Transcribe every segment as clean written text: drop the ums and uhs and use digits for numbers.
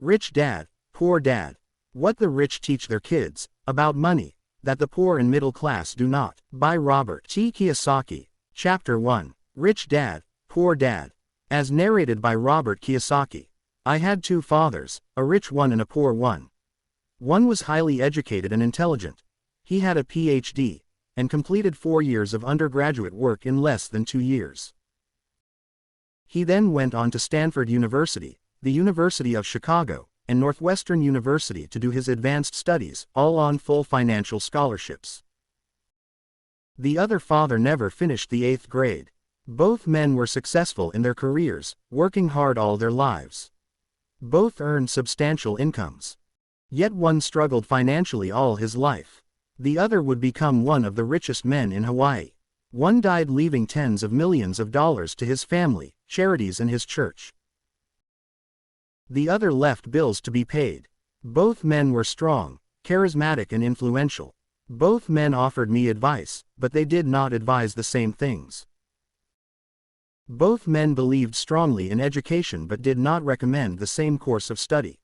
Rich Dad, Poor Dad. What the Rich Teach Their Kids, About Money, That the Poor and Middle Class Do Not. By Robert T. Kiyosaki. Chapter 1. Rich Dad, Poor Dad. As narrated by Robert Kiyosaki. I had two fathers, a rich one and a poor one. One was highly educated and intelligent. He had a PhD, and completed 4 years of undergraduate work in less than 2 years. He then went on to Stanford University, the University of Chicago, and Northwestern University to do his advanced studies, all on full financial scholarships. The other father never finished the 8th grade. Both men were successful in their careers, working hard all their lives. Both earned substantial incomes. Yet one struggled financially all his life. The other would become one of the richest men in Hawaii. One died leaving tens of millions of dollars to his family, charities and his church. The other left bills to be paid. Both men were strong, charismatic and influential. Both men offered me advice, but they did not advise the same things. Both men believed strongly in education but did not recommend the same course of study.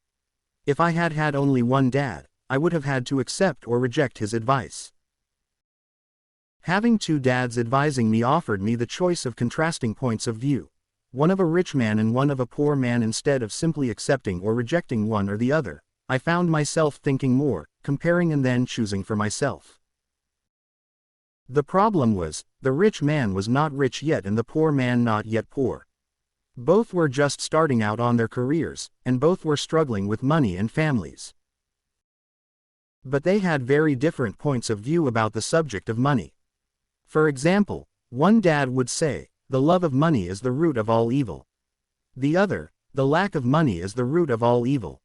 If I had had only one dad, I would have had to accept or reject his advice. Having two dads advising me offered me the choice of contrasting points of view, one of a rich man and one of a poor man. Instead of simply accepting or rejecting one or the other, I found myself thinking more, comparing and then choosing for myself. The problem was, the rich man was not rich yet and the poor man not yet poor. Both were just starting out on their careers, and both were struggling with money and families. But they had very different points of view about the subject of money. For example, one dad would say, the love of money is the root of all evil. The other, the lack of money is the root of all evil.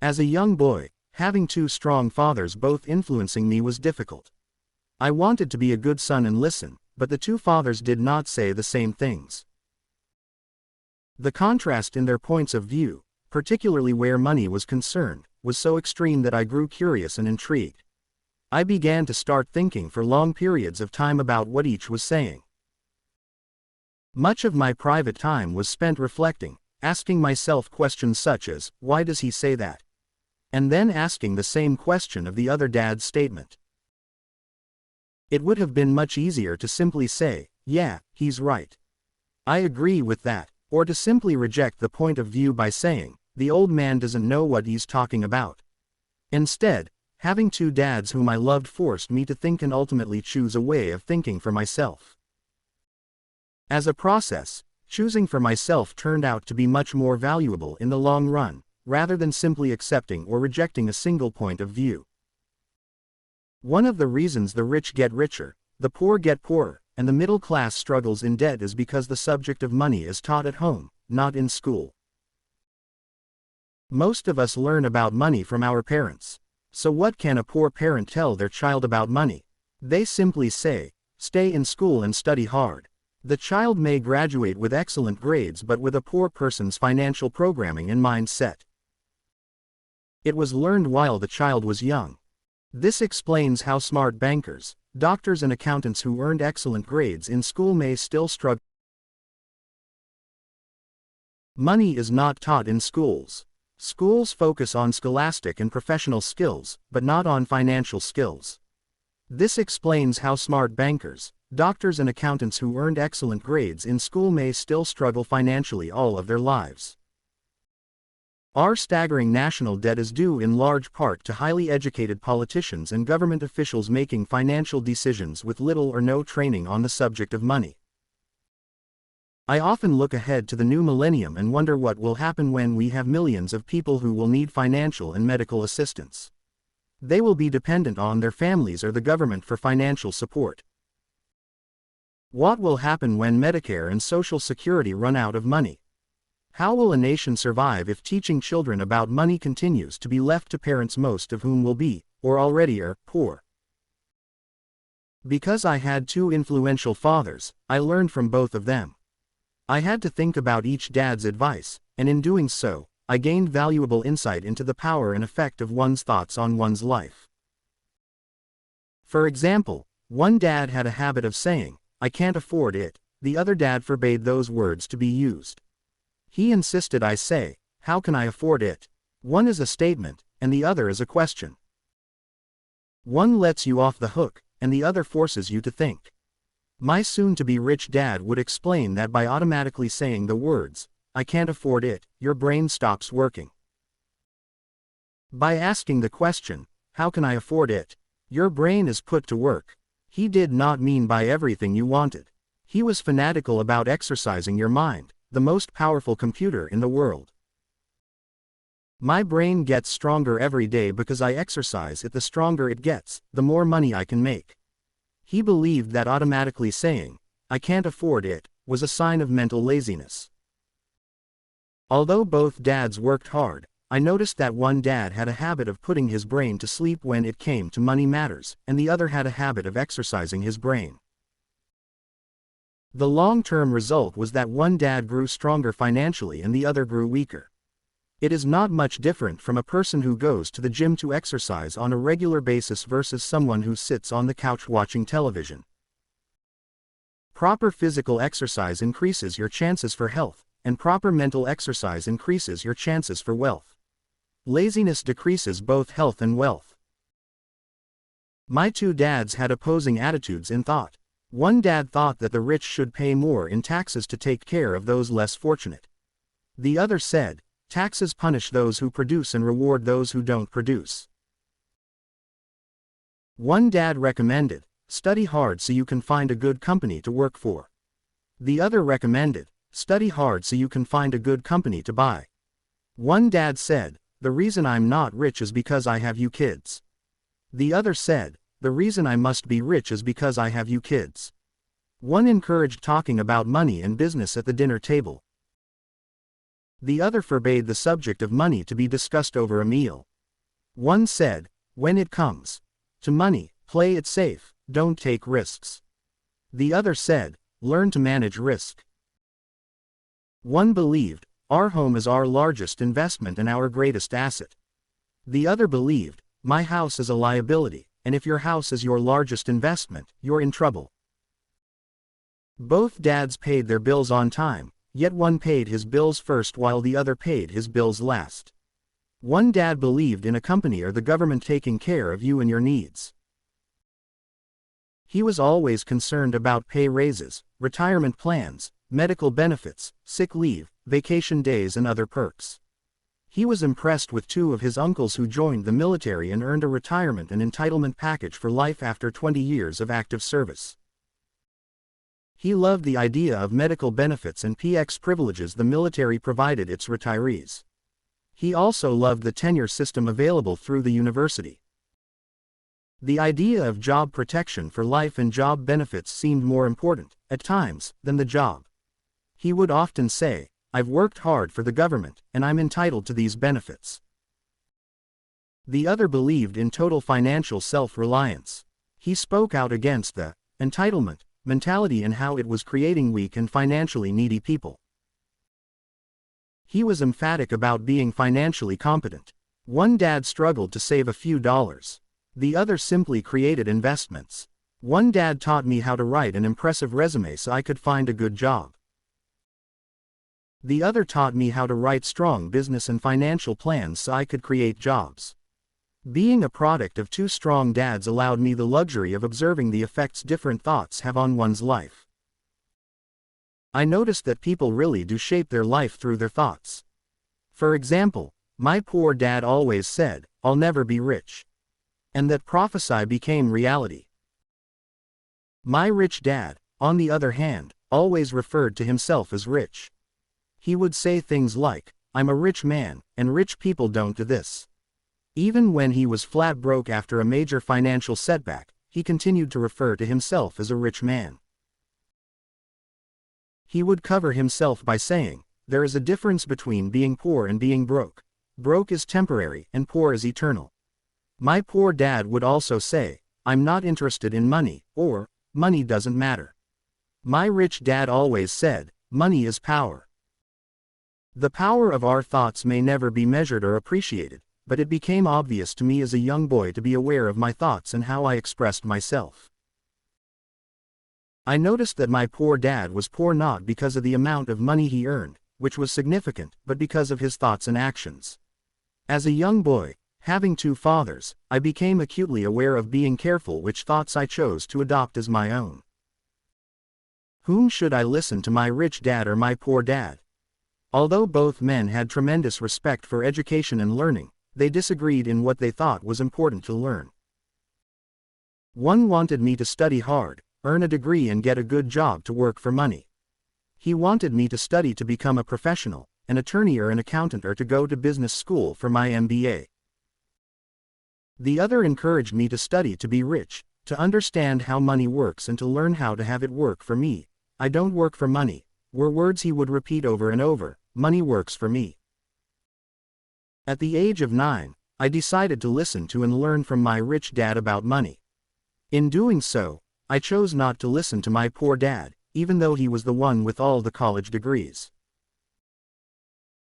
As a young boy, having two strong fathers both influencing me was difficult. I wanted to be a good son and listen, but the two fathers did not say the same things. The contrast in their points of view, particularly where money was concerned, was so extreme that I grew curious and intrigued. I began to start thinking for long periods of time about what each was saying. Much of my private time was spent reflecting, asking myself questions such as, why does he say that? And then asking the same question of the other dad's statement. It would have been much easier to simply say, yeah, he's right. I agree with that, or to simply reject the point of view by saying, the old man doesn't know what he's talking about. Instead, having two dads whom I loved forced me to think and ultimately choose a way of thinking for myself. As a process, choosing for myself turned out to be much more valuable in the long run, rather than simply accepting or rejecting a single point of view. One of the reasons the rich get richer, the poor get poorer, and the middle class struggles in debt is because the subject of money is taught at home, not in school. Most of us learn about money from our parents. So what can a poor parent tell their child about money? They simply say, stay in school and study hard. The child may graduate with excellent grades but with a poor person's financial programming and mindset. It was learned while the child was young. This explains how smart bankers, doctors and accountants who earned excellent grades in school may still struggle. Money is not taught in schools. Schools focus on scholastic and professional skills, but not on financial skills. This explains how smart bankers, doctors and accountants who earned excellent grades in school may still struggle financially all of their lives. Our staggering national debt is due in large part to highly educated politicians and government officials making financial decisions with little or no training on the subject of money. I often look ahead to the new millennium and wonder what will happen when we have millions of people who will need financial and medical assistance. They will be dependent on their families or the government for financial support. What will happen when Medicare and Social Security run out of money? How will a nation survive if teaching children about money continues to be left to parents most of whom will be, or already are, poor? Because I had two influential fathers, I learned from both of them. I had to think about each dad's advice, and in doing so, I gained valuable insight into the power and effect of one's thoughts on one's life. For example, one dad had a habit of saying, I can't afford it. The other dad forbade those words to be used. He insisted I say, how can I afford it? One is a statement, and the other is a question. One lets you off the hook, and the other forces you to think. My soon-to-be rich dad would explain that by automatically saying the words, "I can't afford it," your brain stops working. By asking the question, "How can I afford it?" your brain is put to work. He did not mean buy everything you wanted. He was fanatical about exercising your mind, the most powerful computer in the world. My brain gets stronger every day because I exercise it. The stronger it gets, the more money I can make. He believed that automatically saying, "I can't afford it," was a sign of mental laziness. Although both dads worked hard, I noticed that one dad had a habit of putting his brain to sleep when it came to money matters, and the other had a habit of exercising his brain. The long-term result was that one dad grew stronger financially and the other grew weaker. It is not much different from a person who goes to the gym to exercise on a regular basis versus someone who sits on the couch watching television. Proper physical exercise increases your chances for health, and proper mental exercise increases your chances for wealth. Laziness decreases both health and wealth. My two dads had opposing attitudes in thought. One dad thought that the rich should pay more in taxes to take care of those less fortunate. The other said, taxes punish those who produce and reward those who don't produce. One dad recommended, study hard so you can find a good company to work for. The other recommended, study hard so you can find a good company to buy. One dad said, the reason I'm not rich is because I have you kids. The other said, the reason I must be rich is because I have you kids. One encouraged talking about money and business at the dinner table. The other forbade the subject of money to be discussed over a meal. One said, when it comes to money, play it safe, don't take risks. The other said, learn to manage risk. One believed, our home is our largest investment and our greatest asset. The other believed, my house is a liability, and if your house is your largest investment, you're in trouble. Both dads paid their bills on time, yet one paid his bills first while the other paid his bills last. One dad believed in a company or the government taking care of you and your needs. He was always concerned about pay raises, retirement plans, medical benefits, sick leave, vacation days and other perks. He was impressed with two of his uncles who joined the military and earned a retirement and entitlement package for life after 20 years of active service. He loved the idea of medical benefits and PX privileges the military provided its retirees. He also loved the tenure system available through the university. The idea of job protection for life and job benefits seemed more important, at times, than the job. He would often say, I've worked hard for the government, and I'm entitled to these benefits. The other believed in total financial self-reliance. He spoke out against the entitlement mentality and how it was creating weak and financially needy people. He was emphatic about being financially competent. One dad struggled to save a few dollars. The other simply created investments. One dad taught me how to write an impressive resume so I could find a good job. The other taught me how to write strong business and financial plans so I could create jobs. Being a product of two strong dads allowed me the luxury of observing the effects different thoughts have on one's life. I noticed that people really do shape their life through their thoughts. For example, my poor dad always said, I'll never be rich. And that prophecy became reality. My rich dad, on the other hand, always referred to himself as rich. He would say things like, I'm a rich man, and rich people don't do this. Even when he was flat broke after a major financial setback, he continued to refer to himself as a rich man. He would cover himself by saying, there is a difference between being poor and being broke. Broke is temporary and poor is eternal. My poor dad would also say, I'm not interested in money, or, money doesn't matter. My rich dad always said, money is power. The power of our thoughts may never be measured or appreciated, but it became obvious to me as a young boy to be aware of my thoughts and how I expressed myself. I noticed that my poor dad was poor not because of the amount of money he earned, which was significant, but because of his thoughts and actions. As a young boy, having two fathers, I became acutely aware of being careful which thoughts I chose to adopt as my own. Whom should I listen to, my rich dad or my poor dad? Although both men had tremendous respect for education and learning, they disagreed in what they thought was important to learn. One wanted me to study hard, earn a degree and get a good job to work for money. He wanted me to study to become a professional, an attorney or an accountant, or to go to business school for my MBA. The other encouraged me to study to be rich, to understand how money works and to learn how to have it work for me. I don't work for money, were words he would repeat over and over. Money works for me. At the age of 9, I decided to listen to and learn from my rich dad about money. In doing so, I chose not to listen to my poor dad, even though he was the one with all the college degrees.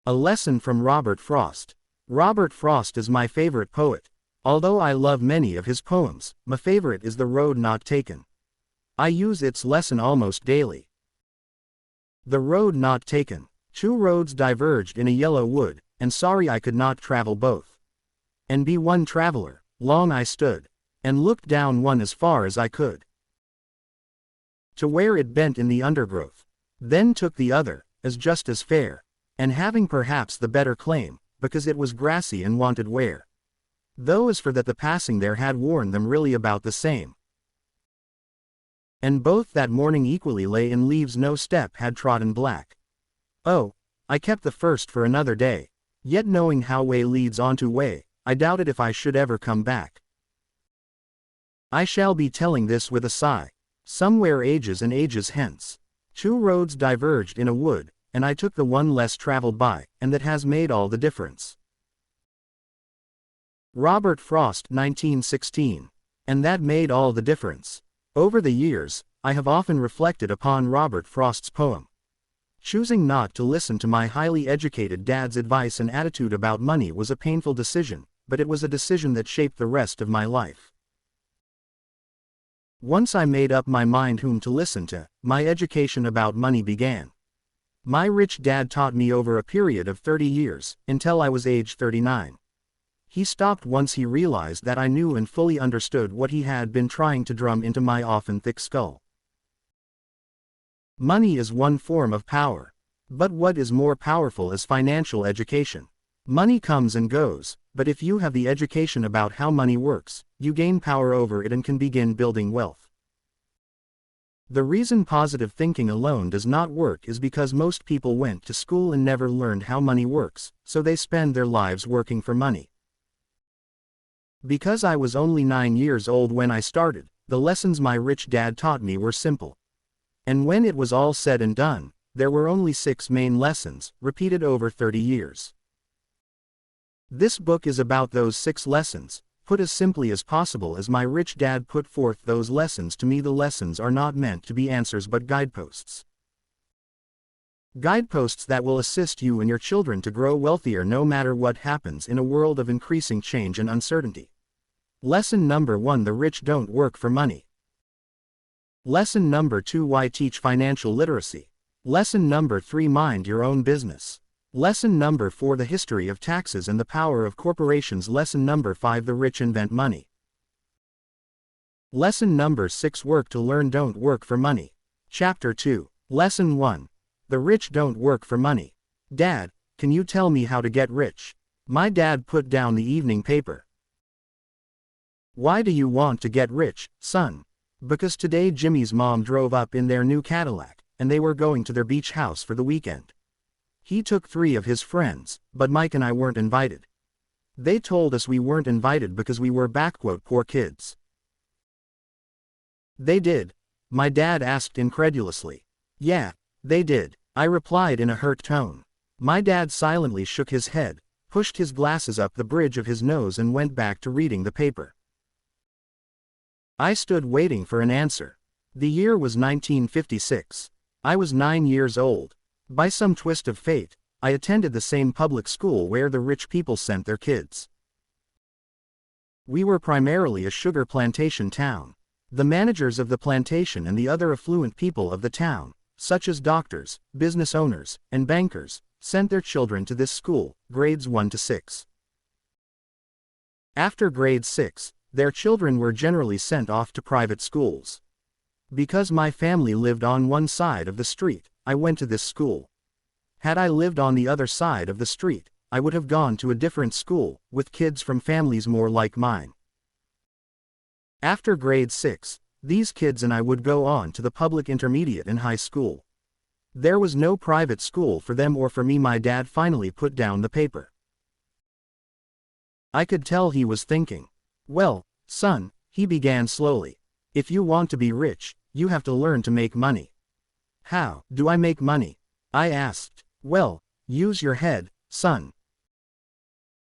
A lesson from Robert Frost. Robert Frost is my favorite poet. Although I love many of his poems, my favorite is The Road Not Taken. I use its lesson almost daily. The road not taken. Two roads diverged in a yellow wood, and sorry I could not travel both. And be one traveler, long I stood, and looked down one as far as I could, to where it bent in the undergrowth. Then took the other, as just as fair, and having perhaps the better claim, because it was grassy and wanted wear. Though as for that the passing there had worn them really about the same. And both that morning equally lay in leaves no step had trodden black. Oh, I kept the first for another day, yet knowing how way leads on to way, I doubted if I should ever come back. I shall be telling this with a sigh. Somewhere ages and ages hence, two roads diverged in a wood, and I took the one less traveled by, and that has made all the difference. Robert Frost, 1916. And that made all the difference. Over the years, I have often reflected upon Robert Frost's poem. Choosing not to listen to my highly educated dad's advice and attitude about money was a painful decision, but it was a decision that shaped the rest of my life. Once I made up my mind whom to listen to, my education about money began. My rich dad taught me over a period of 30 years, until I was age 39. He stopped once he realized that I knew and fully understood what he had been trying to drum into my often thick skull. Money is one form of power. But what is more powerful is financial education. Money comes and goes, but if you have the education about how money works, you gain power over it and can begin building wealth. The reason positive thinking alone does not work is because most people went to school and never learned how money works, so they spend their lives working for money. Because I was only 9 years old when I started, the lessons my rich dad taught me were simple. And when it was all said and done, there were only 6 main lessons, repeated over 30 years. This book is about those 6 lessons, put as simply as possible as my rich dad put forth those lessons to me. The lessons are not meant to be answers but guideposts. Guideposts that will assist you and your children to grow wealthier no matter what happens in a world of increasing change and uncertainty. Lesson number 1: The rich don't work for money. Lesson number 2: Why teach financial literacy. Lesson number 3: Mind your own business. Lesson number 4: The history of taxes and the power of corporations. Lesson number 5: The rich invent money. Lesson number 6: Work to learn, don't work for money. Chapter 2. Lesson 1. The rich don't work for money. Dad, can you tell me how to get rich? My dad put down the evening paper. Why do you want to get rich, son? Because today Jimmy's mom drove up in their new Cadillac, and they were going to their beach house for the weekend. He took 3 of his friends, but Mike and I weren't invited. They told us we weren't invited because we were "poor kids." They did? My dad asked incredulously. Yeah, they did, I replied in a hurt tone. My dad silently shook his head, pushed his glasses up the bridge of his nose and went back to reading the paper. I stood waiting for an answer. The year was 1956. I was 9 years old. By some twist of fate, I attended the same public school where the rich people sent their kids. We were primarily a sugar plantation town. The managers of the plantation and the other affluent people of the town, such as doctors, business owners, and bankers, sent their children to this school, grades 1 to 6. After grade 6, their children were generally sent off to private schools. Because my family lived on one side of the street, I went to this school. Had I lived on the other side of the street, I would have gone to a different school, with kids from families more like mine. After grade 6, these kids and I would go on to the public intermediate and high school. There was no private school for them or for me. My dad finally put down the paper. I could tell he was thinking. Well, son, he began slowly. If you want to be rich, you have to learn to make money. How do I make money? I asked. Well, use your head, son.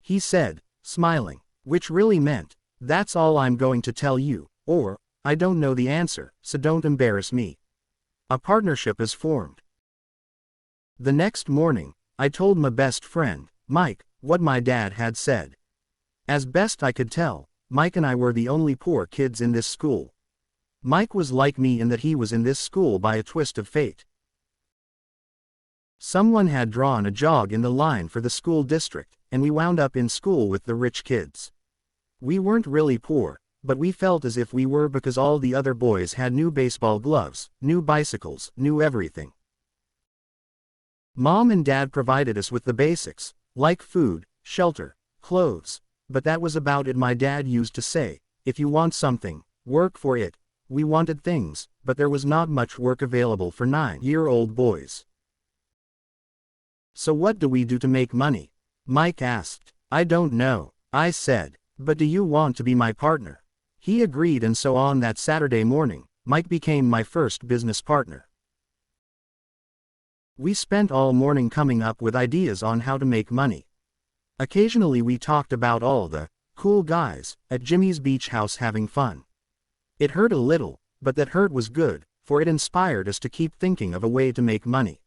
He said, smiling, which really meant, that's all I'm going to tell you, or, I don't know the answer, so don't embarrass me. A partnership is formed. The next morning, I told my best friend, Mike, what my dad had said. As best I could tell, Mike and I were the only poor kids in this school. Mike was like me in that he was in this school by a twist of fate. Someone had drawn a jog in the line for the school district, and we wound up in school with the rich kids. We weren't really poor, but we felt as if we were because all the other boys had new baseball gloves, new bicycles, new everything. Mom and Dad provided us with the basics, like food, shelter, clothes, but that was about it. My dad used to say, if you want something, work for it. We wanted things, but there was not much work available for 9-year-old boys. So what do we do to make money? Mike asked. I don't know, I said, but do you want to be my partner? He agreed, and so on that Saturday morning, Mike became my first business partner. We spent all morning coming up with ideas on how to make money. Occasionally we talked about all the cool guys at Jimmy's beach house having fun. It hurt a little, but that hurt was good, for it inspired us to keep thinking of a way to make money.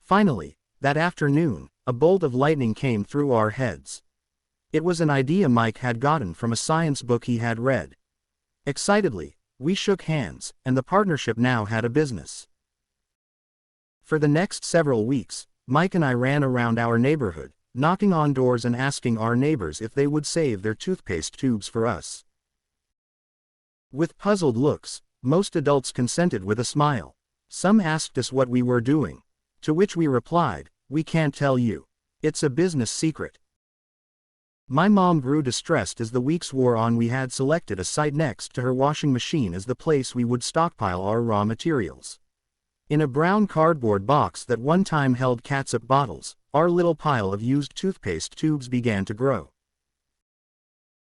Finally, that afternoon, a bolt of lightning came through our heads. It was an idea Mike had gotten from a science book he had read. Excitedly, we shook hands, and the partnership now had a business. For the next several weeks, Mike and I ran around our neighborhood, knocking on doors and asking our neighbors if they would save their toothpaste tubes for us. With puzzled looks, most adults consented with a smile. Some asked us what we were doing, to which we replied, we can't tell you. It's a business secret. My mom grew distressed as the weeks wore on. We had selected a site next to her washing machine as the place we would stockpile our raw materials. In a brown cardboard box that one time held catsup bottles, our little pile of used toothpaste tubes began to grow.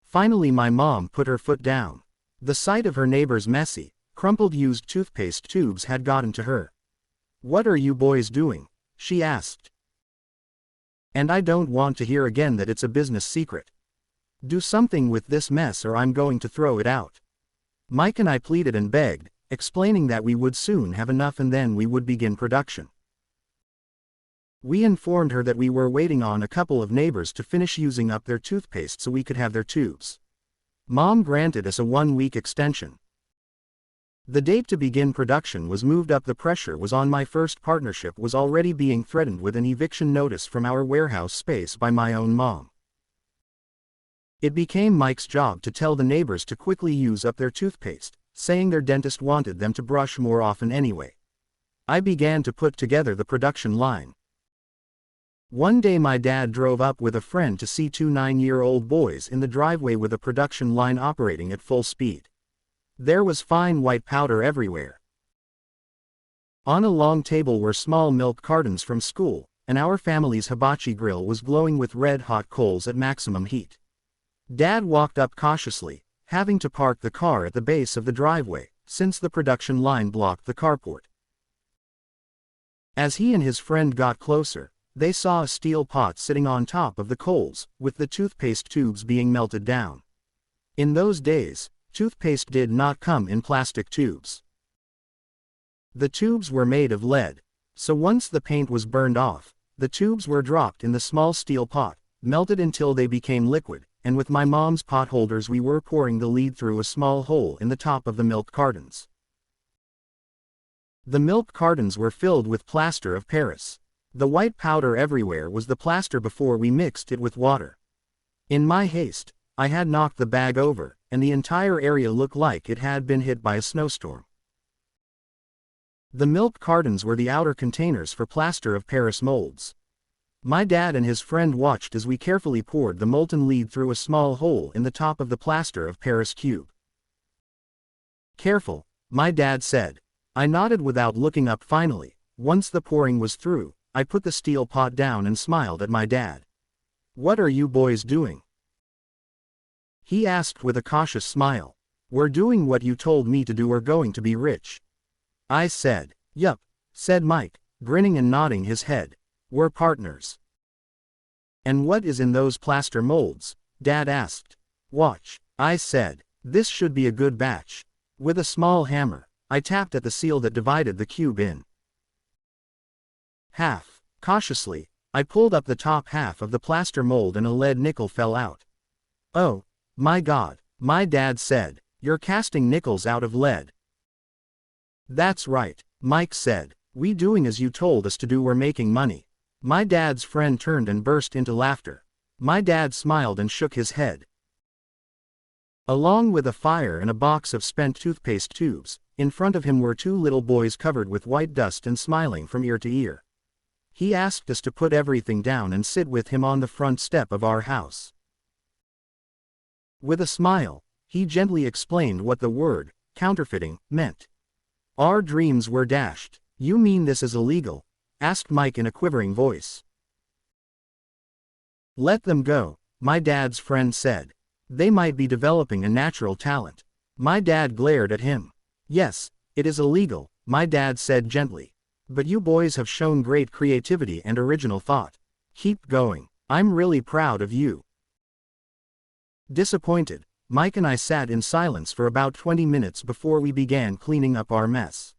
Finally my mom put her foot down. The sight of her neighbor's messy, crumpled used toothpaste tubes had gotten to her. What are you boys doing? She asked. And I don't want to hear again that it's a business secret. Do something with this mess or I'm going to throw it out. Mike and I pleaded and begged, explaining that we would soon have enough and then we would begin production. We informed her that we were waiting on a couple of neighbors to finish using up their toothpaste so we could have their tubes. Mom granted us a 1-week extension. The date to begin production was moved up. The pressure was on. My first partnership was already being threatened with an eviction notice from our warehouse space by my own mom. It became Mike's job to tell the neighbors to quickly use up their toothpaste, saying their dentist wanted them to brush more often anyway. I began to put together the production line. One day my dad drove up with a friend to see 2 9-year-old boys in the driveway with a production line operating at full speed. There was fine white powder everywhere. On a long table were small milk cartons from school, and our family's hibachi grill was glowing with red-hot coals at maximum heat. Dad walked up cautiously, having to park the car at the base of the driveway, since the production line blocked the carport. As he and his friend got closer, they saw a steel pot sitting on top of the coals, with the toothpaste tubes being melted down. In those days, toothpaste did not come in plastic tubes. The tubes were made of lead, so once the paint was burned off, the tubes were dropped in the small steel pot, melted until they became liquid, and with my mom's pot holders we were pouring the lead through a small hole in the top of the milk cartons. The milk cartons were filled with plaster of Paris. The white powder everywhere was the plaster before we mixed it with water. In my haste, I had knocked the bag over, and the entire area looked like it had been hit by a snowstorm. The milk cartons were the outer containers for plaster of Paris molds. My dad and his friend watched as we carefully poured the molten lead through a small hole in the top of the plaster of Paris cube. "Careful," my dad said. I nodded without looking up. Finally, once the pouring was through, I put the steel pot down and smiled at my dad. "What are you boys doing?" he asked with a cautious smile. "We're doing what you told me to do. We're going to be rich," I said. "Yup," said Mike, grinning and nodding his head. "We're partners." "And what is in those plaster molds?" Dad asked. "Watch," I said. "This should be a good batch." With a small hammer, I tapped at the seal that divided the cube in half. Cautiously, I pulled up the top half of the plaster mold and a lead nickel fell out. "Oh, my God," my dad said. "You're casting nickels out of lead." "That's right," Mike said. "We doing as you told us to do. We're making money." My dad's friend turned and burst into laughter. My dad smiled and shook his head. Along with a fire and a box of spent toothpaste tubes, in front of him were two little boys covered with white dust and smiling from ear to ear. He asked us to put everything down and sit with him on the front step of our house. With a smile, he gently explained what the word counterfeiting meant. Our dreams were dashed. "You mean this is illegal?" asked Mike in a quivering voice. "Let them go," my dad's friend said. "They might be developing a natural talent." My dad glared at him. "Yes, it is illegal," my dad said gently. "But you boys have shown great creativity and original thought. Keep going. I'm really proud of you." Disappointed, Mike and I sat in silence for about 20 minutes before we began cleaning up our mess.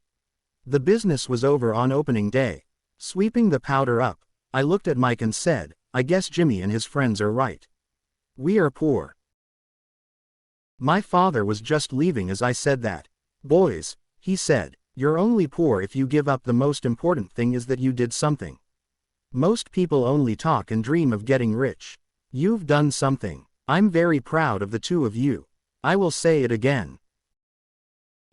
The business was over on opening day. Sweeping the powder up, I looked at Mike and said, "I guess Jimmy and his friends are right. We are poor." My father was just leaving as I said that. "Boys," he said, "you're only poor if you give up. The most important thing is that you did something. Most people only talk and dream of getting rich. You've done something. I'm very proud of the two of you. I will say it again.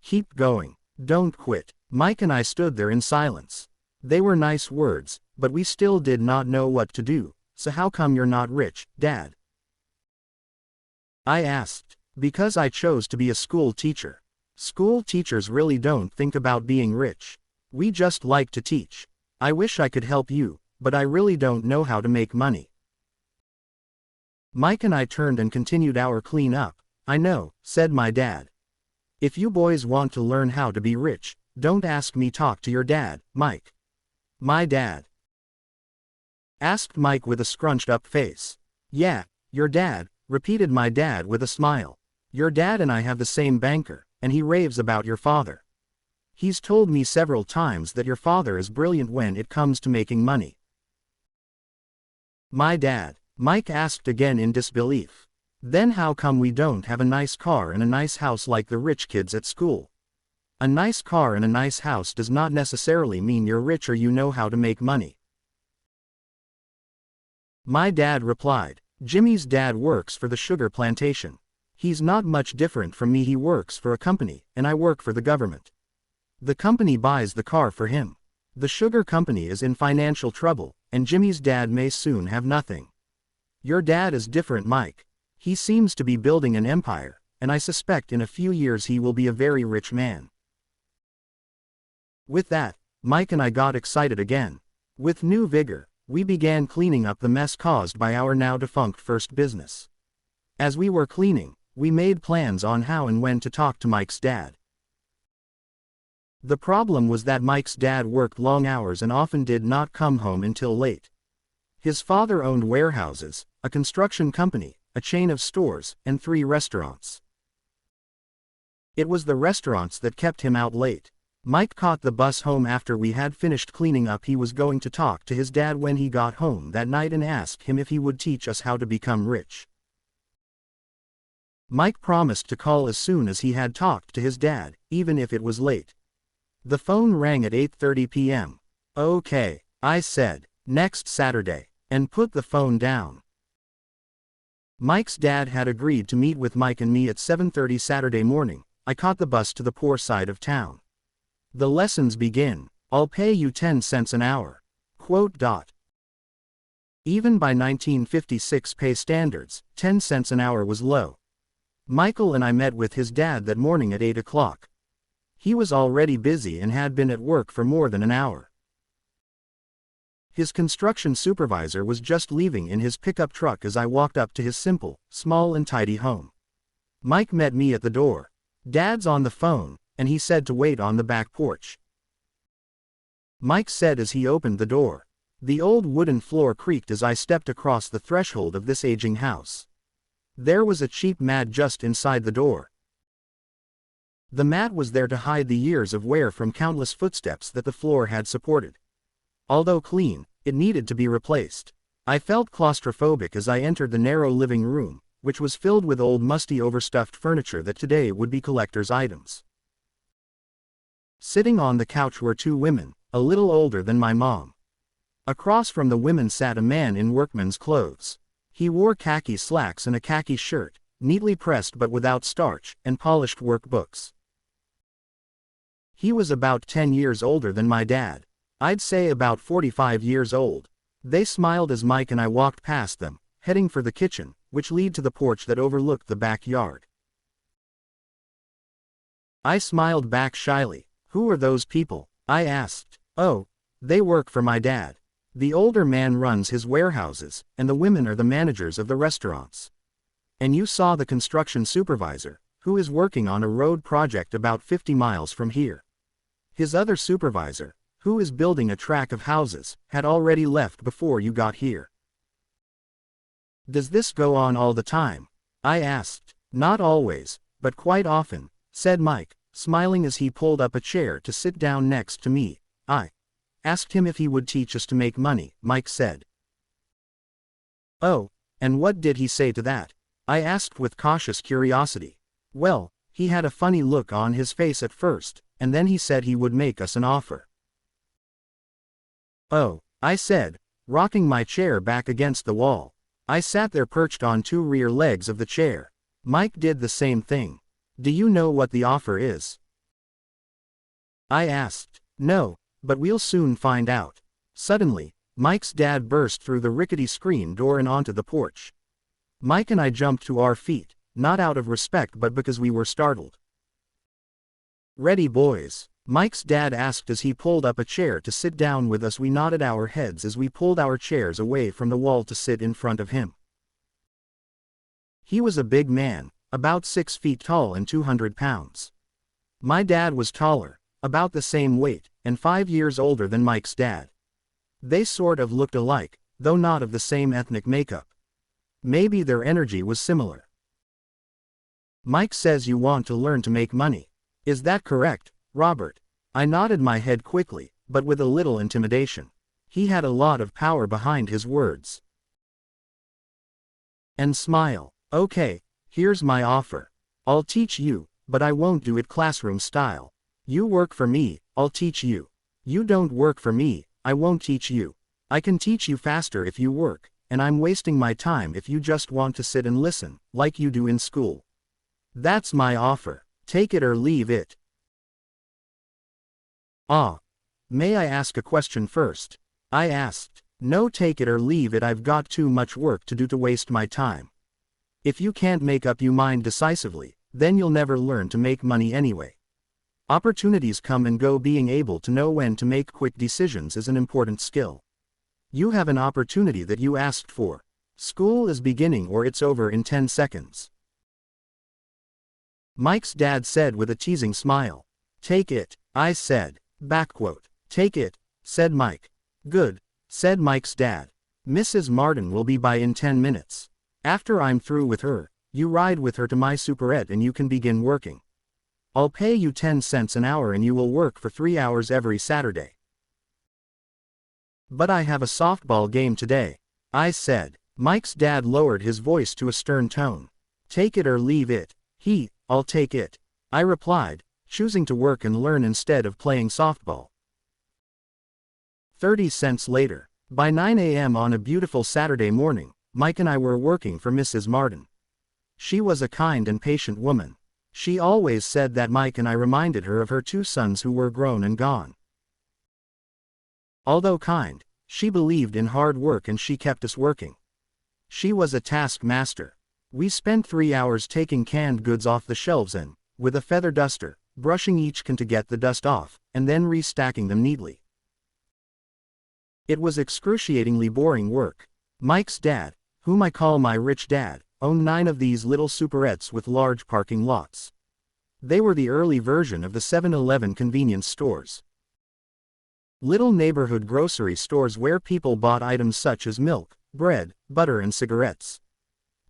Keep going. Don't quit." Mike and I stood there in silence. They were nice words, but we still did not know what to do. "So how come you're not rich, Dad?" I asked. "Because I chose to be a school teacher. School teachers really don't think about being rich. We just like to teach. I wish I could help you, but I really don't know how to make money." Mike and I turned and continued our clean up. "I know," said my dad. "If you boys want to learn how to be rich, don't ask me. Talk to your dad, Mike." "My dad?" asked Mike with a scrunched up face. "Yeah, your dad," repeated my dad with a smile. "Your dad and I have the same banker, and he raves about your father. He's told me several times that your father is brilliant when it comes to making money." "My dad?" Mike asked again in disbelief. "Then how come we don't have a nice car and a nice house like the rich kids at school?" "A nice car and a nice house does not necessarily mean you're rich or you know how to make money," my dad replied. "Jimmy's dad works for the sugar plantation. He's not much different from me. He works for a company, and I work for the government. The company buys the car for him. The sugar company is in financial trouble, and Jimmy's dad may soon have nothing. Your dad is different, Mike. He seems to be building an empire, and I suspect in a few years he will be a very rich man." With that, Mike and I got excited again. With new vigor, we began cleaning up the mess caused by our now defunct first business. As we were cleaning, we made plans on how and when to talk to Mike's dad. The problem was that Mike's dad worked long hours and often did not come home until late. His father owned warehouses, a construction company, a chain of stores, and 3 restaurants. It was the restaurants that kept him out late. Mike caught the bus home after we had finished cleaning up. He was going to talk to his dad when he got home that night and ask him if he would teach us how to become rich. Mike promised to call as soon as he had talked to his dad, even if it was late. The phone rang at 8:30 p.m. Okay, I said, next Saturday, and put the phone down. Mike's dad had agreed to meet with Mike and me at 7:30 Saturday morning. I caught the bus to the poor side of town. The lessons begin. I'll pay you 10 cents an hour. Quote. Even by 1956 pay standards, 10 cents an hour was low. Michael and I met with his dad that morning at 8 o'clock. He was already busy and had been at work for more than an hour. His construction supervisor was just leaving in his pickup truck as I walked up to his simple, small and tidy home. Mike met me at the door. Dad's on the phone, and he said to wait on the back porch. Mike said as he opened the door. The old wooden floor creaked as I stepped across the threshold of this aging house. There was a cheap mat just inside the door. The mat was there to hide the years of wear from countless footsteps that the floor had supported. Although clean, it needed to be replaced. I felt claustrophobic as I entered the narrow living room, which was filled with old musty overstuffed furniture that today would be collector's items. Sitting on the couch were two women, a little older than my mom. Across from the women sat a man in workman's clothes. He wore khaki slacks and a khaki shirt, neatly pressed but without starch, and polished work books. He was about 10 years older than my dad. I'd say about 45 years old. They smiled as Mike and I walked past them, heading for the kitchen, which led to the porch that overlooked the backyard. I smiled back shyly. Who are those people? I asked. Oh, they work for my dad. The older man runs his warehouses, and the women are the managers of the restaurants. And you saw the construction supervisor, who is working on a road project about 50 miles from here. His other supervisor, who is building a track of houses, had already left before you got here. Does this go on all the time? I asked. Not always, but quite often, said Mike, smiling as he pulled up a chair to sit down next to me. I asked him if he would teach us to make money, Mike said. Oh, and what did he say to that? I asked with cautious curiosity. Well, he had a funny look on his face at first, and then he said he would make us an offer. Oh, I said, rocking my chair back against the wall. I sat there perched on two rear legs of the chair. Mike did the same thing. Do you know what the offer is? I asked. No, but we'll soon find out. Suddenly, Mike's dad burst through the rickety screen door and onto the porch. Mike and I jumped to our feet, not out of respect but because we were startled. Ready, boys? Mike's dad asked as he pulled up a chair to sit down with us. We nodded our heads as we pulled our chairs away from the wall to sit in front of him. He was a big man, about 6 feet tall and 200 pounds. My dad was taller, about the same weight, and 5 years older than Mike's dad. They sort of looked alike, though not of the same ethnic makeup. Maybe their energy was similar. Mike says you want to learn to make money. Is that correct, Robert? I nodded my head quickly, but with a little intimidation. He had a lot of power behind his words. And smile. Okay, here's my offer. I'll teach you, but I won't do it classroom style. You work for me, I'll teach you. You don't work for me, I won't teach you. I can teach you faster if you work, and I'm wasting my time if you just want to sit and listen, like you do in school. That's my offer. Take it or leave it. May I ask a question first? I asked. No, take it or leave it. I've got too much work to do to waste my time. If you can't make up your mind decisively, then you'll never learn to make money anyway. Opportunities come and go. Being able to know when to make quick decisions is an important skill. You have an opportunity that you asked for. School is beginning or it's over in 10 seconds. Mike's dad said with a teasing smile. Take it, I said. Backquote. Take it, said Mike. Good, said Mike's dad. Mrs. Martin will be by in 10 minutes. After I'm through with her, you ride with her to my superette and you can begin working. I'll pay you 10 cents an hour and you will work for 3 hours every Saturday. But I have a softball game today, I said. Mike's dad lowered his voice to a stern tone. Take it or leave it. I'll take it, I replied, choosing to work and learn instead of playing softball. 30 cents later. By 9 a.m. on a beautiful Saturday morning, Mike and I were working for Mrs. Martin. She was a kind and patient woman. She always said that Mike and I reminded her of her 2 sons who were grown and gone. Although kind, she believed in hard work and she kept us working. She was a taskmaster. We spent 3 hours taking canned goods off the shelves and, with a feather duster, brushing each can to get the dust off, and then restacking them neatly. It was excruciatingly boring work. Mike's dad, whom I call my rich dad, owned 9 of these little superettes with large parking lots. They were the early version of the 7-Eleven convenience stores. Little neighborhood grocery stores where people bought items such as milk, bread, butter and cigarettes.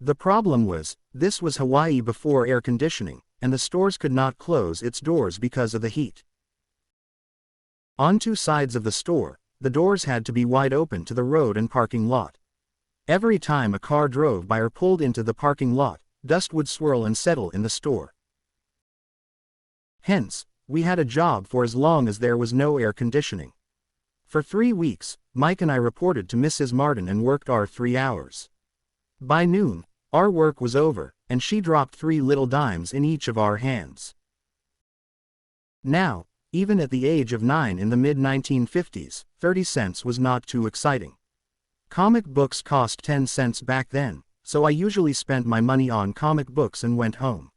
The problem was, this was Hawaii before air conditioning, and the stores could not close its doors because of the heat. On 2 sides of the store, the doors had to be wide open to the road and parking lot. Every time a car drove by or pulled into the parking lot, dust would swirl and settle in the store. Hence, we had a job for as long as there was no air conditioning. For 3 weeks, Mike and I reported to Mrs. Martin and worked our 3 hours. By noon, our work was over, and she dropped 3 little dimes in each of our hands. Now, even at the age of 9 in the mid-1950s, 30 cents was not too exciting. Comic books cost 10 cents back then, so I usually spent my money on comic books and went home.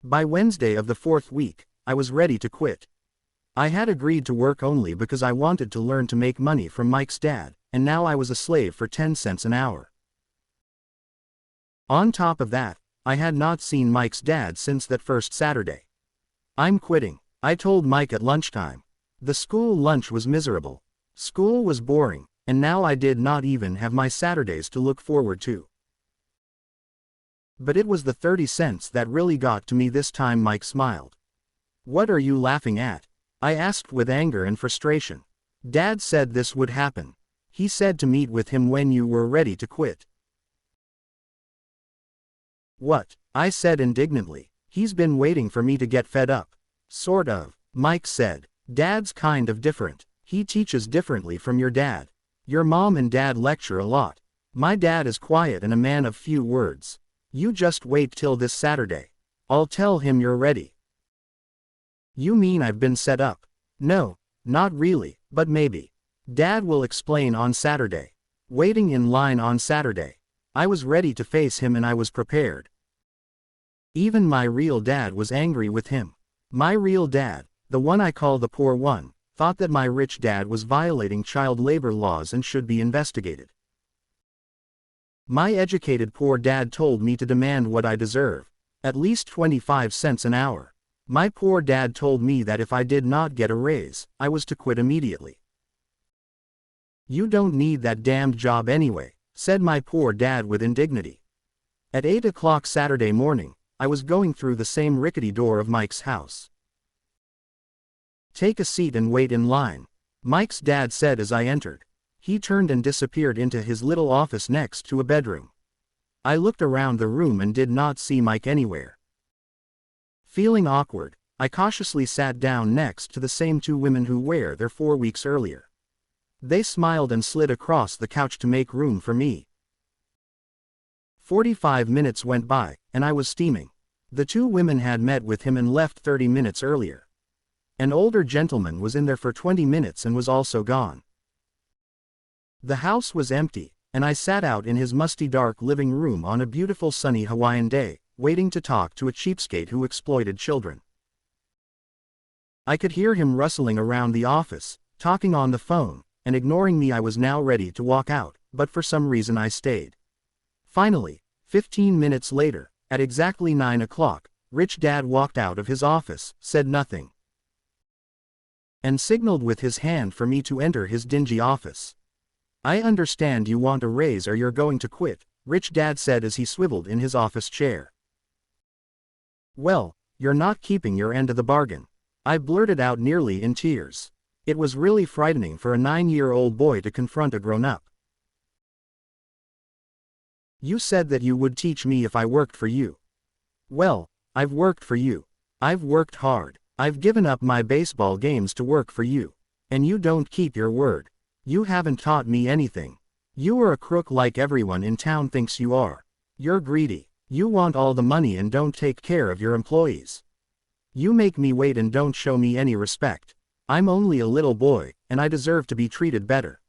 By Wednesday of the 4th week, I was ready to quit. I had agreed to work only because I wanted to learn to make money from Mike's dad, and now I was a slave for 10 cents an hour. On top of that, I had not seen Mike's dad since that first Saturday. "I'm quitting," I told Mike at lunchtime. The school lunch was miserable. School was boring, and now I did not even have my Saturdays to look forward to. But it was the 30 cents that really got to me this time. Mike smiled. "What are you laughing at?" I asked with anger and frustration. "Dad said this would happen. He said to meet with him when you were ready to quit." "What?" I said indignantly. "He's been waiting for me to get fed up." "Sort of," Mike said. "Dad's kind of different. He teaches differently from your dad. Your mom and dad lecture a lot. My dad is quiet and a man of few words. You just wait till this Saturday. I'll tell him you're ready." "You mean I've been set up?" "No, not really, but maybe. Dad will explain on Saturday." Waiting in line on Saturday. I was ready to face him and I was prepared. Even my real dad was angry with him. My real dad, the one I call the poor one, thought that my rich dad was violating child labor laws and should be investigated. My educated poor dad told me to demand what I deserve, at least 25 cents an hour. My poor dad told me that if I did not get a raise, I was to quit immediately. "You don't need that damned job anyway," said my poor dad with indignity. At 8 o'clock Saturday morning, I was going through the same rickety door of Mike's house. "Take a seat and wait in line," Mike's dad said as I entered. He turned and disappeared into his little office next to a bedroom. I looked around the room and did not see Mike anywhere. Feeling awkward, I cautiously sat down next to the same 2 women who were there 4 weeks earlier. They smiled and slid across the couch to make room for me. 45 minutes went by, and I was steaming. The 2 women had met with him and left 30 minutes earlier. An older gentleman was in there for 20 minutes and was also gone. The house was empty, and I sat out in his musty dark living room on a beautiful sunny Hawaiian day, waiting to talk to a cheapskate who exploited children. I could hear him rustling around the office, talking on the phone, and ignoring me. I was now ready to walk out, but for some reason I stayed. Finally, 15 minutes later, at exactly 9 o'clock, Rich Dad walked out of his office, said nothing, and signaled with his hand for me to enter his dingy office. "I understand you want a raise or you're going to quit," Rich Dad said as he swiveled in his office chair. "Well, you're not keeping your end of the bargain," I blurted out nearly in tears. It was really frightening for a 9-year-old boy to confront a grown-up. "You said that you would teach me if I worked for you." "Well, I've worked for you. I've worked hard. I've given up my baseball games to work for you. And you don't keep your word. You haven't taught me anything. You are a crook like everyone in town thinks you are. You're greedy. You want all the money and don't take care of your employees. You make me wait and don't show me any respect. I'm only a little boy, and I deserve to be treated better.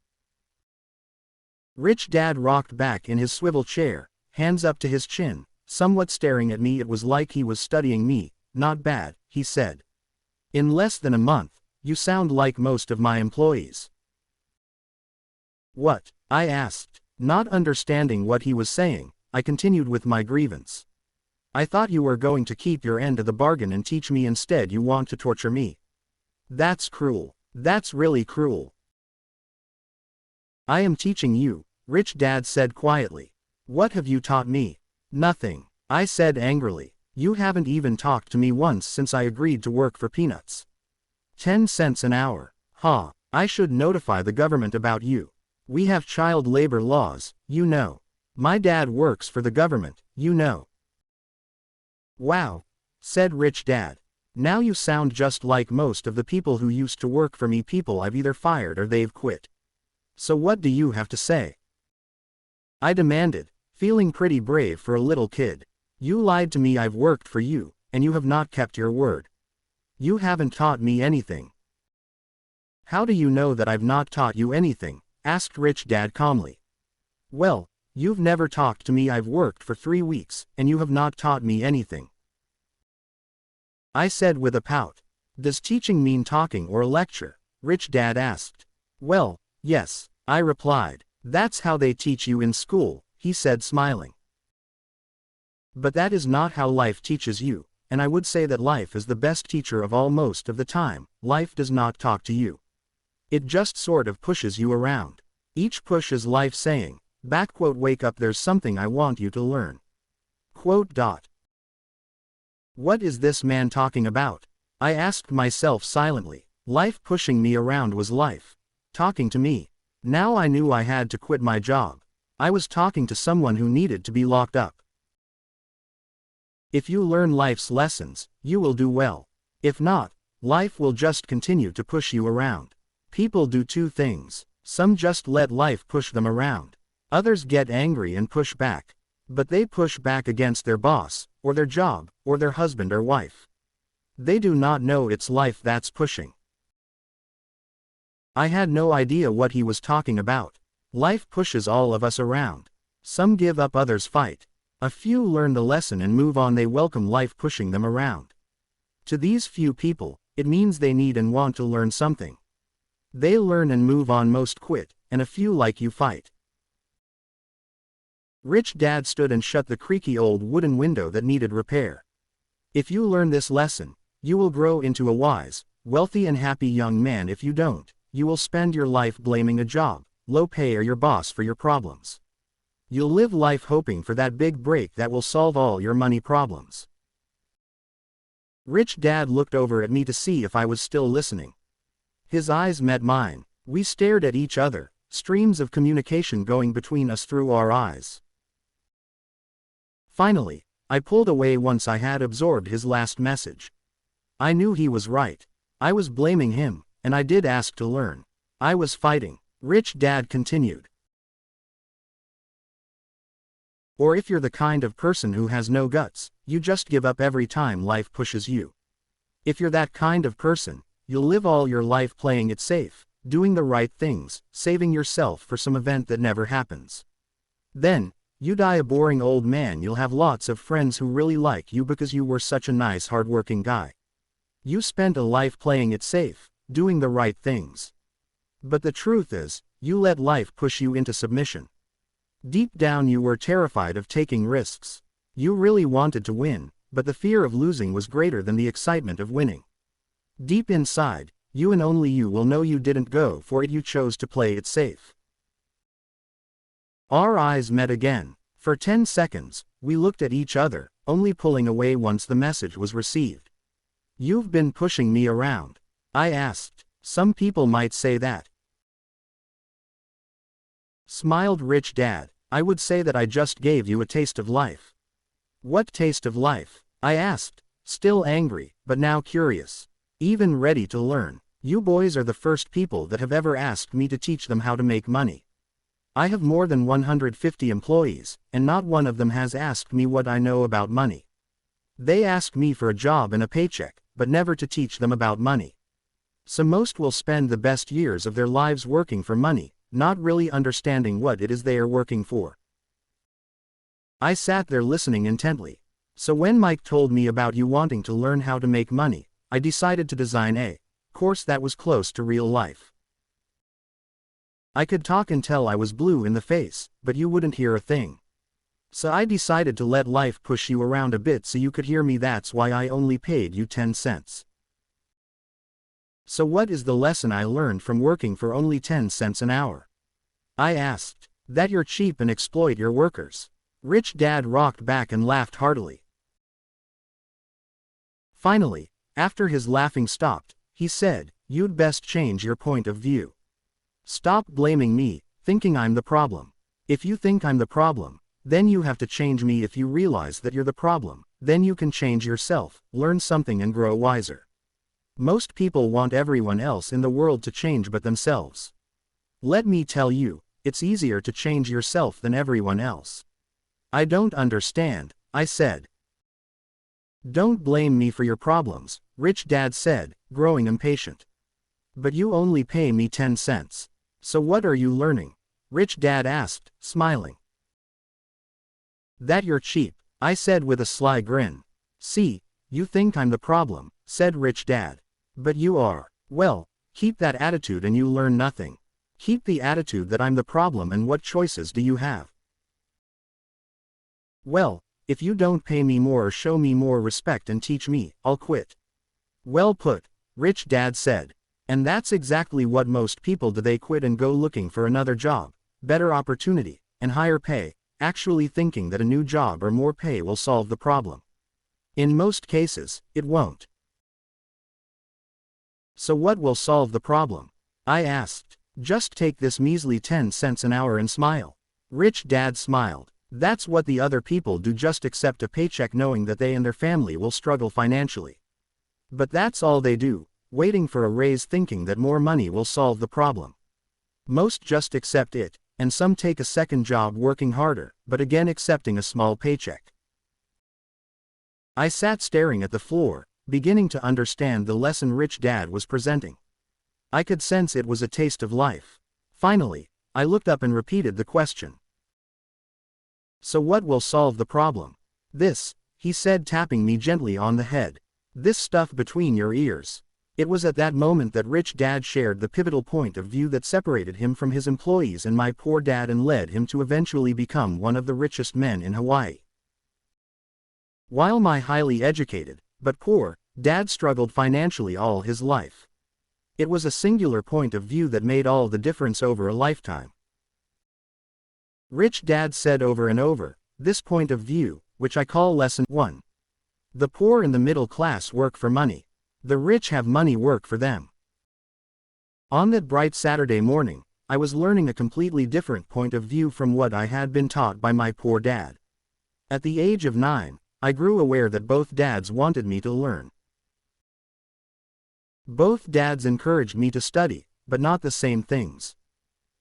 Rich Dad rocked back in his swivel chair, hands up to his chin, somewhat staring at me. It was like he was studying me. Not bad, he said. In less than a month, you sound like most of my employees. What? I asked. Not understanding what he was saying, I continued with my grievance. I thought you were going to keep your end of the bargain and teach me. Instead you want to torture me. That's cruel. That's really cruel. I am teaching you, Rich Dad said quietly. What have you taught me? Nothing, I said angrily. You haven't even talked to me once since I agreed to work for peanuts. 10 cents an hour. Ha, I should notify the government about you. We have child labor laws, you know. My dad works for the government, you know. Wow, said Rich Dad. Now you sound just like most of the people who used to work for me. People I've either fired or they've quit. So what do you have to say? I demanded, feeling pretty brave for a little kid. You lied to me. I've worked for you, and you have not kept your word. You haven't taught me anything. How do you know that I've not taught you anything? Asked Rich Dad calmly. Well, you've never talked to me. I've worked for 3 weeks, and you have not taught me anything. I said with a pout. Does teaching mean talking or a lecture? Rich Dad asked. Well, yes, I replied. That's how they teach you in school, he said smiling. But that is not how life teaches you, and I would say that life is the best teacher of all. Most of the time, life does not talk to you. It just sort of pushes you around. Each push is life saying, wake up, there's something I want you to learn. What is this man talking about? I asked myself silently. Life pushing me around was life talking to me. Now I knew I had to quit my job. I was talking to someone who needed to be locked up. If you learn life's lessons, you will do well. If not, life will just continue to push you around. People do 2 things. Some just let life push them around. Others get angry and push back. But they push back against their boss, or their job, or their husband or wife. They do not know it's life that's pushing. I had no idea what he was talking about. Life pushes all of us around. Some give up, others fight. A few learn the lesson and move on. They welcome life pushing them around. To these few people, it means they need and want to learn something. They learn and move on. Most quit, and a few like you fight. Rich Dad stood and shut the creaky old wooden window that needed repair. If you learn this lesson, you will grow into a wise, wealthy and happy young man. If you don't, you will spend your life blaming a job, low pay or your boss for your problems. You'll live life hoping for that big break that will solve all your money problems. Rich Dad looked over at me to see if I was still listening. His eyes met mine. We stared at each other, streams of communication going between us through our eyes. Finally, I pulled away once I had absorbed his last message. I knew he was right. I was blaming him, and I did ask to learn. I was fighting. Rich Dad continued. Or if you're the kind of person who has no guts, you just give up every time life pushes you. If you're that kind of person, you'll live all your life playing it safe, doing the right things, saving yourself for some event that never happens. Then, you die a boring old man. You'll have lots of friends who really like you because you were such a nice hardworking guy. You spent a life playing it safe, doing the right things. But the truth is, you let life push you into submission. Deep down you were terrified of taking risks. You really wanted to win, but the fear of losing was greater than the excitement of winning. Deep inside, you and only you will know you didn't go for it. You chose to play it safe. Our eyes met again. For 10 seconds, we looked at each other, only pulling away once the message was received. You've been pushing me around. I asked. Some people might say that. Smiled Rich Dad. I would say that I just gave you a taste of life. What taste of life? I asked, Still angry, but now curious. Even ready to learn. You boys are the first people that have ever asked me to teach them how to make money. I have more than 150 employees, and not one of them has asked me what I know about money. They ask me for a job and a paycheck, but never to teach them about money. So most will spend the best years of their lives working for money, not really understanding what it is they are working for. I sat there listening intently. So when Mike told me about you wanting to learn how to make money, I decided to design a course that was close to real life. I could talk until I was blue in the face, but you wouldn't hear a thing. So I decided to let life push you around a bit so you could hear me. That's why I only paid you 10 cents. So what is the lesson I learned from working for only 10 cents an hour? I asked. That you're cheap and exploit your workers. Rich Dad rocked back and laughed heartily. Finally, after his laughing stopped, he said, "You'd best change your point of view. Stop blaming me, thinking I'm the problem. If you think I'm the problem, then you have to change me. If you realize that you're the problem, then you can change yourself, learn something and grow wiser. Most people want everyone else in the world to change but themselves. Let me tell you, it's easier to change yourself than everyone else." "I don't understand," I said. "Don't blame me for your problems," Rich Dad said, growing impatient. "But you only pay me 10 cents. So what are you learning?" Rich Dad asked, smiling. "That you're cheap," I said with a sly grin. "See, you think I'm the problem," said Rich Dad. "But you are. Well, keep that attitude and you learn nothing. Keep the attitude that I'm the problem, and what choices do you have?" "Well, if you don't pay me more or show me more respect and teach me, I'll quit." "Well put," Rich Dad said. "And that's exactly what most people do. They quit and go looking for another job, better opportunity, and higher pay, actually thinking that a new job or more pay will solve the problem. In most cases, it won't." "So what will solve the problem?" I asked. "Just take this measly 10 cents an hour and smile." Rich Dad smiled. "That's what the other people do, just accept a paycheck knowing that they and their family will struggle financially. But that's all they do, waiting for a raise thinking that more money will solve the problem. Most just accept it, and some take a second job working harder, but again accepting a small paycheck." I sat staring at the floor, beginning to understand the lesson Rich Dad was presenting. I could sense it was a taste of life. Finally, I looked up and repeated the question. "So what will solve the problem?" "This," he said, tapping me gently on the head. "This stuff between your ears." It was at that moment that Rich Dad shared the pivotal point of view that separated him from his employees and my poor dad and led him to eventually become one of the richest men in Hawaii. While my highly educated, but poor, dad struggled financially all his life. It was a singular point of view that made all the difference over a lifetime. Rich Dad said over and over, this point of view, which I call Lesson 1. The poor and the middle class work for money. The rich have money work for them. On that bright Saturday morning, I was learning a completely different point of view from what I had been taught by my poor dad. At the age of 9, I grew aware that both dads wanted me to learn. Both dads encouraged me to study, but not the same things.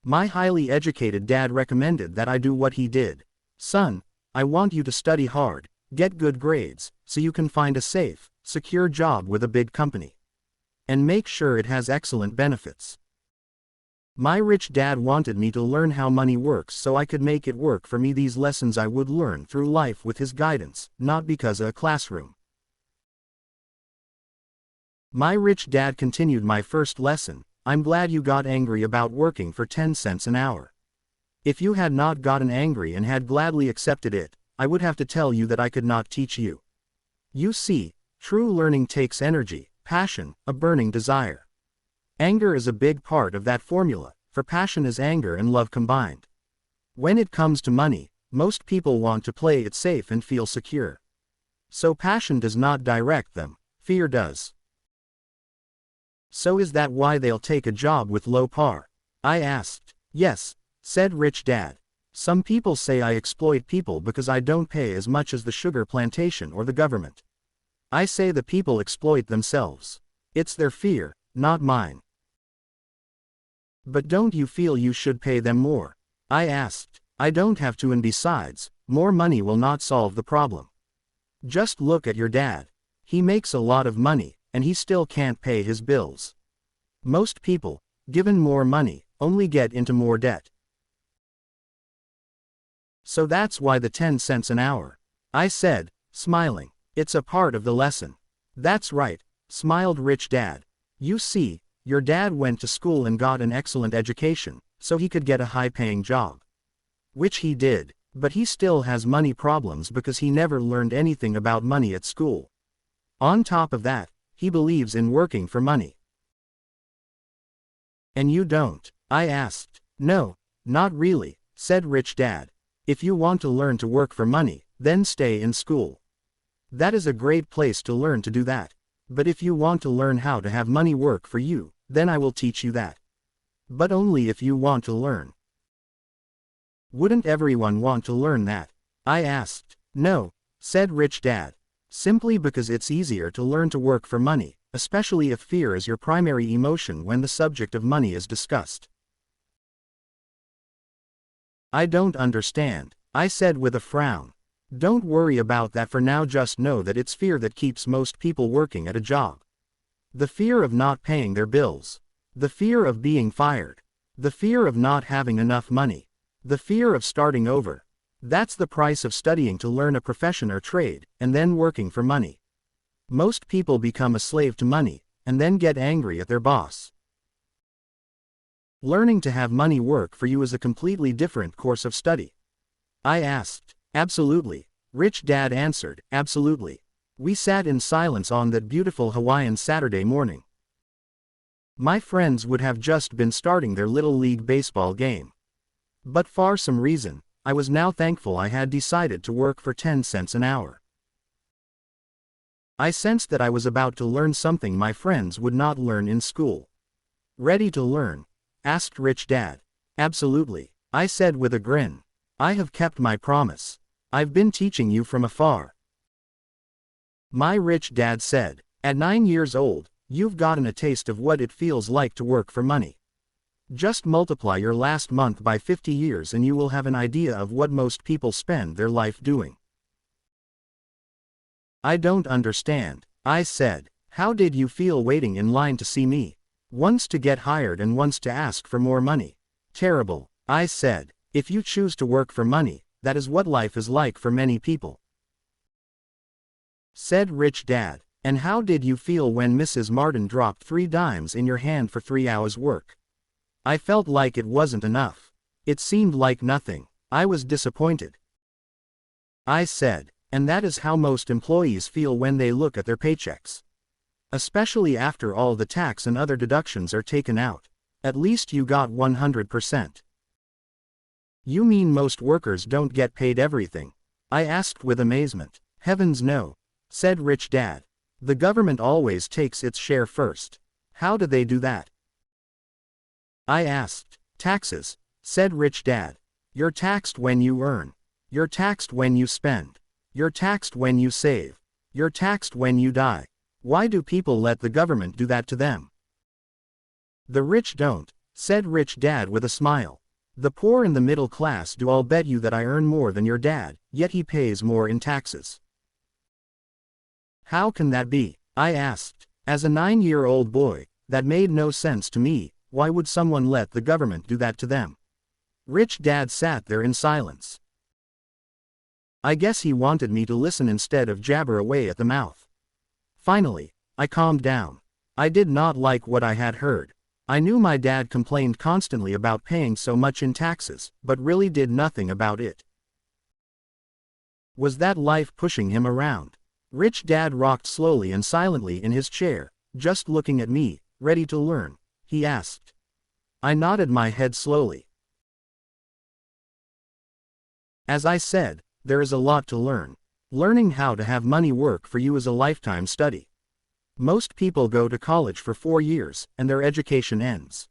My highly educated dad recommended that I do what he did. "Son, I want you to study hard, get good grades, so you can find a safe, secure job with a big company. And make sure it has excellent benefits." My rich dad wanted me to learn how money works so I could make it work for me. These lessons I would learn through life with his guidance, not because of a classroom. My rich dad continued my first lesson. "I'm glad you got angry about working for 10 cents an hour. If you had not gotten angry and had gladly accepted it, I would have to tell you that I could not teach you. You see, true learning takes energy, passion, a burning desire. Anger is a big part of that formula, for passion is anger and love combined. When it comes to money, most people want to play it safe and feel secure. So passion does not direct them, fear does. So is that why they'll take a job with low par?" I asked. "Yes," said Rich Dad. "Some people say I exploit people because I don't pay as much as the sugar plantation or the government. I say the people exploit themselves. It's their fear, not mine. But don't you feel you should pay them more? I asked. I don't have to, and besides, more money will not solve the problem. Just look at your dad. He makes a lot of money, and he still can't pay his bills. Most people, given more money, only get into more debt. So that's why the 10 cents an hour, I said, smiling. It's a part of the lesson. That's right, smiled Rich Dad. You see, your dad went to school and got an excellent education, so he could get a high-paying job. Which he did, but he still has money problems because he never learned anything about money at school. On top of that, he believes in working for money. And you don't? I asked. No, not really, said Rich Dad. If you want to learn to work for money, then stay in school. That is a great place to learn to do that. But if you want to learn how to have money work for you, then I will teach you that. But only if you want to learn. Wouldn't everyone want to learn that? I asked. No, said Rich Dad. Simply because it's easier to learn to work for money, especially if fear is your primary emotion when the subject of money is discussed. I don't understand, I said with a frown. Don't worry about that for now, just know that it's fear that keeps most people working at a job. The fear of not paying their bills. The fear of being fired. The fear of not having enough money. The fear of starting over. That's the price of studying to learn a profession or trade, and then working for money. Most people become a slave to money, and then get angry at their boss. Learning to have money work for you is a completely different course of study. I asked. Absolutely, Rich Dad answered, absolutely. We sat in silence on that beautiful Hawaiian Saturday morning. My friends would have just been starting their little league baseball game. But for some reason, I was now thankful I had decided to work for 10 cents an hour. I sensed that I was about to learn something my friends would not learn in school. Ready to learn? Asked Rich Dad. Absolutely, I said with a grin. I have kept my promise. I've been teaching you from afar. My Rich Dad said. At 9 years old, you've gotten a taste of what it feels like to work for money. Just multiply your last month by 50 years and you will have an idea of what most people spend their life doing. I don't understand, I said. How did you feel waiting in line to see me? Once to get hired and once to ask for more money. Terrible, I said. If you choose to work for money, that is what life is like for many people. Said Rich Dad. And how did you feel when Mrs. Martin dropped 3 dimes in your hand for 3 hours work? I felt like it wasn't enough. It seemed like nothing. I was disappointed. I said. And that is how most employees feel when they look at their paychecks. Especially after all the tax and other deductions are taken out. At least you got 100%. You mean most workers don't get paid everything? I asked with amazement. Heavens no, said Rich Dad. The government always takes its share first. How do they do that? I asked. Taxes, said Rich Dad. You're taxed when you earn. You're taxed when you spend. You're taxed when you save. You're taxed when you die. Why do people let the government do that to them? The rich don't, said Rich Dad with a smile. The poor and the middle class do. I'll bet you that I earn more than your dad, yet he pays more in taxes. How can that be? I asked. As a 9-year-old boy, that made no sense to me. Why would someone let the government do that to them? Rich Dad sat there in silence. I guess he wanted me to listen instead of jabber away at the mouth. Finally, I calmed down. I did not like what I had heard. I knew my dad complained constantly about paying so much in taxes, but really did nothing about it. Was that life pushing him around? Rich Dad rocked slowly and silently in his chair, just looking at me, ready to learn, he asked. I nodded my head slowly. As I said, there is a lot to learn. Learning how to have money work for you is a lifetime study. Most people go to college for 4 years, and their education ends.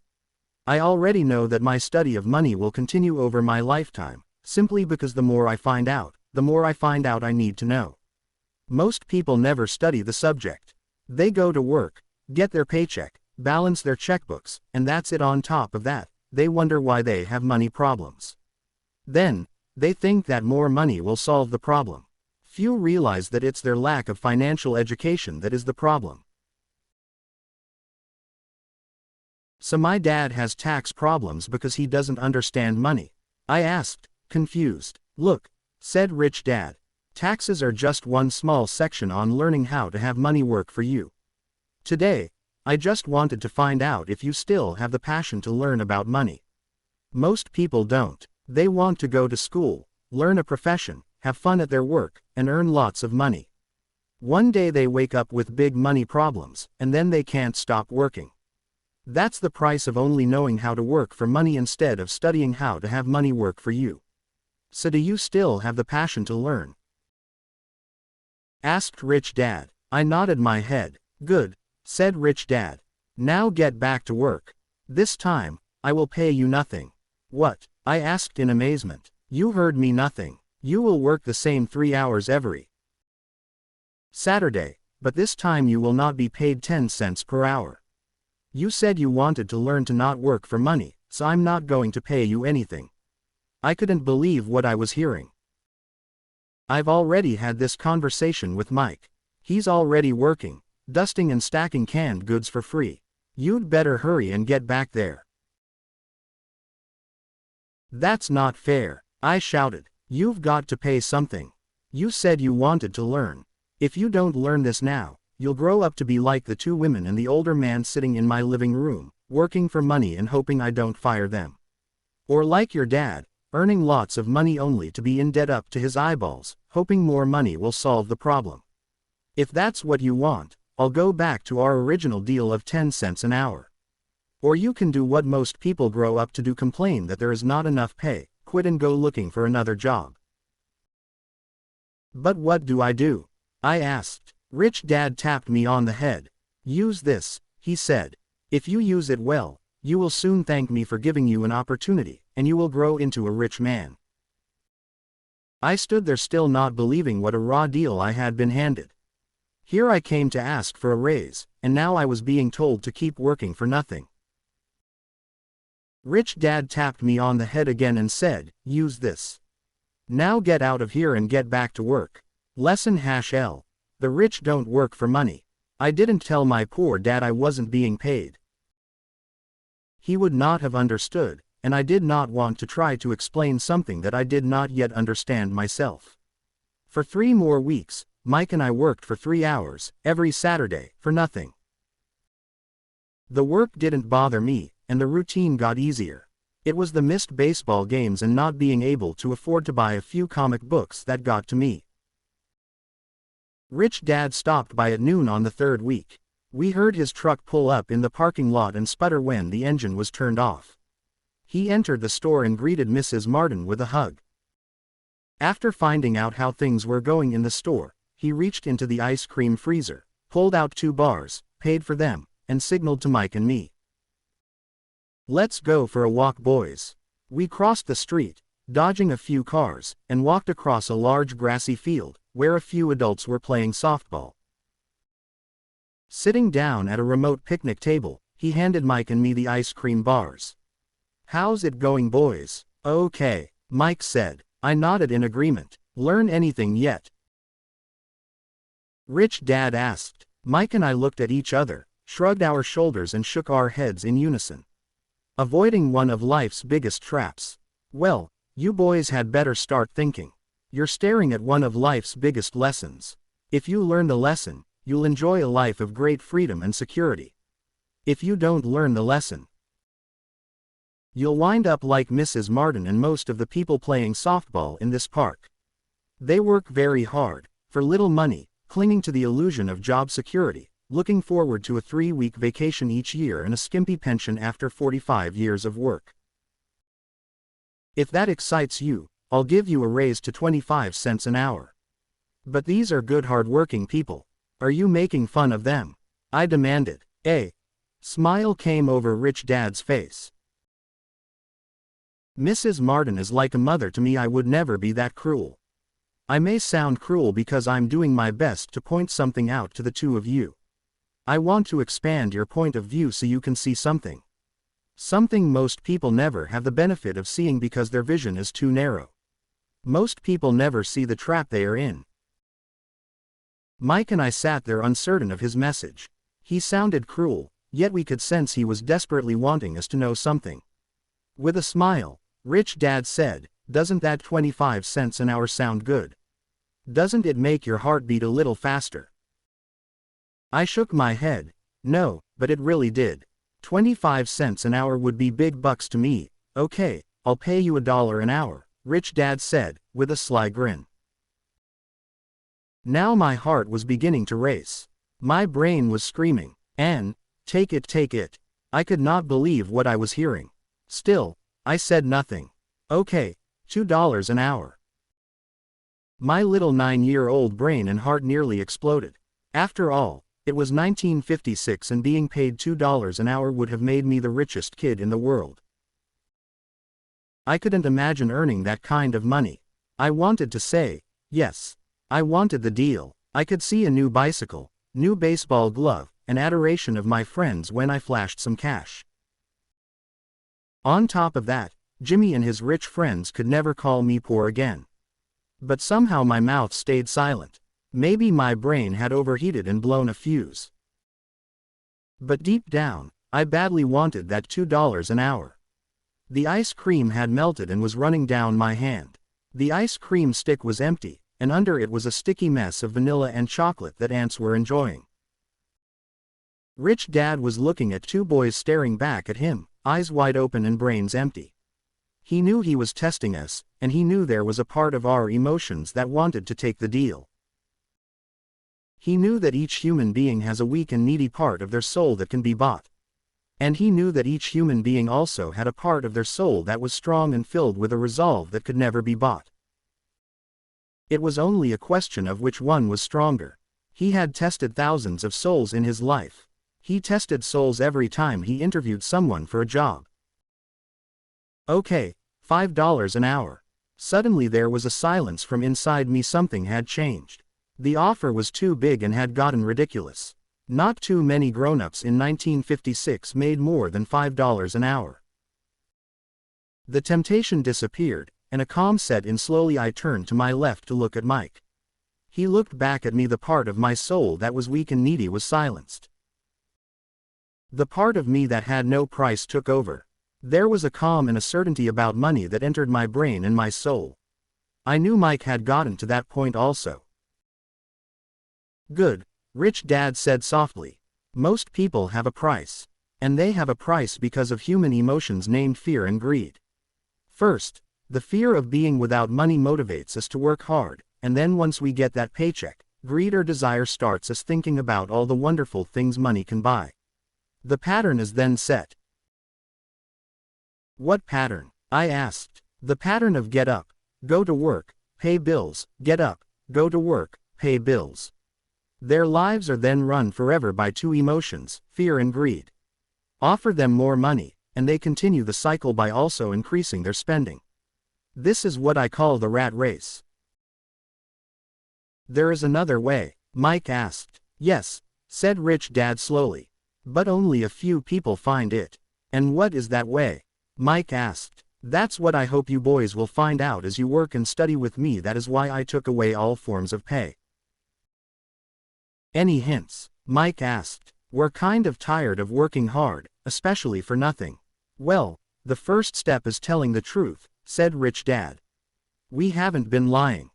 I already know that my study of money will continue over my lifetime, simply because the more I find out I need to know. Most people never study the subject. They go to work, get their paycheck, balance their checkbooks, and that's it. On top of that, they wonder why they have money problems. Then, they think that more money will solve the problem. Few realize that it's their lack of financial education that is the problem. So my dad has tax problems because he doesn't understand money. I asked, confused. Look, said Rich Dad. Taxes are just one small section on learning how to have money work for you. Today, I just wanted to find out if you still have the passion to learn about money. Most people don't. They want to go to school, learn a profession, have fun at their work, and earn lots of money. One day they wake up with big money problems, and then they can't stop working. That's the price of only knowing how to work for money instead of studying how to have money work for you. So do you still have the passion to learn? Asked Rich Dad. I nodded my head. Good, said Rich Dad. Now get back to work. This time, I will pay you nothing. What? I asked in amazement. You heard me, nothing. You will work the same 3 hours every Saturday, but this time you will not be paid 10 cents per hour. You said you wanted to learn to not work for money, so I'm not going to pay you anything. I couldn't believe what I was hearing. I've already had this conversation with Mike. He's already working, dusting and stacking canned goods for free. You'd better hurry and get back there. That's not fair, I shouted. You've got to pay something. You said you wanted to learn. If you don't learn this now, you'll grow up to be like the 2 women and the older man sitting in my living room, working for money and hoping I don't fire them. Or like your dad, earning lots of money only to be in debt up to his eyeballs, hoping more money will solve the problem. If that's what you want, I'll go back to our original deal of 10 cents an hour. Or you can do what most people grow up to do, complain that there is not enough pay, quit and go looking for another job. But what do I do? I asked. Rich Dad tapped me on the head. Use this, he said. If you use it well, you will soon thank me for giving you an opportunity, and you will grow into a rich man. I stood there still not believing what a raw deal I had been handed. Here I came to ask for a raise, and now I was being told to keep working for nothing. Rich Dad tapped me on the head again and said, use this. Now get out of here and get back to work. Lesson -L. The rich don't work for money. I didn't tell my poor dad I wasn't being paid. He would not have understood, and I did not want to try to explain something that I did not yet understand myself. For 3 more weeks, Mike and I worked for 3 hours, every Saturday, for nothing. The work didn't bother me, and the routine got easier. It was the missed baseball games and not being able to afford to buy a few comic books that got to me. Rich Dad stopped by at noon on the 3rd week. We heard his truck pull up in the parking lot and sputter when the engine was turned off. He entered the store and greeted Mrs. Martin with a hug. After finding out how things were going in the store, he reached into the ice cream freezer, pulled out 2 bars, paid for them, and signaled to Mike and me. Let's go for a walk, boys. We crossed the street, dodging a few cars, and walked across a large grassy field, where a few adults were playing softball. Sitting down at a remote picnic table, he handed Mike and me the ice cream bars. How's it going, boys? Okay, Mike said. I nodded in agreement. Learn anything yet? Rich Dad asked. Mike and I looked at each other, shrugged our shoulders and shook our heads in unison. Avoiding one of life's biggest traps. Well, you boys had better start thinking. You're staring at one of life's biggest lessons. If you learn the lesson, you'll enjoy a life of great freedom and security. If you don't learn the lesson, you'll wind up like Mrs. Martin and most of the people playing softball in this park. They work very hard, for little money, clinging to the illusion of job security, looking forward to a 3-week vacation each year and a skimpy pension after 45 years of work. If that excites you, I'll give you a raise to 25 cents an hour. But these are good hard-working people. Are you making fun of them? I demanded. A smile came over Rich Dad's face. Mrs. Martin is like a mother to me. I would never be that cruel. I may sound cruel because I'm doing my best to point something out to the two of you. I want to expand your point of view so you can see something. Something most people never have the benefit of seeing because their vision is too narrow. Most people never see the trap they are in. Mike and I sat there uncertain of his message. He sounded cruel, yet we could sense he was desperately wanting us to know something. With a smile, Rich Dad said, "Doesn't that 25 cents an hour sound good? Doesn't it make your heart beat a little faster?" I shook my head. No, but it really did. 25 cents an hour would be big bucks to me. Okay, I'll pay you $1 an hour, Rich Dad said, with a sly grin. Now my heart was beginning to race. My brain was screaming, "And, take it, take it." I could not believe what I was hearing. Still, I said nothing. Okay, $2 an hour. My little 9-year-old brain and heart nearly exploded. After all, it was 1956 and being paid $2 an hour would have made me the richest kid in the world. I couldn't imagine earning that kind of money. I wanted to say, yes. I wanted the deal. I could see a new bicycle, new baseball glove, and adoration of my friends when I flashed some cash. On top of that, Jimmy and his rich friends could never call me poor again. But somehow my mouth stayed silent. Maybe my brain had overheated and blown a fuse. But deep down, I badly wanted that $2 an hour. The ice cream had melted and was running down my hand. The ice cream stick was empty, and under it was a sticky mess of vanilla and chocolate that ants were enjoying. Rich Dad was looking at two boys staring back at him, eyes wide open and brains empty. He knew he was testing us, and he knew there was a part of our emotions that wanted to take the deal. He knew that each human being has a weak and needy part of their soul that can be bought. And he knew that each human being also had a part of their soul that was strong and filled with a resolve that could never be bought. It was only a question of which one was stronger. He had tested thousands of souls in his life. He tested souls every time he interviewed someone for a job. Okay, $5 an hour. Suddenly there was a silence from inside me. Something had changed. The offer was too big and had gotten ridiculous. Not too many grown-ups in 1956 made more than $5 an hour. The temptation disappeared, and a calm set in. Slowly I turned to my left to look at Mike. He looked back at me. The part of my soul that was weak and needy was silenced. The part of me that had no price took over. There was a calm and a certainty about money that entered my brain and my soul. I knew Mike had gotten to that point also. Good, Rich Dad said softly. Most people have a price. And they have a price because of human emotions named fear and greed. First, the fear of being without money motivates us to work hard, and then once we get that paycheck, greed or desire starts us thinking about all the wonderful things money can buy. The pattern is then set. What pattern? I asked. The pattern of get up, go to work, pay bills, get up, go to work, pay bills. Their lives are then run forever by two emotions, fear and greed. Offer them more money, and they continue the cycle by also increasing their spending. This is what I call the rat race. There is another way, Mike asked. Yes, said Rich Dad slowly. But only a few people find it. And what is that way? Mike asked. That's what I hope you boys will find out as you work and study with me. That is why I took away all forms of pay. Any hints? Mike asked. We're kind of tired of working hard, especially for nothing. Well, the first step is telling the truth, said Rich Dad. We haven't been lying.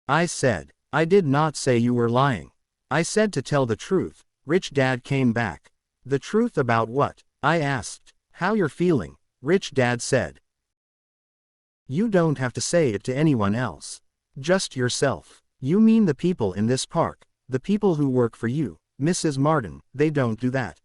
I said. I did not say you were lying. I said to tell the truth. Rich Dad came back. The truth about what? I asked. How you're feeling, Rich Dad said. You don't have to say it to anyone else. Just yourself. You mean the people in this park, the people who work for you, Mrs. Martin, they don't do that.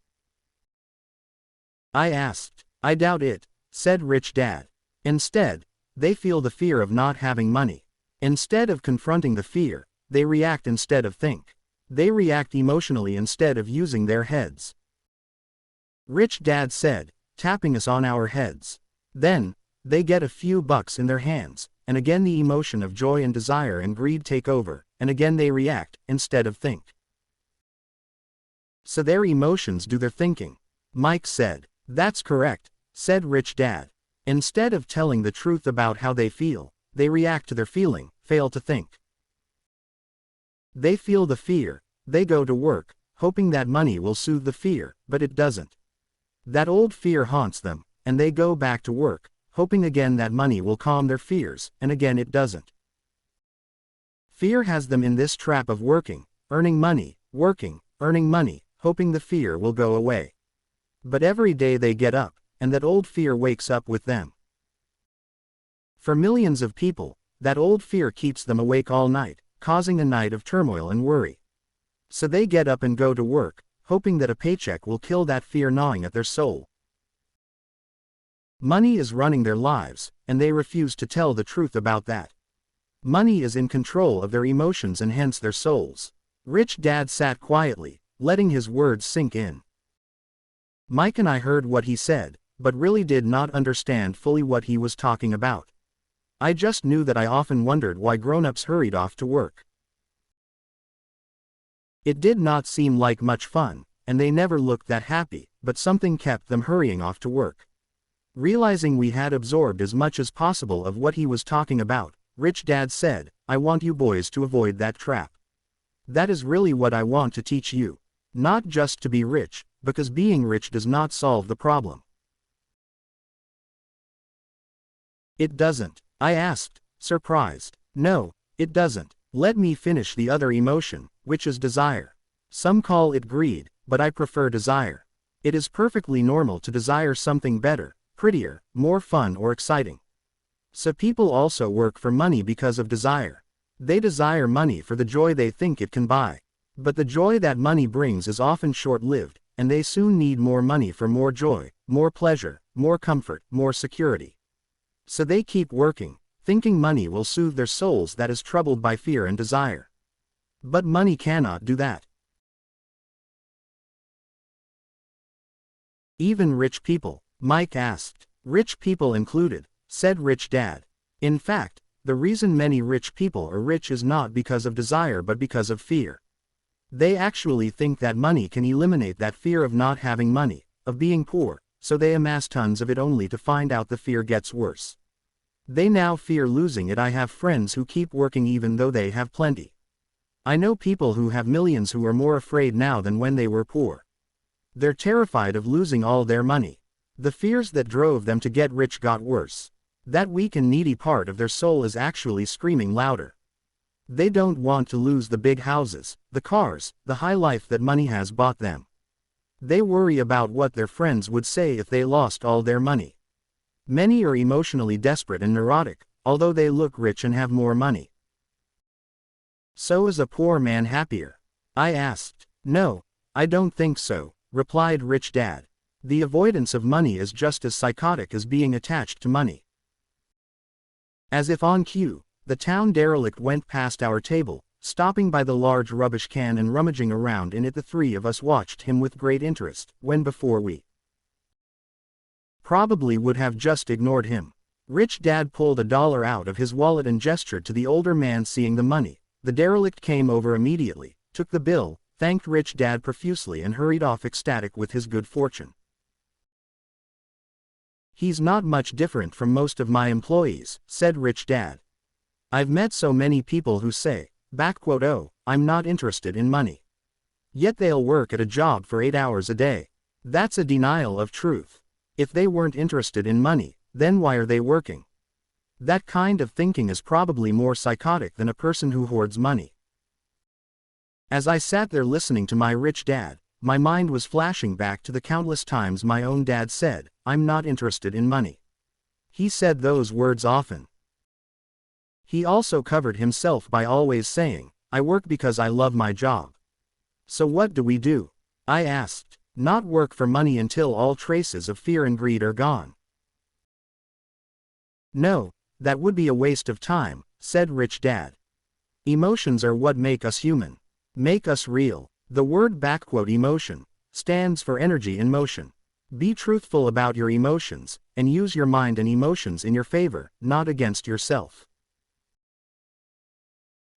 I asked. I doubt it, said Rich Dad. Instead, they feel the fear of not having money. Instead of confronting the fear, they react instead of think. They react emotionally instead of using their heads. Rich Dad said, tapping us on our heads. Then, they get a few bucks in their hands, and again the emotion of joy and desire and greed take over, and again they react, instead of think. So their emotions do their thinking. Mike said. That's correct, said Rich Dad. Instead of telling the truth about how they feel, they react to their feeling, fail to think. They feel the fear, they go to work, hoping that money will soothe the fear, but it doesn't. That old fear haunts them, and they go back to work, hoping again that money will calm their fears, and again it doesn't. Fear has them in this trap of working, earning money, earning money, hoping the fear will go away. But every day they get up, and that old fear wakes up with them. For millions of people, that old fear keeps them awake all night, causing a night of turmoil and worry. So they get up and go to work, hoping that a paycheck will kill that fear gnawing at their soul. Money is running their lives, and they refuse to tell the truth about that. Money is in control of their emotions and hence their souls. Rich Dad sat quietly, letting his words sink in. Mike and I heard what he said, but really did not understand fully what he was talking about. I just knew that I often wondered why grown-ups hurried off to work. It did not seem like much fun, and they never looked that happy, but something kept them hurrying off to work. Realizing we had absorbed as much as possible of what he was talking about, Rich Dad said, I want you boys to avoid that trap. That is really what I want to teach you. Not just to be rich, because being rich does not solve the problem. It doesn't, I asked, surprised. No, it doesn't. Let me finish the other emotion, which is desire. Some call it greed, but I prefer desire. It is perfectly normal to desire something better, prettier, more fun or exciting. So people also work for money because of desire. They desire money for the joy they think it can buy. But the joy that money brings is often short-lived, and they soon need more money for more joy, more pleasure, more comfort, more security. So they keep working, thinking money will soothe their souls that is troubled by fear and desire. But money cannot do that. Even rich people, Mike asked. Rich people included, said Rich Dad. In fact, the reason many rich people are rich is not because of desire but because of fear. They actually think that money can eliminate that fear of not having money, of being poor, so they amass tons of it only to find out the fear gets worse. They now fear losing it. I have friends who keep working even though they have plenty. I know people who have millions who are more afraid now than when they were poor. They're terrified of losing all their money. The fears that drove them to get rich got worse. That weak and needy part of their soul is actually screaming louder. They don't want to lose the big houses, the cars, the high life that money has bought them. They worry about what their friends would say if they lost all their money. Many are emotionally desperate and neurotic, although they look rich and have more money. So is a poor man happier? I asked. No, I don't think so, replied Rich Dad. The avoidance of money is just as psychotic as being attached to money. As if on cue, the town derelict went past our table, stopping by the large rubbish can and rummaging around in it. The three of us watched him with great interest, when before we probably would have just ignored him. Rich Dad pulled $1 out of his wallet and gestured to the older man. Seeing the money, the derelict came over immediately, took the bill, thanked Rich Dad profusely and hurried off ecstatic with his good fortune. He's not much different from most of my employees, said Rich Dad. I've met so many people who say, "Oh, I'm not interested in money." Yet they'll work at a job for 8 hours a day. That's a denial of truth. If they weren't interested in money, then why are they working? That kind of thinking is probably more psychotic than a person who hoards money. As I sat there listening to my Rich Dad, my mind was flashing back to the countless times my own dad said, "I'm not interested in money." He said those words often. He also covered himself by always saying, "I work because I love my job." So what do? I asked. Not work for money until all traces of fear and greed are gone. No, that would be a waste of time, said Rich Dad. Emotions are what make us human. Make us real. The word "emotion" stands for energy in motion. Be truthful about your emotions, and use your mind and emotions in your favor, not against yourself.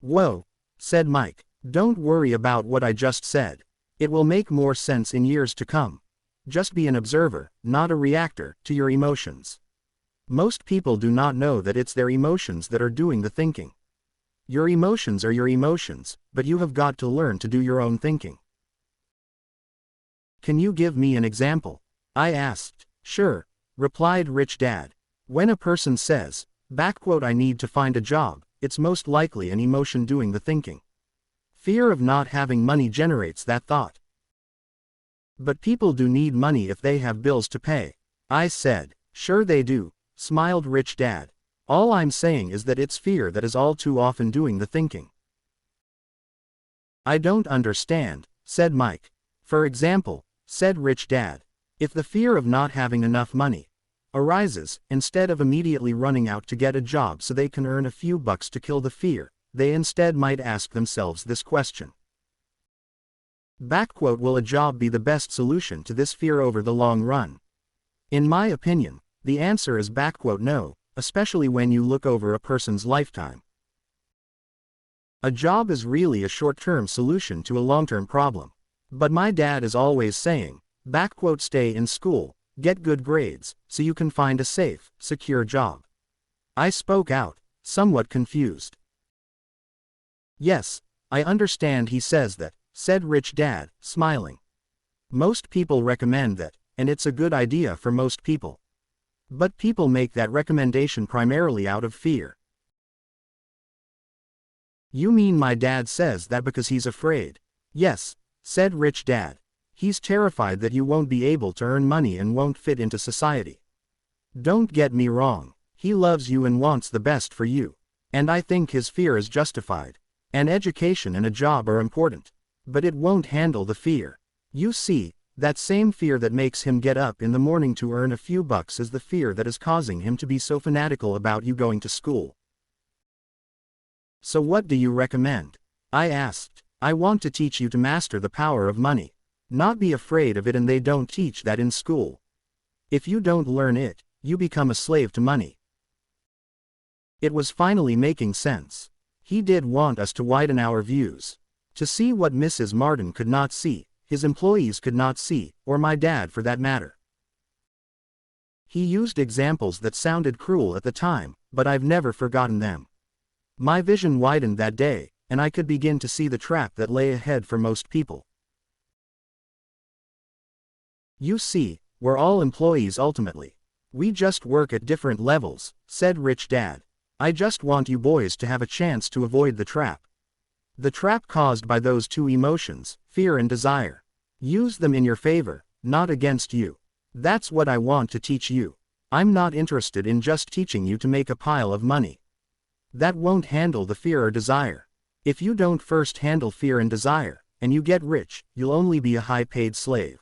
Whoa, said Mike. Don't worry about what I just said. It will make more sense in years to come. Just be an observer, not a reactor, to your emotions. Most people do not know that it's their emotions that are doing the thinking. Your emotions are your emotions, but you have got to learn to do your own thinking. Can you give me an example? I asked. Sure, replied Rich Dad. When a person says, I need to find a job, it's most likely an emotion doing the thinking. Fear of not having money generates that thought. But people do need money if they have bills to pay. I said. Sure they do, smiled Rich Dad. All I'm saying is that it's fear that is all too often doing the thinking. I don't understand, said Mike. For example, said Rich Dad, if the fear of not having enough money arises, instead of immediately running out to get a job so they can earn a few bucks to kill the fear, they instead might ask themselves this question. Will a job be the best solution to this fear over the long run? In my opinion, the answer is no, especially when you look over a person's lifetime. A job is really a short-term solution to a long-term problem. But my dad is always saying, stay in school, get good grades, so you can find a safe, secure job. I spoke out, somewhat confused. Yes, I understand he says that, said Rich Dad, smiling. Most people recommend that, and it's a good idea for most people. But people make that recommendation primarily out of fear. You mean my dad says that because he's afraid? Yes, said Rich Dad. He's terrified that you won't be able to earn money and won't fit into society. Don't get me wrong, he loves you and wants the best for you. And I think his fear is justified. An education and a job are important. But it won't handle the fear. You see, that same fear that makes him get up in the morning to earn a few bucks is the fear that is causing him to be so fanatical about you going to school. So what do you recommend? I asked. I want to teach you to master the power of money. Not be afraid of it, and they don't teach that in school. If you don't learn it, you become a slave to money. It was finally making sense. He did want us to widen our views. To see what Mrs. Martin could not see, his employees could not see, or my dad for that matter. He used examples that sounded cruel at the time, but I've never forgotten them. My vision widened that day, and I could begin to see the trap that lay ahead for most people. You see, we're all employees ultimately. We just work at different levels, said Rich Dad. I just want you boys to have a chance to avoid the trap. The trap caused by those two emotions, fear and desire. Use them in your favor, not against you. That's what I want to teach you. I'm not interested in just teaching you to make a pile of money. That won't handle the fear or desire. If you don't first handle fear and desire, and you get rich, you'll only be a high-paid slave.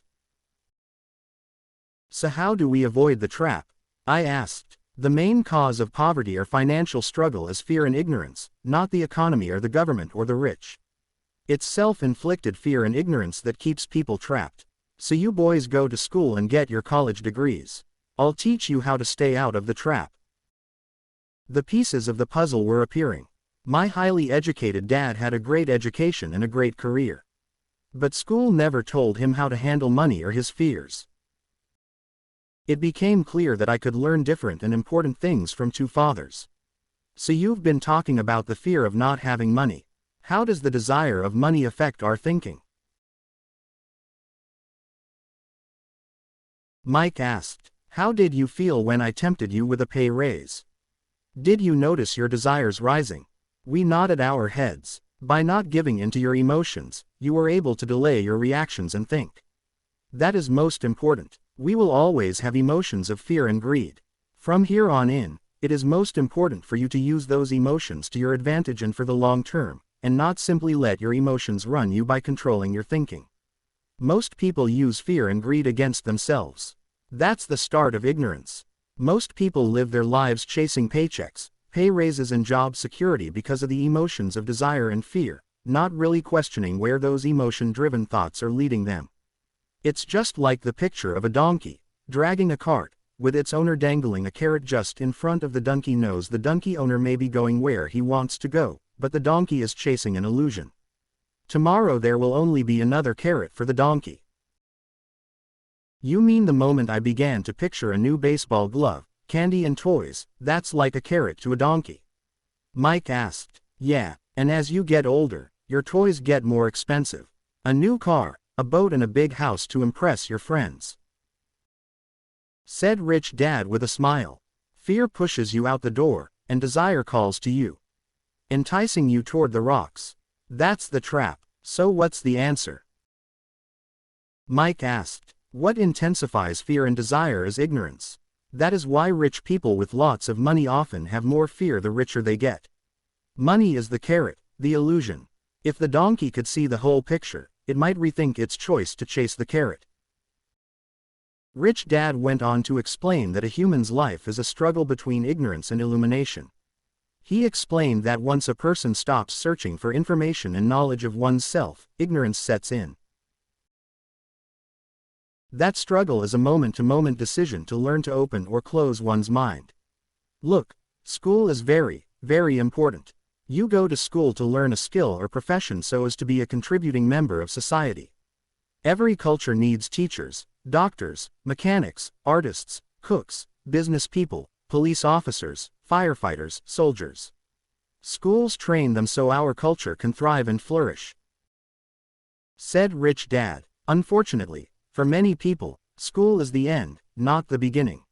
So how do we avoid the trap? I asked. The main cause of poverty or financial struggle is fear and ignorance, not the economy or the government or the rich. It's self-inflicted fear and ignorance that keeps people trapped. So you boys go to school and get your college degrees. I'll teach you how to stay out of the trap. The pieces of the puzzle were appearing. My highly educated dad had a great education and a great career. But school never told him how to handle money or his fears. It became clear that I could learn different and important things from two fathers. So you've been talking about the fear of not having money. How does the desire of money affect our thinking? Mike asked. How did you feel when I tempted you with a pay raise? Did you notice your desires rising? We nodded our heads. By not giving in to your emotions, you were able to delay your reactions and think. That is most important. We will always have emotions of fear and greed. From here on in, it is most important for you to use those emotions to your advantage and for the long term, and not simply let your emotions run you by controlling your thinking. Most people use fear and greed against themselves. That's the start of ignorance. Most people live their lives chasing paychecks, pay raises and job security because of the emotions of desire and fear, not really questioning where those emotion-driven thoughts are leading them. It's just like the picture of a donkey, dragging a cart, with its owner dangling a carrot just in front of the donkey. Knows the donkey owner may be going where he wants to go, but the donkey is chasing an illusion. Tomorrow there will only be another carrot for the donkey. You mean the moment I began to picture a new baseball glove, candy and toys, that's like a carrot to a donkey? Mike asked. Yeah, and as you get older, your toys get more expensive. A new car, a boat and a big house to impress your friends. Said Rich Dad with a smile. Fear pushes you out the door, and desire calls to you, enticing you toward the rocks. That's the trap. So what's the answer? Mike asked. What intensifies fear and desire is ignorance. That is why rich people with lots of money often have more fear the richer they get. Money is the carrot, the illusion. If the donkey could see the whole picture, it might rethink its choice to chase the carrot. Rich Dad went on to explain that a human's life is a struggle between ignorance and illumination. He explained that once a person stops searching for information and knowledge of oneself, ignorance sets in. That struggle is a moment-to-moment decision to learn to open or close one's mind. Look, school is very, very important. You go to school to learn a skill or profession so as to be a contributing member of society. Every culture needs teachers, doctors, mechanics, artists, cooks, business people, police officers, firefighters, soldiers. Schools train them so our culture can thrive and flourish. Said Rich Dad. Unfortunately, for many people, school is the end, not the beginning.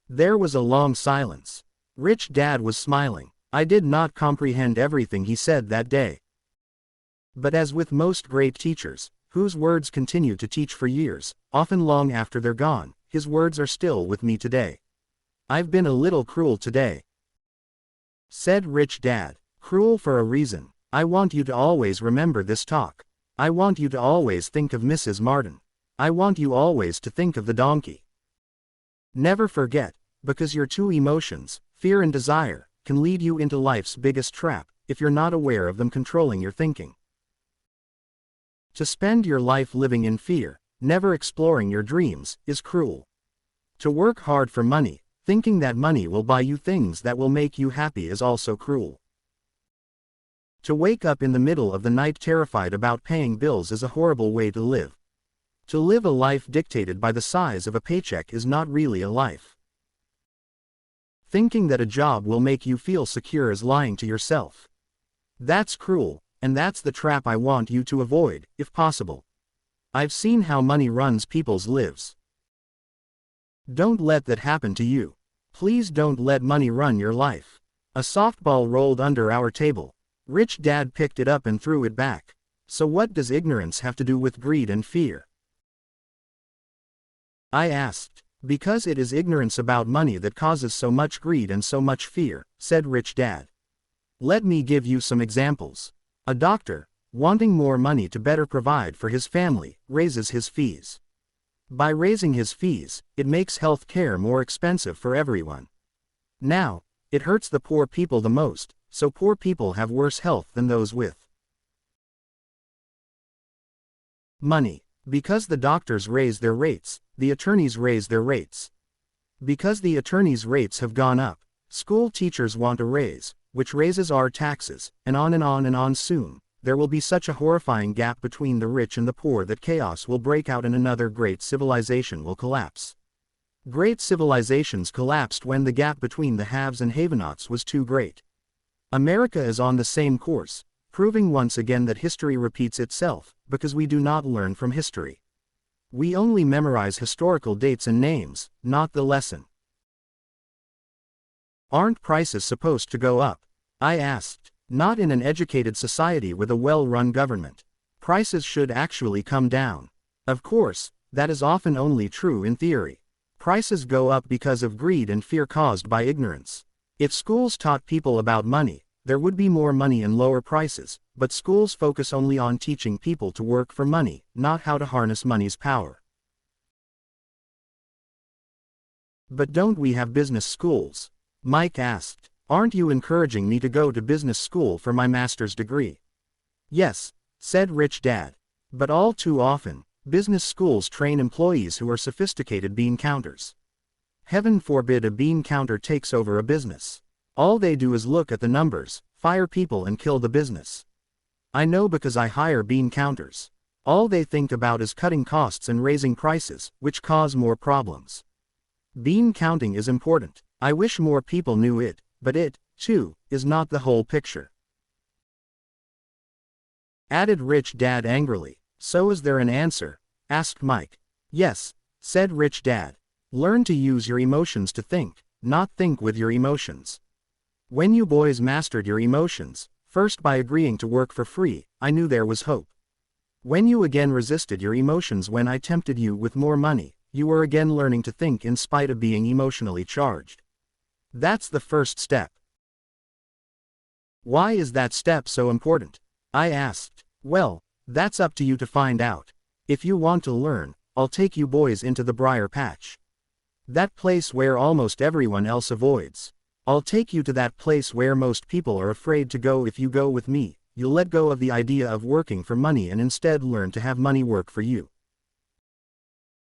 There was a long silence. Rich Dad was smiling. I did not comprehend everything he said that day. But as with most great teachers, whose words continue to teach for years, often long after they're gone, his words are still with me today. I've been a little cruel today. Said Rich Dad. Cruel for a reason. I want you to always remember this talk. I want you to always think of Mrs. Martin. I want you always to think of the donkey. Never forget, because your two emotions, fear and desire, can lead you into life's biggest trap, if you're not aware of them controlling your thinking. To spend your life living in fear, never exploring your dreams, is cruel. To work hard for money, thinking that money will buy you things that will make you happy, is also cruel. To wake up in the middle of the night terrified about paying bills is a horrible way to live. To live a life dictated by the size of a paycheck is not really a life. Thinking that a job will make you feel secure is lying to yourself. That's cruel, and that's the trap I want you to avoid, if possible. I've seen how money runs people's lives. Don't let that happen to you. Please don't let money run your life. A softball rolled under our table. Rich Dad picked it up and threw it back. So what does ignorance have to do with greed and fear? I asked. Because it is ignorance about money that causes so much greed and so much fear, said Rich Dad. Let me give you some examples. A doctor, wanting more money to better provide for his family, raises his fees. By raising his fees, it makes health care more expensive for everyone. Now, it hurts the poor people the most, so poor people have worse health than those with money. Because the doctors raise their rates, the attorneys raise their rates. Because the attorneys' rates have gone up, school teachers want a raise, which raises our taxes, and on and on and on. Soon, there will be such a horrifying gap between the rich and the poor that chaos will break out and another great civilization will collapse. Great civilizations collapsed when the gap between the haves and have-nots was too great. America is on the same course, proving once again that history repeats itself, because we do not learn from history. We only memorize historical dates and names, not the lesson. Aren't prices supposed to go up? I asked. Not in an educated society with a well-run government. Prices should actually come down. Of course, that is often only true in theory. Prices go up because of greed and fear caused by ignorance. If schools taught people about money, there would be more money and lower prices, but schools focus only on teaching people to work for money, not how to harness money's power. But don't we have business schools? Mike asked. Aren't you encouraging me to go to business school for my master's degree? Yes, said Rich Dad. But all too often, business schools train employees who are sophisticated bean counters. Heaven forbid a bean counter takes over a business. All they do is look at the numbers, fire people and kill the business. I know because I hire bean counters. All they think about is cutting costs and raising prices, which cause more problems. Bean counting is important. I wish more people knew it, but it, too, is not the whole picture. Added Rich Dad angrily. So is there an answer? Asked Mike. Yes, said Rich Dad. Learn to use your emotions to think, not think with your emotions. When you boys mastered your emotions, first by agreeing to work for free, I knew there was hope. When you again resisted your emotions when I tempted you with more money, you were again learning to think in spite of being emotionally charged. That's the first step. Why is that step so important? I asked. Well, that's up to you to find out. If you want to learn, I'll take you boys into the briar patch. That place where almost everyone else avoids. I'll take you to that place where most people are afraid to go. If you go with me, you'll let go of the idea of working for money and instead learn to have money work for you.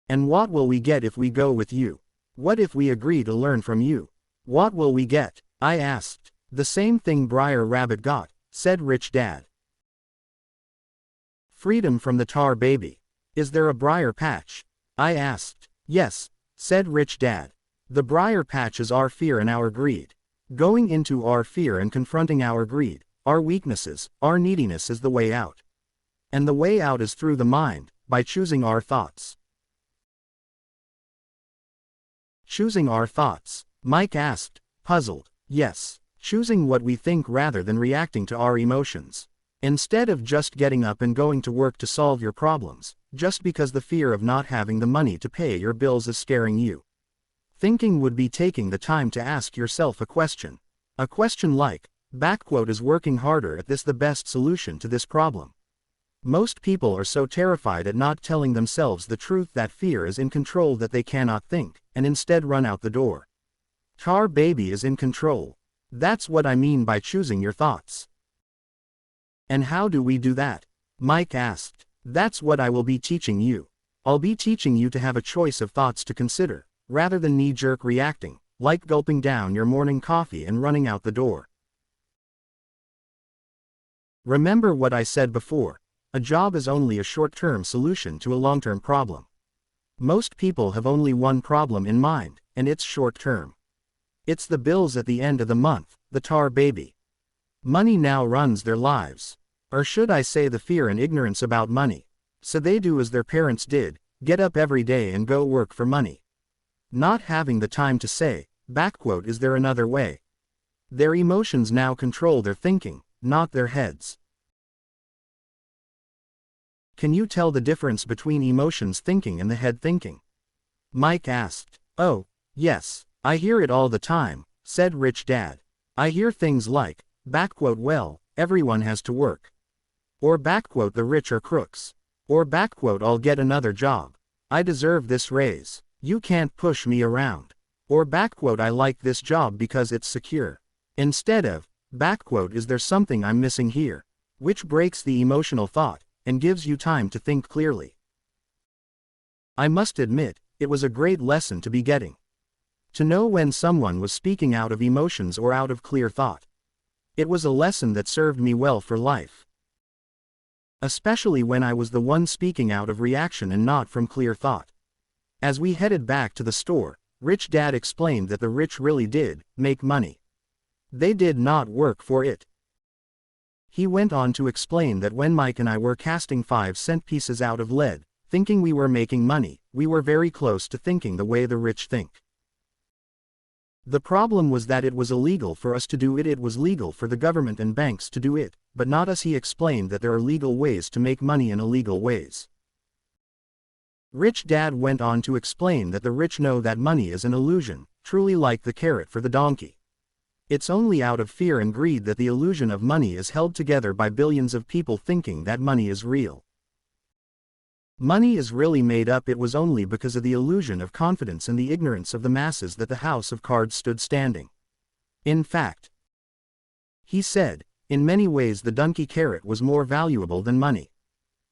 And what will we get if we go with you? What if we agree to learn from you? What will we get? I asked. The same thing Briar Rabbit got, said Rich Dad. Freedom from the tar baby. Is there a briar patch? I asked. Yes, said Rich Dad. The briar patch is our fear and our greed. Going into our fear and confronting our greed, our weaknesses, our neediness is the way out. And the way out is through the mind, by choosing our thoughts. Choosing our thoughts? Mike asked, puzzled. Yes, choosing what we think rather than reacting to our emotions. Instead of just getting up and going to work to solve your problems, just because the fear of not having the money to pay your bills is scaring you. Thinking would be taking the time to ask yourself a question. A question like, is working harder at this the best solution to this problem? Most people are so terrified at not telling themselves the truth that fear is in control that they cannot think, and instead run out the door. Tar baby is in control. That's what I mean by choosing your thoughts. And how do we do that? Mike asked. That's what I will be teaching you. I'll be teaching you to have a choice of thoughts to consider, rather than knee-jerk reacting, like gulping down your morning coffee and running out the door. Remember what I said before. A job is only a short-term solution to a long-term problem. Most people have only one problem in mind, and it's short-term. It's the bills at the end of the month, the tar baby. Money now runs their lives. Or should I say the fear and ignorance about money. So they do as their parents did, get up every day and go work for money. Not having the time to say, is there another way? Their emotions now control their thinking, not their heads. Can you tell the difference between emotions thinking and the head thinking? Mike asked. Oh, yes, I hear it all the time, said Rich Dad. I hear things like, well, everyone has to work. Or the rich are crooks. Or I'll get another job. I deserve this raise. You can't push me around. Or I like this job because it's secure. Instead of, is there something I'm missing here? Which breaks the emotional thought, and gives you time to think clearly. I must admit, it was a great lesson to be getting. To know when someone was speaking out of emotions or out of clear thought. It was a lesson that served me well for life. Especially when I was the one speaking out of reaction and not from clear thought. As we headed back to the store, Rich Dad explained that the rich really did make money. They did not work for it. He went on to explain that when Mike and I were casting 5-cent pieces out of lead, thinking we were making money, we were very close to thinking the way the rich think. The problem was that it was illegal for us to do it. It was legal for the government and banks to do it, but not us. He explained that there are legal ways to make money in illegal ways. Rich Dad went on to explain that the rich know that money is an illusion, truly like the carrot for the donkey. It's only out of fear and greed that the illusion of money is held together by billions of people thinking that money is real. Money is really made up. It was only because of the illusion of confidence and the ignorance of the masses that the house of cards stood standing. In fact, he said, in many ways the donkey carrot was more valuable than money.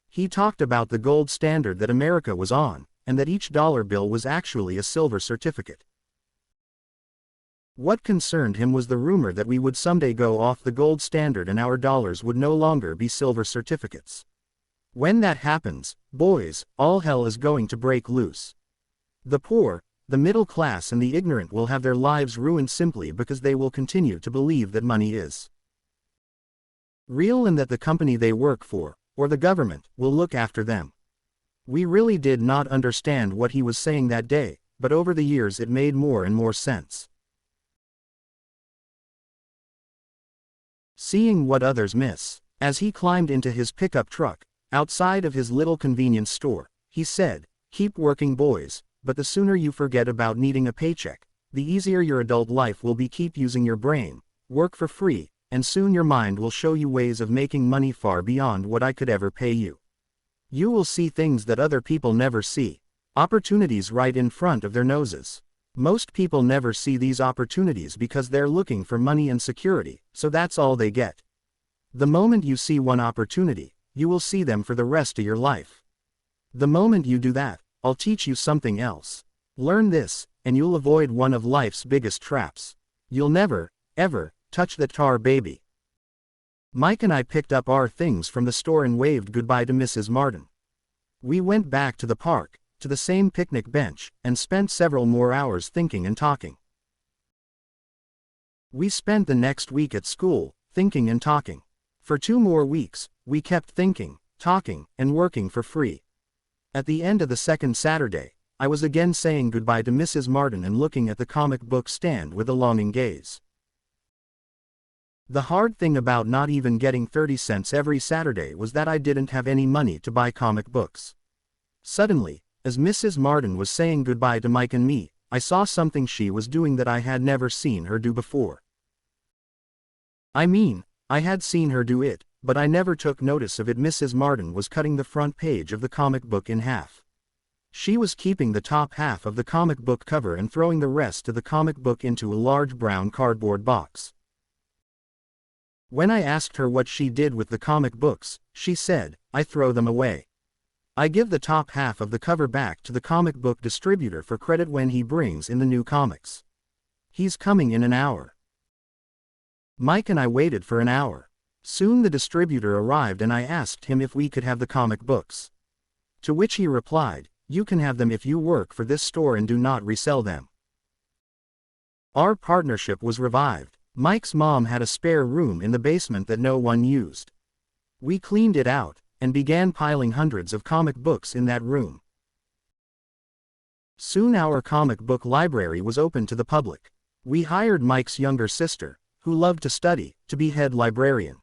He talked about the gold standard that America was on, and that each dollar bill was actually a silver certificate. What concerned him was the rumor that we would someday go off the gold standard and our dollars would no longer be silver certificates. When that happens, boys, all hell is going to break loose. The poor, the middle class and the ignorant will have their lives ruined simply because they will continue to believe that money is real and that the company they work for, or the government, will look after them. We really did not understand what he was saying that day, but over the years it made more and more sense. Seeing what others miss. As he climbed into his pickup truck, outside of his little convenience store, he said, "Keep working, boys, but the sooner you forget about needing a paycheck, the easier your adult life will be. Keep using your brain, work for free, and soon your mind will show you ways of making money far beyond what I could ever pay you. You will see things that other people never see, opportunities right in front of their noses. Most people never see these opportunities because they're looking for money and security, so that's all they get. The moment you see one opportunity, you will see them for the rest of your life. The moment you do that, I'll teach you something else. Learn this, and you'll avoid one of life's biggest traps. You'll never, ever, touch that tar baby." Mike and I picked up our things from the store and waved goodbye to Mrs. Martin. We went back to the park, to the same picnic bench, and spent several more hours thinking and talking. We spent the next week at school, thinking and talking. For 2 more weeks, we kept thinking, talking, and working for free. At the end of the second Saturday, I was again saying goodbye to Mrs. Martin and looking at the comic book stand with a longing gaze. The hard thing about not even getting 30 cents every Saturday was that I didn't have any money to buy comic books. Suddenly, as Mrs. Martin was saying goodbye to Mike and me, I saw something she was doing that I had never seen her do before. I mean, I had seen her do it, but I never took notice of it. Mrs. Martin was cutting the front page of the comic book in half. She was keeping the top half of the comic book cover and throwing the rest of the comic book into a large brown cardboard box. When I asked her what she did with the comic books, she said, "I throw them away. I give the top half of the cover back to the comic book distributor for credit when he brings in the new comics. He's coming in an hour." Mike and I waited for an hour. Soon the distributor arrived and I asked him if we could have the comic books. To which he replied, "You can have them if you work for this store and do not resell them." Our partnership was revived. Mike's mom had a spare room in the basement that no one used. We cleaned it out, and began piling hundreds of comic books in that room. Soon our comic book library was open to the public. We hired Mike's younger sister, who loved to study, to be head librarian.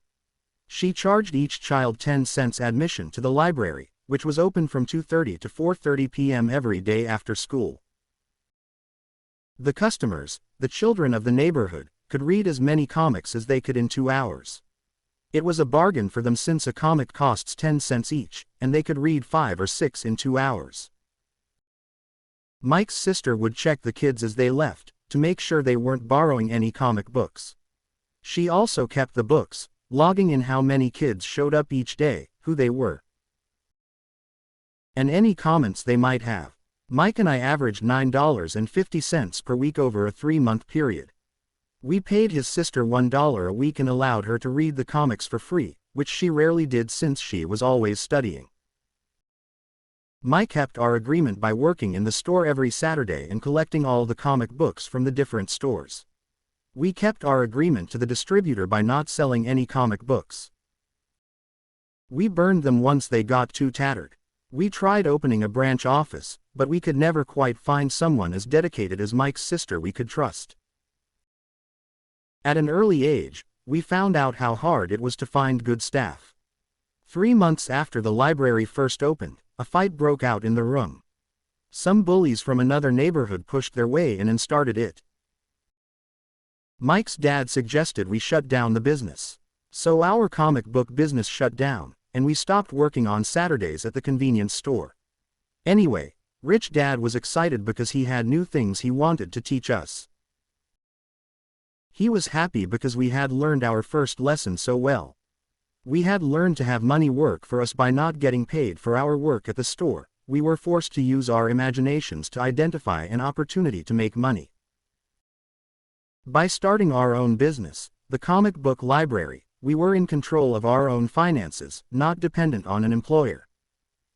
She charged each child 10 cents admission to the library, which was open from 2:30 to 4:30 p.m. every day after school. The customers, the children of the neighborhood, could read as many comics as they could in 2 hours. It was a bargain for them since a comic costs 10 cents each, and they could read 5 or 6 in 2 hours. Mike's sister would check the kids as they left, to make sure they weren't borrowing any comic books. She also kept the books, logging in how many kids showed up each day, who they were, and any comments they might have. Mike and I averaged $9.50 per week over a 3-month period. We paid his sister $1 a week and allowed her to read the comics for free, which she rarely did since she was always studying. Mike kept our agreement by working in the store every Saturday and collecting all the comic books from the different stores. We kept our agreement to the distributor by not selling any comic books. We burned them once they got too tattered. We tried opening a branch office, but we could never quite find someone as dedicated as Mike's sister we could trust. At an early age, we found out how hard it was to find good staff. 3 months after the library first opened, a fight broke out in the room. Some bullies from another neighborhood pushed their way in and started it. Mike's dad suggested we shut down the business. So our comic book business shut down, and we stopped working on Saturdays at the convenience store. Anyway, Rich Dad was excited because he had new things he wanted to teach us. He was happy because we had learned our first lesson so well. We had learned to have money work for us by not getting paid for our work at the store. We were forced to use our imaginations to identify an opportunity to make money. By starting our own business, the comic book library, we were in control of our own finances, not dependent on an employer.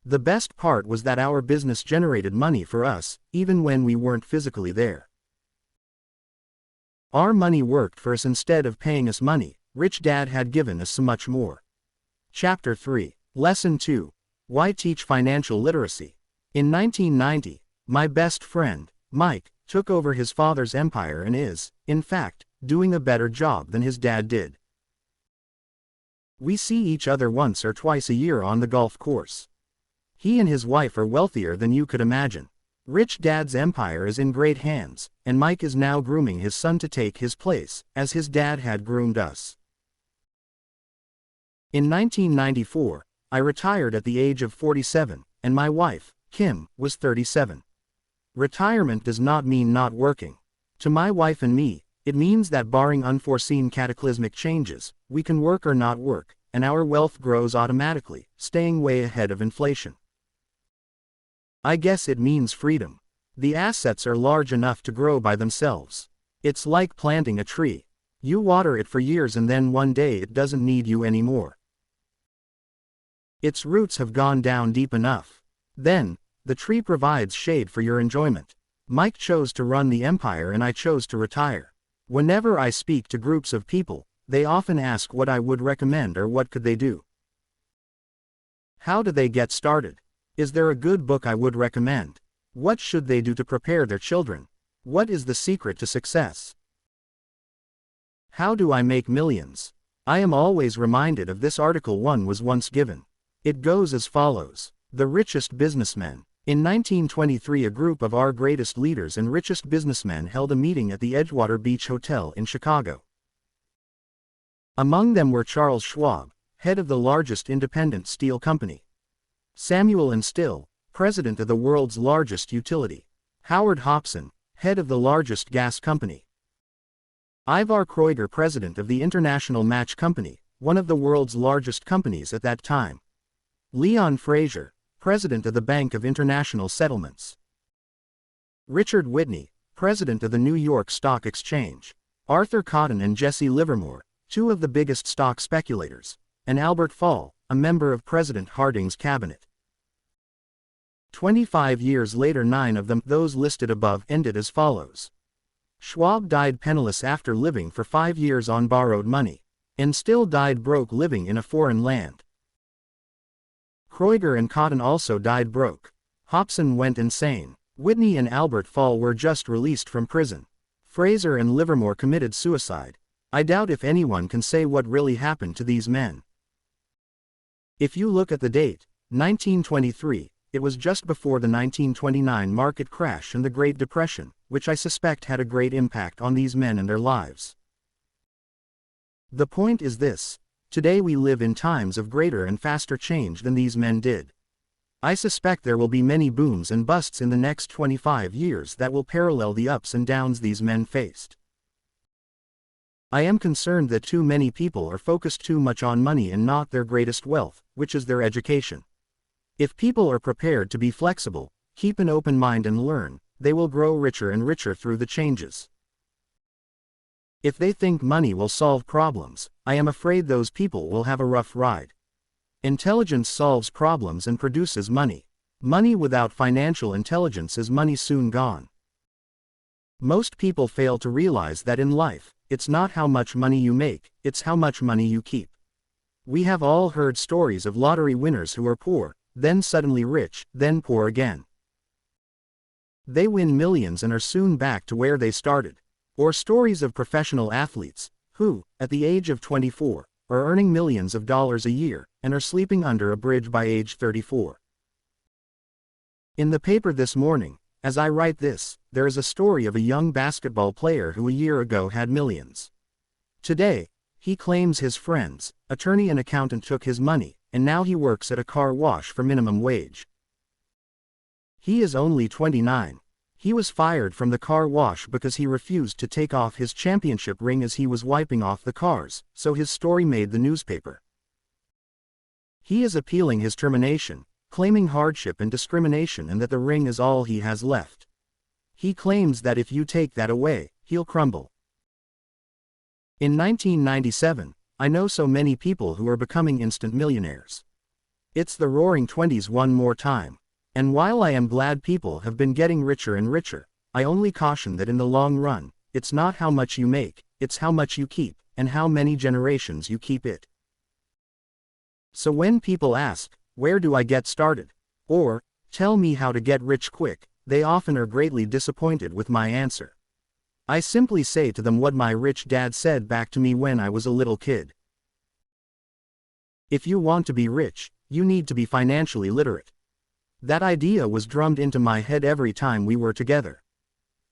The best part was that our business generated money for us, even when we weren't physically there. Our money worked for us instead of paying us money. Rich Dad had given us so much more. Chapter 3. Lesson 2. Why teach financial literacy? In 1990, my best friend, Mike, took over his father's empire and is, in fact, doing a better job than his dad did. We see each other once or twice a year on the golf course. He and his wife are wealthier than you could imagine. Rich Dad's empire is in great hands, and Mike is now grooming his son to take his place, as his dad had groomed us. In 1994, I retired at the age of 47, and my wife, Kim, was 37. Retirement does not mean not working. To my wife and me, it means that barring unforeseen cataclysmic changes, we can work or not work, and our wealth grows automatically, staying way ahead of inflation. I guess it means freedom. The assets are large enough to grow by themselves. It's like planting a tree. You water it for years and then one day it doesn't need you anymore. Its roots have gone down deep enough. Then, the tree provides shade for your enjoyment. Mike chose to run the empire and I chose to retire. Whenever I speak to groups of people, they often ask what I would recommend or what could they do. How do they get started? Is there a good book I would recommend? What should they do to prepare their children? What is the secret to success? How do I make millions? I am always reminded of this article one was once given. It goes as follows. The richest businessmen. In 1923, a group of our greatest leaders and richest businessmen held a meeting at the Edgewater Beach Hotel in Chicago. Among them were Charles Schwab, head of the largest independent steel company; Samuel and Still, president of the world's largest utility; Howard Hobson, head of the largest gas company; Ivar Kreuger, president of the International Match Company, one of the world's largest companies at that time; Leon Fraser, president of the Bank of International Settlements; Richard Whitney, president of the New York Stock Exchange; Arthur Cotton and Jesse Livermore, two of the biggest stock speculators; and Albert Fall, a member of President Harding's cabinet. 25 years later, 9 of them, those listed above, ended as follows. Schwab died penniless after living for 5 years on borrowed money, and Still died broke living in a foreign land. Kreuger and Cotton also died broke. Hobson went insane. Whitney and Albert Fall were just released from prison. Fraser and Livermore committed suicide. I doubt if anyone can say what really happened to these men. If you look at the date, 1923, it was just before the 1929 market crash and the Great Depression, which I suspect had a great impact on these men and their lives. The point is this. Today we live in times of greater and faster change than these men did. I suspect there will be many booms and busts in the next 25 years that will parallel the ups and downs these men faced. I am concerned that too many people are focused too much on money and not their greatest wealth, which is their education. If people are prepared to be flexible, keep an open mind and learn, they will grow richer and richer through the changes. If they think money will solve problems, I am afraid those people will have a rough ride. Intelligence solves problems and produces money. Money without financial intelligence is money soon gone. Most people fail to realize that in life, it's not how much money you make, it's how much money you keep. We have all heard stories of lottery winners who are poor, then suddenly rich, then poor again. They win millions and are soon back to where they started. Or stories of professional athletes, who, at the age of 24, are earning millions of dollars a year, and are sleeping under a bridge by age 34. In the paper this morning, as I write this, there is a story of a young basketball player who a year ago had millions. Today, he claims his friends, attorney and accountant took his money, and now he works at a car wash for minimum wage. He is only 29. He was fired from the car wash because he refused to take off his championship ring as he was wiping off the cars, so his story made the newspaper. He is appealing his termination, claiming hardship and discrimination and that the ring is all he has left. He claims that if you take that away, he'll crumble. In 1997, I know so many people who are becoming instant millionaires. It's the roaring 20s one more time. And while I am glad people have been getting richer and richer, I only caution that in the long run, it's not how much you make, it's how much you keep, and how many generations you keep it. So when people ask, where do I get started? Or, tell me how to get rich quick, they often are greatly disappointed with my answer. I simply say to them what my rich dad said back to me when I was a little kid. If you want to be rich, you need to be financially literate. That idea was drummed into my head every time we were together.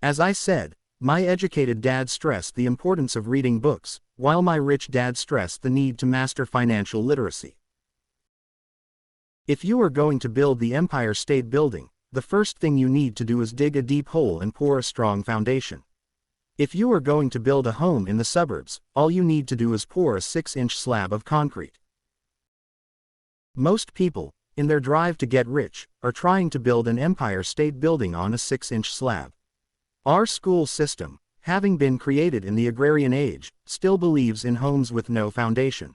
As I said, my educated dad stressed the importance of reading books, while my rich dad stressed the need to master financial literacy. If you are going to build the Empire State Building, the first thing you need to do is dig a deep hole and pour a strong foundation. If you are going to build a home in the suburbs, all you need to do is pour a 6-inch slab of concrete. Most people, in their drive to get rich, are trying to build an Empire State Building on a 6-inch slab. Our school system, having been created in the agrarian age, still believes in homes with no foundation.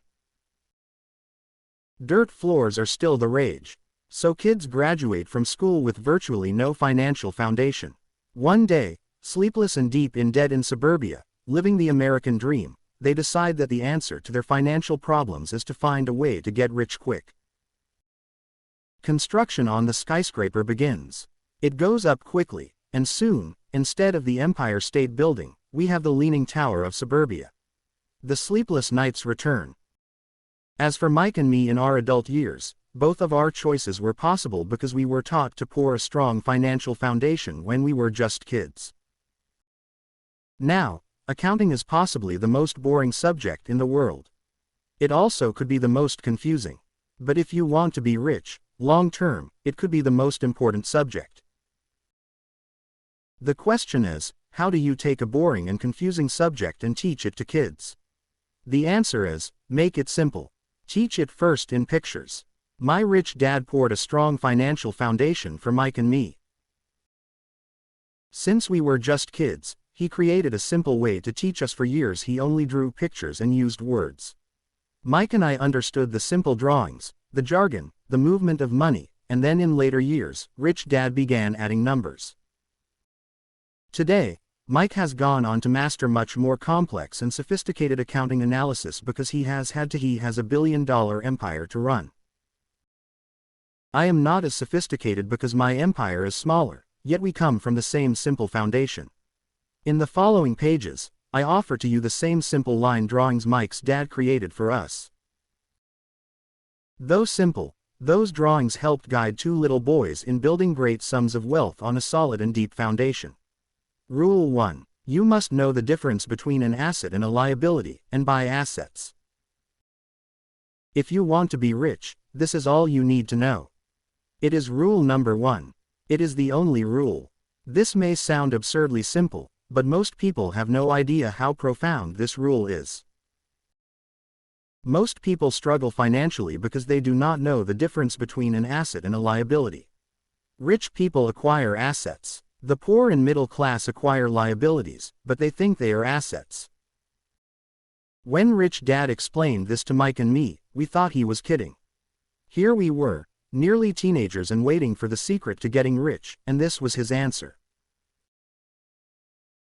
Dirt floors are still the rage. So kids graduate from school with virtually no financial foundation. One day, sleepless and deep in debt in suburbia, living the American dream, they decide that the answer to their financial problems is to find a way to get rich quick. Construction on the skyscraper begins. It goes up quickly, and soon, instead of the Empire State Building, we have the Leaning Tower of suburbia. The sleepless nights return. As for Mike and me in our adult years, both of our choices were possible because we were taught to pour a strong financial foundation when we were just kids. Now, accounting is possibly the most boring subject in the world. It also could be the most confusing. But if you want to be rich, long term, it could be the most important subject. The question is, how do you take a boring and confusing subject and teach it to kids? The answer is, make it simple. Teach it first in pictures. My rich dad poured a strong financial foundation for Mike and me. Since we were just kids, he created a simple way to teach us. For years he only drew pictures and used words. Mike and I understood the simple drawings, the jargon, the movement of money, and then in later years, rich dad began adding numbers. Today, Mike has gone on to master much more complex and sophisticated accounting analysis because he has a $1 billion empire to run. I am not as sophisticated because my empire is smaller, yet we come from the same simple foundation. In the following pages, I offer to you the same simple line drawings Mike's dad created for us. Though simple, those drawings helped guide two little boys in building great sums of wealth on a solid and deep foundation. Rule 1. You must know the difference between an asset and a liability, and buy assets. If you want to be rich, this is all you need to know. It is rule number 1. It is the only rule. This may sound absurdly simple, but most people have no idea how profound this rule is. Most people struggle financially because they do not know the difference between an asset and a liability. Rich people acquire assets. The poor and middle class acquire liabilities, but they think they are assets. When Rich Dad explained this to Mike and me, we thought he was kidding. Here we were, nearly teenagers and waiting for the secret to getting rich, and this was his answer.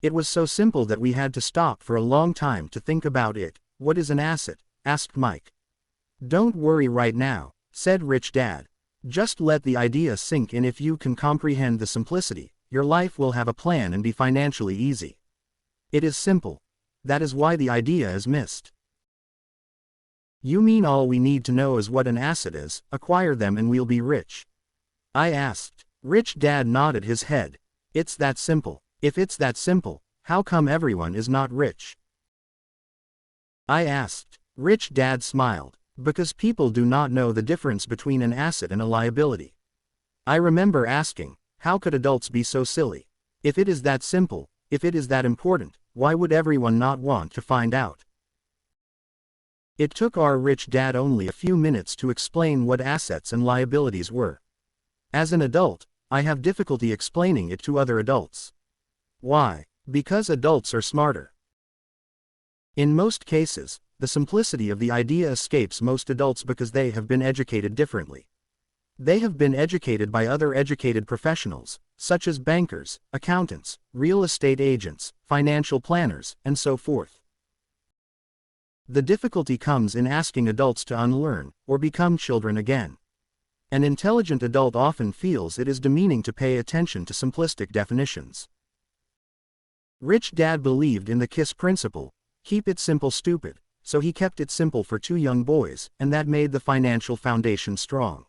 It was so simple that we had to stop for a long time to think about it. What is an asset? Asked Mike. Don't worry right now, said Rich Dad. Just let the idea sink in. If you can comprehend the simplicity, your life will have a plan and be financially easy. It is simple. That is why the idea is missed. You mean all we need to know is what an asset is, acquire them and we'll be rich? I asked. Rich Dad nodded his head. It's that simple. If it's that simple, how come everyone is not rich? I asked. Rich Dad smiled. Because people do not know the difference between an asset and a liability. I remember asking, how could adults be so silly? If it is that simple, if it is that important, why would everyone not want to find out? It took our Rich Dad only a few minutes to explain what assets and liabilities were. As an adult, I have difficulty explaining it to other adults. Why? Because adults are smarter. In most cases, the simplicity of the idea escapes most adults because they have been educated differently. They have been educated by other educated professionals, such as bankers, accountants, real estate agents, financial planners, and so forth. The difficulty comes in asking adults to unlearn, or become children again. An intelligent adult often feels it is demeaning to pay attention to simplistic definitions. Rich Dad believed in the KISS principle, keep it simple stupid, so he kept it simple for two young boys, and that made the financial foundation strong.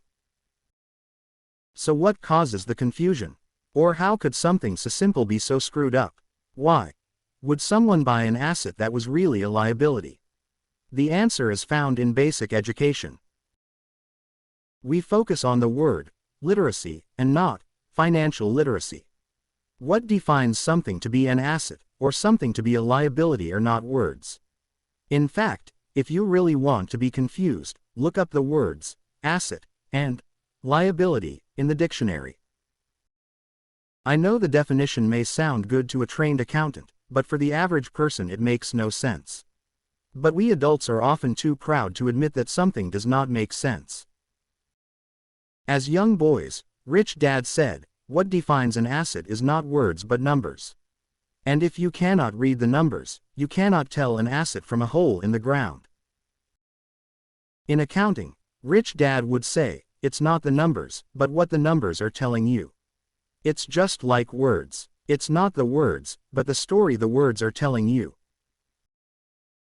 So what causes the confusion? Or how could something so simple be so screwed up? Why would someone buy an asset that was really a liability? The answer is found in basic education. We focus on the word literacy and not financial literacy. What defines something to be an asset or something to be a liability are not words. In fact, if you really want to be confused, look up the words asset and liability in the dictionary. I know the definition may sound good to a trained accountant, but for the average person it makes no sense. But we adults are often too proud to admit that something does not make sense. As young boys, Rich Dad said, what defines an asset is not words but numbers. And if you cannot read the numbers, you cannot tell an asset from a hole in the ground. In accounting, Rich Dad would say, it's not the numbers, but what the numbers are telling you. It's just like words. It's not the words, but the story the words are telling you.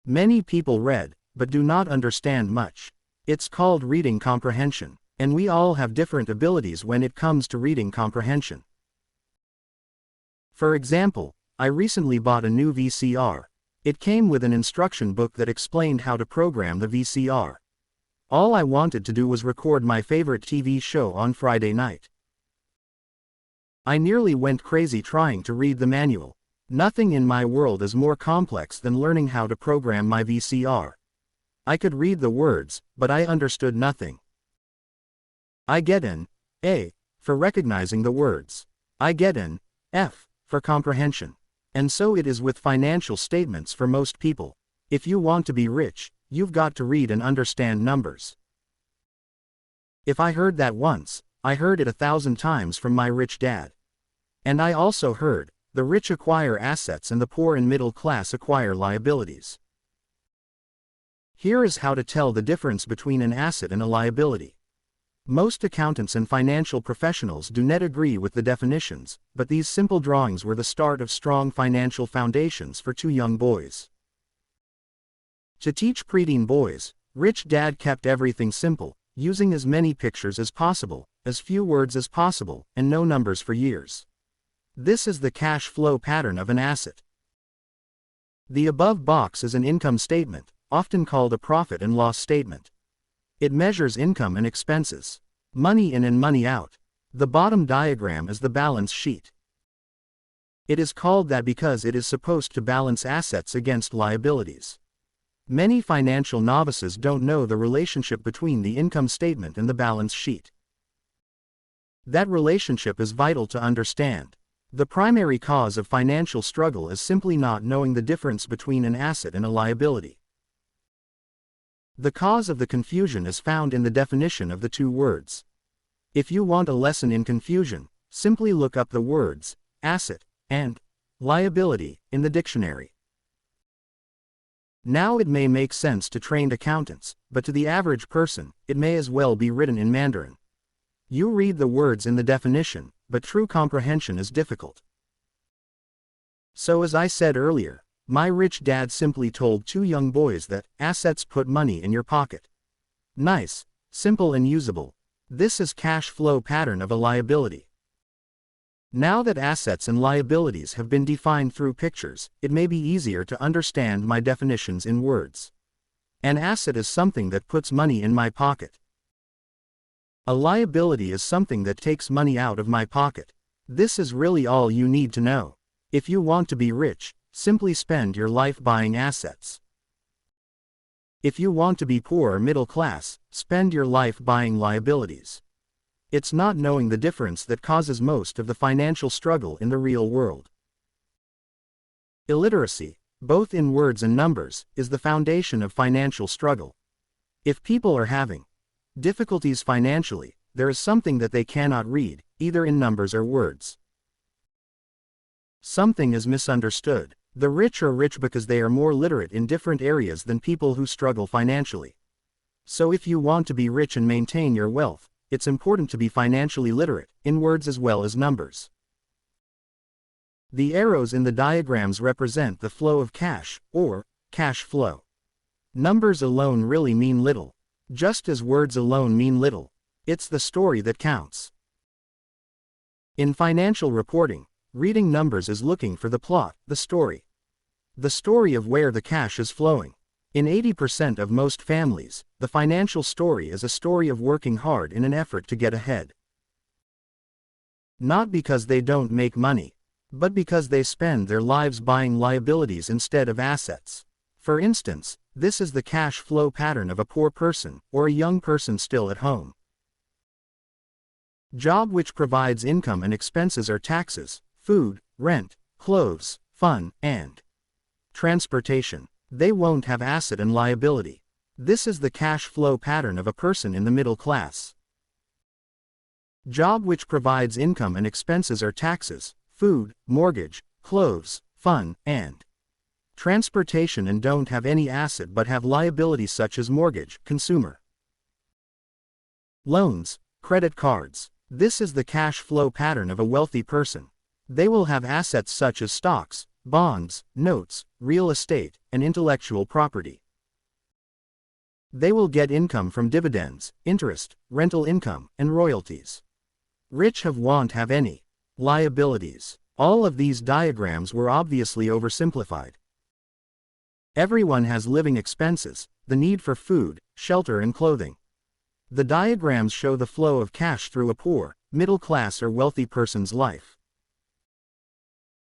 Many people read, but do not understand much. It's called reading comprehension, and we all have different abilities when it comes to reading comprehension. For example, I recently bought a new VCR. It came with an instruction book that explained how to program the VCR. All I wanted to do was record my favorite TV show on Friday night. I nearly went crazy trying to read the manual. Nothing in my world is more complex than learning how to program my VCR. I could read the words, but I understood nothing. I get an A for recognizing the words. I get an F for comprehension. And so it is with financial statements for most people. If you want to be rich, you've got to read and understand numbers. If I heard that once, I heard it 1,000 times from my rich dad. And I also heard, the rich acquire assets and the poor and middle class acquire liabilities. Here is how to tell the difference between an asset and a liability. Most accountants and financial professionals do not agree with the definitions, but these simple drawings were the start of strong financial foundations for two young boys. To teach preteen boys, Rich Dad kept everything simple, using as many pictures as possible, as few words as possible, and no numbers for years. This is the cash flow pattern of an asset. The above box is an income statement, often called a profit and loss statement. It measures income and expenses, money in and money out. The bottom diagram is the balance sheet. It is called that because it is supposed to balance assets against liabilities. Many financial novices don't know the relationship between the income statement and the balance sheet. That relationship is vital to understand. The primary cause of financial struggle is simply not knowing the difference between an asset and a liability. The cause of the confusion is found in the definition of the two words. If you want a lesson in confusion, simply look up the words asset and liability in the dictionary. Now it may make sense to trained accountants, but to the average person, it may as well be written in Mandarin. You read the words in the definition, but true comprehension is difficult. So as I said earlier, my rich dad simply told two young boys that assets put money in your pocket. Nice, simple and usable. This is cash flow pattern of a liability. Now that assets and liabilities have been defined through pictures, it may be easier to understand my definitions in words. An asset is something that puts money in my pocket. A liability is something that takes money out of my pocket. This is really all you need to know. If you want to be rich, simply spend your life buying assets. If you want to be poor or middle class, spend your life buying liabilities. It's not knowing the difference that causes most of the financial struggle in the real world. Illiteracy. both in words and numbers, is the foundation of financial struggle. If people are having difficulties financially, there is something that they cannot read, either in numbers or words. Something is misunderstood. The rich are rich because they are more literate in different areas than people who struggle financially. So if you want to be rich and maintain your wealth, it's important to be financially literate, in words as well as numbers. The arrows in the diagrams represent the flow of cash, or cash flow. Numbers alone really mean little. Just as words alone mean little. It's the story that counts. In financial reporting, reading numbers is looking for the plot, the story. The story of where the cash is flowing. In 80% of most families, the financial story is a story of working hard in an effort to get ahead. Not because they don't make money, but because they spend their lives buying liabilities instead of assets. For instance, this is the cash flow pattern of a poor person, or a young person still at home. Job which provides income and expenses are taxes, food, rent, clothes, fun, and transportation. They won't have asset and liability. This is the cash flow pattern of a person in the middle class. Job which provides income and expenses are taxes, food, mortgage, clothes, fun, and transportation, and don't have any asset but have liabilities such as mortgage, consumer loans, credit cards. This is the cash flow pattern of a wealthy person. They will have assets such as stocks, bonds, notes, real estate, and intellectual property. They will get income from dividends, interest, rental income, and royalties. Rich won't have any liabilities. All of these diagrams were obviously oversimplified. Everyone has living expenses, the need for food, shelter, and clothing. The diagrams show the flow of cash through a poor, middle class, or wealthy person's life.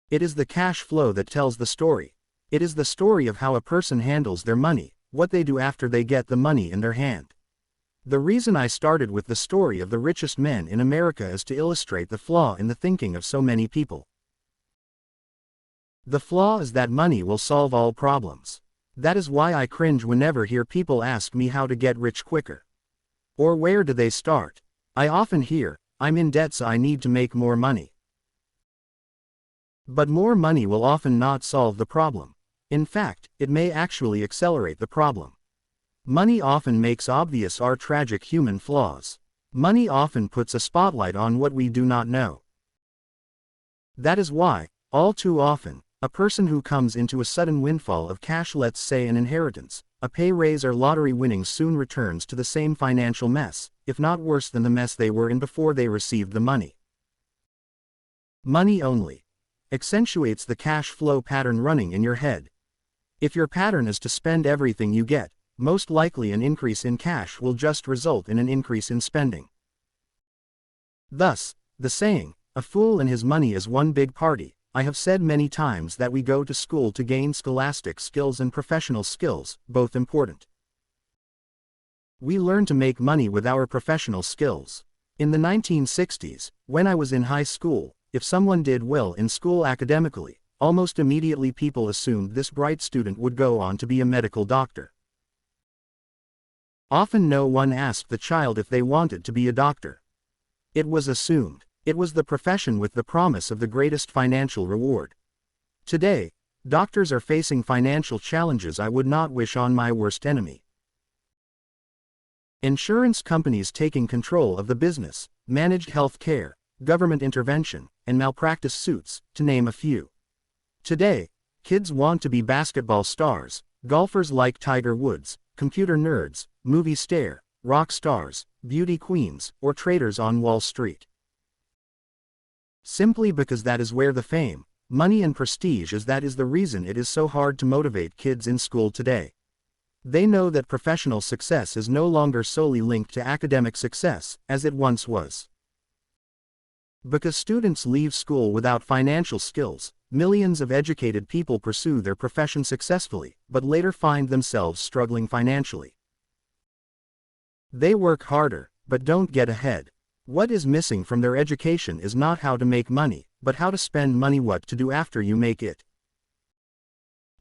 It is the cash flow that tells the story. It is the story of how a person handles their money, what they do after they get the money in their hand. The reason I started with the story of the richest men in America is to illustrate the flaw in the thinking of so many people. The flaw is that money will solve all problems. That is why I cringe whenever hear people ask me how to get rich quicker. Or where do they start? I often hear, I'm in debt so I need to make more money. But more money will often not solve the problem. In fact, it may actually accelerate the problem. Money often makes obvious our tragic human flaws. Money often puts a spotlight on what we do not know. That is why, all too often, a person who comes into a sudden windfall of cash, let's say an inheritance, a pay raise, or lottery winnings, soon returns to the same financial mess, if not worse than the mess they were in before they received the money. Money only accentuates the cash flow pattern running in your head. If your pattern is to spend everything you get, most likely an increase in cash will just result in an increase in spending. Thus, the saying, "A fool and his money is one big party." I have said many times that we go to school to gain scholastic skills and professional skills, both important. We learn to make money with our professional skills. In the 1960s, when I was in high school, if someone did well in school academically, almost immediately people assumed this bright student would go on to be a medical doctor. Often no one asked the child if they wanted to be a doctor. It was assumed. It was the profession with the promise of the greatest financial reward. Today, doctors are facing financial challenges I would not wish on my worst enemy. Insurance companies taking control of the business, managed health care, government intervention, and malpractice suits, to name a few. Today, kids want to be basketball stars, golfers like Tiger Woods, computer nerds, movie star, rock stars, beauty queens, or traders on Wall Street. Simply because that is where the fame, money, and prestige is. That is the reason it is so hard to motivate kids in school today. They know that professional success is no longer solely linked to academic success, as it once was. Because students leave school without financial skills, millions of educated people pursue their profession successfully, but later find themselves struggling financially. They work harder, but don't get ahead. What is missing from their education is not how to make money, but how to spend money, what to do after you make it.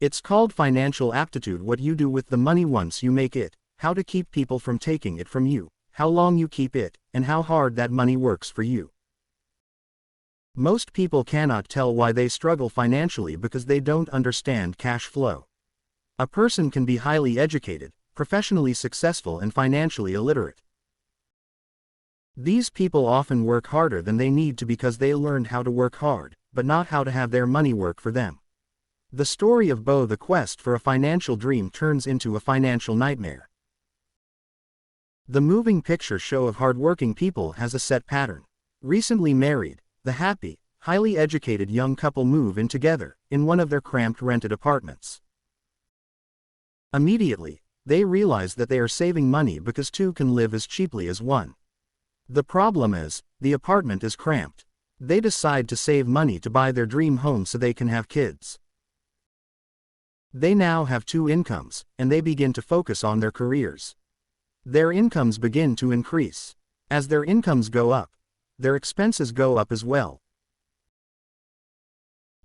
It's called financial aptitude: what you do with the money once you make it, how to keep people from taking it from you, how long you keep it, and how hard that money works for you. Most people cannot tell why they struggle financially because they don't understand cash flow. A person can be highly educated, professionally successful, and financially illiterate. These people often work harder than they need to because they learned how to work hard, but not how to have their money work for them. The story of Bo: the quest for a financial dream turns into a financial nightmare. The moving picture show of hardworking people has a set pattern. Recently married, the happy, highly educated young couple move in together, in one of their cramped rented apartments. Immediately, they realize that they are saving money because two can live as cheaply as one. The problem is, the apartment is cramped. They decide to save money to buy their dream home so they can have kids. They now have two incomes, and they begin to focus on their careers. Their incomes begin to increase. As their incomes go up, their expenses go up as well.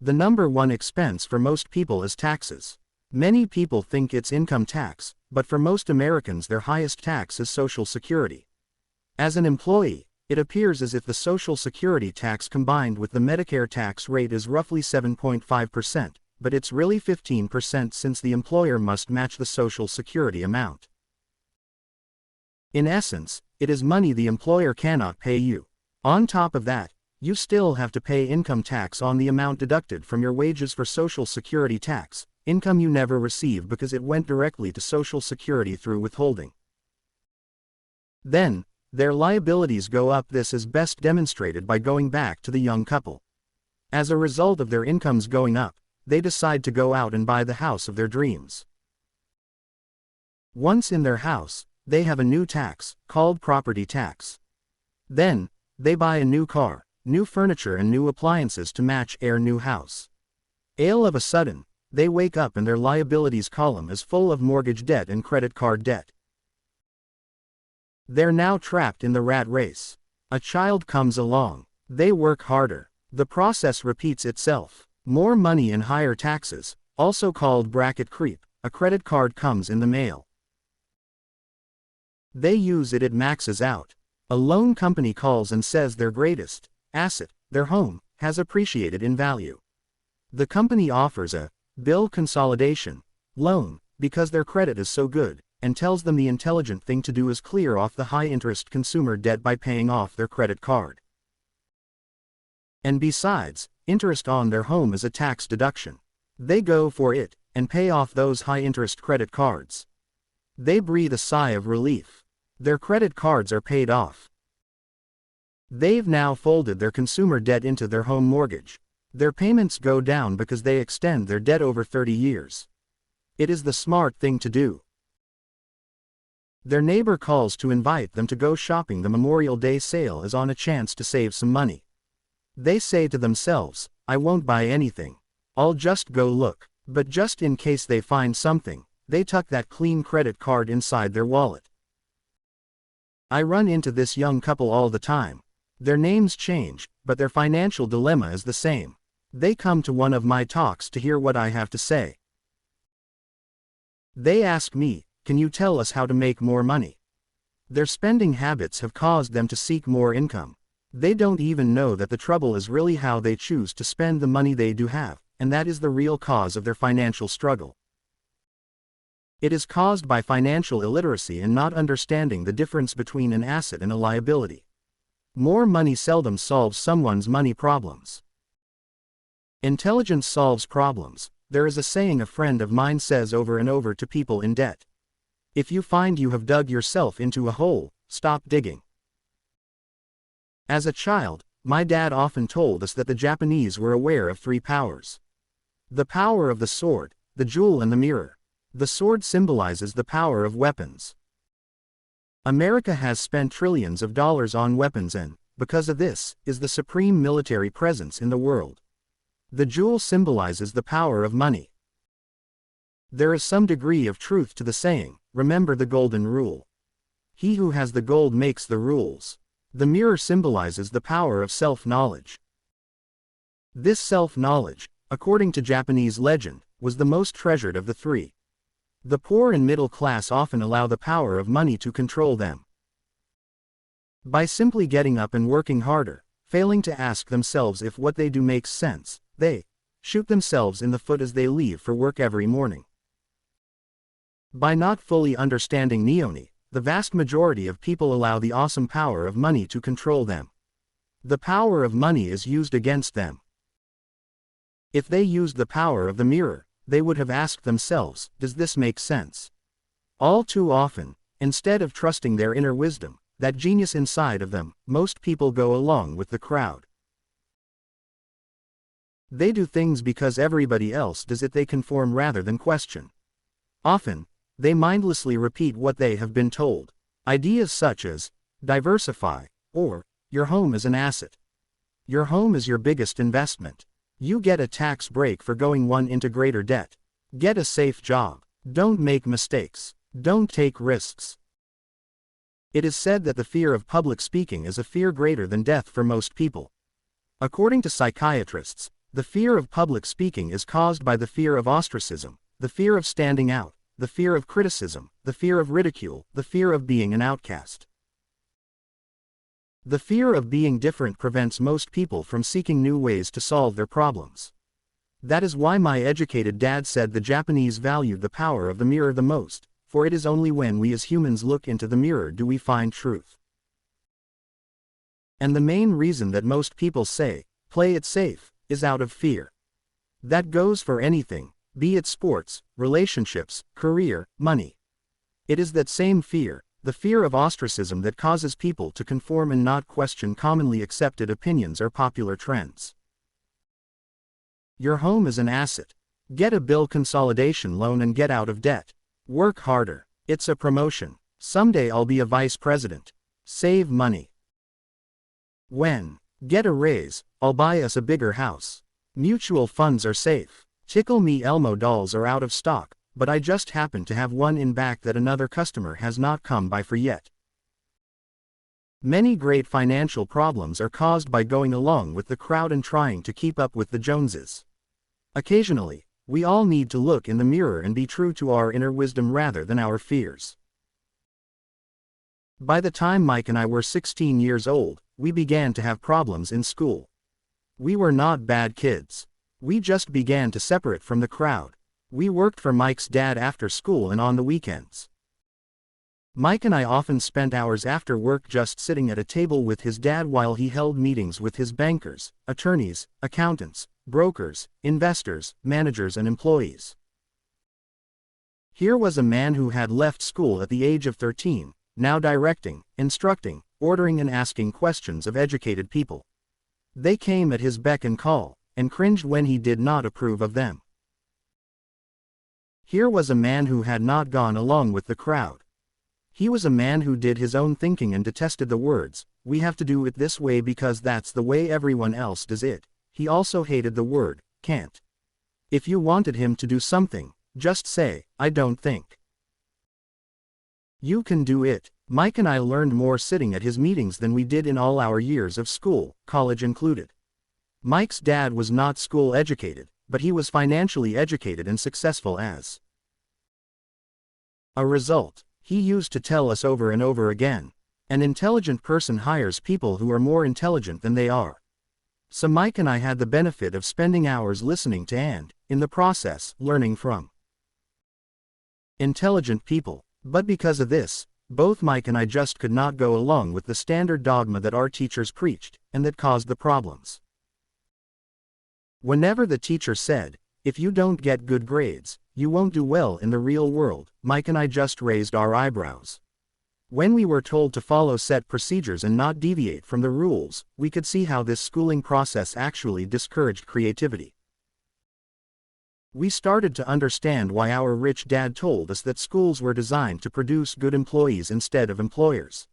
The number one expense for most people is taxes. Many people think it's income tax, but for most Americans their highest tax is Social Security. As an employee, it appears as if the Social Security tax combined with the Medicare tax rate is roughly 7.5%, but it's really 15% since the employer must match the Social Security amount. In essence, it is money the employer cannot pay you. On top of that, you still have to pay income tax on the amount deducted from your wages for Social Security tax, income you never receive because it went directly to Social Security through withholding. Then, their liabilities go up. This is best demonstrated by going back to the young couple. As a result of their incomes going up, they decide to go out and buy the house of their dreams. Once in their house, they have a new tax, called property tax. Then, they buy a new car, new furniture and new appliances to match their new house. All of a sudden, they wake up and their liabilities column is full of mortgage debt and credit card debt. They're now trapped in the rat race. A child comes along. They work harder. The process repeats itself. More money and higher taxes, also called bracket creep. A credit card comes in the mail. They use it maxes out. A loan company calls and says their greatest asset, their home, has appreciated in value. The company offers a bill consolidation loan because their credit is so good, and tells them the intelligent thing to do is clear off the high-interest consumer debt by paying off their credit card. And besides, interest on their home is a tax deduction. They go for it, and pay off those high-interest credit cards. They breathe a sigh of relief. Their credit cards are paid off. They've now folded their consumer debt into their home mortgage. Their payments go down because they extend their debt over 30 years. It is the smart thing to do. Their neighbor calls to invite them to go shopping. The Memorial Day sale is on, a chance to save some money. They say to themselves, I won't buy anything. I'll just go look. But just in case they find something, they tuck that clean credit card inside their wallet. I run into this young couple all the time. Their names change, but their financial dilemma is the same. They come to one of my talks to hear what I have to say. They ask me, can you tell us how to make more money? Their spending habits have caused them to seek more income. They don't even know that the trouble is really how they choose to spend the money they do have, and that is the real cause of their financial struggle. It is caused by financial illiteracy and not understanding the difference between an asset and a liability. More money seldom solves someone's money problems. Intelligence solves problems. There is a saying a friend of mine says over and over to people in debt. If you find you have dug yourself into a hole, stop digging. As a child, my dad often told us that the Japanese were aware of three powers. The power of the sword, the jewel and the mirror. The sword symbolizes the power of weapons. America has spent trillions of dollars on weapons and, because of this, is the supreme military presence in the world. The jewel symbolizes the power of money. There is some degree of truth to the saying, remember the golden rule. He who has the gold makes the rules. The mirror symbolizes the power of self-knowledge. This self-knowledge, according to Japanese legend, was the most treasured of the three. The poor and middle class often allow the power of money to control them. By simply getting up and working harder, failing to ask themselves if what they do makes sense, they shoot themselves in the foot as they leave for work every morning. By not fully understanding neoni, the vast majority of people allow the awesome power of money to control them. The power of money is used against them. If they used the power of the mirror, they would have asked themselves, does this make sense? All too often, instead of trusting their inner wisdom, that genius inside of them, most people go along with the crowd. They do things because everybody else does it. They conform rather than question. Often, they mindlessly repeat what they have been told. Ideas such as, diversify, or, your home is an asset. Your home is your biggest investment. You get a tax break for going one into greater debt. Get a safe job. Don't make mistakes. Don't take risks. It is said that the fear of public speaking is a fear greater than death for most people. According to psychiatrists, the fear of public speaking is caused by the fear of ostracism, the fear of standing out, the fear of criticism, the fear of ridicule, the fear of being an outcast. The fear of being different prevents most people from seeking new ways to solve their problems. That is why my educated dad said the Japanese valued the power of the mirror the most, for it is only when we as humans look into the mirror do we find truth. And the main reason that most people say, play it safe, is out of fear. That goes for anything, be it sports, relationships, career, money. It is that same fear, the fear of ostracism, that causes people to conform and not question commonly accepted opinions or popular trends. Your home is an asset. Get a bill consolidation loan and get out of debt. Work harder. It's a promotion. Someday I'll be a vice president. Save money. Get a raise, I'll buy us a bigger house. Mutual funds are safe. Tickle Me Elmo dolls are out of stock, but I just happen to have one in back that another customer has not come by for yet. Many great financial problems are caused by going along with the crowd and trying to keep up with the Joneses. Occasionally, we all need to look in the mirror and be true to our inner wisdom rather than our fears. By the time Mike and I were 16 years old, we began to have problems in school. We were not bad kids. We just began to separate from the crowd. We worked for Mike's dad after school and on the weekends. Mike and I often spent hours after work just sitting at a table with his dad while he held meetings with his bankers, attorneys, accountants, brokers, investors, managers and employees. Here was a man who had left school at the age of 13, now directing, instructing, ordering and asking questions of educated people. They came at his beck and call, and cringed when he did not approve of them. Here was a man who had not gone along with the crowd. He was a man who did his own thinking and detested the words, "We have to do it this way because that's the way everyone else does it." He also hated the word, "can't." If you wanted him to do something, just say, "I don't think you can do it." Mike and I learned more sitting at his meetings than we did in all our years of school, college included. Mike's dad was not school educated, but he was financially educated and successful as a result. He used to tell us over and over again, an intelligent person hires people who are more intelligent than they are. So Mike and I had the benefit of spending hours listening to and, in the process, learning from intelligent people. But because of this, both Mike and I just could not go along with the standard dogma that our teachers preached, and that caused the problems. Whenever the teacher said, "If you don't get good grades, you won't do well in the real world," Mike and I just raised our eyebrows. When we were told to follow set procedures and not deviate from the rules, we could see how this schooling process actually discouraged creativity. We started to understand why our rich dad told us that schools were designed to produce good employees instead of employers.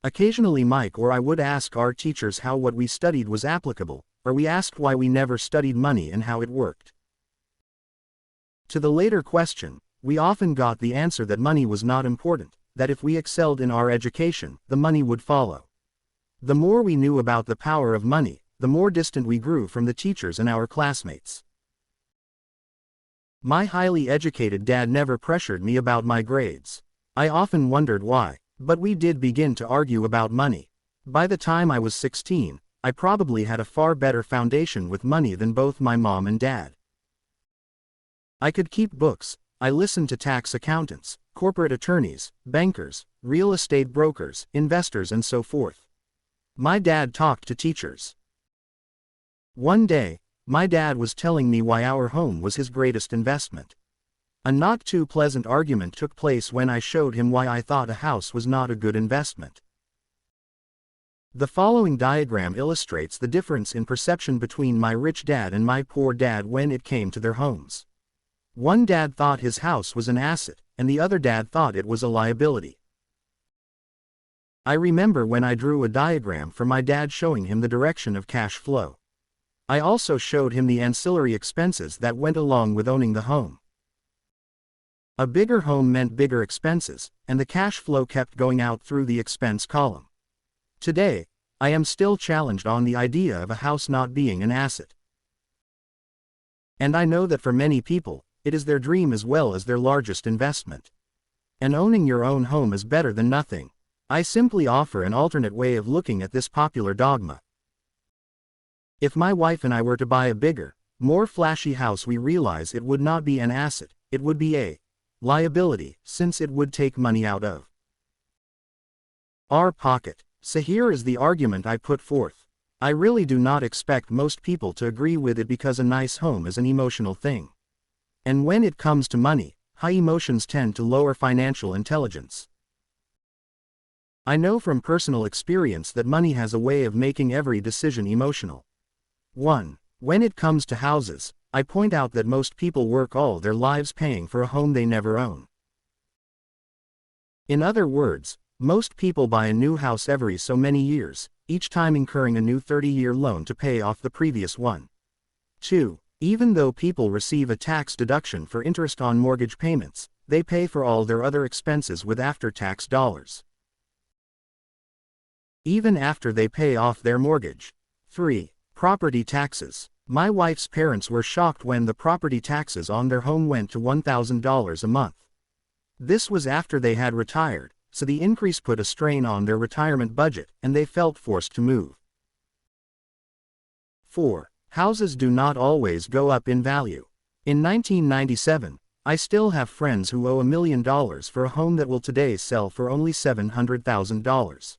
Occasionally Mike or I would ask our teachers how what we studied was applicable, or we asked why we never studied money and how it worked. To the later question, we often got the answer that money was not important, that if we excelled in our education, the money would follow. The more we knew about the power of money, the more distant we grew from the teachers and our classmates. My highly educated dad never pressured me about my grades. I often wondered why, but we did begin to argue about money. By the time I was 16, I probably had a far better foundation with money than both my mom and dad. I could keep books. I listened to tax accountants, corporate attorneys, bankers, real estate brokers, investors, and so forth. My dad talked to teachers. One day, my dad was telling me why our home was his greatest investment. A not too pleasant argument took place when I showed him why I thought a house was not a good investment. The following diagram illustrates the difference in perception between my rich dad and my poor dad when it came to their homes. One dad thought his house was an asset, and the other dad thought it was a liability. I remember when I drew a diagram for my dad showing him the direction of cash flow. I also showed him the ancillary expenses that went along with owning the home. A bigger home meant bigger expenses, and the cash flow kept going out through the expense column. Today, I am still challenged on the idea of a house not being an asset. And I know that for many people, it is their dream as well as their largest investment. And owning your own home is better than nothing. I simply offer an alternate way of looking at this popular dogma. If my wife and I were to buy a bigger, more flashy house, we realize it would not be an asset, it would be a liability, since it would take money out of our pocket. So here is the argument I put forth. I really do not expect most people to agree with it because a nice home is an emotional thing. And when it comes to money, high emotions tend to lower financial intelligence. I know from personal experience that money has a way of making every decision emotional. 1. When it comes to houses, I point out that most people work all their lives paying for a home they never own. In other words, most people buy a new house every so many years, each time incurring a new 30-year loan to pay off the previous one. 2. Even though people receive a tax deduction for interest on mortgage payments, they pay for all their other expenses with after-tax dollars, even after they pay off their mortgage. 3. Property taxes. My wife's parents were shocked when the property taxes on their home went to $1,000 a month. This was after they had retired, so the increase put a strain on their retirement budget, and they felt forced to move. 4. Houses do not always go up in value. In 1997, I still have friends who owe $1 million for a home that will today sell for only $700,000.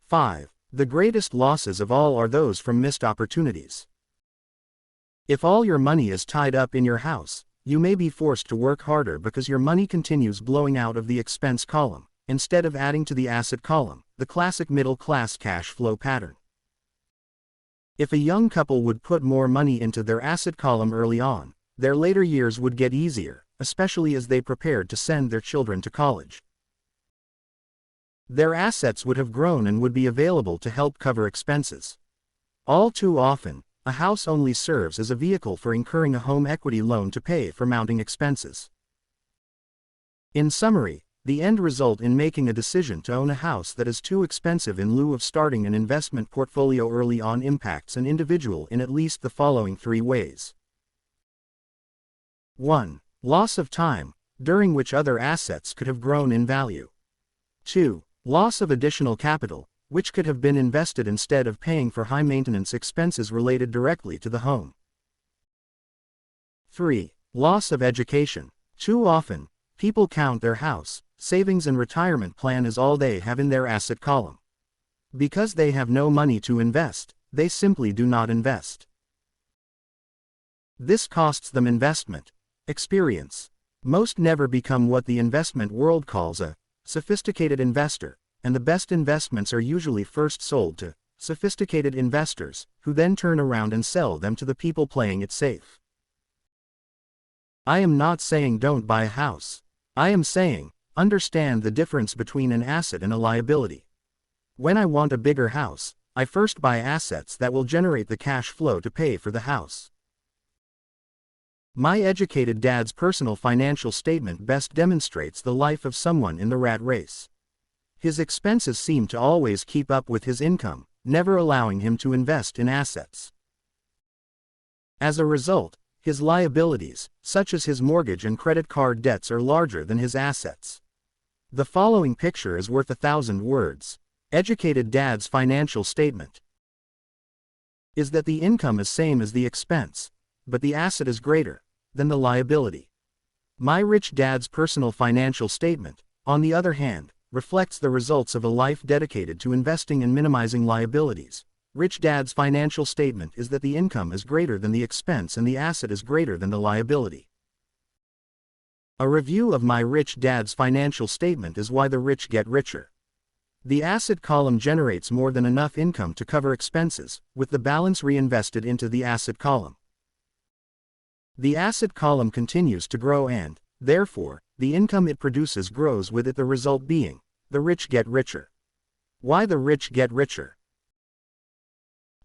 5. The greatest losses of all are those from missed opportunities. If all your money is tied up in your house, you may be forced to work harder because your money continues blowing out of the expense column, instead of adding to the asset column, the classic middle-class cash flow pattern. If a young couple would put more money into their asset column early on, their later years would get easier, especially as they prepared to send their children to college. Their assets would have grown and would be available to help cover expenses. All too often, a house only serves as a vehicle for incurring a home equity loan to pay for mounting expenses. In summary, the end result in making a decision to own a house that is too expensive in lieu of starting an investment portfolio early on impacts an individual in at least the following 3 ways. 1. Loss of time, during which other assets could have grown in value. 2. Loss of additional capital, which could have been invested instead of paying for high-maintenance expenses related directly to the home. 3. Loss of education. Too often, people count their house, savings and retirement plan as all they have in their asset column. Because they have no money to invest, they simply do not invest. This costs them investment experience. Most never become what the investment world calls a sophisticated investor, and the best investments are usually first sold to sophisticated investors, who then turn around and sell them to the people playing it safe. I am not saying don't buy a house. I am saying, understand the difference between an asset and a liability. When I want a bigger house, I first buy assets that will generate the cash flow to pay for the house. My educated dad's personal financial statement best demonstrates the life of someone in the rat race. His expenses seem to always keep up with his income, never allowing him to invest in assets. As a result, His liabilities, such as his mortgage and credit card debts, are larger than his assets. The following picture is worth 1,000 words. Educated dad's financial statement is that the income is same as the expense, but the asset is greater than the liability. My rich dad's personal financial statement, on the other hand, reflects the results of a life dedicated to investing and minimizing liabilities. Rich dad's financial statement is that the income is greater than the expense and the asset is greater than the liability. A review of my rich dad's financial statement is why the rich get richer. The asset column generates more than enough income to cover expenses, with the balance reinvested into the asset column. The asset column continues to grow and, therefore, the income it produces grows with it, the result being, the rich get richer. Why the rich get richer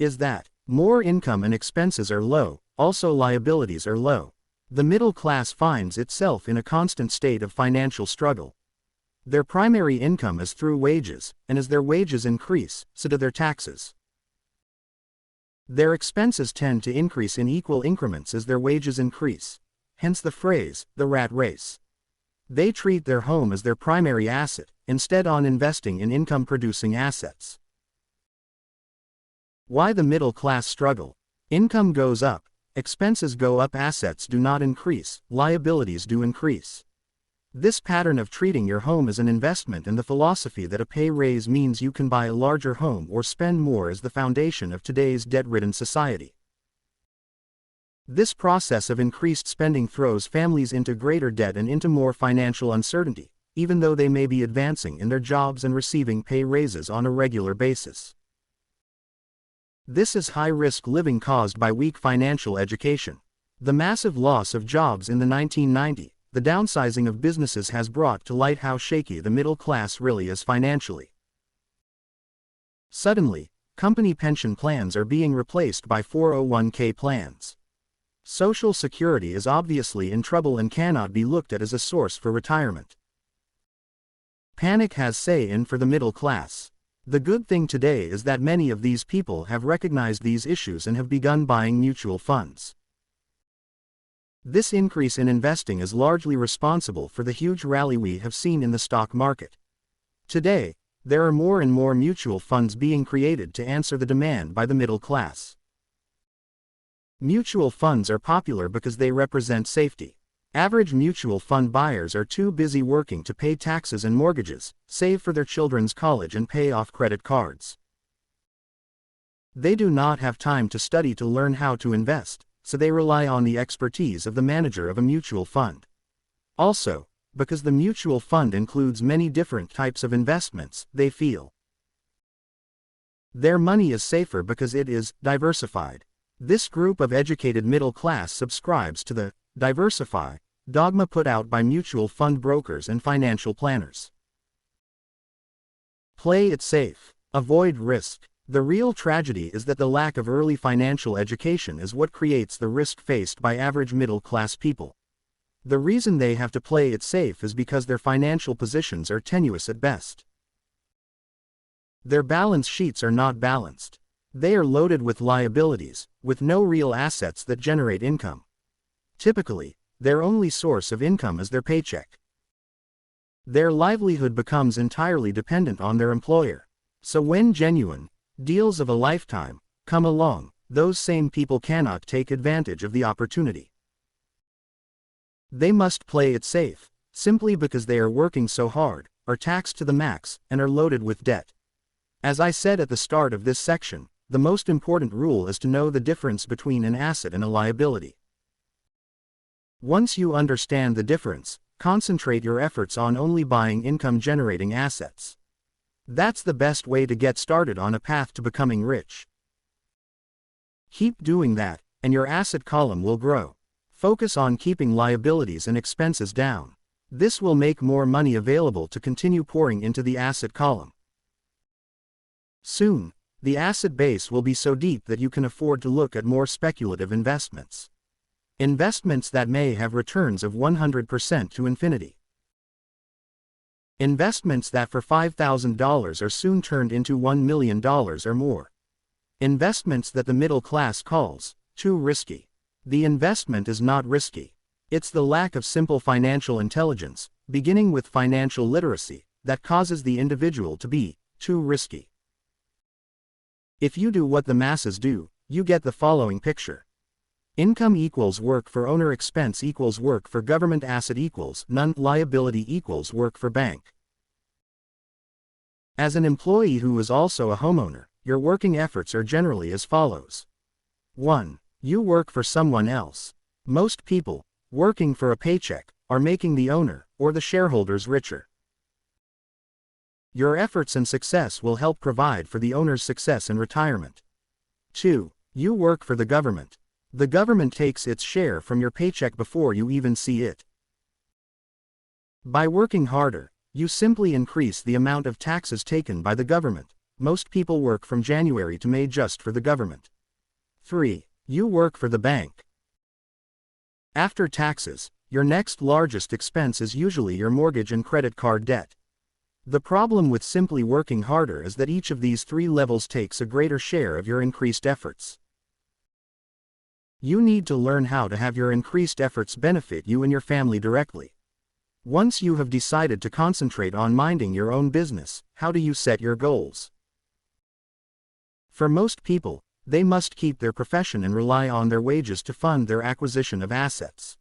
is that more income and expenses are low, also liabilities are low. The middle class finds itself in a constant state of financial struggle. Their primary income is through wages, and as their wages increase, so do their taxes. Their expenses tend to increase in equal increments as their wages increase. Hence the phrase, the rat race. They treat their home as their primary asset, instead on investing in income-producing assets. Why the middle class struggle? Income goes up, expenses go up, assets do not increase, liabilities do increase. This pattern of treating your home as an investment and the philosophy that a pay raise means you can buy a larger home or spend more is the foundation of today's debt-ridden society. This process of increased spending throws families into greater debt and into more financial uncertainty, even though they may be advancing in their jobs and receiving pay raises on a regular basis. This is high-risk living caused by weak financial education. The massive loss of jobs in the 1990s, the downsizing of businesses has brought to light how shaky the middle class really is financially. Suddenly, company pension plans are being replaced by 401k plans. Social Security is obviously in trouble and cannot be looked at as a source for retirement. Panic has set in for the middle class. The good thing today is that many of these people have recognized these issues and have begun buying mutual funds. This increase in investing is largely responsible for the huge rally we have seen in the stock market. Today, there are more and more mutual funds being created to answer the demand by the middle class. Mutual funds are popular because they represent safety. Average mutual fund buyers are too busy working to pay taxes and mortgages, save for their children's college and pay off credit cards. They do not have time to study to learn how to invest, so they rely on the expertise of the manager of a mutual fund. Also, because the mutual fund includes many different types of investments, they feel their money is safer because it is diversified. This group of educated middle class subscribes to the diversify dogma put out by mutual fund brokers and financial planners. Play it safe. Avoid risk. The real tragedy is that the lack of early financial education is what creates the risk faced by average middle-class people. The reason they have to play it safe is because their financial positions are tenuous at best. Their balance sheets are not balanced. They are loaded with liabilities, with no real assets that generate income. Typically, their only source of income is their paycheck. Their livelihood becomes entirely dependent on their employer. So when genuine deals of a lifetime come along, those same people cannot take advantage of the opportunity. They must play it safe, simply because they are working so hard, are taxed to the max, and are loaded with debt. As I said at the start of this section, the most important rule is to know the difference between an asset and a liability. Once you understand the difference, concentrate your efforts on only buying income-generating assets. That's the best way to get started on a path to becoming rich. Keep doing that, and your asset column will grow. Focus on keeping liabilities and expenses down. This will make more money available to continue pouring into the asset column. Soon, the asset base will be so deep that you can afford to look at more speculative investments. Investments that may have returns of 100% to infinity. Investments that for $5,000 are soon turned into $1 million or more. Investments that the middle class calls too risky. The investment is not risky. It's the lack of simple financial intelligence, beginning with financial literacy, that causes the individual to be too risky. If you do what the masses do, you get the following picture. Income equals work for owner, expense equals work for government, asset equals none, liability equals work for bank. As an employee who is also a homeowner, your working efforts are generally as follows. 1. You work for someone else. Most people, working for a paycheck, are making the owner, or the shareholders, richer. Your efforts and success will help provide for the owner's success in retirement. 2. You work for the government. The government takes its share from your paycheck before you even see it. By working harder, you simply increase the amount of taxes taken by the government. Most people work from January to May just for the government. 3. You work for the bank. After taxes, your next largest expense is usually your mortgage and credit card debt. The problem with simply working harder is that each of these three levels takes a greater share of your increased efforts. You need to learn how to have your increased efforts benefit you and your family directly. Once you have decided to concentrate on minding your own business, how do you set your goals? For most people, they must keep their profession and rely on their wages to fund their acquisition of assets.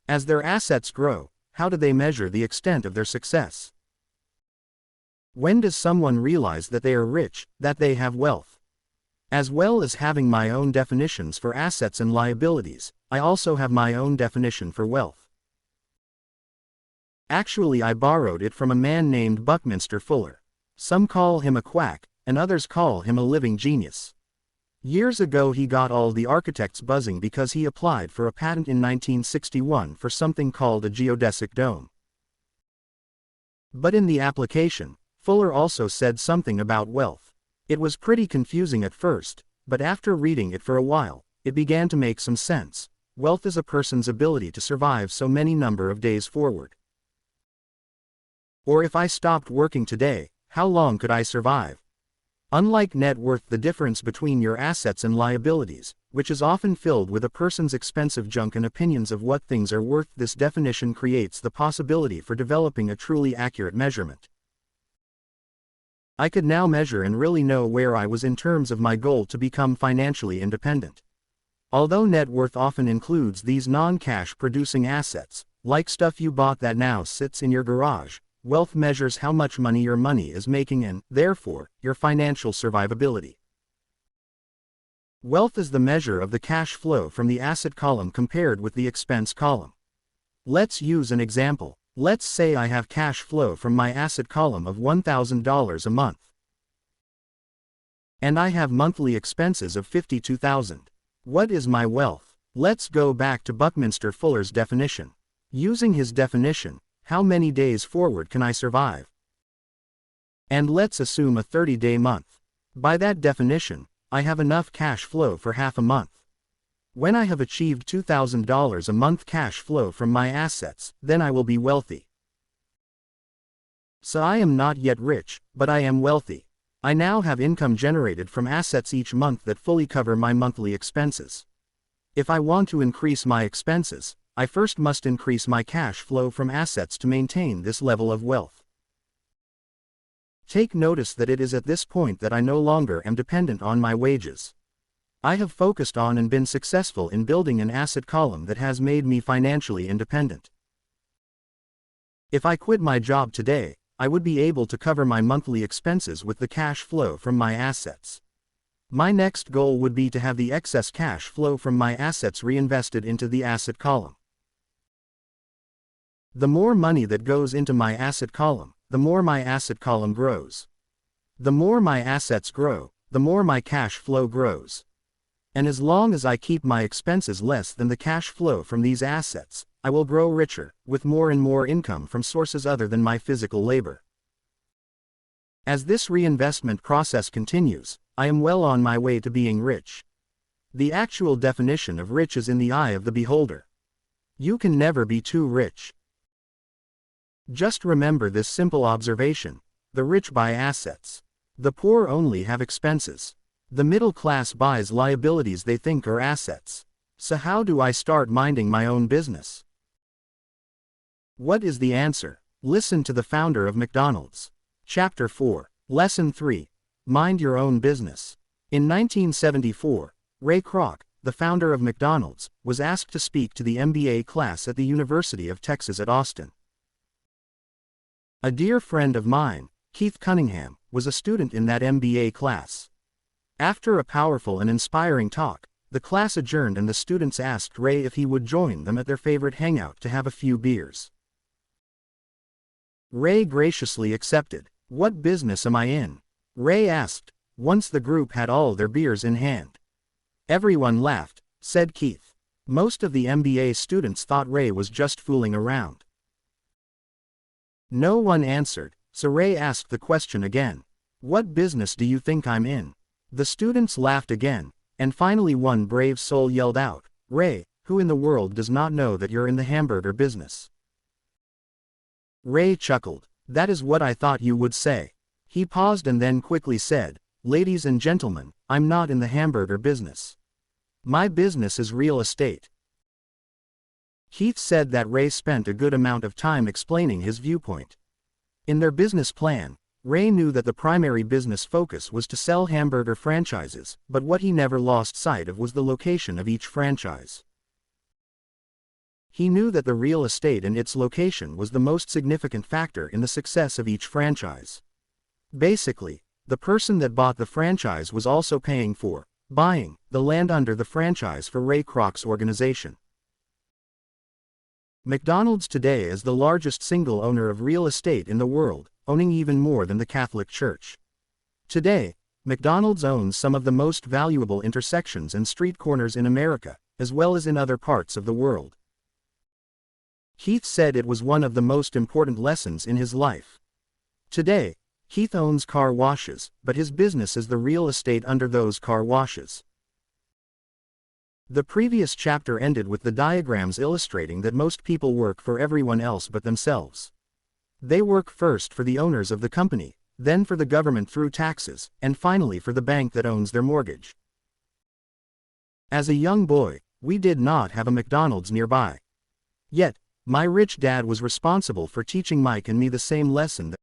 As their assets grow, how do they measure the extent of their success? When does someone realize that they are rich, that they have wealth? As well as having my own definitions for assets and liabilities, I also have my own definition for wealth. Actually, I borrowed it from a man named Buckminster Fuller. Some call him a quack, and others call him a living genius. Years ago he got all the architects buzzing because he applied for a patent in 1961 for something called a geodesic dome. But in the application, Fuller also said something about wealth. It was pretty confusing at first, but after reading it for a while, it began to make some sense. Wealth is a person's ability to survive so many number of days forward. Or if I stopped working today, how long could I survive? Unlike net worth, the difference between your assets and liabilities, which is often filled with a person's expensive junk and opinions of what things are worth, this definition creates the possibility for developing a truly accurate measurement. I could now measure and really know where I was in terms of my goal to become financially independent. Although net worth often includes these non-cash producing assets, like stuff you bought that now sits in your garage, wealth measures how much money your money is making and, therefore, your financial survivability. Wealth is the measure of the cash flow from the asset column compared with the expense column. Let's use an example. Let's say I have cash flow from my asset column of $1,000 a month. And I have monthly expenses of $52,000. What is my wealth? Let's go back to Buckminster Fuller's definition. Using his definition, how many days forward can I survive? And let's assume a 30-day month. By that definition, I have enough cash flow for half a month. When I have achieved $2,000 a month cash flow from my assets, then I will be wealthy. So I am not yet rich, but I am wealthy. I now have income generated from assets each month that fully cover my monthly expenses. If I want to increase my expenses, I first must increase my cash flow from assets to maintain this level of wealth. Take notice that it is at this point that I no longer am dependent on my wages. I have focused on and been successful in building an asset column that has made me financially independent. If I quit my job today, I would be able to cover my monthly expenses with the cash flow from my assets. My next goal would be to have the excess cash flow from my assets reinvested into the asset column. The more money that goes into my asset column, the more my asset column grows. The more my assets grow, the more my cash flow grows. And as long as I keep my expenses less than the cash flow from these assets, I will grow richer, with more and more income from sources other than my physical labor. As this reinvestment process continues, I am well on my way to being rich. The actual definition of rich is in the eye of the beholder. You can never be too rich. Just remember this simple observation: the rich buy assets. The poor only have expenses. The middle class buys liabilities they think are assets. So how do I start minding my own business? What is the answer? Listen to the founder of McDonald's. Chapter 4. Lesson 3. Mind your own business. In 1974, Ray Kroc, the founder of McDonald's, was asked to speak to the MBA class at the University of Texas at Austin. A dear friend of mine, Keith Cunningham, was a student in that MBA class. After a powerful and inspiring talk, the class adjourned and the students asked Ray if he would join them at their favorite hangout to have a few beers. Ray graciously accepted. What business am I in? Ray asked, once the group had all their beers in hand. Everyone laughed, said Keith. Most of the MBA students thought Ray was just fooling around. No one answered, so Ray asked the question again. What business do you think I'm in? The students laughed again, and finally one brave soul yelled out, Ray, who in the world does not know that you're in the hamburger business? Ray chuckled. That is what I thought you would say. He paused and then quickly said, ladies and gentlemen, I'm not in the hamburger business. My business is real estate. Keith said that Ray spent a good amount of time explaining his viewpoint. In their business plan, Ray knew that the primary business focus was to sell hamburger franchises, but what he never lost sight of was the location of each franchise. He knew that the real estate and its location was the most significant factor in the success of each franchise. Basically, the person that bought the franchise was also paying for, buying, the land under the franchise for Ray Kroc's organization. McDonald's today is the largest single owner of real estate in the world, owning even more than the Catholic Church. Today, McDonald's owns some of the most valuable intersections and street corners in America, as well as in other parts of the world. Keith said it was one of the most important lessons in his life. Today, Keith owns car washes, but his business is the real estate under those car washes. The previous chapter ended with the diagrams illustrating that most people work for everyone else but themselves. They work first for the owners of the company, then for the government through taxes, and finally for the bank that owns their mortgage. As a young boy, we did not have a McDonald's nearby. Yet, my rich dad was responsible for teaching Mike and me the same lesson that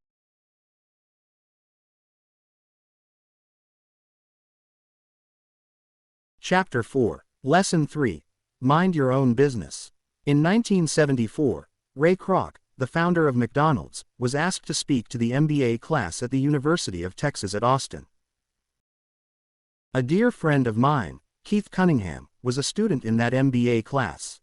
Chapter 4. Lesson 3. Mind your own business. In 1974, Ray Kroc, the founder of McDonald's, was asked to speak to the MBA class at the University of Texas at Austin. A dear friend of mine, Keith Cunningham, was a student in that MBA class.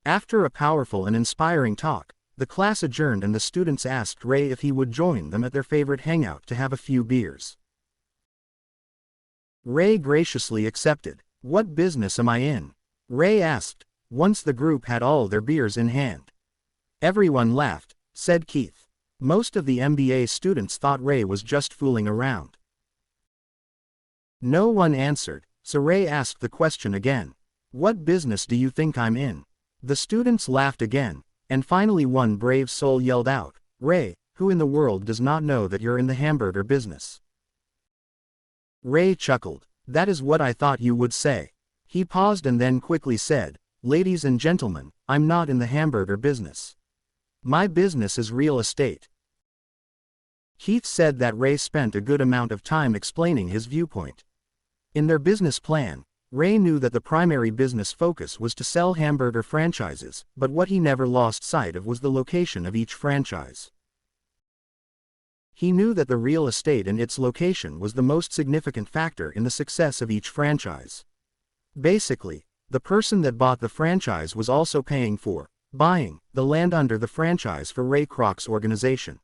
After a powerful and inspiring talk, the class adjourned and the students asked Ray if he would join them at their favorite hangout to have a few beers. Ray graciously accepted. What business am I in? Ray asked, once the group had all their beers in hand. Everyone laughed, said Keith. Most of the MBA students thought Ray was just fooling around. No one answered, so Ray asked the question again. What business do you think I'm in? The students laughed again, and finally one brave soul yelled out, Ray, who in the world does not know that you're in the hamburger business? Ray chuckled. That is what I thought you would say. He paused and then quickly said, ladies and gentlemen, I'm not in the hamburger business. My business is real estate. Keith said that Ray spent a good amount of time explaining his viewpoint. In their business plan, Ray knew that the primary business focus was to sell hamburger franchises, but what he never lost sight of was the location of each franchise. He knew that the real estate and its location was the most significant factor in the success of each franchise. Basically, the person that bought the franchise was also paying for, buying, the land under the franchise for Ray Kroc's organization.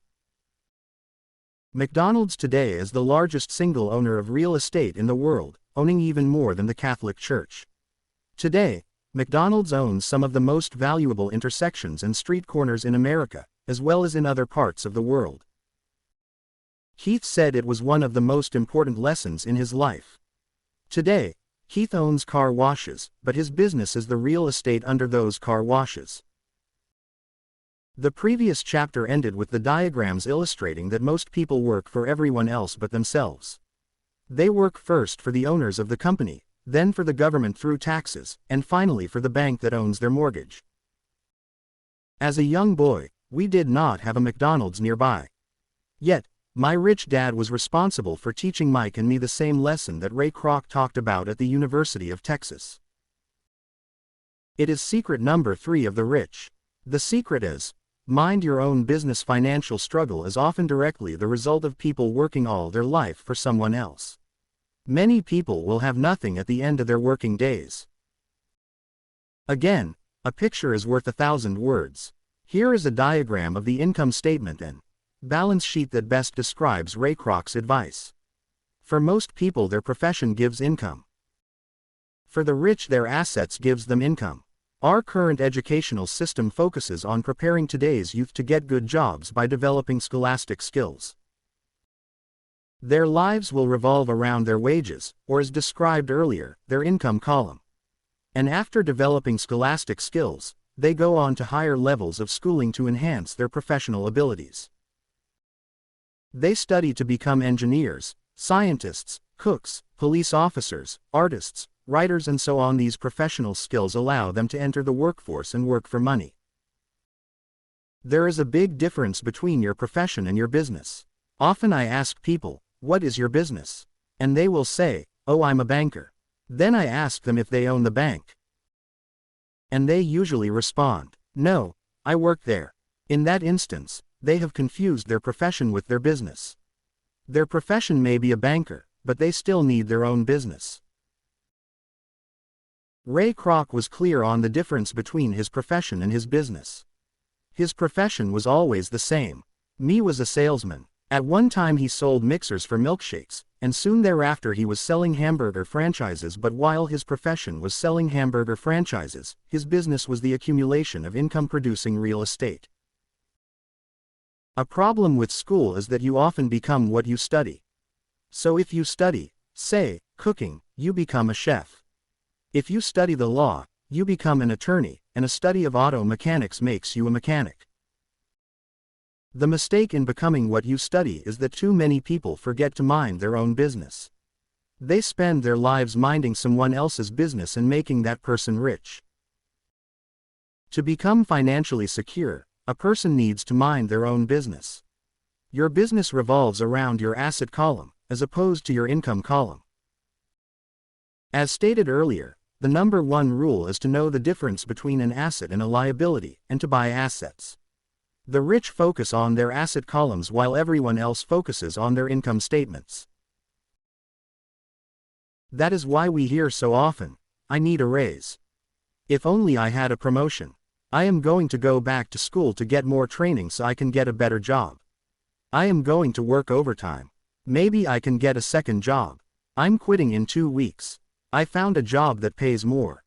McDonald's today is the largest single owner of real estate in the world, owning even more than the Catholic Church. Today, McDonald's owns some of the most valuable intersections and street corners in America, as well as in other parts of the world. Keith said it was one of the most important lessons in his life. Today, Keith owns car washes, but his business is the real estate under those car washes. The previous chapter ended with the diagrams illustrating that most people work for everyone else but themselves. They work first for the owners of the company, then for the government through taxes, and finally for the bank that owns their mortgage. As a young boy, we did not have a McDonald's nearby. Yet, my rich dad was responsible for teaching Mike and me the same lesson that Ray Kroc talked about at the University of Texas. It is secret number 3 of the rich. The secret is, mind your own business. Financial struggle is often directly the result of people working all their life for someone else. Many people will have nothing at the end of their working days. Again, a picture is worth 1,000 words. Here is a diagram of the income statement and balance sheet that best describes Ray Kroc's advice. For most people, their profession gives income. For the rich, their assets gives them income. Our current educational system focuses on preparing today's youth to get good jobs by developing scholastic skills. Their lives will revolve around their wages, or as described earlier, their income column. And after developing scholastic skills, they go on to higher levels of schooling to enhance their professional abilities. They study to become engineers, scientists, cooks, police officers, artists, writers, and so on. These professional skills allow them to enter the workforce and work for money. There is a big difference between your profession and your business. Often I ask people, "What is your business?" And they will say, "Oh, I'm a banker." Then I ask them if they own the bank. And they usually respond, "No, I work there." In that instance, they have confused their profession with their business. Their profession may be a banker, but they still need their own business. Ray Kroc was clear on the difference between his profession and his business. His profession was always the same. Me was a salesman. At one time he sold mixers for milkshakes, and soon thereafter he was selling hamburger franchises. But while his profession was selling hamburger franchises, his business was the accumulation of income-producing real estate. A problem with school is that you often become what you study. So if you study, say, cooking, you become a chef. If you study the law, you become an attorney, and a study of auto mechanics makes you a mechanic. The mistake in becoming what you study is that too many people forget to mind their own business. They spend their lives minding someone else's business and making that person rich. To become financially secure, a person needs to mind their own business. Your business revolves around your asset column, as opposed to your income column. As stated earlier, the number 1 rule is to know the difference between an asset and a liability, and to buy assets. The rich focus on their asset columns while everyone else focuses on their income statements. That is why we hear so often, "I need a raise. If only I had a promotion. I am going to go back to school to get more training so I can get a better job. I am going to work overtime. Maybe I can get a second job. I'm quitting in 2 weeks. I found a job that pays more."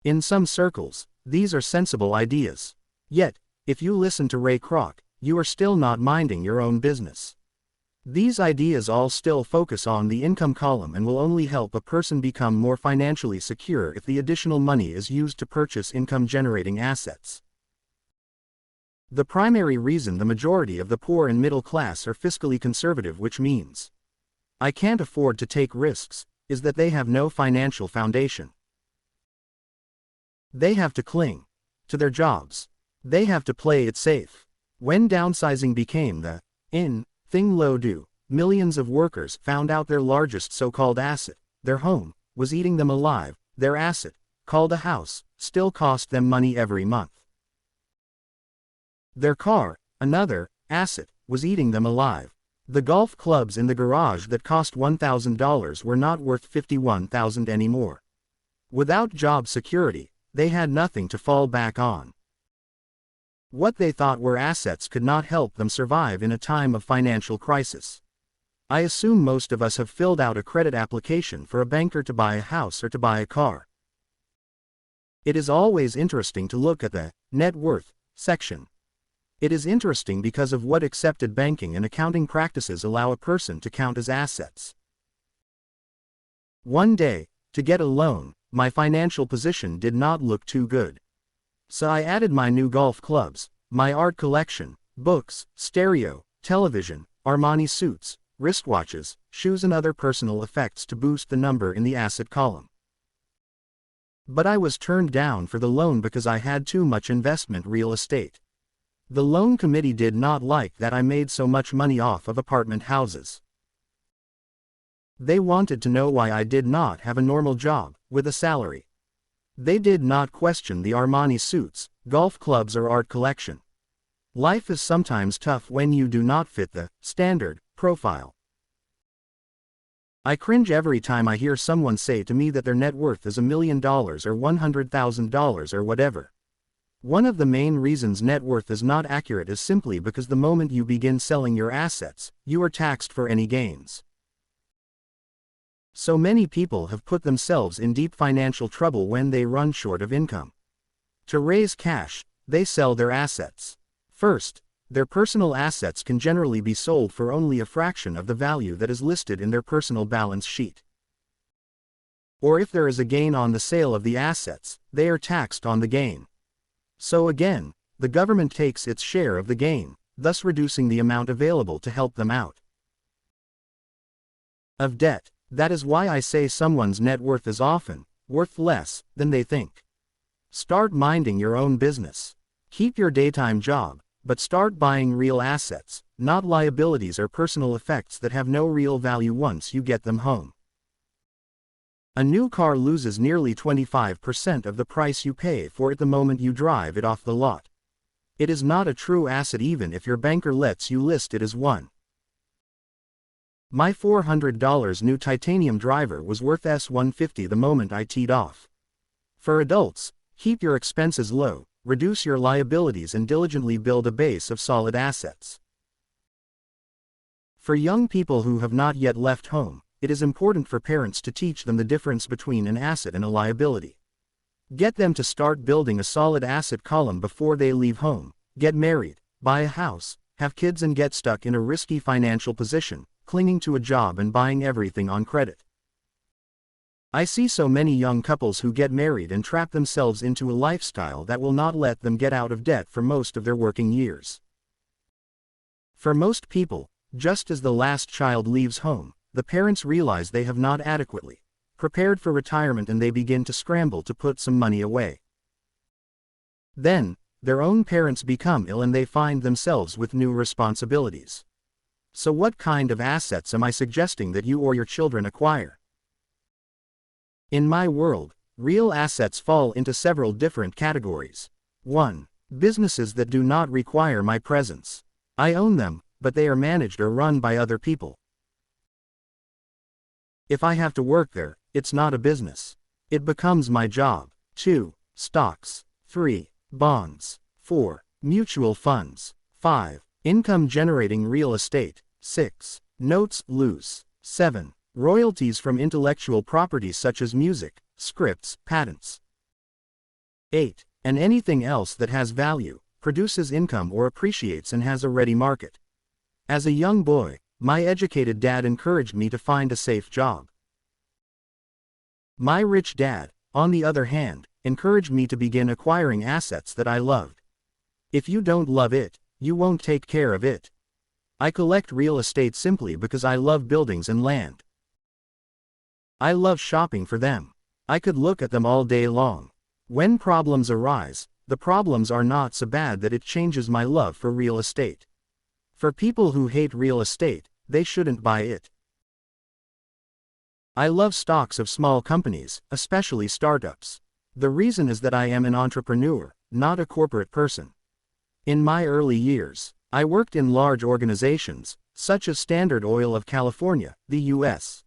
In some circles, these are sensible ideas. Yet, if you listen to Ray Kroc, you are still not minding your own business. These ideas all still focus on the income column and will only help a person become more financially secure if the additional money is used to purchase income-generating assets. The primary reason the majority of the poor and middle class are fiscally conservative, which means I can't afford to take risks, is that they have no financial foundation. They have to cling to their jobs. They have to play it safe. When downsizing became the thing low-do, millions of workers found out their largest so-called asset, their home, was eating them alive. Their asset, called a house, still cost them money every month. Their car, another asset, was eating them alive. The golf clubs in the garage that cost $1,000 were not worth $51,000 anymore. Without job security, they had nothing to fall back on. What they thought were assets could not help them survive in a time of financial crisis. I assume most of us have filled out a credit application for a banker to buy a house or to buy a car. It is always interesting to look at the net worth section. It is interesting because of what accepted banking and accounting practices allow a person to count as assets. One day, to get a loan, my financial position did not look too good. So I added my new golf clubs, my art collection, books, stereo, television, Armani suits, wristwatches, shoes and other personal effects to boost the number in the asset column. But I was turned down for the loan because I had too much investment real estate. The loan committee did not like that I made so much money off of apartment houses. They wanted to know why I did not have a normal job, with a salary. They did not question the Armani suits, golf clubs or art collection. Life is sometimes tough when you do not fit the standard profile. I cringe every time I hear someone say to me that their net worth is $1 million or $100,000 or whatever. One of the main reasons net worth is not accurate is simply because the moment you begin selling your assets, you are taxed for any gains. So many people have put themselves in deep financial trouble when they run short of income. To raise cash, they sell their assets. First, their personal assets can generally be sold for only a fraction of the value that is listed in their personal balance sheet. Or if there is a gain on the sale of the assets, they are taxed on the gain. So again, the government takes its share of the gain, thus reducing the amount available to help them out. Of debt. That is why I say someone's net worth is often worth less than they think. Start minding your own business. Keep your daytime job, but start buying real assets, not liabilities or personal effects that have no real value once you get them home. A new car loses nearly 25% of the price you pay for it the moment you drive it off the lot. It is not a true asset even if your banker lets you list it as one. My $400 new titanium driver was worth $150 the moment I teed off. For adults, keep your expenses low, reduce your liabilities and diligently build a base of solid assets. For young people who have not yet left home, it is important for parents to teach them the difference between an asset and a liability. Get them to start building a solid asset column before they leave home, get married, buy a house, have kids and get stuck in a risky financial position, clinging to a job and buying everything on credit. I see so many young couples who get married and trap themselves into a lifestyle that will not let them get out of debt for most of their working years. For most people, just as the last child leaves home, the parents realize they have not adequately prepared for retirement and they begin to scramble to put some money away. Then, their own parents become ill and they find themselves with new responsibilities. So what kind of assets am I suggesting that you or your children acquire? In my world, real assets fall into several different categories. 1. Businesses that do not require my presence. I own them, but they are managed or run by other people. If I have to work there, it's not a business. It becomes my job. 2. Stocks. 3. Bonds. 4. Mutual funds. 5. Income-generating real estate. 6. Notes, loose. 7. Royalties from intellectual property such as music, scripts, patents. 8. And anything else that has value, produces income or appreciates and has a ready market. As a young boy, my educated dad encouraged me to find a safe job. My rich dad, on the other hand, encouraged me to begin acquiring assets that I loved. If you don't love it, you won't take care of it. I collect real estate simply because I love buildings and land. I love shopping for them. I could look at them all day long. When problems arise, the problems are not so bad that it changes my love for real estate. For people who hate real estate, they shouldn't buy it. I love stocks of small companies, especially startups. The reason is that I am an entrepreneur, not a corporate person. In my early years, I worked in large organizations, such as Standard Oil of California, the U.S.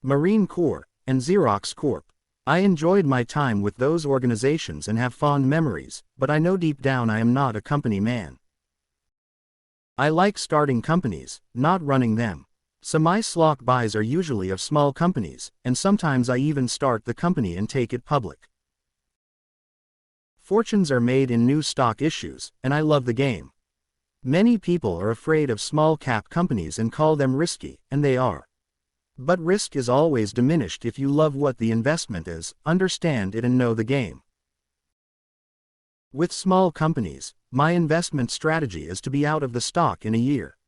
Marine Corps, and Xerox Corp. I enjoyed my time with those organizations and have fond memories, but I know deep down I am not a company man. I like starting companies, not running them. So my stock buys are usually of small companies, and sometimes I even start the company and take it public. Fortunes are made in new stock issues, and I love the game. Many people are afraid of small cap companies and call them risky, and they are. But risk is always diminished if you love what the investment is, understand it and know the game. With small companies, my investment strategy is to be out of the stock in a year.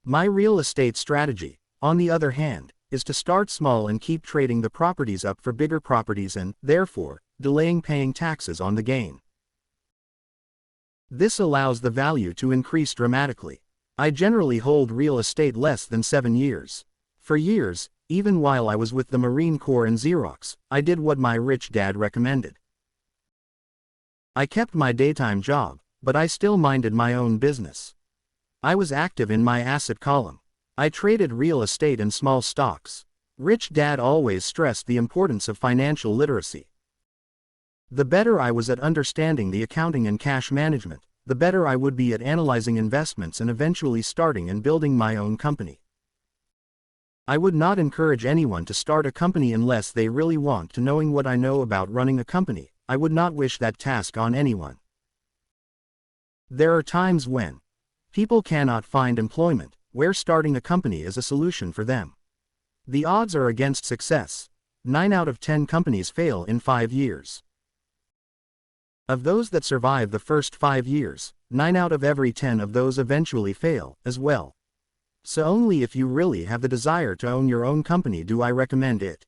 My real estate strategy, on the other hand, is to start small and keep trading the properties up for bigger properties and, therefore, delaying paying taxes on the gain. This allows the value to increase dramatically. I generally hold real estate less than 7 years. For years, even while I was with the Marine Corps and Xerox, I did what my rich dad recommended. I kept my daytime job, but I still minded my own business. I was active in my asset column. I traded real estate and small stocks. Rich Dad always stressed the importance of financial literacy. The better I was at understanding the accounting and cash management, the better I would be at analyzing investments and eventually starting and building my own company. I would not encourage anyone to start a company unless they really want to. Knowing what I know about running a company, I would not wish that task on anyone. There are times when people cannot find employment, where starting a company is a solution for them. The odds are against success. 9 out of 10 companies fail in 5 years. Of those that survive the first 5 years, 9 out of every 10 of those eventually fail, as well. So only if you really have the desire to own your own company do I recommend it.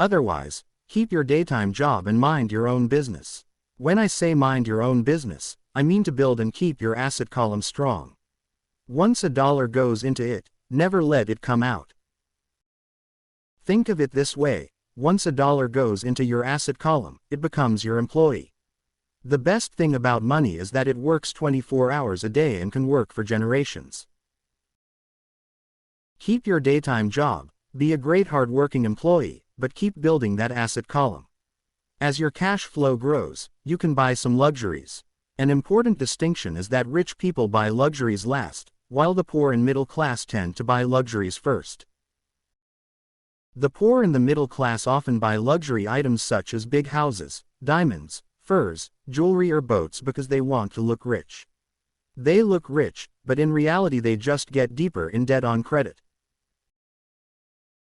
Otherwise, keep your daytime job and mind your own business. When I say mind your own business, I mean to build and keep your asset column strong. Once a dollar goes into it, never let it come out. Think of it this way, once a dollar goes into your asset column, it becomes your employee. The best thing about money is that it works 24 hours a day and can work for generations. Keep your daytime job, be a great hard-working employee, but keep building that asset column. As your cash flow grows, you can buy some luxuries. An important distinction is that rich people buy luxuries last, while the poor and middle class tend to buy luxuries first. The poor and the middle class often buy luxury items such as big houses, diamonds, furs, jewelry or boats because they want to look rich. They look rich, but in reality they just get deeper in debt on credit.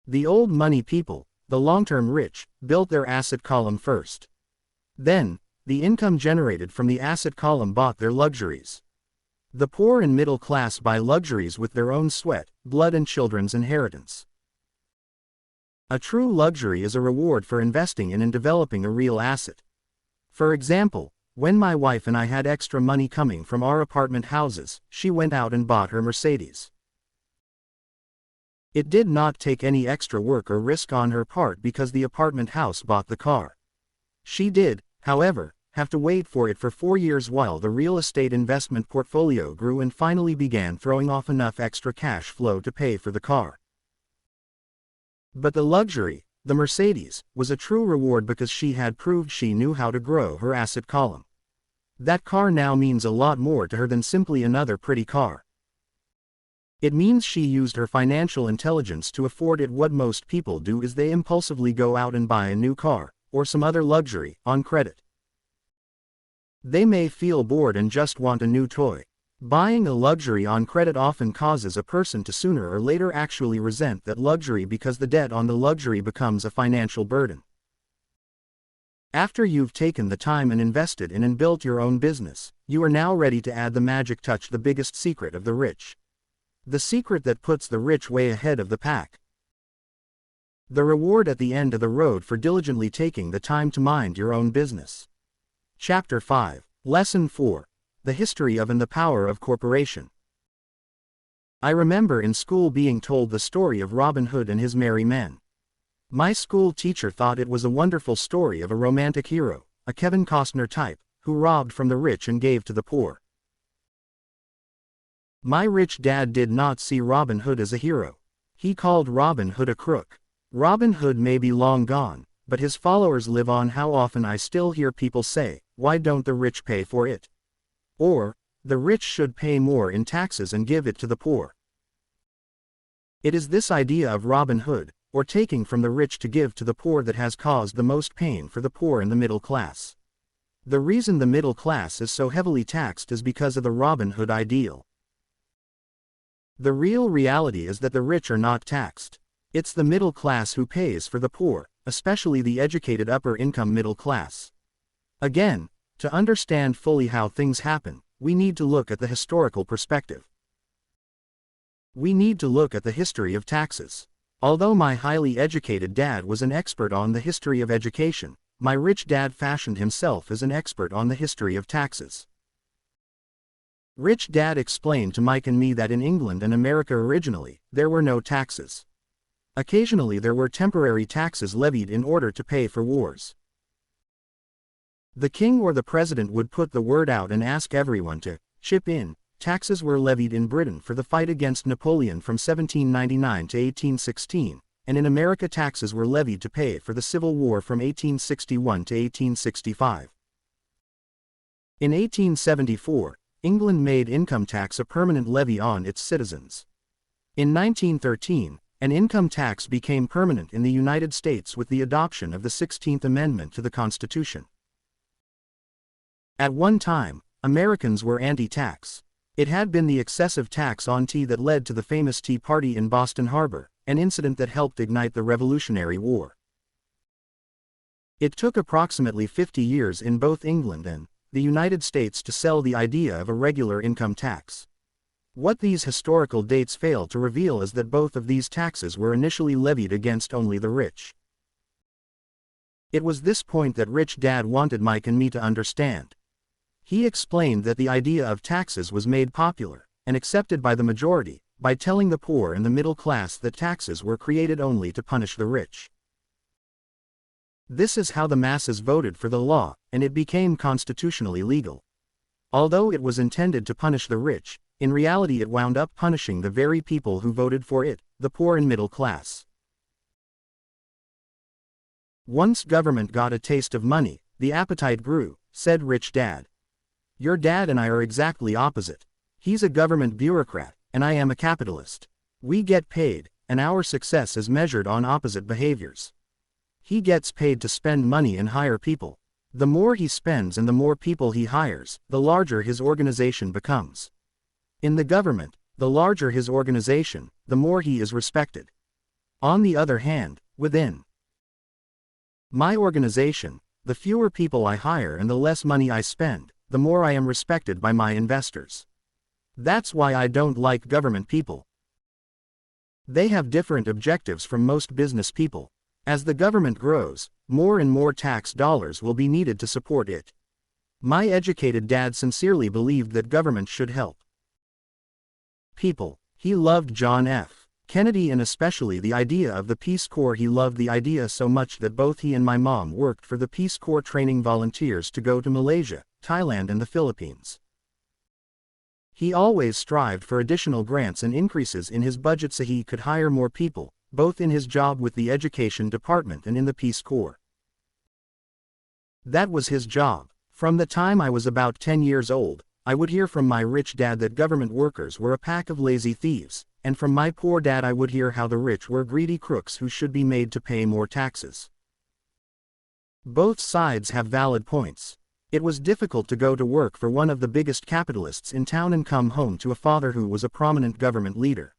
The old money people, the long-term rich, built their asset column first. Then, the income generated from the asset column bought their luxuries. The poor and middle class buy luxuries with their own sweat, blood and children's inheritance. A true luxury is a reward for investing in and developing a real asset. For example, when my wife and I had extra money coming from our apartment houses, she went out and bought her Mercedes. It did not take any extra work or risk on her part because the apartment house bought the car. She did, however, have to wait for it for 4 years while the real estate investment portfolio grew and finally began throwing off enough extra cash flow to pay for the car. But the luxury, the Mercedes, was a true reward because she had proved she knew how to grow her asset column. That car now means a lot more to her than simply another pretty car. It means she used her financial intelligence to afford it. What most people do is they impulsively go out and buy a new car, or some other luxury, on credit. They may feel bored and just want a new toy. Buying a luxury on credit often causes a person to sooner or later actually resent that luxury because the debt on the luxury becomes a financial burden. After you've taken the time and invested in and built your own business, you are now ready to add the magic touch, the biggest secret of the rich. The secret that puts the rich way ahead of the pack. The reward at the end of the road for diligently taking the time to mind your own business. Chapter 5, Lesson 4, The History of and the Power of Corporation. I remember in school being told the story of Robin Hood and his merry men. My school teacher thought it was a wonderful story of a romantic hero, a Kevin Costner type, who robbed from the rich and gave to the poor. My rich dad did not see Robin Hood as a hero. He called Robin Hood a crook. Robin Hood may be long gone, but his followers live on. How often I still hear people say, "Why don't the rich pay for it?" Or, "The rich should pay more in taxes and give it to the poor." It is this idea of Robin Hood, or taking from the rich to give to the poor, that has caused the most pain for the poor and the middle class. The reason the middle class is so heavily taxed is because of the Robin Hood ideal. The real reality is that the rich are not taxed. It's the middle class who pays for the poor, especially the educated upper-income middle class. Again, to understand fully how things happen, we need to look at the historical perspective. We need to look at the history of taxes. Although my highly educated dad was an expert on the history of education, my rich dad fashioned himself as an expert on the history of taxes. Rich Dad explained to Mike and me that in England and America originally, there were no taxes. Occasionally there were temporary taxes levied in order to pay for wars. The king or the president would put the word out and ask everyone to chip in. Taxes were levied in Britain for the fight against Napoleon from 1799 to 1816, and in America taxes were levied to pay for the Civil War from 1861 to 1865. In 1874, England made income tax a permanent levy on its citizens. In 1913, an income tax became permanent in the United States with the adoption of the 16th Amendment to the Constitution. At one time, Americans were anti-tax. It had been the excessive tax on tea that led to the famous Tea Party in Boston Harbor, an incident that helped ignite the Revolutionary War. It took approximately 50 years in both England and the United States to sell the idea of a regular income tax. What these historical dates fail to reveal is that both of these taxes were initially levied against only the rich. It was this point that Rich Dad wanted Mike and me to understand. He explained that the idea of taxes was made popular and accepted by the majority by telling the poor and the middle class that taxes were created only to punish the rich. This is how the masses voted for the law, and it became constitutionally legal. Although it was intended to punish the rich, in reality it wound up punishing the very people who voted for it, the poor and middle class. Once government got a taste of money, the appetite grew, said Rich Dad. Your dad and I are exactly opposite. He's a government bureaucrat, and I am a capitalist. We get paid, and our success is measured on opposite behaviors. He gets paid to spend money and hire people. The more he spends and the more people he hires, the larger his organization becomes. In the government, the larger his organization, the more he is respected. On the other hand, within my organization, the fewer people I hire and the less money I spend, the more I am respected by my investors. That's why I don't like government people. They have different objectives from most business people. As the government grows, more and more tax dollars will be needed to support it. My educated dad sincerely believed that government should help people. He loved John F. Kennedy and especially the idea of the Peace Corps. He loved the idea so much that both he and my mom worked for the Peace Corps training volunteers to go to Malaysia, Thailand and the Philippines. He always strived for additional grants and increases in his budget so he could hire more people, both in his job with the Education Department and in the Peace Corps. That was his job. From the time I was about 10 years old, I would hear from my rich dad that government workers were a pack of lazy thieves, and from my poor dad I would hear how the rich were greedy crooks who should be made to pay more taxes. Both sides have valid points. It was difficult to go to work for one of the biggest capitalists in town and come home to a father who was a prominent government leader.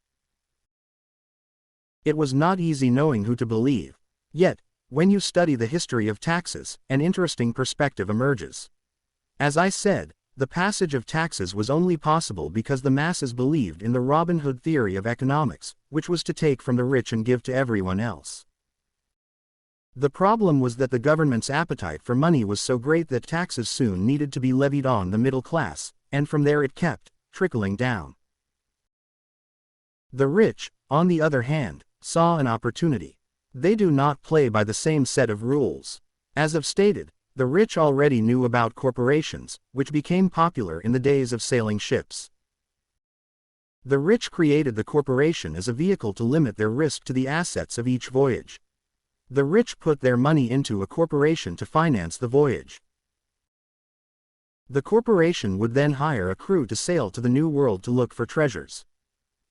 It was not easy knowing who to believe. Yet, when you study the history of taxes, an interesting perspective emerges. As I said, the passage of taxes was only possible because the masses believed in the Robin Hood theory of economics, which was to take from the rich and give to everyone else. The problem was that the government's appetite for money was so great that taxes soon needed to be levied on the middle class, and from there it kept trickling down. The rich, on the other hand, saw an opportunity. They do not play by the same set of rules. As I've stated, the rich already knew about corporations, which became popular in the days of sailing ships. The rich created the corporation as a vehicle to limit their risk to the assets of each voyage. The rich put their money into a corporation to finance the voyage. The corporation would then hire a crew to sail to the New World to look for treasures.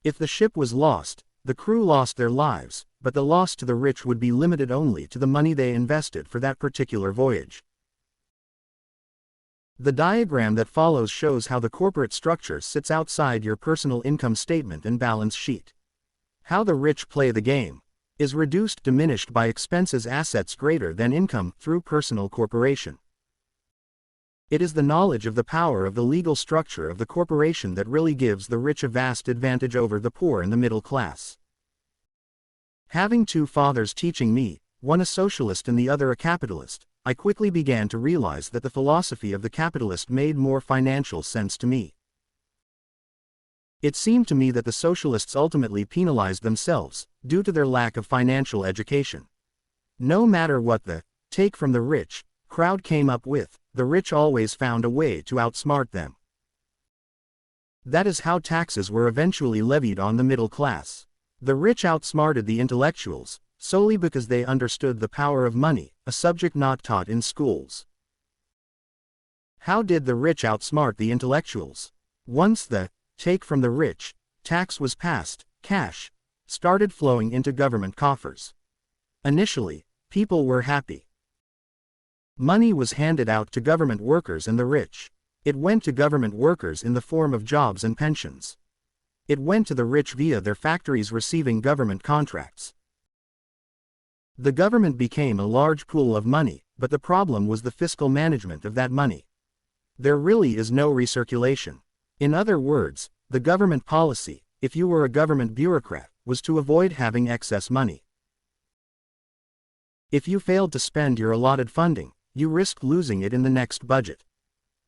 If the ship was lost, the crew lost their lives, but the loss to the rich would be limited only to the money they invested for that particular voyage. The diagram that follows shows how the corporate structure sits outside your personal income statement and balance sheet. How the rich play the game is diminished by expenses assets greater than income through personal corporation. It is the knowledge of the power of the legal structure of the corporation that really gives the rich a vast advantage over the poor and the middle class. Having two fathers teaching me, one a socialist and the other a capitalist, I quickly began to realize that the philosophy of the capitalist made more financial sense to me. It seemed to me that the socialists ultimately penalized themselves, due to their lack of financial education. No matter what the take from the rich crowd came up with, the rich always found a way to outsmart them. That is how taxes were eventually levied on the middle class. The rich outsmarted the intellectuals, solely because they understood the power of money, a subject not taught in schools. How did the rich outsmart the intellectuals? Once the take from the rich tax was passed, cash started flowing into government coffers. Initially, people were happy. Money was handed out to government workers and the rich. It went to government workers in the form of jobs and pensions. It went to the rich via their factories receiving government contracts. The government became a large pool of money, but the problem was the fiscal management of that money. There really is no recirculation. In other words, the government policy, if you were a government bureaucrat, was to avoid having excess money. If you failed to spend your allotted funding, you risked losing it in the next budget.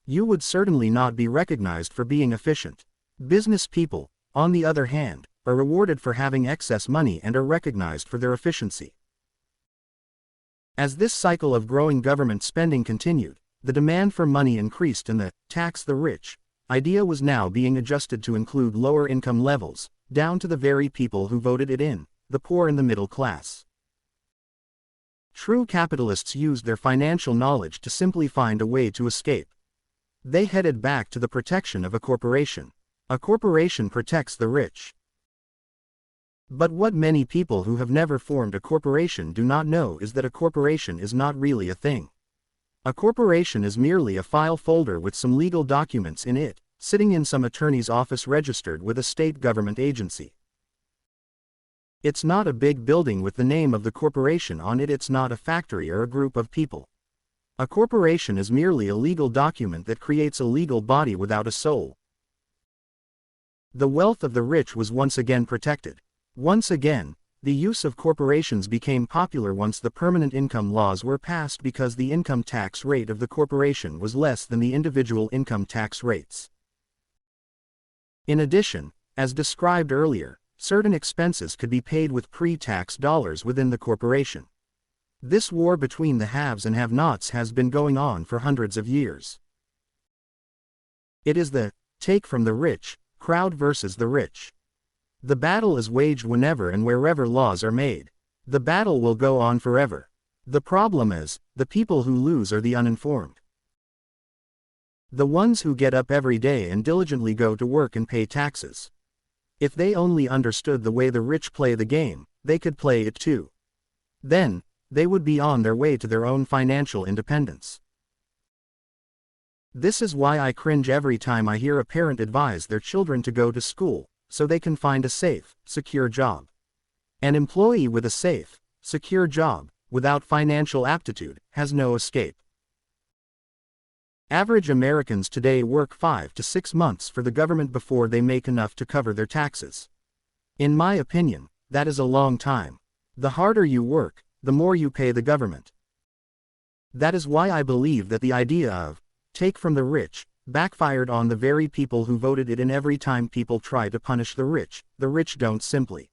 You would certainly not be recognized for being efficient. Business people, on the other hand, are rewarded for having excess money and are recognized for their efficiency. As this cycle of growing government spending continued, the demand for money increased and the tax the rich idea was now being adjusted to include lower income levels, down to the very people who voted it in, the poor and the middle class. True capitalists used their financial knowledge to simply find a way to escape. They headed back to the protection of a corporation. A corporation protects the rich. But what many people who have never formed a corporation do not know is that a corporation is not really a thing. A corporation is merely a file folder with some legal documents in it, sitting in some attorney's office registered with a state government agency. It's not a big building with the name of the corporation on it. It's not a factory or a group of people. A corporation is merely a legal document that creates a legal body without a soul. The wealth of the rich was once again protected. Once again, the use of corporations became popular once the permanent income laws were passed because the income tax rate of the corporation was less than the individual income tax rates. In addition, as described earlier, certain expenses could be paid with pre-tax dollars within the corporation. This war between the haves and have-nots has been going on for hundreds of years. It is the take from the rich crowd versus the rich. The battle is waged whenever and wherever laws are made. The battle will go on forever. The problem is, the people who lose are the uninformed. The ones who get up every day and diligently go to work and pay taxes. If they only understood the way the rich play the game, they could play it too. Then, they would be on their way to their own financial independence. This is why I cringe every time I hear a parent advise their children to go to school, so they can find a safe, secure job. An employee with a safe, secure job, without financial aptitude, has no escape. Average Americans today work 5 to 6 months for the government before they make enough to cover their taxes. In my opinion, that is a long time. The harder you work, the more you pay the government. That is why I believe that the idea of take from the rich backfired on the very people who voted it in. Every time people try to punish the rich don't simply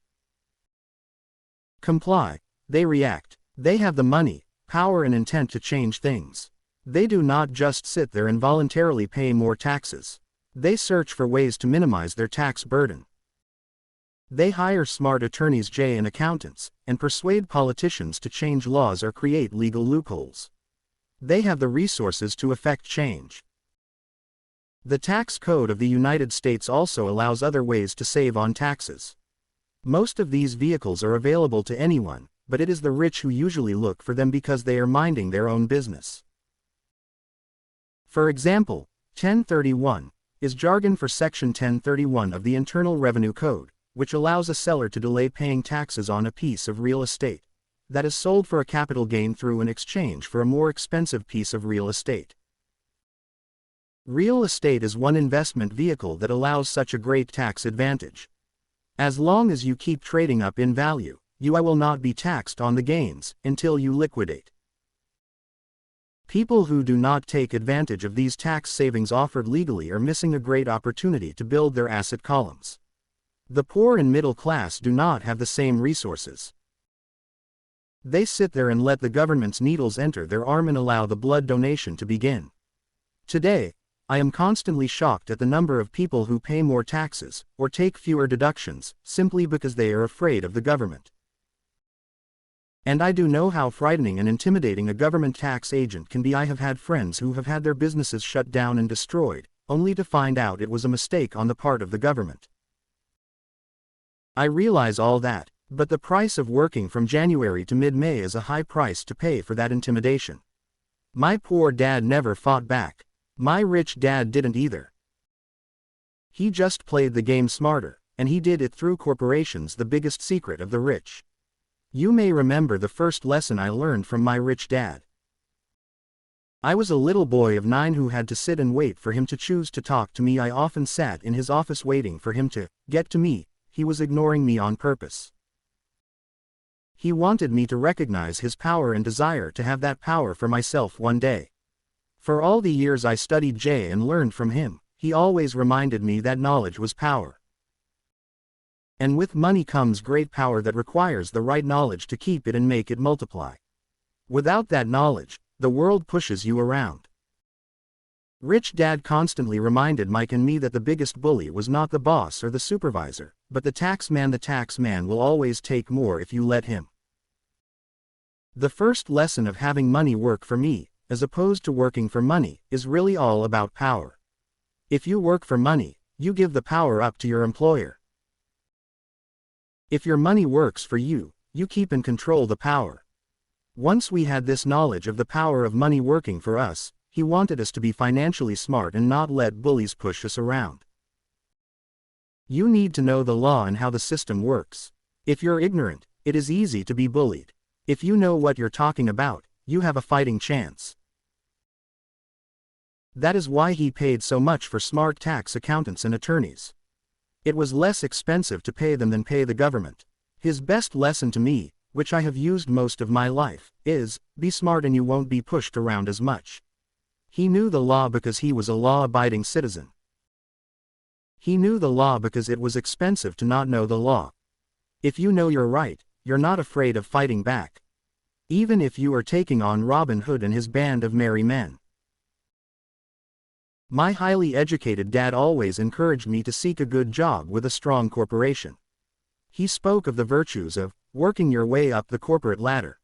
comply. They react. They have the money, power and intent to change things. They do not just sit there and voluntarily pay more taxes. They search for ways to minimize their tax burden. They hire smart attorneys and accountants, and persuade politicians to change laws or create legal loopholes. They have the resources to effect change. The tax code of the United States also allows other ways to save on taxes. Most of these vehicles are available to anyone, but it is the rich who usually look for them because they are minding their own business. For example, 1031 is jargon for Section 1031 of the Internal Revenue Code, which allows a seller to delay paying taxes on a piece of real estate that is sold for a capital gain through an exchange for a more expensive piece of real estate. Real estate is one investment vehicle that allows such a great tax advantage. As long as you keep trading up in value, you will not be taxed on the gains until you liquidate. People who do not take advantage of these tax savings offered legally are missing a great opportunity to build their asset columns. The poor and middle class do not have the same resources. They sit there and let the government's needles enter their arm and allow the blood donation to begin. Today, I am constantly shocked at the number of people who pay more taxes, or take fewer deductions, simply because they are afraid of the government. And I do know how frightening and intimidating a government tax agent can be. I have had friends who have had their businesses shut down and destroyed, only to find out it was a mistake on the part of the government. I realize all that, but the price of working from January to mid-May is a high price to pay for that intimidation. My poor dad never fought back. My rich dad didn't either. He just played the game smarter, and he did it through corporations, the biggest secret of the rich. You may remember the first lesson I learned from my rich dad. I was a little boy of 9 who had to sit and wait for him to choose to talk to me. I often sat in his office waiting for him to get to me. He was ignoring me on purpose. He wanted me to recognize his power and desire to have that power for myself one day. For all the years I studied Jay and learned from him, he always reminded me that knowledge was power. And with money comes great power that requires the right knowledge to keep it and make it multiply. Without that knowledge, the world pushes you around. Rich Dad constantly reminded Mike and me that the biggest bully was not the boss or the supervisor, but the tax man. The tax man will always take more if you let him. The first lesson of having money work for me, as opposed to working for money, is really all about power. If you work for money, you give the power up to your employer. If your money works for you, you keep and control the power. Once we had this knowledge of the power of money working for us, he wanted us to be financially smart and not let bullies push us around. You need to know the law and how the system works. If you're ignorant, it is easy to be bullied. If you know what you're talking about, you have a fighting chance. That is why he paid so much for smart tax accountants and attorneys. It was less expensive to pay them than pay the government. His best lesson to me, which I have used most of my life, is, be smart and you won't be pushed around as much. He knew the law because he was a law-abiding citizen. He knew the law because it was expensive to not know the law. If you know you're right, you're not afraid of fighting back. Even if you are taking on Robin Hood and his band of merry men. My highly educated dad always encouraged me to seek a good job with a strong corporation. He spoke of the virtues of working your way up the corporate ladder.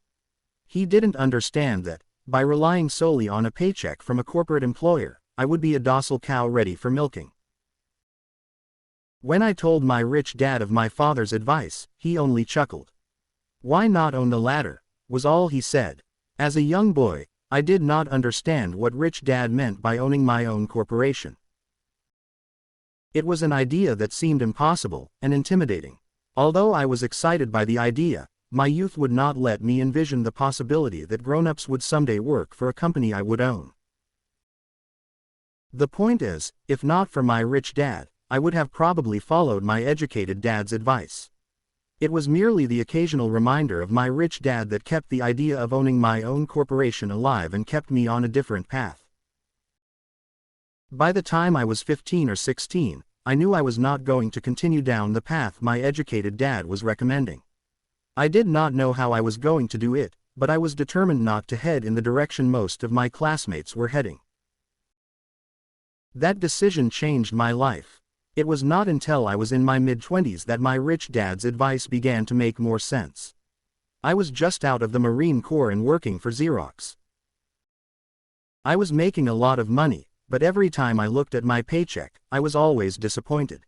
He didn't understand that, by relying solely on a paycheck from a corporate employer, I would be a docile cow ready for milking. When I told my rich dad of my father's advice, he only chuckled. "Why not own the ladder?" was all he said. As a young boy, I did not understand what Rich Dad meant by owning my own corporation. It was an idea that seemed impossible and intimidating. Although I was excited by the idea, my youth would not let me envision the possibility that grown-ups would someday work for a company I would own. The point is, if not for my rich dad, I would have probably followed my educated dad's advice. It was merely the occasional reminder of my rich dad that kept the idea of owning my own corporation alive and kept me on a different path. By the time I was 15 or 16, I knew I was not going to continue down the path my educated dad was recommending. I did not know how I was going to do it, but I was determined not to head in the direction most of my classmates were heading. That decision changed my life. It was not until I was in my mid-20s that my rich dad's advice began to make more sense. I was just out of the Marine Corps and working for Xerox. I was making a lot of money, but every time I looked at my paycheck, I was always disappointed.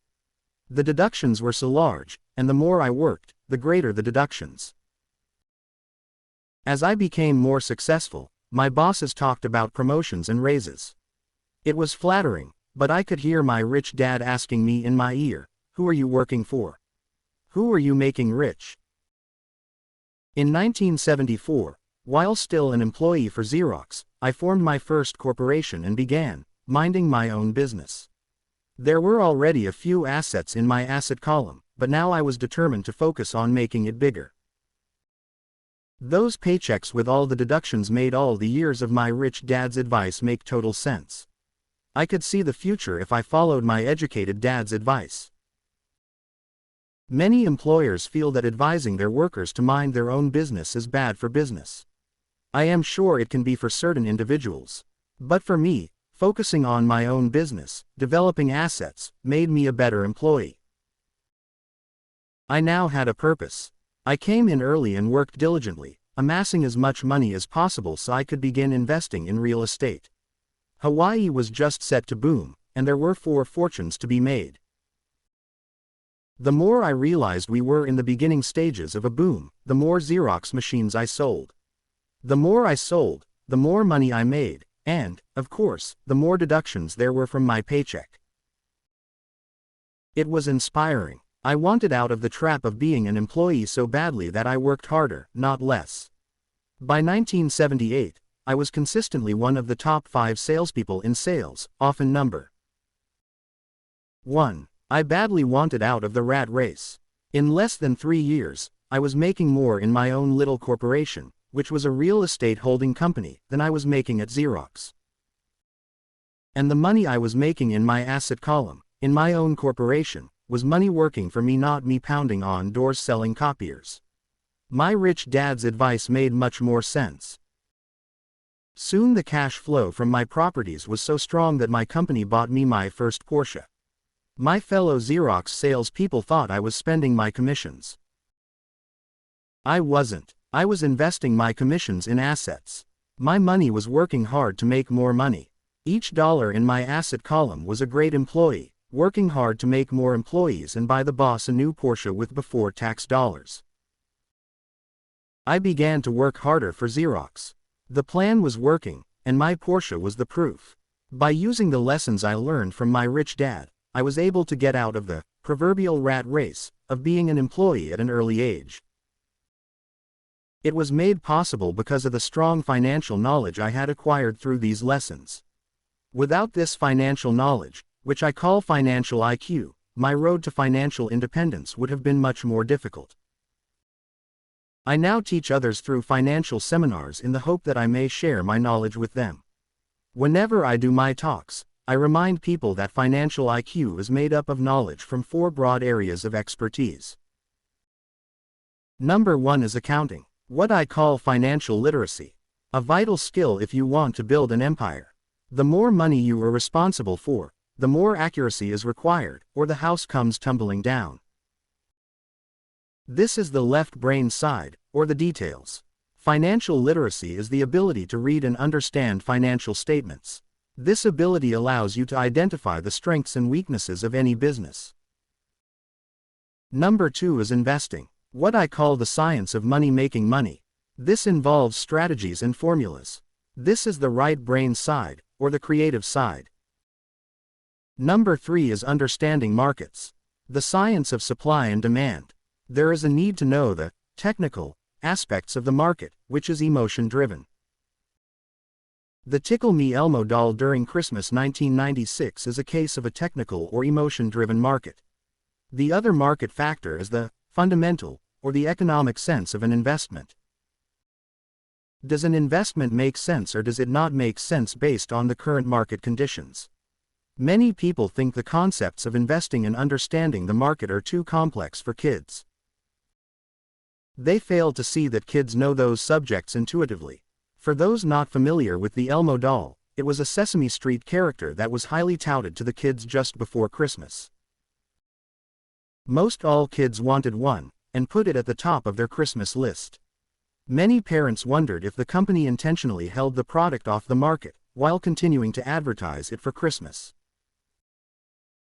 The deductions were so large, and the more I worked, the greater the deductions. As I became more successful, my bosses talked about promotions and raises. It was flattering, but I could hear my rich dad asking me in my ear, "Who are you working for? Who are you making rich?" In 1974, while still an employee for Xerox, I formed my first corporation and began minding my own business. There were already a few assets in my asset column, but now I was determined to focus on making it bigger. Those paychecks with all the deductions made all the years of my rich dad's advice make total sense. I could see the future if I followed my educated dad's advice. Many employers feel that advising their workers to mind their own business is bad for business. I am sure it can be for certain individuals. But for me, focusing on my own business, developing assets, made me a better employee. I now had a purpose. I came in early and worked diligently, amassing as much money as possible so I could begin investing in real estate. Hawaii was just set to boom, and there were 4 fortunes to be made. The more I realized we were in the beginning stages of a boom, the more Xerox machines I sold. The more I sold, the more money I made, and, of course, the more deductions there were from my paycheck. It was inspiring. I wanted out of the trap of being an employee so badly that I worked harder, not less. By 1978, I was consistently one of the top 5 salespeople in sales, often number 1. I badly wanted out of the rat race. In less than 3 years, I was making more in my own little corporation, which was a real estate holding company, than I was making at Xerox. And the money I was making in my asset column, in my own corporation, was money working for me, not me pounding on doors selling copiers. My rich dad's advice made much more sense. Soon the cash flow from my properties was so strong that my company bought me my first Porsche. My fellow Xerox salespeople thought I was spending my commissions. I wasn't. I was investing my commissions in assets. My money was working hard to make more money. Each dollar in my asset column was a great employee, working hard to make more employees and buy the boss a new Porsche with before-tax dollars. I began to work harder for Xerox. The plan was working, and my Porsche was the proof. By using the lessons I learned from my rich dad, I was able to get out of the proverbial rat race of being an employee at an early age. It was made possible because of the strong financial knowledge I had acquired through these lessons. Without this financial knowledge, which I call financial IQ, my road to financial independence would have been much more difficult. I now teach others through financial seminars in the hope that I may share my knowledge with them. Whenever I do my talks, I remind people that financial IQ is made up of knowledge from 4 broad areas of expertise. Number 1 is accounting, what I call financial literacy, a vital skill if you want to build an empire. The more money you are responsible for, the more accuracy is required, or the house comes tumbling down. This is the left brain side, or the details. Financial literacy is the ability to read and understand financial statements. This ability allows you to identify the strengths and weaknesses of any business. Number 2 is investing, what I call the science of making money. This involves strategies and formulas. This is the right brain side, or the creative side. Number 3 is understanding markets, the science of supply and demand. There is a need to know the technical aspects of the market, which is emotion-driven. The Tickle Me Elmo doll during Christmas 1996 is a case of a technical or emotion-driven market. The other market factor is the fundamental, or the economic sense of an investment. Does an investment make sense or does it not make sense based on the current market conditions? Many people think the concepts of investing and understanding the market are too complex for kids. They fail to see that kids know those subjects intuitively. For those not familiar with the Elmo doll, it was a Sesame Street character that was highly touted to the kids just before Christmas. Most all kids wanted one, and put it at the top of their Christmas list. Many parents wondered if the company intentionally held the product off the market, while continuing to advertise it for Christmas.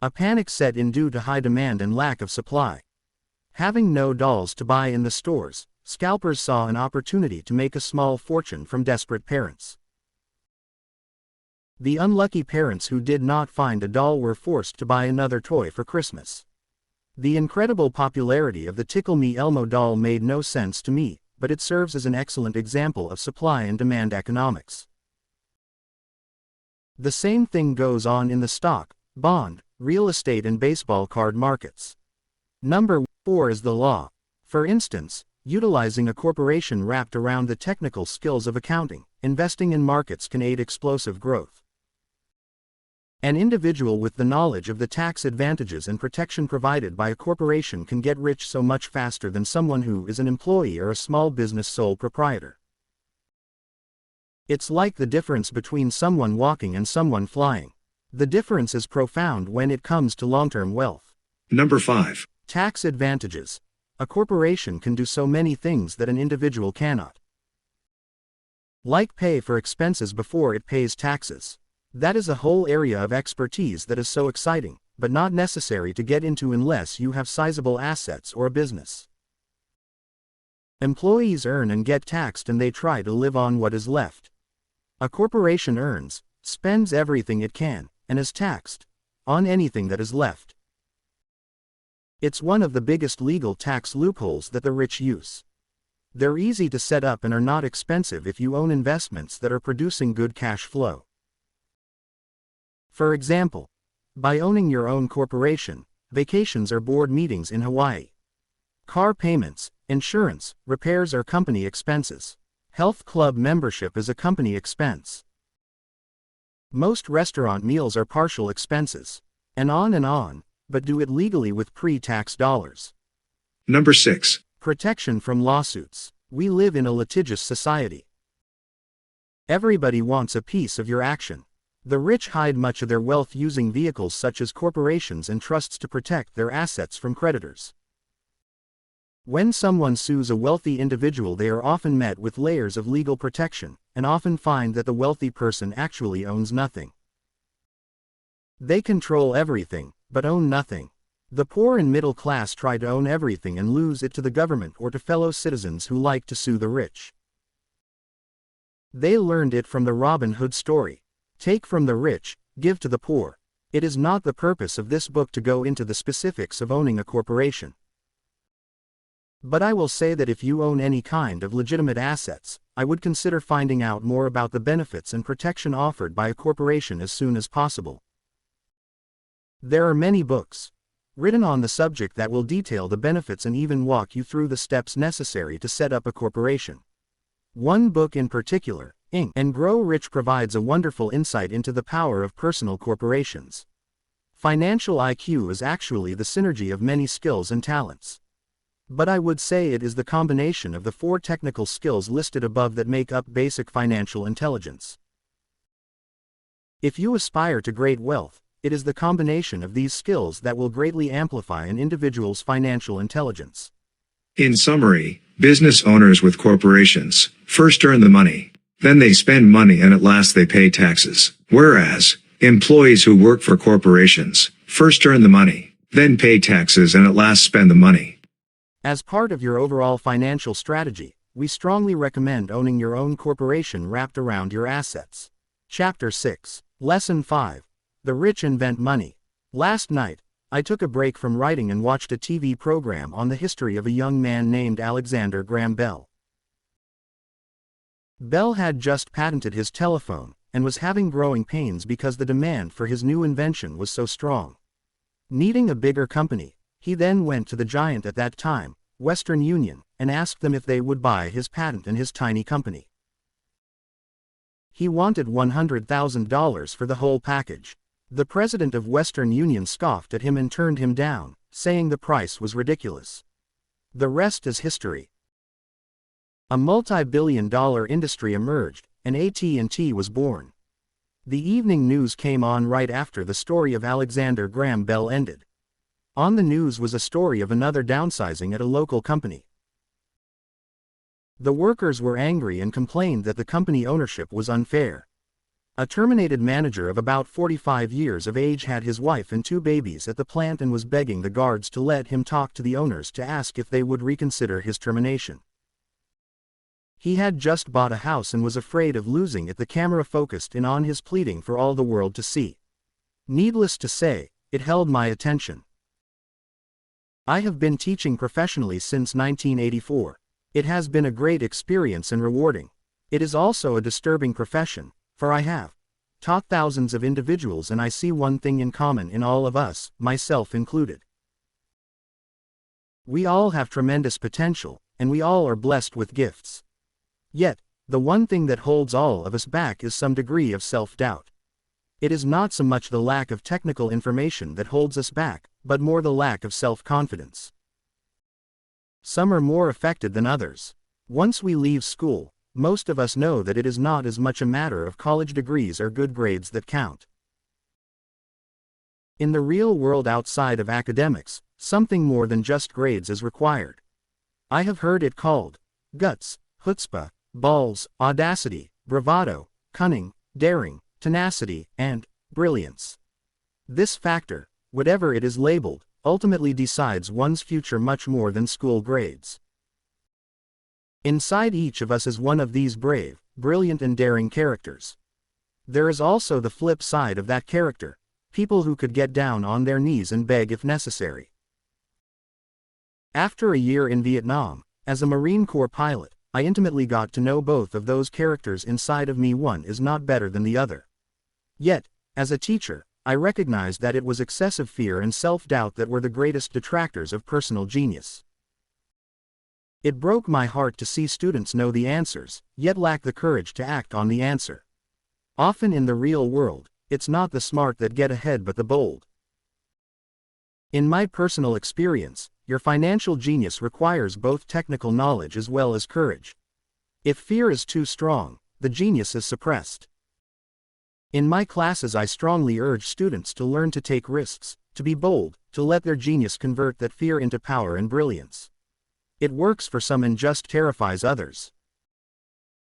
A panic set in due to high demand and lack of supply. Having no dolls to buy in the stores, scalpers saw an opportunity to make a small fortune from desperate parents. The unlucky parents who did not find a doll were forced to buy another toy for Christmas. The incredible popularity of the Tickle Me Elmo doll made no sense to me, but it serves as an excellent example of supply and demand economics. The same thing goes on in the stock, bond, real estate and baseball card markets. Number 4 is the law. For instance, utilizing a corporation wrapped around the technical skills of accounting, investing in markets can aid explosive growth. An individual with the knowledge of the tax advantages and protection provided by a corporation can get rich so much faster than someone who is an employee or a small business sole proprietor. It's like the difference between someone walking and someone flying. The difference is profound when it comes to long-term wealth. Number 5. Tax advantages. A corporation can do so many things that an individual cannot. Like pay for expenses before it pays taxes. That is a whole area of expertise that is so exciting, but not necessary to get into unless you have sizable assets or a business. Employees earn and get taxed and they try to live on what is left. A corporation earns, spends everything it can, and is taxed on anything that is left. It's one of the biggest legal tax loopholes that the rich use. They're easy to set up and are not expensive if you own investments that are producing good cash flow. For example, by owning your own corporation, vacations are board meetings in Hawaii. Car payments, insurance, repairs are company expenses. Health club membership is a company expense. Most restaurant meals are partial expenses. And on, but do it legally with pre-tax dollars. Number 6. Protection from lawsuits. We live in a litigious society. Everybody wants a piece of your action. The rich hide much of their wealth using vehicles such as corporations and trusts to protect their assets from creditors. When someone sues a wealthy individual, they are often met with layers of legal protection, and often find that the wealthy person actually owns nothing. They control everything, but own nothing. The poor and middle class try to own everything and lose it to the government or to fellow citizens who like to sue the rich. They learned it from the Robin Hood story. Take from the rich, give to the poor. It is not the purpose of this book to go into the specifics of owning a corporation. But I will say that if you own any kind of legitimate assets, I would consider finding out more about the benefits and protection offered by a corporation as soon as possible. There are many books written on the subject that will detail the benefits and even walk you through the steps necessary to set up a corporation. One book in particular, Inc. and Grow Rich, provides a wonderful insight into the power of personal corporations. Financial IQ is actually the synergy of many skills and talents. But I would say it is the combination of the 4 technical skills listed above that make up basic financial intelligence. If you aspire to great wealth, it is the combination of these skills that will greatly amplify an individual's financial intelligence. In summary, business owners with corporations first earn the money, then they spend money, and at last they pay taxes. Whereas, employees who work for corporations first earn the money, then pay taxes, and at last spend the money. As part of your overall financial strategy, we strongly recommend owning your own corporation wrapped around your assets. Chapter 6. Lesson 5. The rich invent money. Last night, I took a break from writing and watched a TV program on the history of a young man named Alexander Graham Bell. Bell had just patented his telephone, and was having growing pains because the demand for his new invention was so strong. Needing a bigger company, he then went to the giant at that time, Western Union, and asked them if they would buy his patent and his tiny company. He wanted $100,000 for the whole package. The president of Western Union scoffed at him and turned him down, saying the price was ridiculous. The rest is history. A multi-billion-dollar industry emerged, and AT&T was born. The evening news came on right after the story of Alexander Graham Bell ended. On the news was a story of another downsizing at a local company. The workers were angry and complained that the company ownership was unfair. A terminated manager of about 45 years of age had his wife and 2 babies at the plant and was begging the guards to let him talk to the owners to ask if they would reconsider his termination. He had just bought a house and was afraid of losing it. The camera focused in on his pleading for all the world to see. Needless to say, it held my attention. I have been teaching professionally since 1984. It has been a great experience and rewarding. It is also a disturbing profession, for I have taught thousands of individuals, and I see one thing in common in all of us, myself included. We all have tremendous potential, and we all are blessed with gifts. Yet, the one thing that holds all of us back is some degree of self-doubt. It is not so much the lack of technical information that holds us back, but more the lack of self-confidence. Some are more affected than others. Once we leave school, most of us know that it is not as much a matter of college degrees or good grades that count. In the real world outside of academics, something more than just grades is required. I have heard it called guts, chutzpah, balls, audacity, bravado, cunning, daring, tenacity, and brilliance. This factor, whatever it is labeled, ultimately decides one's future much more than school grades. Inside each of us is one of these brave, brilliant and daring characters. There is also the flip side of that character, people who could get down on their knees and beg if necessary. After a year in Vietnam, as a Marine Corps pilot, I intimately got to know both of those characters inside of me. One is not better than the other. Yet, as a teacher, I recognized that it was excessive fear and self-doubt that were the greatest detractors of personal genius. It broke my heart to see students know the answers, yet lack the courage to act on the answer. Often in the real world, it's not the smart that get ahead but the bold. In my personal experience, your financial genius requires both technical knowledge as well as courage. If fear is too strong, the genius is suppressed. In my classes, I strongly urge students to learn to take risks, to be bold, to let their genius convert that fear into power and brilliance. It works for some and just terrifies others.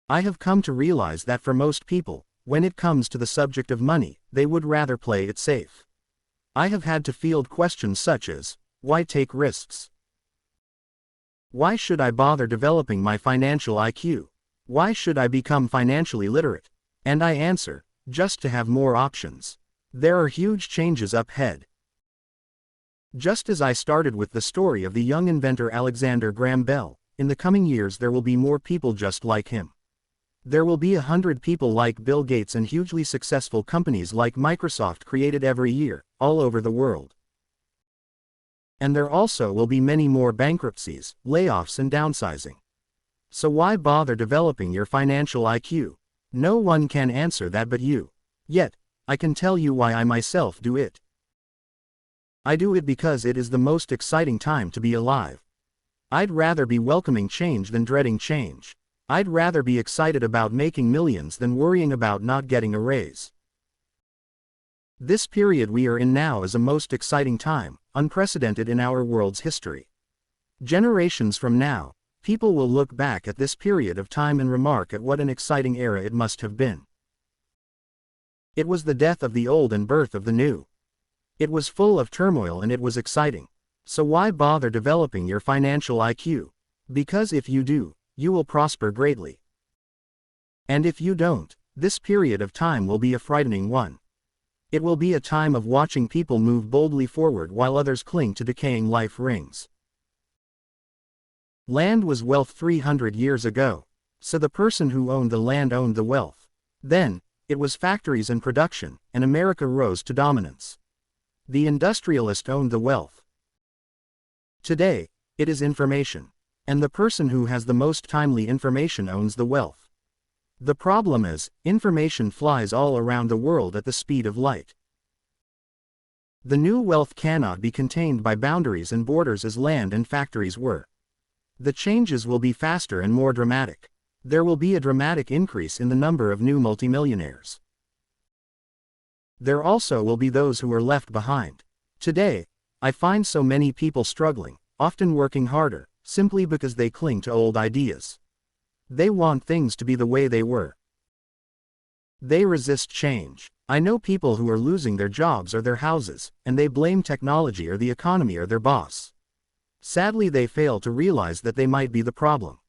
I have come to realize that for most people, when it comes to the subject of money, they would rather play it safe. I have had to field questions such as, why take risks? Why should I bother developing my financial IQ? Why should I become financially literate? And I answer, just to have more options. There are huge changes up ahead. Just as I started with the story of the young inventor Alexander Graham Bell, in the coming years there will be more people just like him. There will be 100 people like Bill Gates and hugely successful companies like Microsoft created every year, all over the world. And there also will be many more bankruptcies, layoffs and downsizing. So why bother developing your financial IQ? No one can answer that but you. Yet, I can tell you why I myself do it. I do it because it is the most exciting time to be alive. I'd rather be welcoming change than dreading change. I'd rather be excited about making millions than worrying about not getting a raise. This period we are in now is a most exciting time, unprecedented in our world's history. Generations from now, people will look back at this period of time and remark at what an exciting era it must have been. It was the death of the old and birth of the new. It was full of turmoil and it was exciting. So why bother developing your financial IQ? Because if you do, you will prosper greatly. And if you don't, this period of time will be a frightening one. It will be a time of watching people move boldly forward while others cling to decaying life rings. Land was wealth 300 years ago. So the person who owned the land owned the wealth. Then, it was factories and production, and America rose to dominance. The industrialist owned the wealth. Today, it is information. And the person who has the most timely information owns the wealth. The problem is, information flies all around the world at the speed of light. The new wealth cannot be contained by boundaries and borders as land and factories were. The changes will be faster and more dramatic. There will be a dramatic increase in the number of new multimillionaires. There also will be those who are left behind. Today, I find so many people struggling, often working harder, simply because they cling to old ideas. They want things to be the way they were. They resist change. I know people who are losing their jobs or their houses, and they blame technology or the economy or their boss. Sadly, they fail to realize that they might be the problem.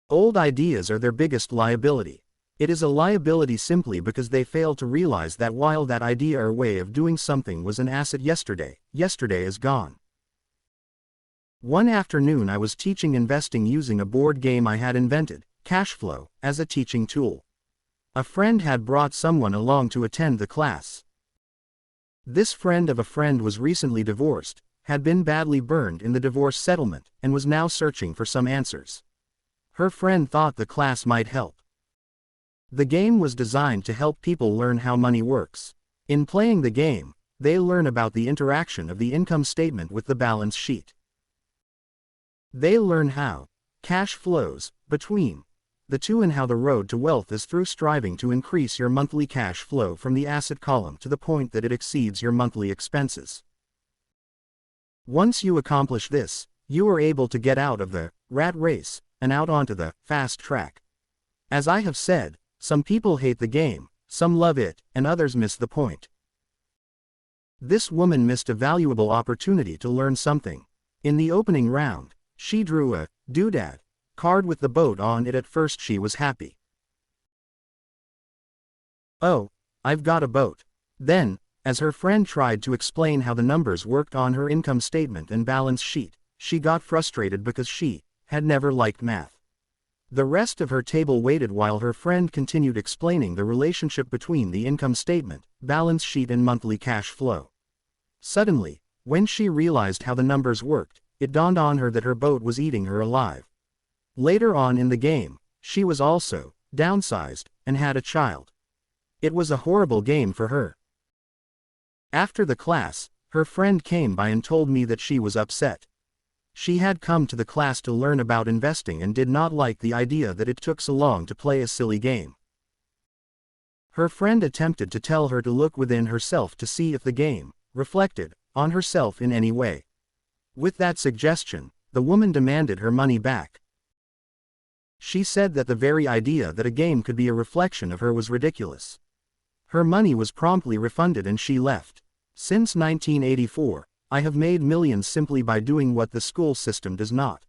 Old ideas are their biggest liability. It is a liability simply because they fail to realize that while that idea or way of doing something was an asset yesterday, yesterday is gone. One afternoon I was teaching investing using a board game I had invented, Cashflow, as a teaching tool. A friend had brought someone along to attend the class. This friend of a friend was recently divorced, had been badly burned in the divorce settlement, and was now searching for some answers. Her friend thought the class might help. The game was designed to help people learn how money works. In playing the game, they learn about the interaction of the income statement with the balance sheet. They learn how cash flows between the two and how the road to wealth is through striving to increase your monthly cash flow from the asset column to the point that it exceeds your monthly expenses. Once you accomplish this, you are able to get out of the rat race and out onto the fast track. As I have said, some people hate the game, some love it, and others miss the point. This woman missed a valuable opportunity to learn something. In the opening round, she drew a doodad card with the boat on it. At first she was happy. "Oh, I've got a boat." Then, as her friend tried to explain how the numbers worked on her income statement and balance sheet, she got frustrated because she had never liked math. The rest of her table waited while her friend continued explaining the relationship between the income statement, balance sheet and monthly cash flow. Suddenly, when she realized how the numbers worked, it dawned on her that her boat was eating her alive. Later on in the game, she was also downsized and had a child. It was a horrible game for her. After the class, her friend came by and told me that she was upset. She had come to the class to learn about investing and did not like the idea that it took so long to play a silly game. Her friend attempted to tell her to look within herself to see if the game reflected on herself in any way. With that suggestion, the woman demanded her money back. She said that the very idea that a game could be a reflection of her was ridiculous. Her money was promptly refunded and she left. Since 1984, I have made millions simply by doing what the school system does not.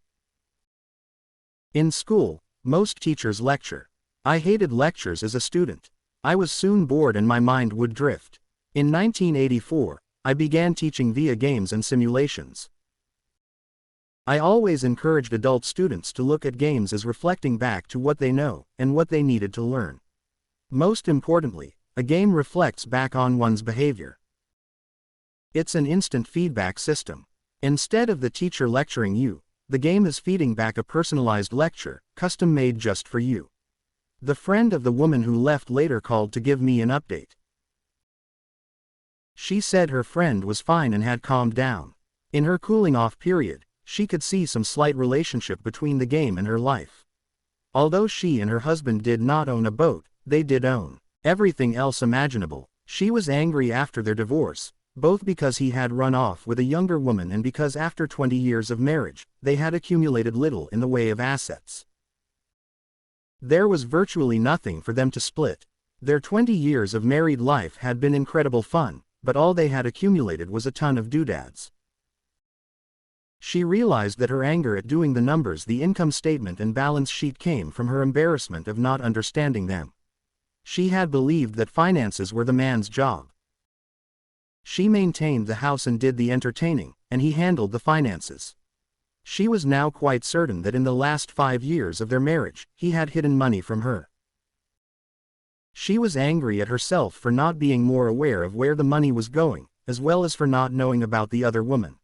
In school, most teachers lecture. I hated lectures as a student. I was soon bored and my mind would drift. In 1984, I began teaching via games and simulations. I always encouraged adult students to look at games as reflecting back to what they know and what they needed to learn. Most importantly, a game reflects back on one's behavior. It's an instant feedback system. Instead of the teacher lecturing you, the game is feeding back a personalized lecture, custom-made just for you. The friend of the woman who left later called to give me an update. She said her friend was fine and had calmed down. In her cooling-off period, she could see some slight relationship between the game and her life. Although she and her husband did not own a boat, they did own everything else imaginable. She was angry after their divorce, both because he had run off with a younger woman and because after 20 years of marriage, they had accumulated little in the way of assets. There was virtually nothing for them to split. Their 20 years of married life had been incredible fun, but all they had accumulated was a ton of doodads. She realized that her anger at doing the numbers, the income statement and balance sheet, came from her embarrassment of not understanding them. She had believed that finances were the man's job. She maintained the house and did the entertaining, and he handled the finances. She was now quite certain that in the last 5 years of their marriage, he had hidden money from her. She was angry at herself for not being more aware of where the money was going, as well as for not knowing about the other woman.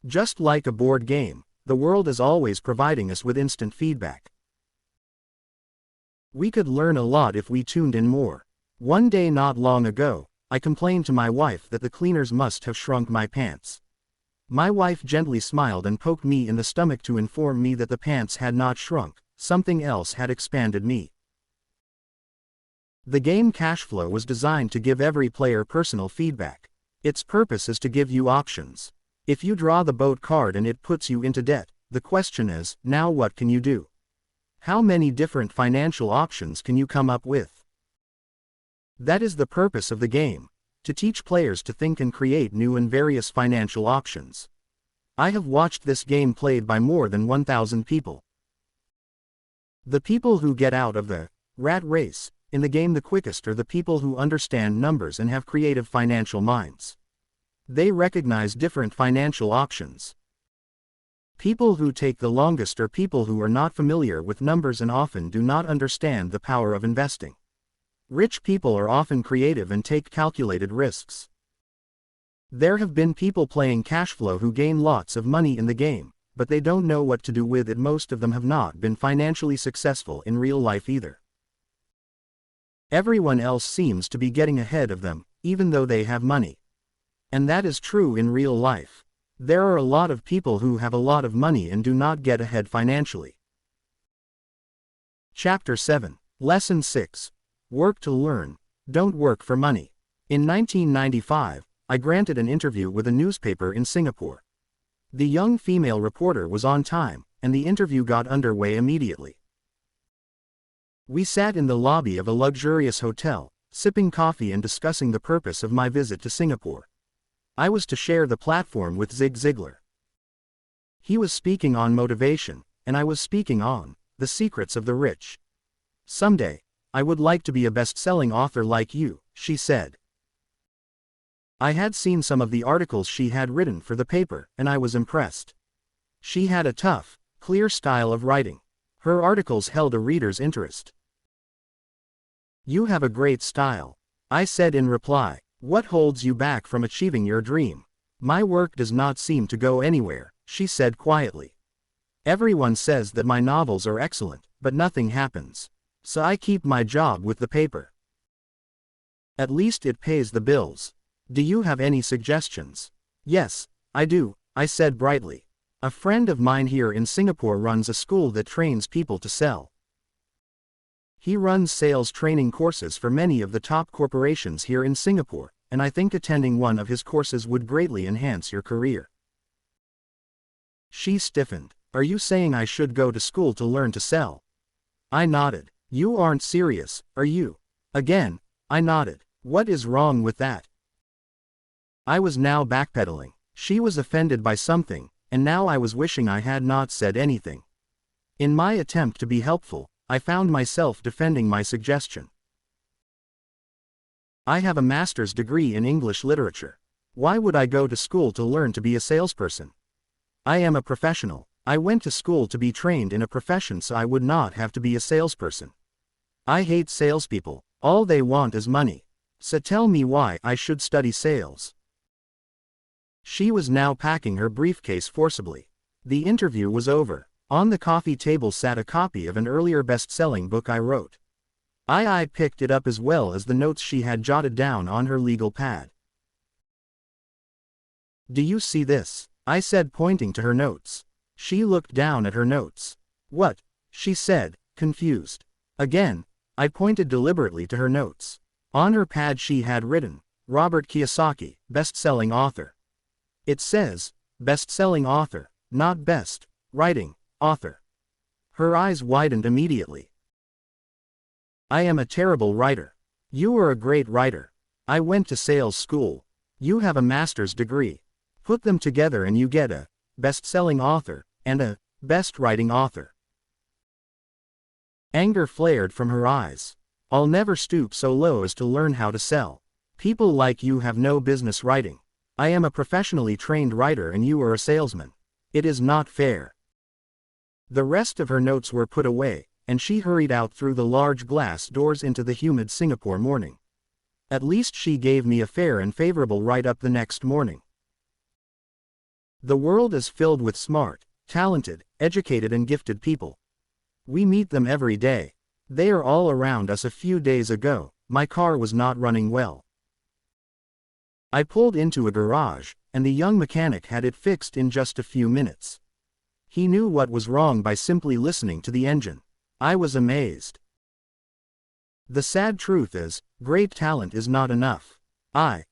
Just like a board game, the world is always providing us with instant feedback. We could learn a lot if we tuned in more. One day not long ago, I complained to my wife that the cleaners must have shrunk my pants. My wife gently smiled and poked me in the stomach to inform me that the pants had not shrunk, something else had expanded me. The game Cashflow was designed to give every player personal feedback. Its purpose is to give you options. If you draw the boat card and it puts you into debt, the question is, now what can you do? How many different financial options can you come up with? That is the purpose of the game, to teach players to think and create new and various financial options. I have watched this game played by more than 1,000 people. The people who get out of the rat race in the game the quickest are the people who understand numbers and have creative financial minds. They recognize different financial options. People who take the longest are people who are not familiar with numbers and often do not understand the power of investing. Rich people are often creative and take calculated risks. There have been people playing cash flow who gain lots of money in the game, but they don't know what to do with it. Most of them have not been financially successful in real life either. Everyone else seems to be getting ahead of them, even though they have money. And that is true in real life. There are a lot of people who have a lot of money and do not get ahead financially. Chapter 7. Lesson 6. Work to learn. Don't work for money. In 1995, I granted an interview with a newspaper in Singapore. The young female reporter was on time, and the interview got underway immediately. We sat in the lobby of a luxurious hotel, sipping coffee and discussing the purpose of my visit to Singapore. I was to share the platform with Zig Ziglar. He was speaking on motivation, and I was speaking on the secrets of the rich. Someday, I would like to be a best-selling author like you, she said. I had seen some of the articles she had written for the paper, and I was impressed. She had a tough, clear style of writing. Her articles held a reader's interest. You have a great style, I said in reply. What holds you back from achieving your dream? My work does not seem to go anywhere, she said quietly. Everyone says that my novels are excellent, but nothing happens. So I keep my job with the paper. At least it pays the bills. Do you have any suggestions? Yes, I do, I said brightly. A friend of mine here in Singapore runs a school that trains people to sell. He runs sales training courses for many of the top corporations here in Singapore, and I think attending one of his courses would greatly enhance your career. She stiffened. Are you saying I should go to school to learn to sell? I nodded. You aren't serious, are you? Again, I nodded. What is wrong with that? I was now backpedaling. She was offended by something, and now I was wishing I had not said anything. In my attempt to be helpful, I found myself defending my suggestion. I have a master's degree in English literature. Why would I go to school to learn to be a salesperson? I am a professional. I went to school to be trained in a profession so I would not have to be a salesperson. I hate salespeople. All they want is money. So tell me why I should study sales. She was now packing her briefcase forcibly. The interview was over. On the coffee table sat a copy of an earlier best-selling book I wrote. I picked it up as well as the notes she had jotted down on her legal pad. Do you see this? I said, pointing to her notes. She looked down at her notes. What? She said, confused. Again, I pointed deliberately to her notes. On her pad she had written, Robert Kiyosaki, best-selling author. It says, best-selling author, not best, writing, author. Her eyes widened immediately. I am a terrible writer. You are a great writer. I went to sales school. You have a master's degree. Put them together and you get a best-selling author and a best writing author. Anger flared from her eyes. I'll never stoop so low as to learn how to sell. People like you have no business writing. I am a professionally trained writer and you are a salesman. It is not fair. The rest of her notes were put away, and she hurried out through the large glass doors into the humid Singapore morning. At least she gave me a fair and favorable write-up the next morning. The world is filled with smart, talented, educated and gifted people. We meet them every day. They are all around us. A few days ago, my car was not running well. I pulled into a garage, and the young mechanic had it fixed in just a few minutes. He knew what was wrong by simply listening to the engine. I was amazed. The sad truth is, great talent is not enough. I'm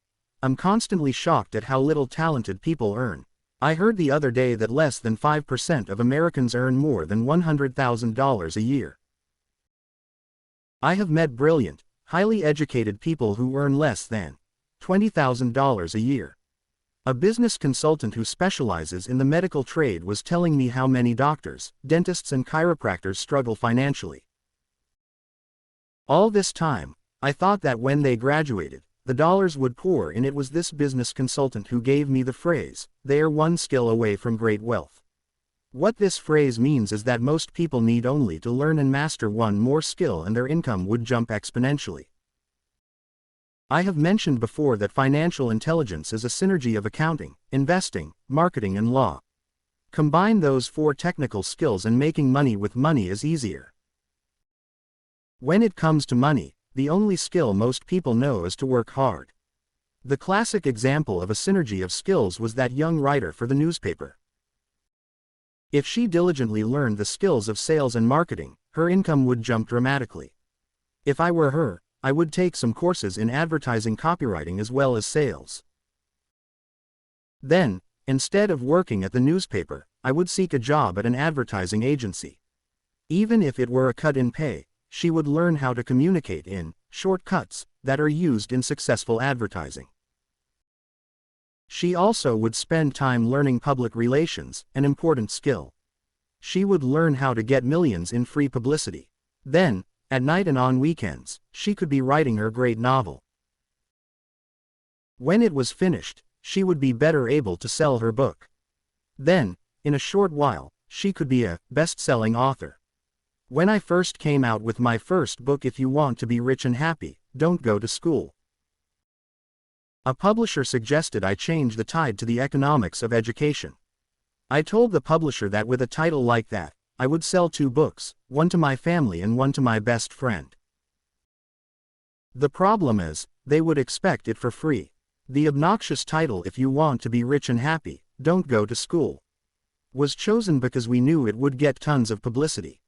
constantly shocked at how little talented people earn. I heard the other day that less than 5% of Americans earn more than $100,000 a year. I have met brilliant, highly educated people who earn less than $20,000 a year. A business consultant who specializes in the medical trade was telling me how many doctors, dentists and chiropractors struggle financially. All this time, I thought that when they graduated, the dollars would pour in. It was this business consultant who gave me the phrase, they are one skill away from great wealth. What this phrase means is that most people need only to learn and master one more skill and their income would jump exponentially. I have mentioned before that financial intelligence is a synergy of accounting, investing, marketing and law. Combine those 4 technical skills and making money with money is easier. When it comes to money, the only skill most people know is to work hard. The classic example of a synergy of skills was that young writer for the newspaper. If she diligently learned the skills of sales and marketing, her income would jump dramatically. If I were her, I would take some courses in advertising copywriting as well as sales. Then, instead of working at the newspaper, I would seek a job at an advertising agency. Even if it were a cut in pay, she would learn how to communicate in shortcuts that are used in successful advertising. She also would spend time learning public relations, an important skill. She would learn how to get millions in free publicity. Then, at night and on weekends, she could be writing her great novel. When it was finished, she would be better able to sell her book. Then, in a short while, she could be a best-selling author. When I first came out with my first book, If You Want to Be Rich and Happy, Don't Go to School, a publisher suggested I change the tide to the economics of education. I told the publisher that with a title like that, I would sell 2 books, one to my family and one to my best friend. The problem is, they would expect it for free. The obnoxious title If You Want to Be Rich and Happy, Don't Go to School was chosen because we knew it would get tons of publicity.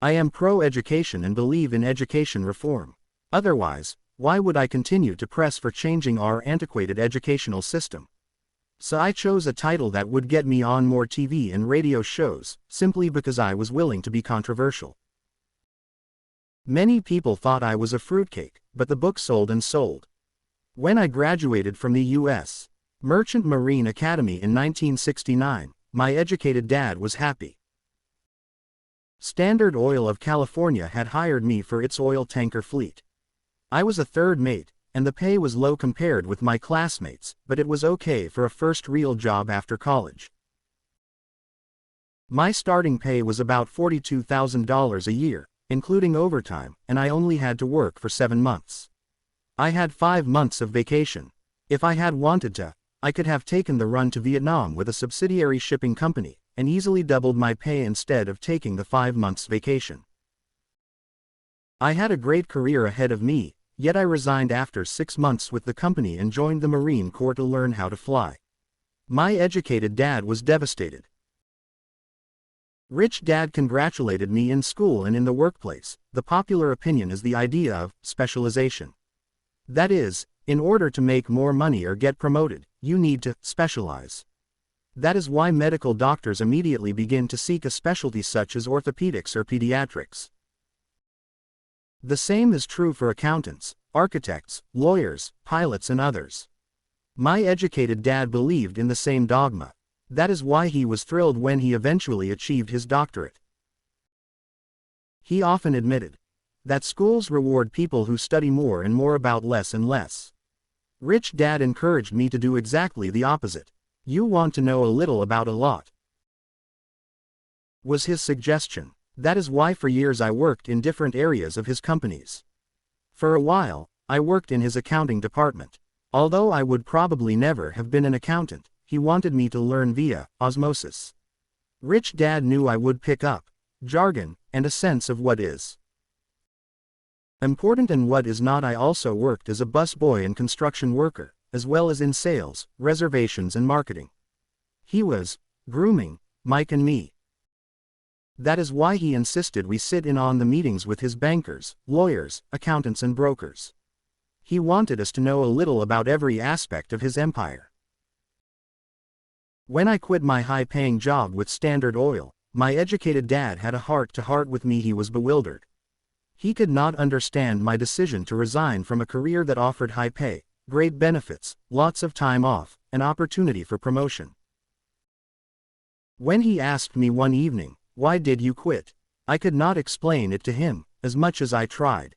I am pro-education and believe in education reform. Otherwise, why would I continue to press for changing our antiquated educational system? So I chose a title that would get me on more TV and radio shows, simply because I was willing to be controversial. Many people thought I was a fruitcake, but the book sold and sold. When I graduated from the U.S. Merchant Marine Academy in 1969, my educated dad was happy. Standard Oil of California had hired me for its oil tanker fleet. I was a third mate, and the pay was low compared with my classmates, but it was okay for a first real job after college. My starting pay was about $42,000 a year, including overtime, and I only had to work for 7 months. I had 5 months of vacation. If I had wanted to, I could have taken the run to Vietnam with a subsidiary shipping company, and easily doubled my pay instead of taking the 5 months vacation. I had a great career ahead of me, yet I resigned after 6 months with the company and joined the Marine Corps to learn how to fly. My educated dad was devastated. Rich Dad congratulated me in school and in the workplace. The popular opinion is the idea of specialization. That is, in order to make more money or get promoted, you need to specialize. That is why medical doctors immediately begin to seek a specialty such as orthopedics or pediatrics. The same is true for accountants, architects, lawyers, pilots and others. My educated dad believed in the same dogma. That is why he was thrilled when he eventually achieved his doctorate. He often admitted that schools reward people who study more and more about less and less. Rich Dad encouraged me to do exactly the opposite. You want to know a little about a lot, was his suggestion. That is why for years I worked in different areas of his companies. For a while, I worked in his accounting department. Although I would probably never have been an accountant, he wanted me to learn via osmosis. Rich Dad knew I would pick up jargon and a sense of what is important and what is not. I also worked as a busboy and construction worker, as well as in sales, reservations and marketing. He was grooming Mike and me. That is why he insisted we sit in on the meetings with his bankers, lawyers, accountants and brokers. He wanted us to know a little about every aspect of his empire. When I quit my high-paying job with Standard Oil, my educated dad had a heart-to-heart with me. He was bewildered. He could not understand my decision to resign from a career that offered high pay, great benefits, lots of time off, and opportunity for promotion. When he asked me one evening, "Why did you quit?" I could not explain it to him, as much as I tried.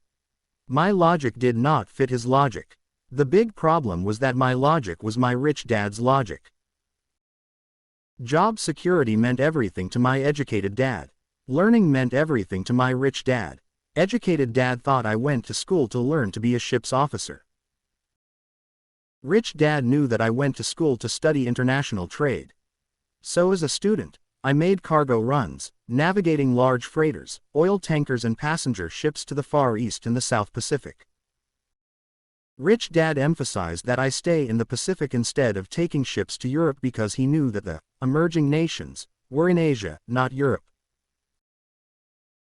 My logic did not fit his logic. The big problem was that my logic was my rich dad's logic. Job security meant everything to my educated dad. Learning meant everything to my rich dad. Educated dad thought I went to school to learn to be a ship's officer. Rich dad knew that I went to school to study international trade. So as a student, I made cargo runs, navigating large freighters, oil tankers and passenger ships to the Far East and the South Pacific. Rich dad emphasized that I stay in the Pacific instead of taking ships to Europe because he knew that the emerging nations were in Asia, not Europe.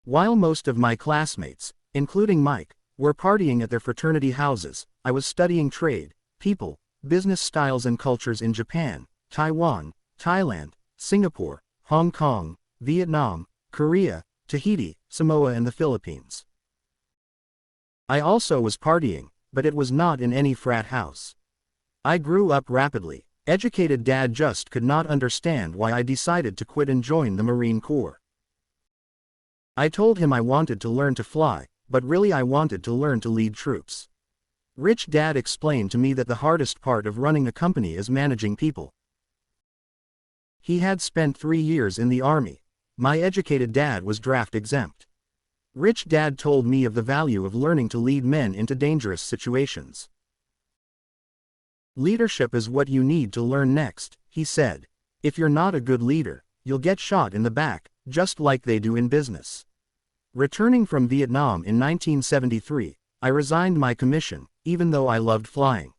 While most of my classmates, including Mike, were partying at their fraternity houses, I was studying trade, people, business styles and cultures in Japan, Taiwan, Thailand, Singapore, Hong Kong, Vietnam, Korea, Tahiti, Samoa and the Philippines. I also was partying, but it was not in any frat house. I grew up rapidly. Educated dad just could not understand why I decided to quit and join the Marine Corps. I told him I wanted to learn to fly, but really I wanted to learn to lead troops. Rich dad explained to me that the hardest part of running a company is managing people. He had spent 3 years in the Army. My educated dad was draft exempt. Rich dad told me of the value of learning to lead men into dangerous situations. Leadership is what you need to learn next, he said. If you're not a good leader, you'll get shot in the back, just like they do in business. Returning from Vietnam in 1973, I resigned my commission, even though I loved flying.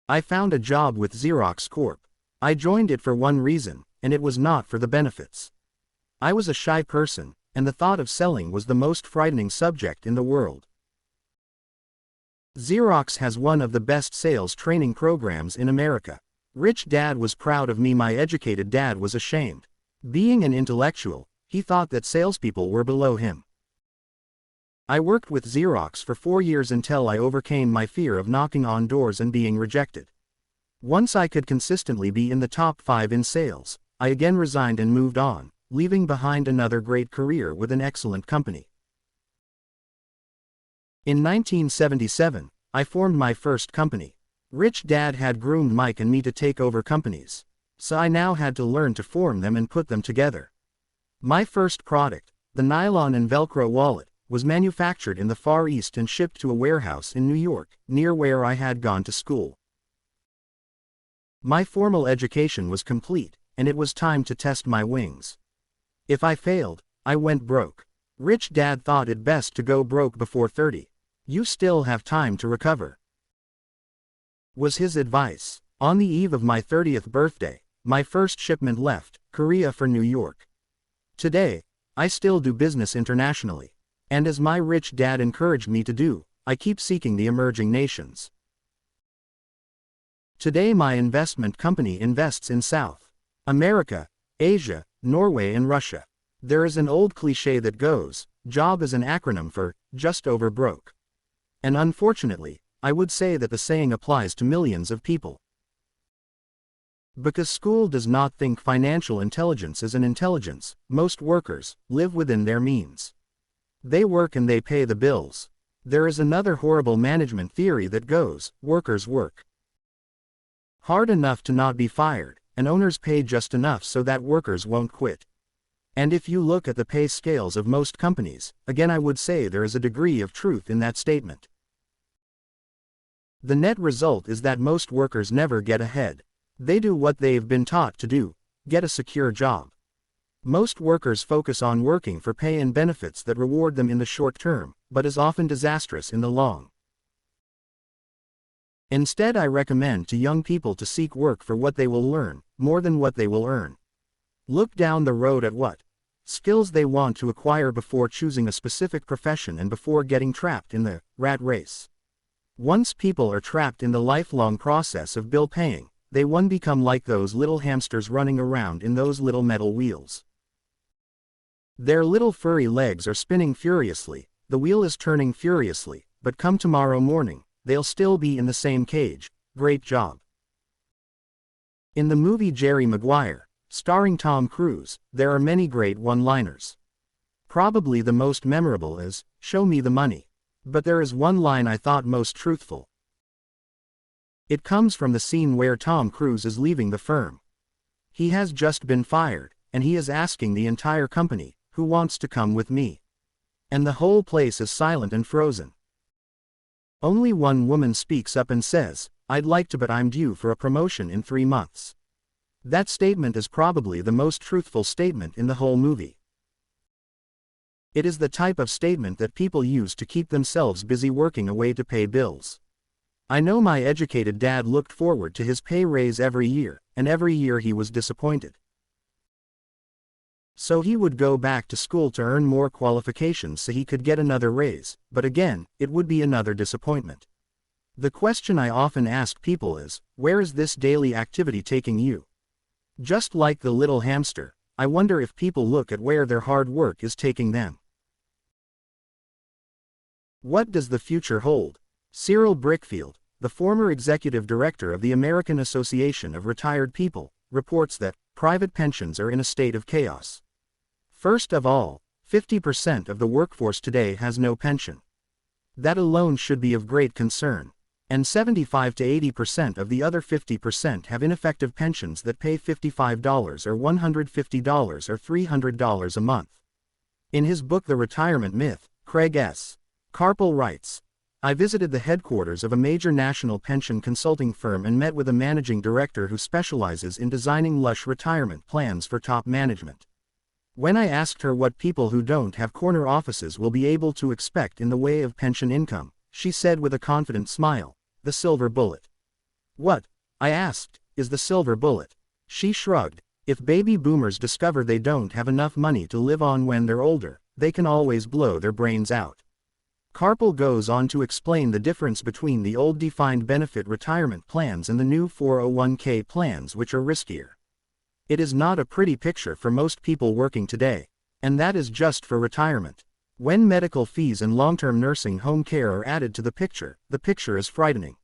I found a job with Xerox Corp. I joined it for one reason, and it was not for the benefits. I was a shy person, and the thought of selling was the most frightening subject in the world. Xerox has one of the best sales training programs in America. Rich dad was proud of me. My educated dad was ashamed. Being an intellectual, he thought that salespeople were below him. I worked with Xerox for 4 years until I overcame my fear of knocking on doors and being rejected. Once I could consistently be in the top 5 in sales, I again resigned and moved on, leaving behind another great career with an excellent company. In 1977, I formed my first company. Rich dad had groomed Mike and me to take over companies, so I now had to learn to form them and put them together. My first product, the nylon and Velcro wallet, was manufactured in the Far East and shipped to a warehouse in New York, near where I had gone to school. My formal education was complete, and it was time to test my wings. If I failed, I went broke. Rich dad thought it best to go broke before 30. You still have time to recover, was his advice. On the eve of my 30th birthday, my first shipment left Korea for New York. Today, I still do business internationally. And as my rich dad encouraged me to do, I keep seeking the emerging nations. Today my investment company invests in South America, Asia, Norway and Russia. There is an old cliché that goes, job is an acronym for, just over broke. And unfortunately, I would say that the saying applies to millions of people. Because school does not think financial intelligence is an intelligence, most workers live within their means. They work and they pay the bills. There is another horrible management theory that goes, workers work hard enough to not be fired, and owners pay just enough so that workers won't quit. And if you look at the pay scales of most companies, again I would say there is a degree of truth in that statement. The net result is that most workers never get ahead. They do what they've been taught to do, get a secure job. Most workers focus on working for pay and benefits that reward them in the short term, but is often disastrous in the long. Instead, I recommend to young people to seek work for what they will learn, more than what they will earn. Look down the road at what skills they want to acquire before choosing a specific profession and before getting trapped in the rat race. Once people are trapped in the lifelong process of bill paying, they become like those little hamsters running around in those little metal wheels. Their little furry legs are spinning furiously, the wheel is turning furiously, but come tomorrow morning, they'll still be in the same cage. Great job. In the movie Jerry Maguire, starring Tom Cruise, there are many great one-liners. Probably the most memorable is, "Show me the money." But there is one line I thought most truthful. It comes from the scene where Tom Cruise is leaving the firm. He has just been fired, and he is asking the entire company, "Who wants to come with me?" And the whole place is silent and frozen. Only one woman speaks up and says, "I'd like to, but I'm due for a promotion in 3 months." That statement is probably the most truthful statement in the whole movie. It is the type of statement that people use to keep themselves busy working away to pay bills. I know my educated dad looked forward to his pay raise every year, and every year he was disappointed. So he would go back to school to earn more qualifications so he could get another raise, but again, it would be another disappointment. The question I often ask people is, where is this daily activity taking you? Just like the little hamster, I wonder if people look at where their hard work is taking them. What does the future hold? Cyril Brickfield, the former executive director of the American Association of Retired People, reports that private pensions are in a state of chaos. First of all, 50% of the workforce today has no pension. That alone should be of great concern. And 75 to 80% of the other 50% have ineffective pensions that pay $55 or $150 or $300 a month. In his book The Retirement Myth, Craig S. Carpel writes, "I visited the headquarters of a major national pension consulting firm and met with a managing director who specializes in designing lush retirement plans for top management. When I asked her what people who don't have corner offices will be able to expect in the way of pension income, she said with a confident smile, 'The silver bullet.' 'What,' I asked, 'is the silver bullet?' She shrugged. 'If baby boomers discover they don't have enough money to live on when they're older, they can always blow their brains out.'" Carpel goes on to explain the difference between the old defined benefit retirement plans and the new 401k plans, which are riskier. It is not a pretty picture for most people working today. And that is just for retirement. When medical fees and long-term nursing home care are added to the picture is frightening.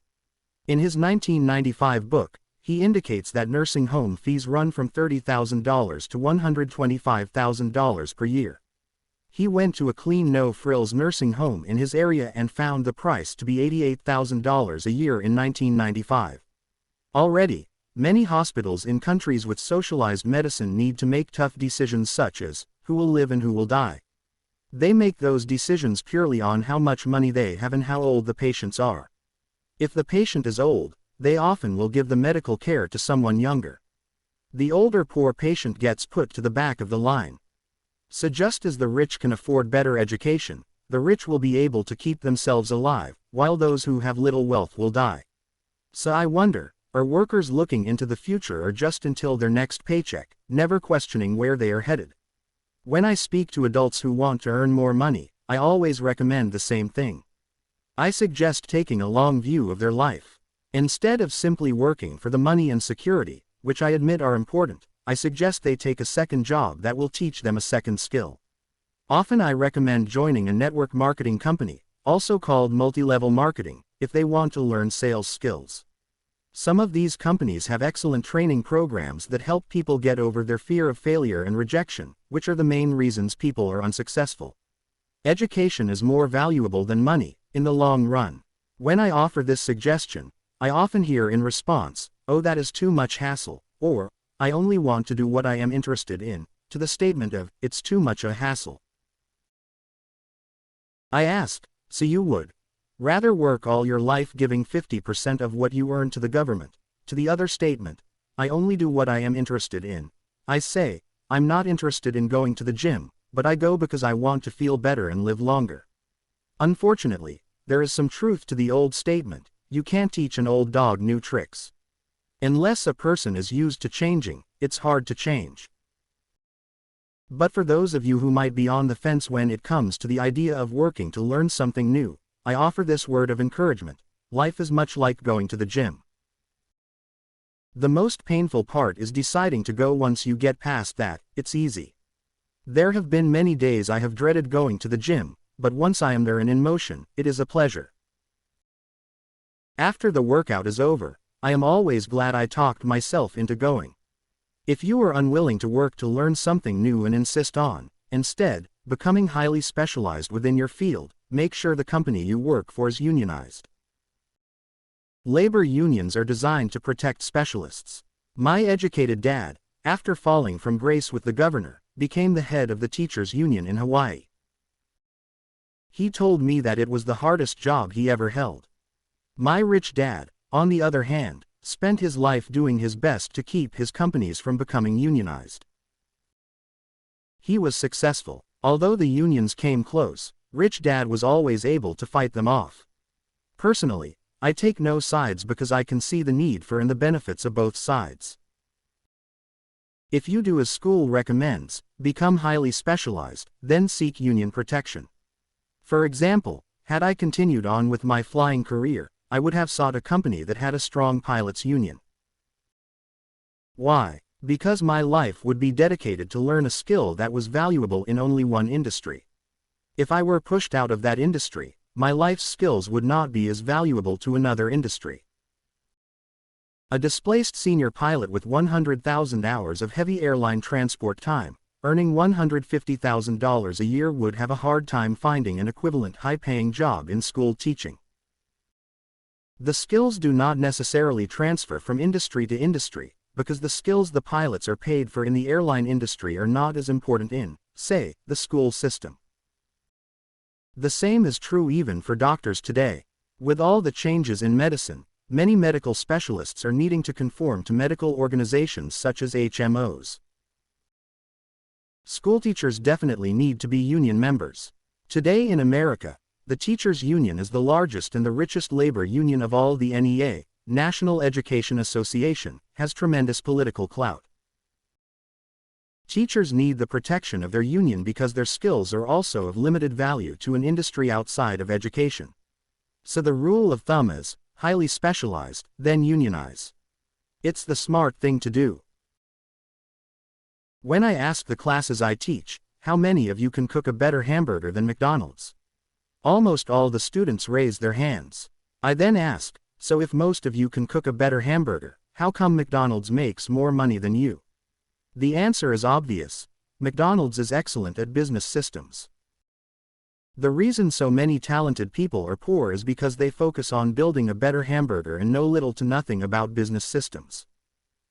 In his 1995 book, he indicates that nursing home fees run from $30,000 to $125,000 per year. He went to a clean no-frills nursing home in his area and found the price to be $88,000 a year in 1995. Already, many hospitals in countries with socialized medicine need to make tough decisions such as, who will live and who will die. They make those decisions purely on how much money they have and how old the patients are. If the patient is old, they often will give the medical care to someone younger. The older poor patient gets put to the back of the line. So just as the rich can afford better education, the rich will be able to keep themselves alive, while those who have little wealth will die. So I wonder, are workers looking into the future or just until their next paycheck, never questioning where they are headed? When I speak to adults who want to earn more money, I always recommend the same thing. I suggest taking a long view of their life. Instead of simply working for the money and security, which I admit are important, I suggest they take a second job that will teach them a second skill. Often I recommend joining a network marketing company, also called multi-level marketing, if they want to learn sales skills. Some of these companies have excellent training programs that help people get over their fear of failure and rejection, which are the main reasons people are unsuccessful. Education is more valuable than money, in the long run. When I offer this suggestion, I often hear in response, "Oh, that is too much hassle," or, "I only want to do what I am interested in," to the statement of, "It's too much a hassle." I ask, so you would rather work all your life giving 50% of what you earn to the government? To the other statement, "I only do what I am interested in," I say, I'm not interested in going to the gym, but I go because I want to feel better and live longer. Unfortunately, there is some truth to the old statement, you can't teach an old dog new tricks. Unless a person is used to changing, it's hard to change. But for those of you who might be on the fence when it comes to the idea of working to learn something new, I offer this word of encouragement: life is much like going to the gym. The most painful part is deciding to go. Once you get past that, it's easy. There have been many days I have dreaded going to the gym, but once I am there and in motion, it is a pleasure. After the workout is over, I am always glad I talked myself into going. If you are unwilling to work to learn something new and insist on, instead, becoming highly specialized within your field, make sure the company you work for is unionized. Labor unions are designed to protect specialists. My educated dad, after falling from grace with the governor, became the head of the teachers' union in Hawaii. He told me that it was the hardest job he ever held. My rich dad, on the other hand, spent his life doing his best to keep his companies from becoming unionized. He was successful. Although the unions came close, Rich Dad was always able to fight them off. Personally, I take no sides because I can see the need for and the benefits of both sides. If you do as school recommends, become highly specialized, then seek union protection. For example, had I continued on with my flying career, I would have sought a company that had a strong pilots union. Why? Because my life would be dedicated to learn a skill that was valuable in only one industry. If I were pushed out of that industry, my life's skills would not be as valuable to another industry. A displaced senior pilot with 100,000 hours of heavy airline transport time, earning $150,000 a year would have a hard time finding an equivalent high-paying job in school teaching. The skills do not necessarily transfer from industry to industry, because the skills the pilots are paid for in the airline industry are not as important in, say, the school system. The same is true even for doctors today. With all the changes in medicine, many medical specialists are needing to conform to medical organizations such as HMOs. Schoolteachers definitely need to be union members. Today in America, the teachers' union is the largest and the richest labor union of all. The NEA, National Education Association, has tremendous political clout. Teachers need the protection of their union because their skills are also of limited value to an industry outside of education. So the rule of thumb is, highly specialized, then unionize. It's the smart thing to do. When I ask the classes I teach, how many of you can cook a better hamburger than McDonald's? Almost all the students raise their hands. I then ask, so if most of you can cook a better hamburger, how come McDonald's makes more money than you? The answer is obvious. McDonald's is excellent at business systems. The reason so many talented people are poor is because they focus on building a better hamburger and know little to nothing about business systems.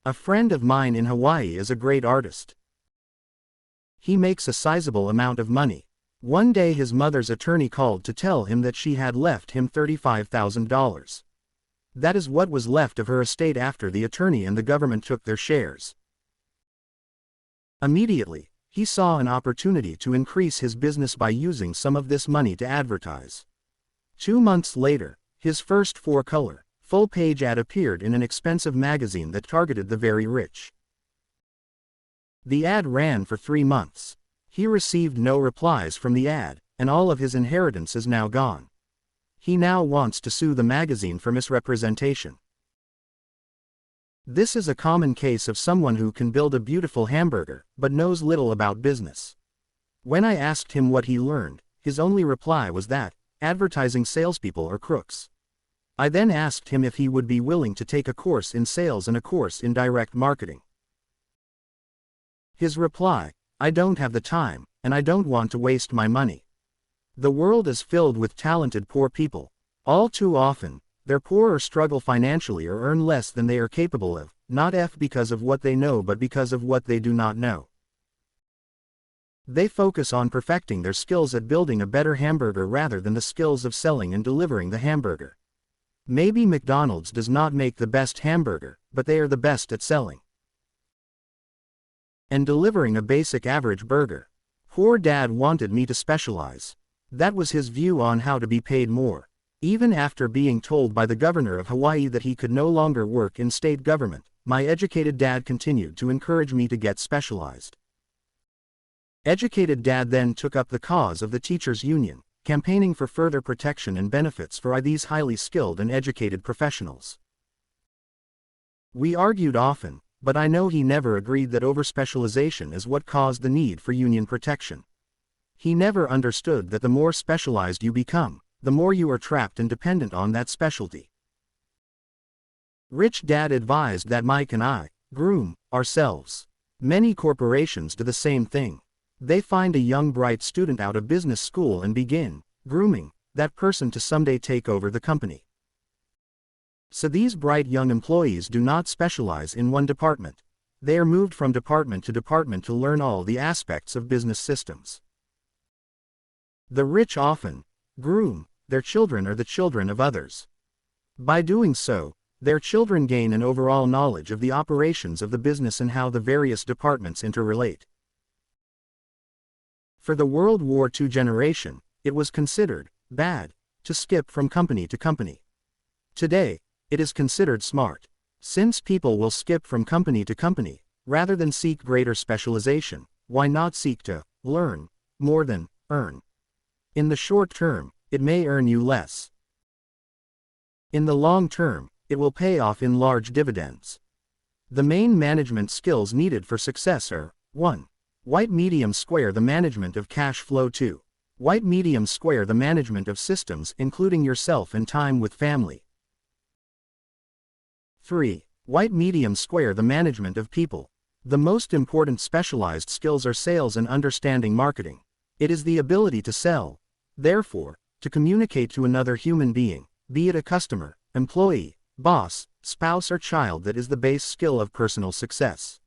A friend of mine in Hawaii is a great artist. He makes a sizable amount of money. One day his mother's attorney called to tell him that she had left him $35,000. That is what was left of her estate after the attorney and the government took their shares. Immediately, he saw an opportunity to increase his business by using some of this money to advertise. 2 months later, his first 4-color, full-page ad appeared in an expensive magazine that targeted the very rich. The ad ran for 3 months. He received no replies from the ad, and all of his inheritance is now gone. He now wants to sue the magazine for misrepresentation. This is a common case of someone who can build a beautiful hamburger, but knows little about business. When I asked him what he learned, his only reply was that, advertising salespeople are crooks. I then asked him if he would be willing to take a course in sales and a course in direct marketing. His reply, I don't have the time, and I don't want to waste my money. The world is filled with talented poor people. All too often, they're poor or struggle financially or earn less than they are capable of, not because of what they know but because of what they do not know. They focus on perfecting their skills at building a better hamburger rather than the skills of selling and delivering the hamburger. Maybe McDonald's does not make the best hamburger, but they are the best at selling and delivering a basic average burger. Poor Dad wanted me to specialize. That was his view on how to be paid more. Even after being told by the governor of Hawaii that he could no longer work in state government, my educated dad continued to encourage me to get specialized. Educated Dad then took up the cause of the teachers' union, campaigning for further protection and benefits for these highly skilled and educated professionals. We argued often, but I know he never agreed that overspecialization is what caused the need for union protection. He never understood that the more specialized you become, the more you are trapped and dependent on that specialty. Rich Dad advised that Mike and I groom ourselves. Many corporations do the same thing. They find a young bright student out of business school and begin grooming that person to someday take over the company. So these bright young employees do not specialize in one department. They are moved from department to department to learn all the aspects of business systems. The rich often groom, their children or the children of others. By doing so, their children gain an overall knowledge of the operations of the business and how the various departments interrelate. For the World War II generation, it was considered bad to skip from company to company. Today, it is considered smart. Since people will skip from company to company, rather than seek greater specialization, why not seek to learn more than earn? In the short term, it may earn you less. In the long term, it will pay off in large dividends. The main management skills needed for success are 1. White medium square the management of cash flow. 2. White medium square the management of systems including yourself and time with family. 3. White medium square the management of people. The most important specialized skills are sales and understanding marketing. It is the ability to sell, therefore, to communicate to another human being, be it a customer, employee, boss, spouse or child, that is the base skill of personal success.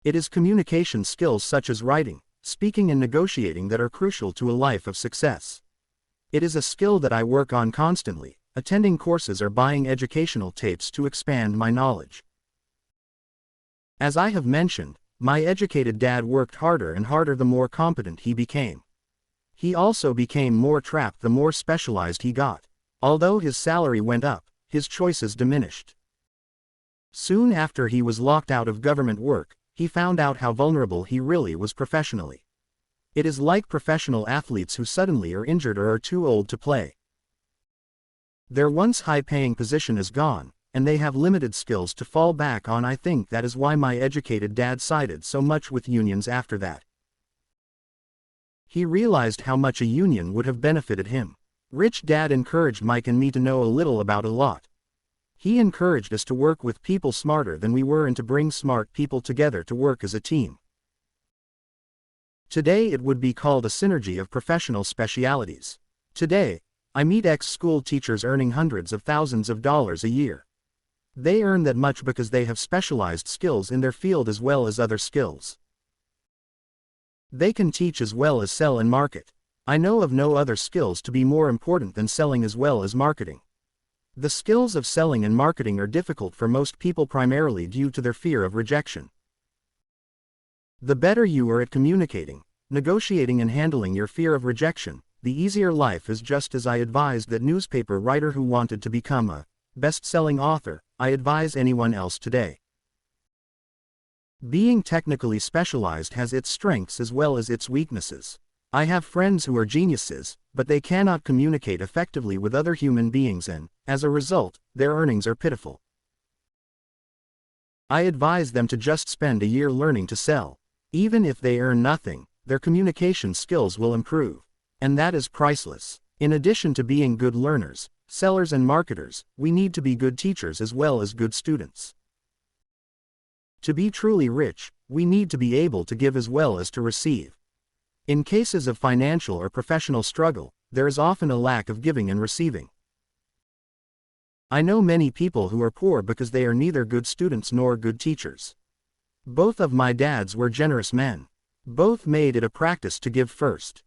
It is communication skills such as writing, speaking and negotiating that are crucial to a life of success. It is a skill that I work on constantly, attending courses or buying educational tapes to expand my knowledge. As I have mentioned, my educated dad worked harder and harder the more competent he became. He also became more trapped the more specialized he got. Although his salary went up, his choices diminished. Soon after he was locked out of government work, he found out how vulnerable he really was professionally. It is like professional athletes who suddenly are injured or are too old to play. Their once high-paying position is gone, and they have limited skills to fall back on. I think that is why my educated dad sided so much with unions after that. He realized how much a union would have benefited him. Rich Dad encouraged Mike and me to know a little about a lot. He encouraged us to work with people smarter than we were and to bring smart people together to work as a team. Today it would be called a synergy of professional specialities. Today, I meet ex-school teachers earning hundreds of thousands of dollars a year. They earn that much because they have specialized skills in their field as well as other skills. They can teach as well as sell and market. I know of no other skills to be more important than selling as well as marketing. The skills of selling and marketing are difficult for most people primarily due to their fear of rejection. The better you are at communicating, negotiating and handling your fear of rejection, the easier life is. Just as I advised that newspaper writer who wanted to become a best-selling author, I advise anyone else today. Being technically specialized has its strengths as well as its weaknesses. I have friends who are geniuses, but they cannot communicate effectively with other human beings and, as a result, their earnings are pitiful. I advise them to just spend a year learning to sell. Even if they earn nothing, their communication skills will improve. And that is priceless. In addition to being good learners, sellers and marketers, we need to be good teachers as well as good students. To be truly rich, we need to be able to give as well as to receive. In cases of financial or professional struggle, there is often a lack of giving and receiving. I know many people who are poor because they are neither good students nor good teachers. Both of my dads were generous men. Both made it a practice to give first.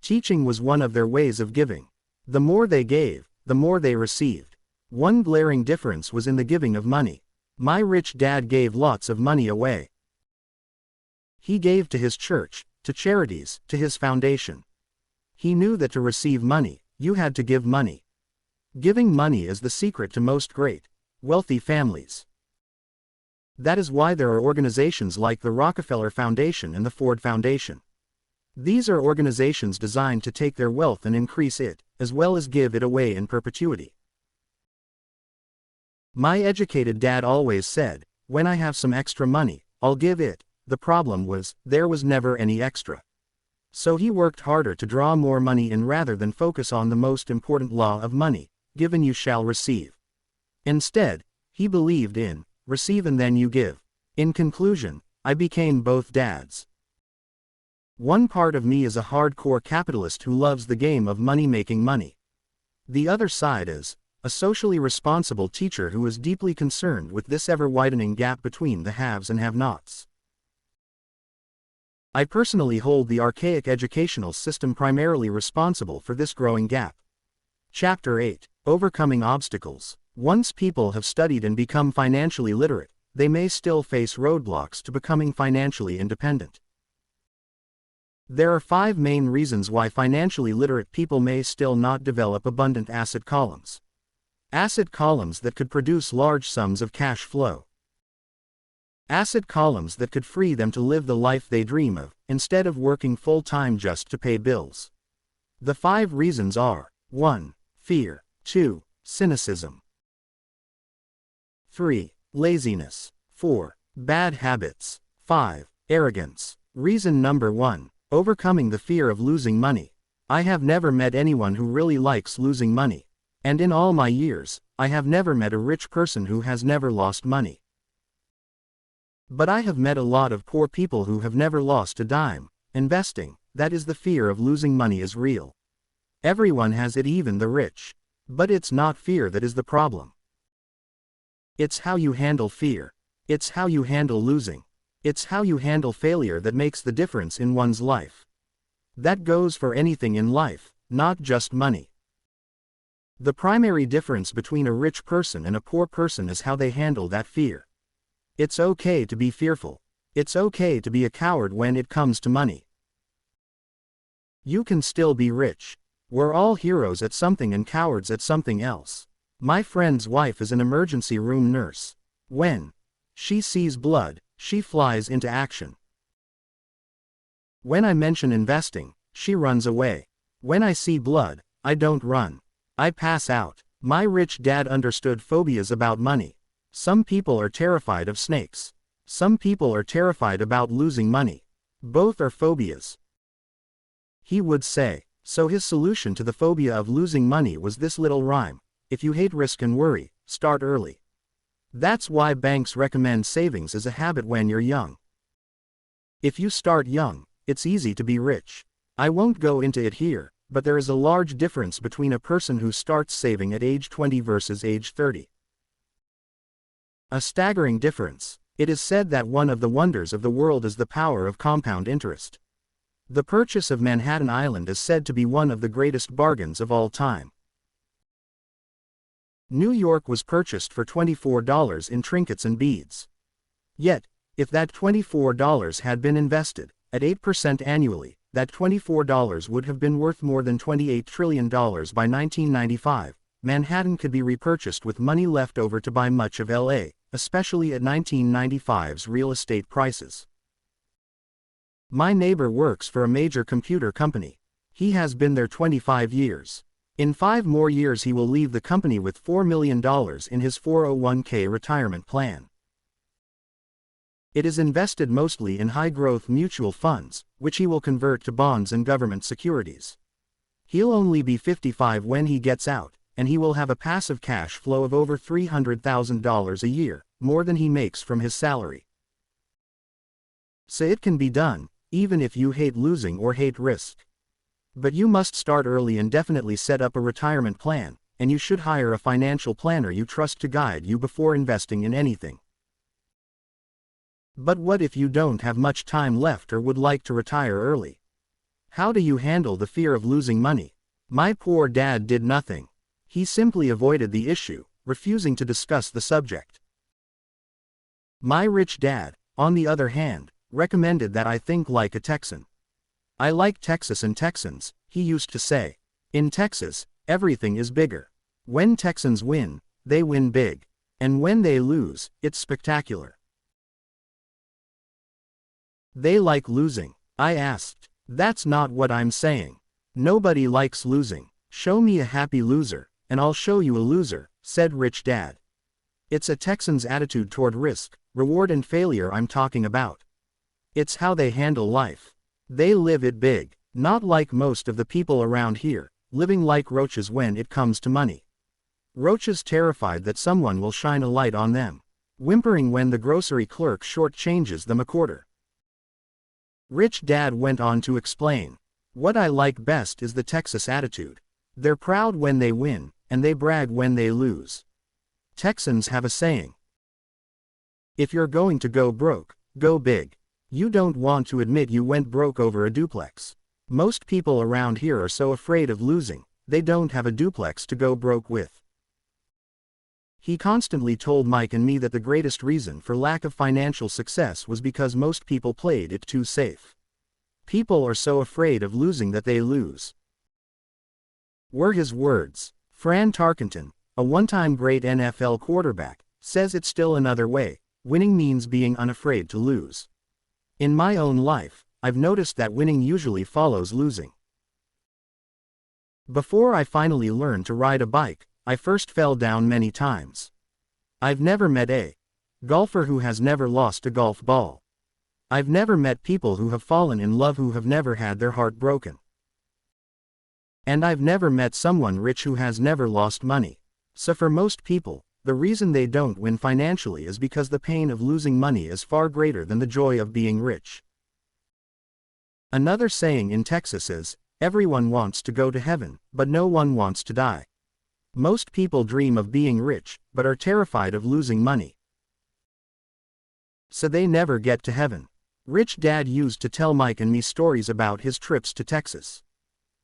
Teaching was one of their ways of giving. The more they gave, the more they received. One glaring difference was in the giving of money. My rich dad gave lots of money away. He gave to his church, to charities, to his foundation. He knew that to receive money, you had to give money. Giving money is the secret to most great, wealthy families. That is why there are organizations like the Rockefeller Foundation and the Ford Foundation. These are organizations designed to take their wealth and increase it, as well as give it away in perpetuity. My educated dad always said, when I have some extra money, I'll give it. The problem was, there was never any extra. So he worked harder to draw more money in rather than focus on the most important law of money, give and you shall receive. Instead, he believed in, receive and then you give. In conclusion, I became both dads. One part of me is a hardcore capitalist who loves the game of money making money. The other side is, a socially responsible teacher who is deeply concerned with this ever-widening gap between the haves and have-nots. I personally hold the archaic educational system primarily responsible for this growing gap. Chapter 8. Overcoming Obstacles. Once people have studied and become financially literate, they may still face roadblocks to becoming financially independent. There are 5 main reasons why financially literate people may still not develop abundant asset columns. Asset columns that could produce large sums of cash flow. Asset columns that could free them to live the life they dream of, instead of working full-time just to pay bills. The 5 reasons are: 1. Fear. 2. Cynicism. 3. Laziness. 4. Bad habits. 5. Arrogance. Reason number 1. Overcoming the fear of losing money. I have never met anyone who really likes losing money. And in all my years, I have never met a rich person who has never lost money. But I have met a lot of poor people who have never lost a dime. Investing, that is, the fear of losing money is real. Everyone has it, even the rich. But it's not fear that is the problem. It's how you handle fear. It's how you handle losing. It's how you handle failure that makes the difference in one's life. That goes for anything in life, not just money. The primary difference between a rich person and a poor person is how they handle that fear. It's okay to be fearful. It's okay to be a coward when it comes to money. You can still be rich. We're all heroes at something and cowards at something else. My friend's wife is an emergency room nurse. When she sees blood, she flies into action. When I mention investing, she runs away. When I see blood, I don't run. I pass out. My rich dad understood phobias about money. Some people are terrified of snakes. Some people are terrified about losing money. Both are phobias. He would say. So his solution to the phobia of losing money was this little rhyme: if you hate risk and worry, start early. That's why banks recommend savings as a habit when you're young. If you start young, it's easy to be rich. I won't go into it here, but there is a large difference between a person who starts saving at age 20 versus age 30. A staggering difference. It is said that one of the wonders of the world is the power of compound interest. The purchase of Manhattan Island is said to be one of the greatest bargains of all time. New York was purchased for $24 in trinkets and beads. Yet, if that $24 had been invested, at 8% annually, that $24 would have been worth more than $28 trillion by 1995. Manhattan could be repurchased with money left over to buy much of LA, especially at 1995's real estate prices. My neighbor works for a major computer company. He has been there 25 years. In 5 more years he will leave the company with $4 million in his 401k retirement plan. It is invested mostly in high-growth mutual funds, which he will convert to bonds and government securities. He'll only be 55 when he gets out, and he will have a passive cash flow of over $300,000 a year, more than he makes from his salary. So it can be done, even if you hate losing or hate risk. But you must start early and definitely set up a retirement plan, and you should hire a financial planner you trust to guide you before investing in anything. But what if you don't have much time left or would like to retire early? How do you handle the fear of losing money? My poor dad did nothing. He simply avoided the issue, refusing to discuss the subject. My rich dad, on the other hand, recommended that I think like a Texan. I like Texas and Texans, he used to say. In Texas, everything is bigger. When Texans win, they win big. And when they lose, it's spectacular. They like losing. I asked. That's not what I'm saying. Nobody likes losing. Show me a happy loser, and I'll show you a loser, said Rich Dad. It's a Texan's attitude toward risk, reward and failure I'm talking about. It's how they handle life. They live it big, not like most of the people around here, living like roaches when it comes to money. Roaches terrified that someone will shine a light on them, whimpering when the grocery clerk shortchanges them a quarter. Rich Dad went on to explain. What I like best is the Texas attitude. They're proud when they win, and they brag when they lose. Texans have a saying. If you're going to go broke, go big. You don't want to admit you went broke over a duplex. Most people around here are so afraid of losing, they don't have a duplex to go broke with. He constantly told Mike and me that the greatest reason for lack of financial success was because most people played it too safe. People are so afraid of losing that they lose. Were his words. Fran Tarkenton, a one-time great NFL quarterback, says it's still another way. Winning means being unafraid to lose. In my own life, I've noticed that winning usually follows losing. Before I finally learned to ride a bike, I first fell down many times. I've never met a golfer who has never lost a golf ball. I've never met people who have fallen in love who have never had their heart broken. And I've never met someone rich who has never lost money. So for most people, the reason they don't win financially is because the pain of losing money is far greater than the joy of being rich. Another saying in Texas is, everyone wants to go to heaven, but no one wants to die. Most people dream of being rich, but are terrified of losing money. So they never get to heaven. Rich Dad used to tell Mike and me stories about his trips to Texas.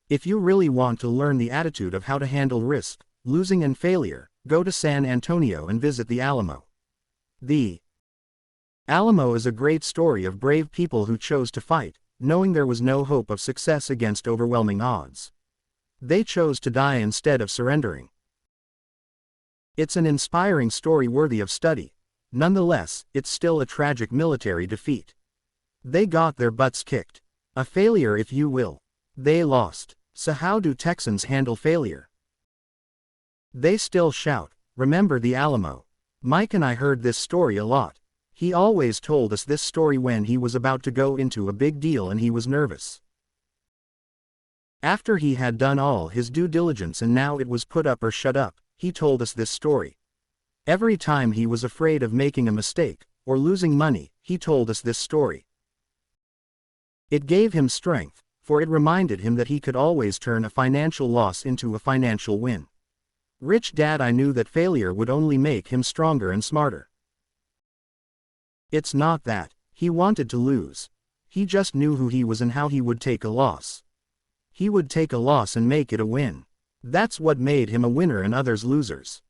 If you really want to learn the attitude of how to handle risk, losing and failure, go to San Antonio and visit the Alamo. The Alamo is a great story of brave people who chose to fight, knowing there was no hope of success against overwhelming odds. They chose to die instead of surrendering. It's an inspiring story worthy of study. Nonetheless, it's still a tragic military defeat. They got their butts kicked. A failure, if you will. They lost. So how do Texans handle failure? They still shout, "Remember the Alamo." Mike and I heard this story a lot. He always told us this story when he was about to go into a big deal and he was nervous. After he had done all his due diligence and now it was put up or shut up, he told us this story. Every time he was afraid of making a mistake, or losing money, he told us this story. It gave him strength, for it reminded him that he could always turn a financial loss into a financial win. Rich Dad, I knew that failure would only make him stronger and smarter. It's not that he wanted to lose. He just knew who he was and how he would take a loss. He would take a loss and make it a win. That's what made him a winner and others losers.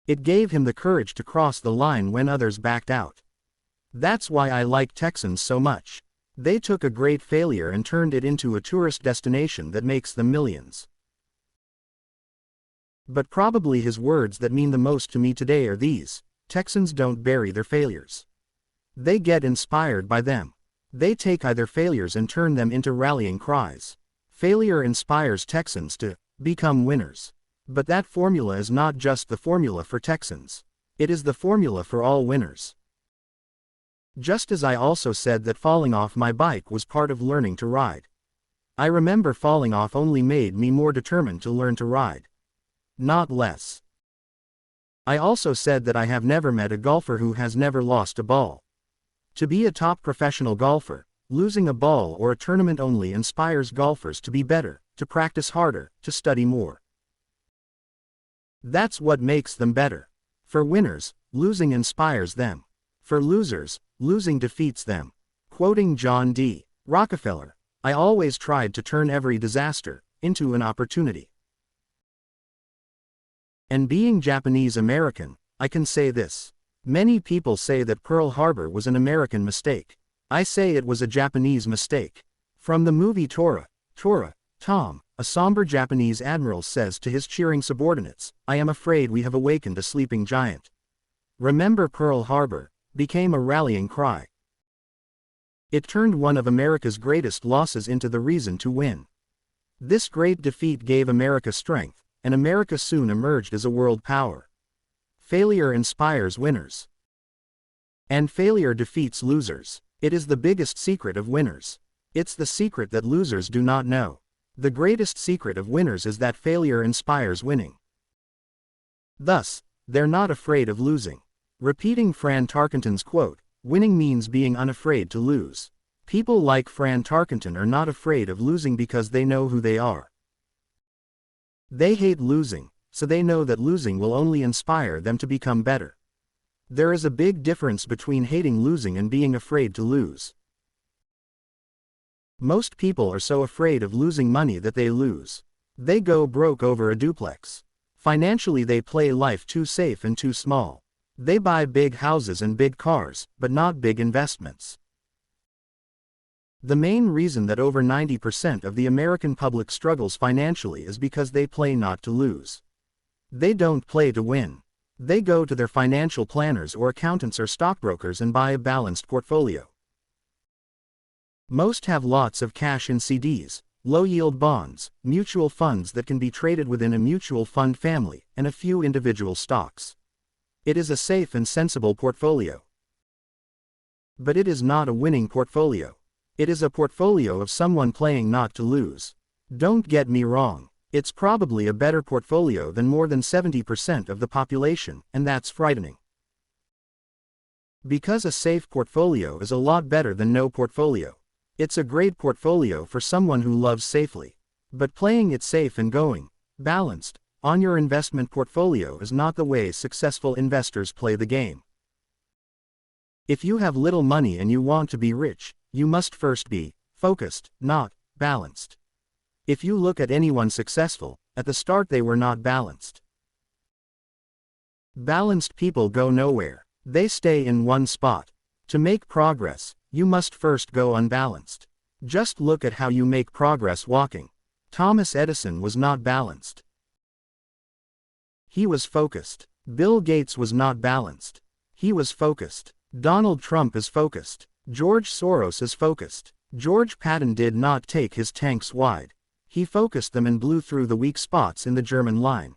It gave him the courage to cross the line when others backed out. That's why I like Texans so much. They took a great failure and turned it into a tourist destination that makes them millions. But probably his words that mean the most to me today are these: Texans don't bury their failures. They get inspired by them. They take either failures and turn them into rallying cries. Failure inspires Texans to become winners. But that formula is not just the formula for Texans. It is the formula for all winners. Just as I also said that falling off my bike was part of learning to ride. I remember falling off only made me more determined to learn to ride. Not less. I also said that I have never met a golfer who has never lost a ball. To be a top professional golfer, losing a ball or a tournament only inspires golfers to be better, to practice harder, to study more. That's what makes them better. For winners, losing inspires them. For losers, losing defeats them. Quoting John D. Rockefeller, I always tried to turn every disaster into an opportunity. And being Japanese American, I can say this. Many people say that Pearl Harbor was an American mistake. I say it was a Japanese mistake. From the movie Tora, Tom, a somber Japanese admiral says to his cheering subordinates, "I am afraid we have awakened a sleeping giant." Remember Pearl Harbor became a rallying cry. It turned one of America's greatest losses into the reason to win. This great defeat gave America strength, and America soon emerged as a world power. Failure inspires winners. And failure defeats losers. It is the biggest secret of winners. It's the secret that losers do not know. The greatest secret of winners is that failure inspires winning. Thus, they're not afraid of losing. Repeating Fran Tarkenton's quote, winning means being unafraid to lose. People like Fran Tarkenton are not afraid of losing because they know who they are. They hate losing, so they know that losing will only inspire them to become better. There is a big difference between hating losing and being afraid to lose. Most people are so afraid of losing money that they lose. They go broke over a duplex. Financially, they play life too safe and too small. They buy big houses and big cars, but not big investments. The main reason that over 90% of the American public struggles financially is because they play not to lose. They don't play to win. They go to their financial planners or accountants or stockbrokers and buy a balanced portfolio. Most have lots of cash in CDs, low-yield bonds, mutual funds that can be traded within a mutual fund family, and a few individual stocks. It is a safe and sensible portfolio. But it is not a winning portfolio. It is a portfolio of someone playing not to lose. Don't get me wrong. It's probably a better portfolio than more than 70% of the population, and that's frightening. Because a safe portfolio is a lot better than no portfolio. It's a great portfolio for someone who loves safely. But playing it safe and going balanced on your investment portfolio is not the way successful investors play the game. If you have little money and you want to be rich, you must first be focused, not balanced. If you look at anyone successful, at the start they were not balanced. Balanced people go nowhere. They stay in one spot. To make progress, you must first go unbalanced. Just look at how you make progress walking. Thomas Edison was not balanced. He was focused. Bill Gates was not balanced. He was focused. Donald Trump is focused. George Soros is focused. George Patton did not take his tanks wide. He focused them and blew through the weak spots in the German line.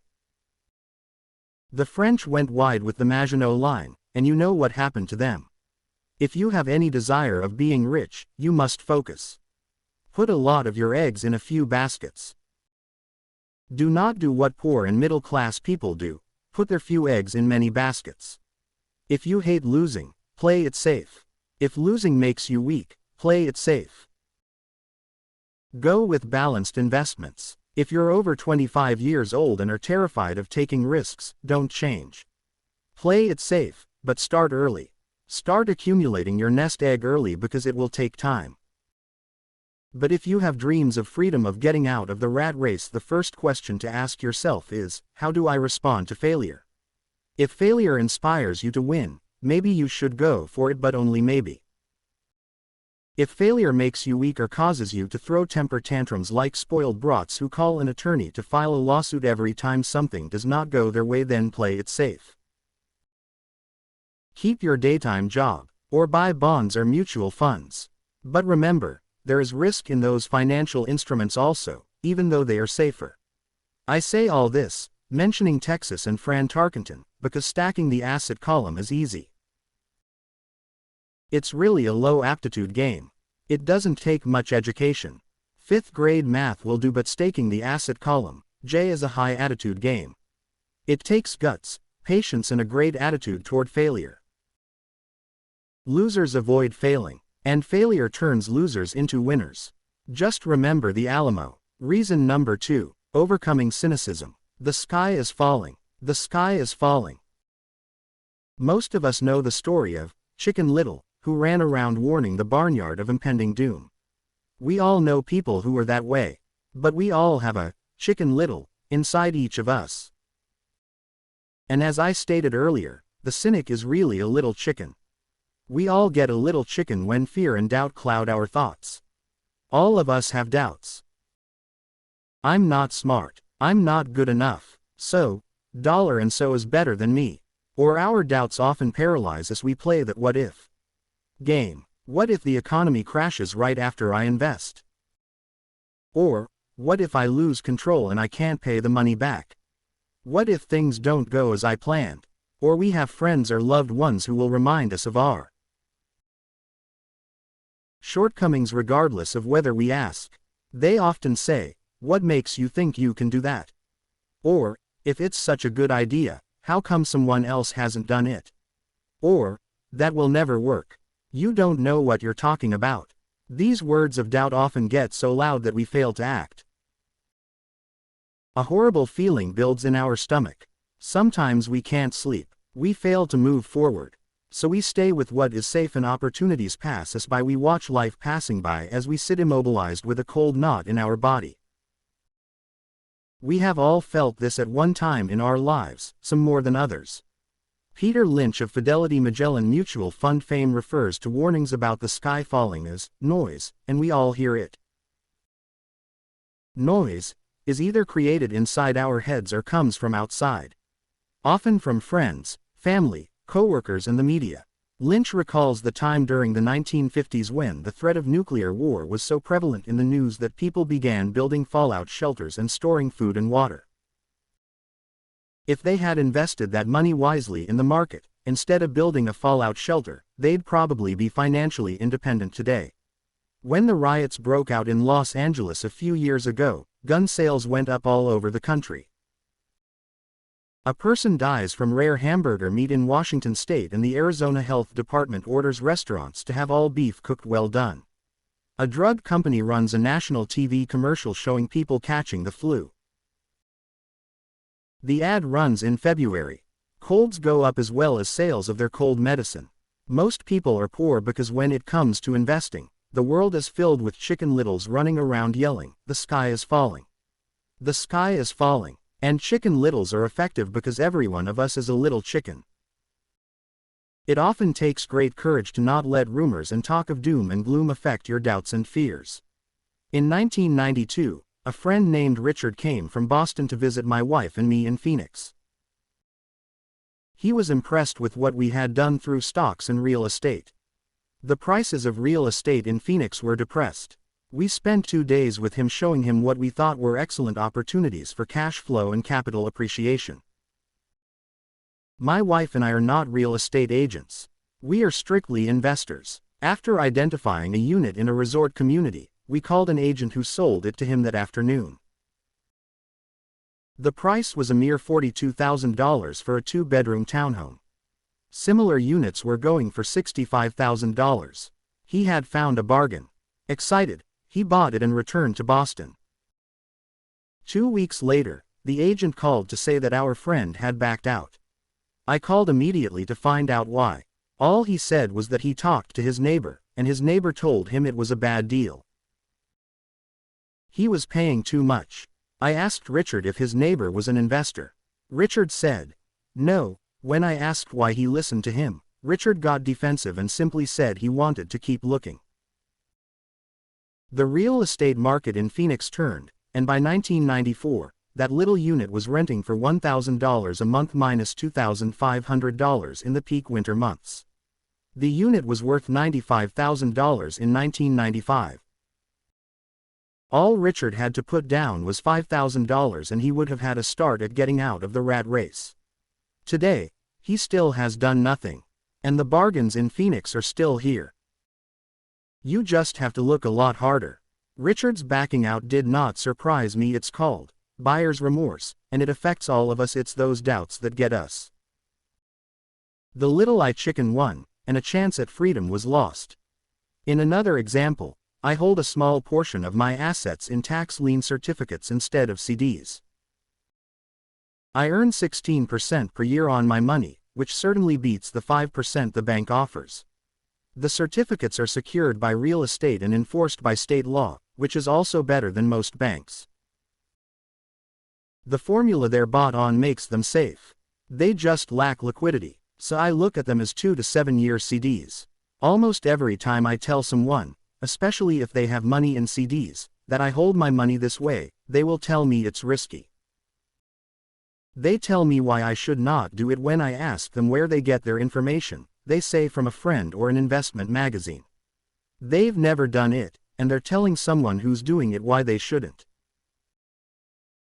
The French went wide with the Maginot Line, and you know what happened to them. If you have any desire of being rich, you must focus. Put a lot of your eggs in a few baskets. Do not do what poor and middle class people do, put their few eggs in many baskets. If you hate losing, play it safe. If losing makes you weak, play it safe. Go with balanced investments. If you're over 25 years old and are terrified of taking risks, don't change. Play it safe, but start early. Start accumulating your nest egg early because it will take time. But if you have dreams of freedom, of getting out of the rat race, the first question to ask yourself is, how do I respond to failure? If failure inspires you to win, maybe you should go for it, but only maybe. If failure makes you weak or causes you to throw temper tantrums like spoiled brats who call an attorney to file a lawsuit every time something does not go their way, then play it safe. Keep your daytime job, or buy bonds or mutual funds. But remember, there is risk in those financial instruments also, even though they are safer. I say all this, mentioning Texas and Fran Tarkenton, because stacking the asset column is easy. It's really a low aptitude game. It doesn't take much education. 5th grade math will do, but staking the asset column, J, is a high attitude game. It takes guts, patience, and a great attitude toward failure. Losers avoid failing, and failure turns losers into winners. Just remember the Alamo. Reason number 2, overcoming cynicism. The sky is falling. The sky is falling. Most of us know the story of Chicken Little, who ran around warning the barnyard of impending doom. We all know people who are that way. But we all have a Chicken Little inside each of us. And as I stated earlier, the cynic is really a little chicken. We all get a little chicken when fear and doubt cloud our thoughts. All of us have doubts. I'm not smart. I'm not good enough. So and so is better than me. Or our doubts often paralyze us. We play that what if game. What if the economy crashes right after I invest? Or, what if I lose control and I can't pay the money back? What if things don't go as I planned? Or we have friends or loved ones who will remind us of our shortcomings regardless of whether we ask. They often say, "What makes you think you can do that?" Or, "If it's such a good idea, how come someone else hasn't done it?" Or, "That will never work. You don't know what you're talking about." These words of doubt often get so loud that we fail to act. A horrible feeling builds in our stomach. Sometimes we can't sleep. We fail to move forward. So we stay with what is safe and opportunities pass us by. We watch life passing by as we sit immobilized with a cold knot in our body. We have all felt this at one time in our lives, some more than others. Peter Lynch of Fidelity Magellan Mutual Fund fame refers to warnings about the sky falling as noise, and we all hear it. Noise is either created inside our heads or comes from outside. Often from friends, family, co-workers and the media. Lynch recalls the time during the 1950s when the threat of nuclear war was so prevalent in the news that people began building fallout shelters and storing food and water. If they had invested that money wisely in the market, instead of building a fallout shelter, they'd probably be financially independent today. When the riots broke out in Los Angeles a few years ago, gun sales went up all over the country. A person dies from rare hamburger meat in Washington state and the Arizona Health Department orders restaurants to have all beef cooked well done. A drug company runs a national TV commercial showing people catching the flu. The ad runs in February. Colds go up as well as sales of their cold medicine. Most people are poor because when it comes to investing, the world is filled with chicken littles running around yelling, "The sky is falling. The sky is falling." And chicken littles are effective because every one of us is a little chicken. It often takes great courage to not let rumors and talk of doom and gloom affect your doubts and fears. In 1992, a friend named Richard came from Boston to visit my wife and me in Phoenix. He was impressed with what we had done through stocks and real estate. The prices of real estate in Phoenix were depressed. We spent 2 days with him showing him what we thought were excellent opportunities for cash flow and capital appreciation. My wife and I are not real estate agents. We are strictly investors. After identifying a unit in a resort community, we called an agent who sold it to him that afternoon. The price was a mere $42,000 for a 2-bedroom townhome. Similar units were going for $65,000. He had found a bargain. Excited, he bought it and returned to Boston. 2 weeks later, the agent called to say that our friend had backed out. I called immediately to find out why. All he said was that he talked to his neighbor, and his neighbor told him it was a bad deal. He was paying too much. I asked Richard if his neighbor was an investor. Richard said, no. When I asked why he listened to him, Richard got defensive and simply said he wanted to keep looking. The real estate market in Phoenix turned, and by 1994, that little unit was renting for $1,000 a month minus $2,500 in the peak winter months. The unit was worth $95,000 in 1995. All Richard had to put down was $5,000 and he would have had a start at getting out of the rat race. Today, he still has done nothing. And the bargains in Phoenix are still here. You just have to look a lot harder. Richard's backing out did not surprise me. It's called buyer's remorse, and it affects all of us. It's those doubts that get us. The little I chicken won, and a chance at freedom was lost. In another example, I hold a small portion of my assets in tax lien certificates instead of CDs. I earn 16% per year on my money, which certainly beats the 5% the bank offers. The certificates are secured by real estate and enforced by state law, which is also better than most banks. The formula they're bought on makes them safe. They just lack liquidity, so I look at them as 2 to 7 year CDs. Almost every time I tell someone, especially if they have money in CDs, that I hold my money this way, they will tell me it's risky. They tell me why I should not do it. When I ask them where they get their information, they say from a friend or an investment magazine. They've never done it, and they're telling someone who's doing it why they shouldn't.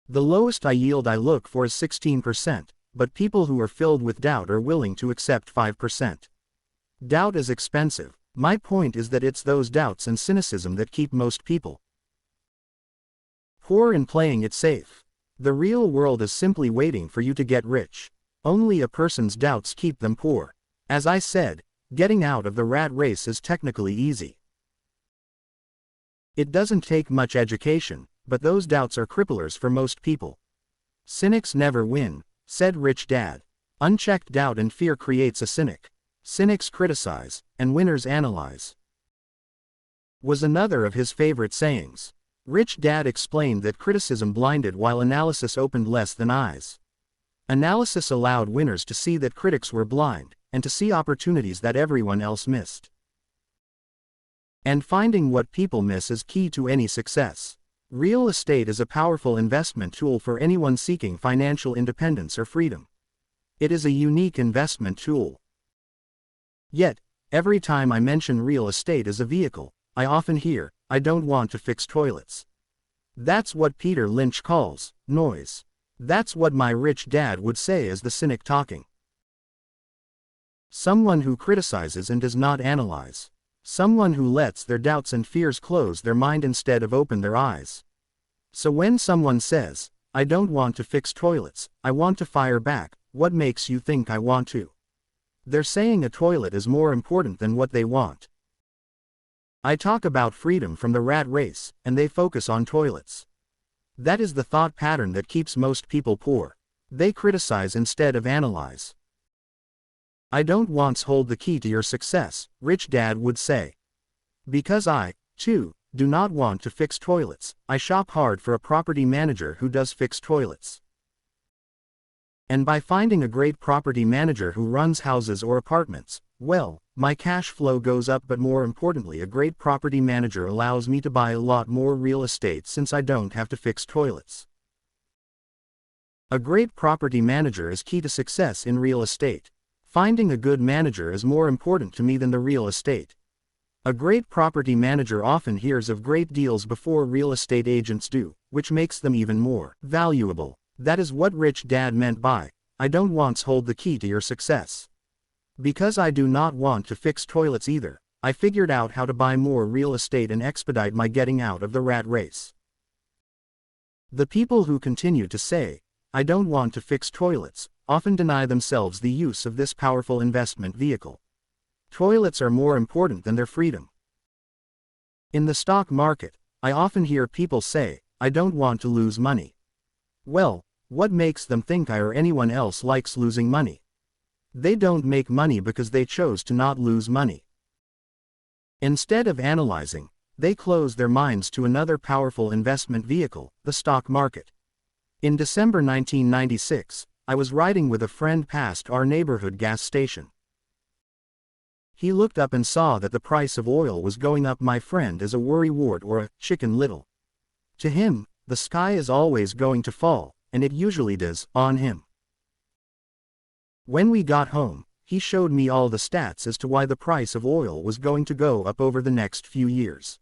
The lowest yield I look for is 16%, but people who are filled with doubt are willing to accept 5%. Doubt is expensive. My point is that it's those doubts and cynicism that keep most people poor in playing it safe. The real world is simply waiting for you to get rich. Only a person's doubts keep them poor. As I said, getting out of the rat race is technically easy. It doesn't take much education, but those doubts are cripplers for most people. Cynics never win, said Rich Dad. Unchecked doubt and fear creates a cynic. Cynics criticize, and winners analyze, was another of his favorite sayings. Rich Dad explained that criticism blinded while analysis opened less than eyes. Analysis allowed winners to see that critics were blind, and to see opportunities that everyone else missed. And finding what people miss is key to any success. Real estate is a powerful investment tool for anyone seeking financial independence or freedom. It is a unique investment tool. Yet, every time I mention real estate as a vehicle, I often hear, "I don't want to fix toilets." That's what Peter Lynch calls noise. That's what my rich dad would say as the cynic talking. Someone who criticizes and does not analyze. Someone who lets their doubts and fears close their mind instead of open their eyes. So when someone says, "I don't want to fix toilets, I want to fire back," what makes you think I want to? They're saying a toilet is more important than what they want. I talk about freedom from the rat race, and they focus on toilets. That is the thought pattern that keeps most people poor. They criticize instead of analyze. "I don't once hold the key to your success," Rich Dad would say. "Because I, too, do not want to fix toilets, I shop hard for a property manager who does fix toilets. And by finding a great property manager who runs houses or apartments, well, my cash flow goes up, but more importantly, a great property manager allows me to buy a lot more real estate since I don't have to fix toilets." A great property manager is key to success in real estate. Finding a good manager is more important to me than the real estate. A great property manager often hears of great deals before real estate agents do, which makes them even more valuable. That is what Rich Dad meant by, "I don't once hold the key to your success." Because I do not want to fix toilets either, I figured out how to buy more real estate and expedite my getting out of the rat race. The people who continue to say, "I don't want to fix toilets," often deny themselves the use of this powerful investment vehicle. Toilets are more important than their freedom. In the stock market, I often hear people say, "I don't want to lose money." Well, what makes them think I or anyone else likes losing money? They don't make money because they chose to not lose money. Instead of analyzing, they close their minds to another powerful investment vehicle, the stock market. In December 1996, I was riding with a friend past our neighborhood gas station. He looked up and saw that the price of oil was going up. My friend is a worrywart or a Chicken Little. To him, the sky is always going to fall, and it usually does, on him. When we got home, he showed me all the stats as to why the price of oil was going to go up over the next few years.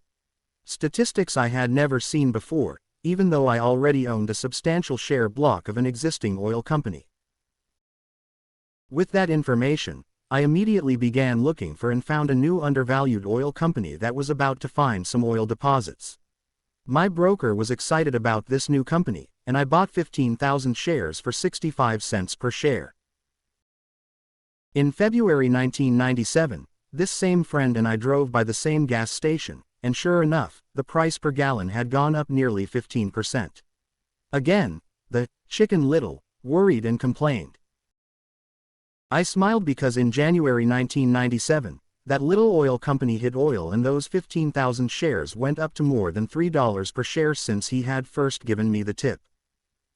Statistics I had never seen before, even though I already owned a substantial share block of an existing oil company. With that information, I immediately began looking for and found a new undervalued oil company that was about to find some oil deposits. My broker was excited about this new company, and I bought 15,000 shares for 65 cents per share. In February 1997, this same friend and I drove by the same gas station, and sure enough, the price per gallon had gone up nearly 15%. Again, the Chicken Little worried and complained. I smiled because in January 1997, that little oil company hit oil and those 15,000 shares went up to more than $3 per share since he had first given me the tip.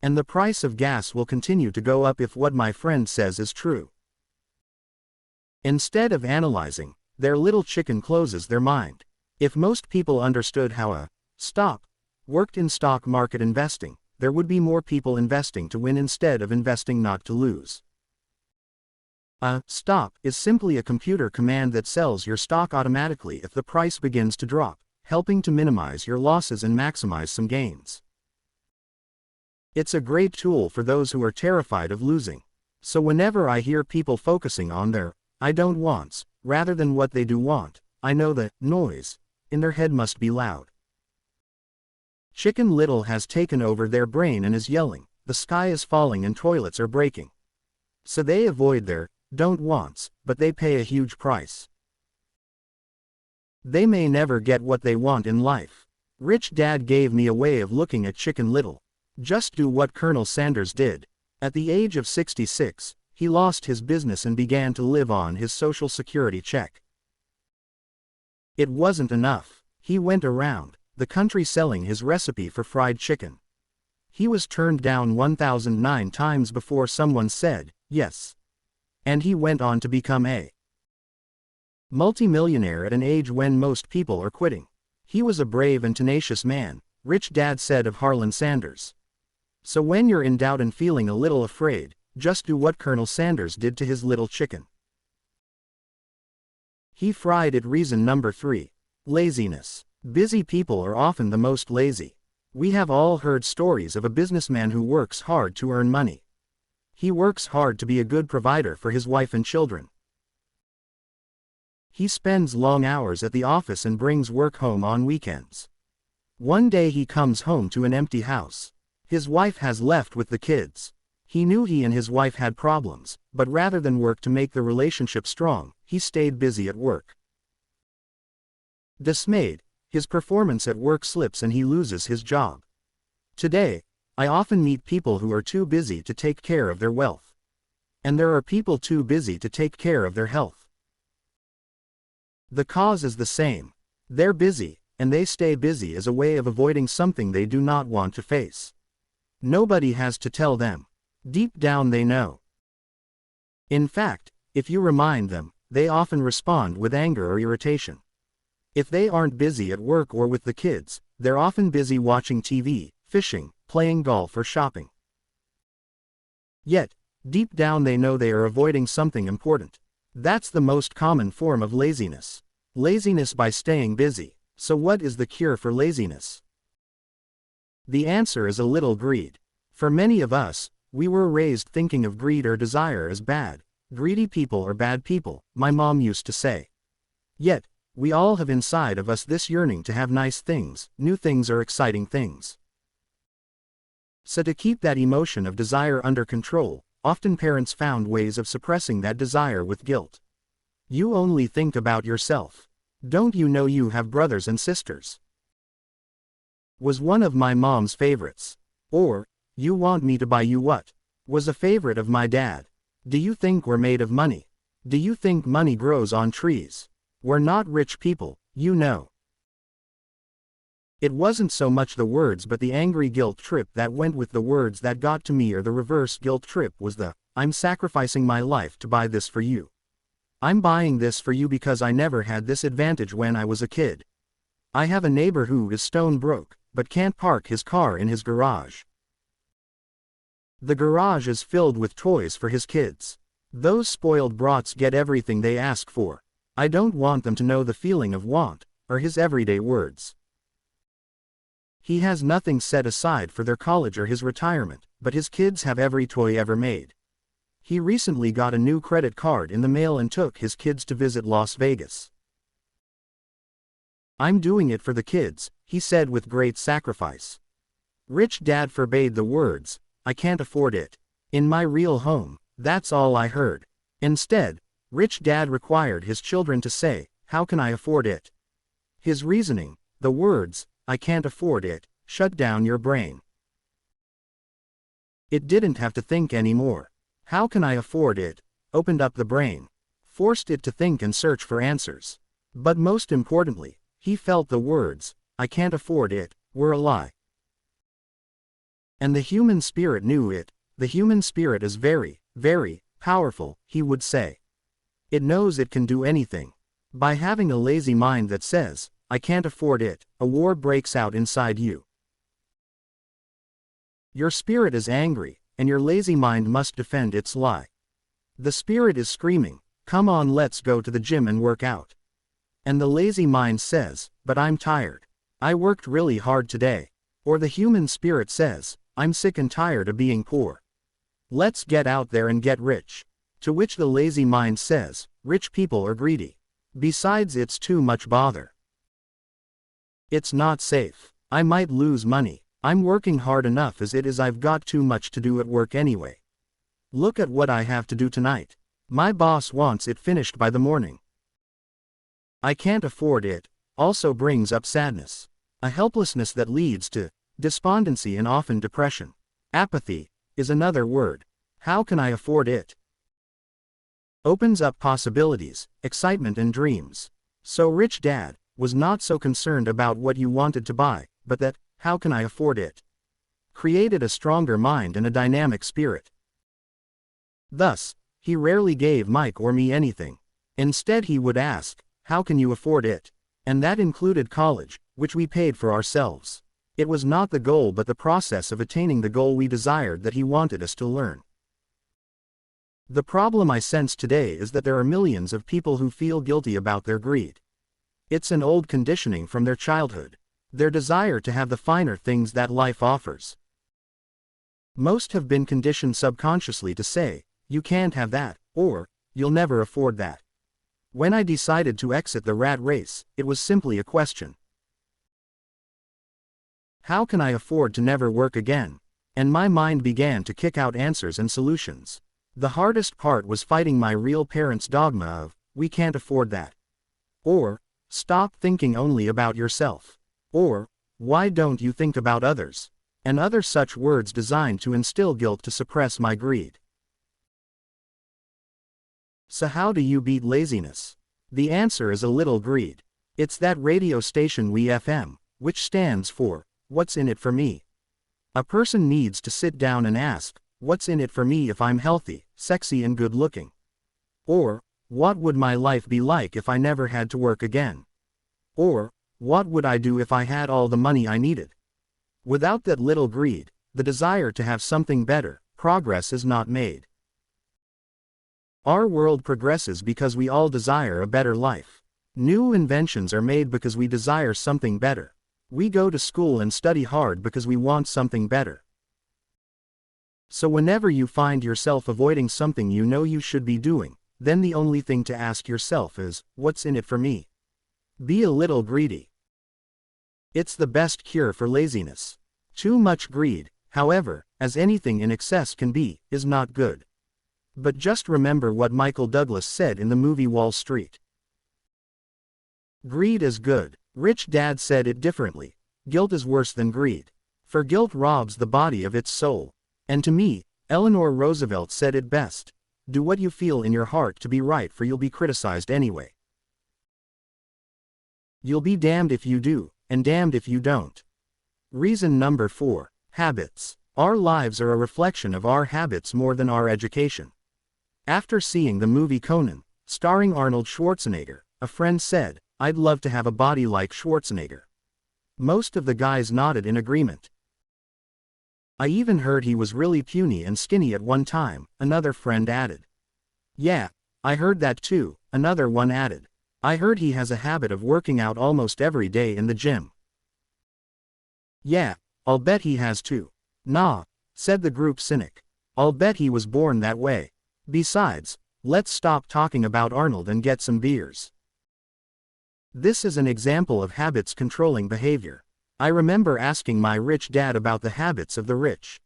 And the price of gas will continue to go up if what my friend says is true. Instead of analyzing, their little chicken closes their mind. If most people understood how a stop worked in stock market investing, there would be more people investing to win instead of investing not to lose. A stop is simply a computer command that sells your stock automatically if the price begins to drop, helping to minimize your losses and maximize some gains. It's a great tool for those who are terrified of losing. So whenever I hear people focusing on their "I don't wants," rather than what they do want, I know the noise in their head must be loud. Chicken Little has taken over their brain and is yelling, "The sky is falling and toilets are breaking." So they avoid their don't wants, but they pay a huge price. They may never get what they want in life. Rich Dad gave me a way of looking at Chicken Little. Just do what Colonel Sanders did. At the age of 66, He lost his business and began to live on his Social Security check. It wasn't enough. He went around the country selling his recipe for fried chicken. He was turned down 1,009 times before someone said yes. And he went on to become a multimillionaire at an age when most people are quitting. He was a brave and tenacious man, Rich Dad said of Harlan Sanders. So when you're in doubt and feeling a little afraid, just do what Colonel Sanders did to his little chicken. He fried it. Reason number 3. Laziness. Busy people are often the most lazy. We have all heard stories of a businessman who works hard to earn money. He works hard to be a good provider for his wife and children. He spends long hours at the office and brings work home on weekends. One day he comes home to an empty house. His wife has left with the kids. He knew he and his wife had problems, but rather than work to make the relationship strong, he stayed busy at work. Dismayed, his performance at work slips and he loses his job. Today, I often meet people who are too busy to take care of their wealth. And there are people too busy to take care of their health. The cause is the same. They're busy, and they stay busy as a way of avoiding something they do not want to face. Nobody has to tell them. Deep down they know. In fact, if you remind them, they often respond with anger or irritation. If they aren't busy at work or with the kids, they're often busy watching TV, fishing, playing golf or shopping. Yet, deep down they know they are avoiding something important. That's the most common form of laziness. Laziness by staying busy. So what is the cure for laziness? The answer is a little greed. For many of us, we were raised thinking of greed or desire as bad. Greedy people are bad people, my mom used to say. Yet, we all have inside of us this yearning to have nice things, new things or exciting things. So to keep that emotion of desire under control, often parents found ways of suppressing that desire with guilt. You only think about yourself. Don't you know you have brothers and sisters? Was one of my mom's favorites. Or, you want me to buy you what? Was a favorite of my dad. Do you think we're made of money? Do you think money grows on trees? We're not rich people, you know. It wasn't so much the words but the angry guilt trip that went with the words that got to me, or the reverse guilt trip was the, I'm sacrificing my life to buy this for you. I'm buying this for you because I never had this advantage when I was a kid. I have a neighbor who is stone broke, but can't park his car in his garage. The garage is filled with toys for his kids. Those spoiled brats get everything they ask for. I don't want them to know the feeling of want, are his everyday words. He has nothing set aside for their college or his retirement, but his kids have every toy ever made. He recently got a new credit card in the mail and took his kids to visit Las Vegas. I'm doing it for the kids, he said with great sacrifice. Rich Dad forbade the words, I can't afford it. In my real home, that's all I heard. Instead, Rich Dad required his children to say, how can I afford it? His reasoning, the words, I can't afford it, shut down your brain. It didn't have to think anymore. How can I afford it? Opened up the brain. Forced it to think and search for answers. But most importantly, he felt the words, I can't afford it, were a lie. And the human spirit knew it. The human spirit is very, very powerful, he would say. It knows it can do anything. By having a lazy mind that says, I can't afford it, a war breaks out inside you. Your spirit is angry, and your lazy mind must defend its lie. The spirit is screaming, come on, let's go to the gym and work out. And the lazy mind says, but I'm tired. I worked really hard today. Or the human spirit says, I'm sick and tired of being poor. Let's get out there and get rich. To which the lazy mind says, rich people are greedy. Besides, it's too much bother. It's not safe. I might lose money. I'm working hard enough as it is. I've got too much to do at work anyway. Look at what I have to do tonight. My boss wants it finished by the morning. I can't afford it also brings up sadness. A helplessness that leads to despondency and often depression. Apathy is another word. How can I afford it? opens up possibilities, excitement and dreams. So Rich Dad was not so concerned about what you wanted to buy, but that, how can I afford it? Created a stronger mind and a dynamic spirit. Thus, he rarely gave Mike or me anything. Instead he would ask, how can you afford it? And that included college, which we paid for ourselves. It was not the goal but the process of attaining the goal we desired that he wanted us to learn. The problem I sense today is that there are millions of people who feel guilty about their greed. It's an old conditioning from their childhood, their desire to have the finer things that life offers. Most have been conditioned subconsciously to say, you can't have that, or, you'll never afford that. When I decided to exit the rat race, it was simply a question. How can I afford to never work again? And my mind began to kick out answers and solutions. The hardest part was fighting my real parents' dogma of, we can't afford that. Or, stop thinking only about yourself. Or, why don't you think about others? And other such words designed to instill guilt to suppress my greed. So how do you beat laziness? The answer is a little greed. It's that radio station WFM, which stands for, what's in it for me? A person needs to sit down and ask, what's in it for me if I'm healthy, sexy and good looking? Or, what would my life be like if I never had to work again? Or, what would I do if I had all the money I needed? Without that little greed, the desire to have something better, progress is not made. Our world progresses because we all desire a better life. New inventions are made because we desire something better. We go to school and study hard because we want something better. So whenever you find yourself avoiding something you know you should be doing, then the only thing to ask yourself is, what's in it for me? Be a little greedy. It's the best cure for laziness. Too much greed, however, as anything in excess can be, is not good. But just remember what Michael Douglas said in the movie Wall Street. Greed is good. Rich Dad said it differently. Guilt is worse than greed. For guilt robs the body of its soul. And to me, Eleanor Roosevelt said it best. Do what you feel in your heart to be right, for you'll be criticized anyway. You'll be damned if you do, and damned if you don't. Reason number 4, habits. Our lives are a reflection of our habits more than our education. After seeing the movie Conan, starring Arnold Schwarzenegger, a friend said, I'd love to have a body like Schwarzenegger. Most of the guys nodded in agreement. I even heard he was really puny and skinny at one time, another friend added. Yeah, I heard that too, another one added. I heard he has a habit of working out almost every day in the gym. Yeah, I'll bet he has too. Nah, said the group cynic. I'll bet he was born that way. Besides, let's stop talking about Arnold and get some beers. This is an example of habits controlling behavior. I remember asking my rich dad about the habits of the rich.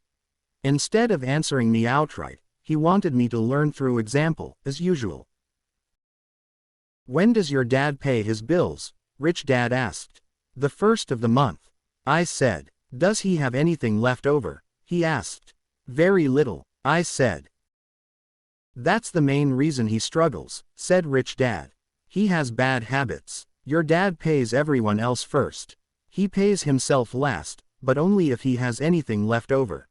Instead of answering me outright, he wanted me to learn through example, as usual. When does your dad pay his bills? Rich Dad asked. The first of the month. I said. Does he have anything left over? He asked. Very little, I said. That's the main reason he struggles, said Rich Dad. He has bad habits. Your dad pays everyone else first. He pays himself last, but only if he has anything left over.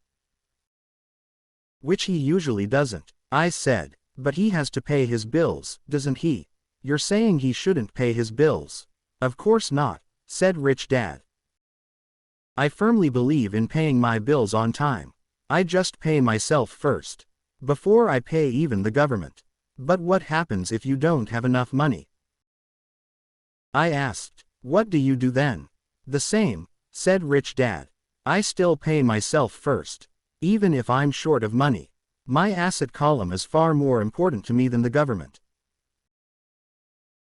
Which he usually doesn't, I said. But he has to pay his bills, doesn't he? You're saying he shouldn't pay his bills. Of course not, said Rich Dad. I firmly believe in paying my bills on time. I just pay myself first. Before I pay even the government. But what happens if you don't have enough money? I asked. What do you do then? The same, said Rich Dad. I still pay myself first. Even if I'm short of money. My asset column is far more important to me than the government.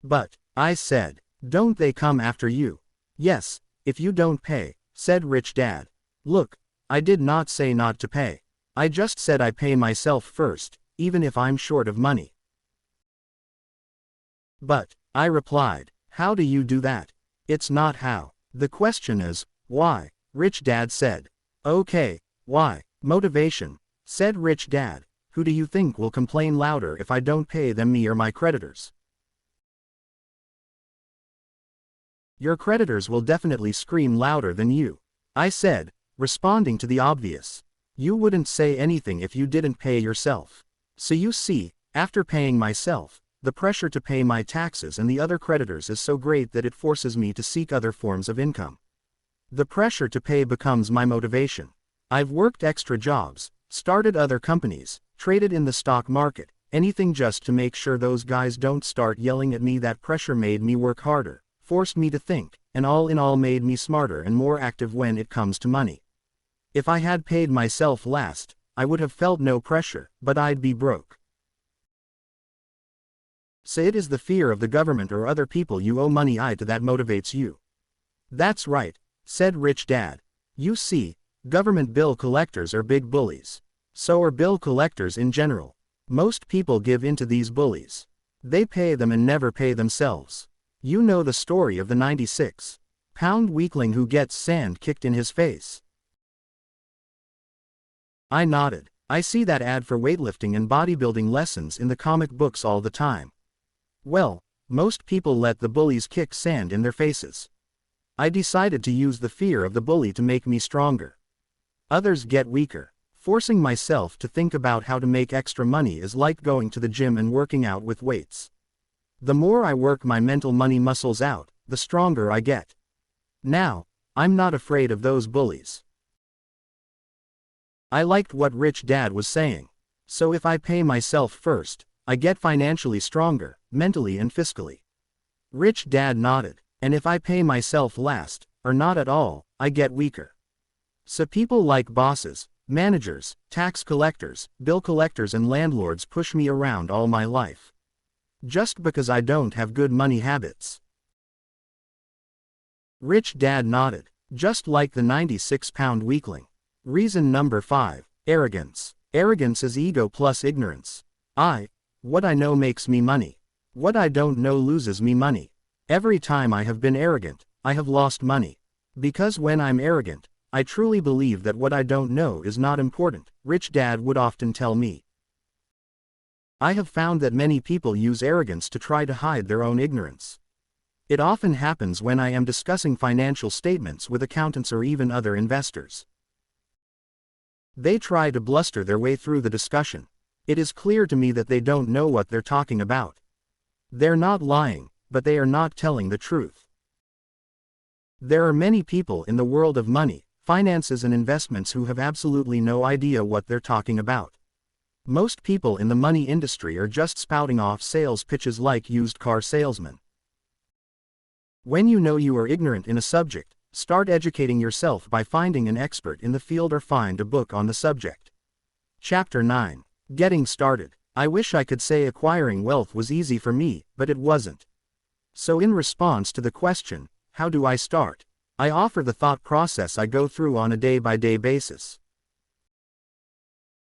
But, I said, don't they come after you? Yes, if you don't pay, said Rich Dad. Look, I did not say not to pay. I just said I pay myself first, even if I'm short of money. But, I replied, how do you do that? It's not how. The question is, why? Rich Dad said. Okay, why? Motivation, said Rich Dad. Who do you think will complain louder if I don't pay them, me or my creditors? Your creditors will definitely scream louder than you, I said, responding to the obvious. You wouldn't say anything if you didn't pay yourself. So you see, after paying myself, the pressure to pay my taxes and the other creditors is so great that it forces me to seek other forms of income. The pressure to pay becomes my motivation. I've worked extra jobs, started other companies, traded in the stock market, anything just to make sure those guys don't start yelling at me. That pressure made me work harder, forced me to think, and all in all made me smarter and more active when it comes to money. If I had paid myself last, I would have felt no pressure, but I'd be broke. So it is the fear of the government or other people you owe money to that motivates you. That's right, said Rich Dad. You see, government bill collectors are big bullies. So are bill collectors in general. Most people give in to these bullies. They pay them and never pay themselves. You know the story of the 96-pound weakling who gets sand kicked in his face. I nodded. I see that ad for weightlifting and bodybuilding lessons in the comic books all the time. Well, most people let the bullies kick sand in their faces. I decided to use the fear of the bully to make me stronger. Others get weaker. Forcing myself to think about how to make extra money is like going to the gym and working out with weights. The more I work my mental money muscles out, the stronger I get. Now, I'm not afraid of those bullies. I liked what Rich Dad was saying. So if I pay myself first, I get financially stronger, mentally and fiscally. Rich Dad nodded. And if I pay myself last, or not at all, I get weaker. So people like bosses, managers, tax collectors, bill collectors and landlords push me around all my life. Just because I don't have good money habits. Rich Dad nodded, just like the 96-pound weakling. Reason number 5, arrogance. Arrogance is ego plus ignorance. What I know makes me money. What I don't know loses me money. Every time I have been arrogant, I have lost money. Because when I'm arrogant, I truly believe that what I don't know is not important, Rich Dad would often tell me. I have found that many people use arrogance to try to hide their own ignorance. It often happens when I am discussing financial statements with accountants or even other investors. They try to bluster their way through the discussion. It is clear to me that they don't know what they're talking about. They're not lying, but they are not telling the truth. There are many people in the world of money, finances and investments who have absolutely no idea what they're talking about. Most people in the money industry are just spouting off sales pitches like used car salesmen. When you know you are ignorant in a subject, start educating yourself by finding an expert in the field or find a book on the subject. Chapter 9. Getting started. I wish I could say acquiring wealth was easy for me, but it wasn't. So in response to the question, how do I start? I offer the thought process I go through on a day-by-day basis.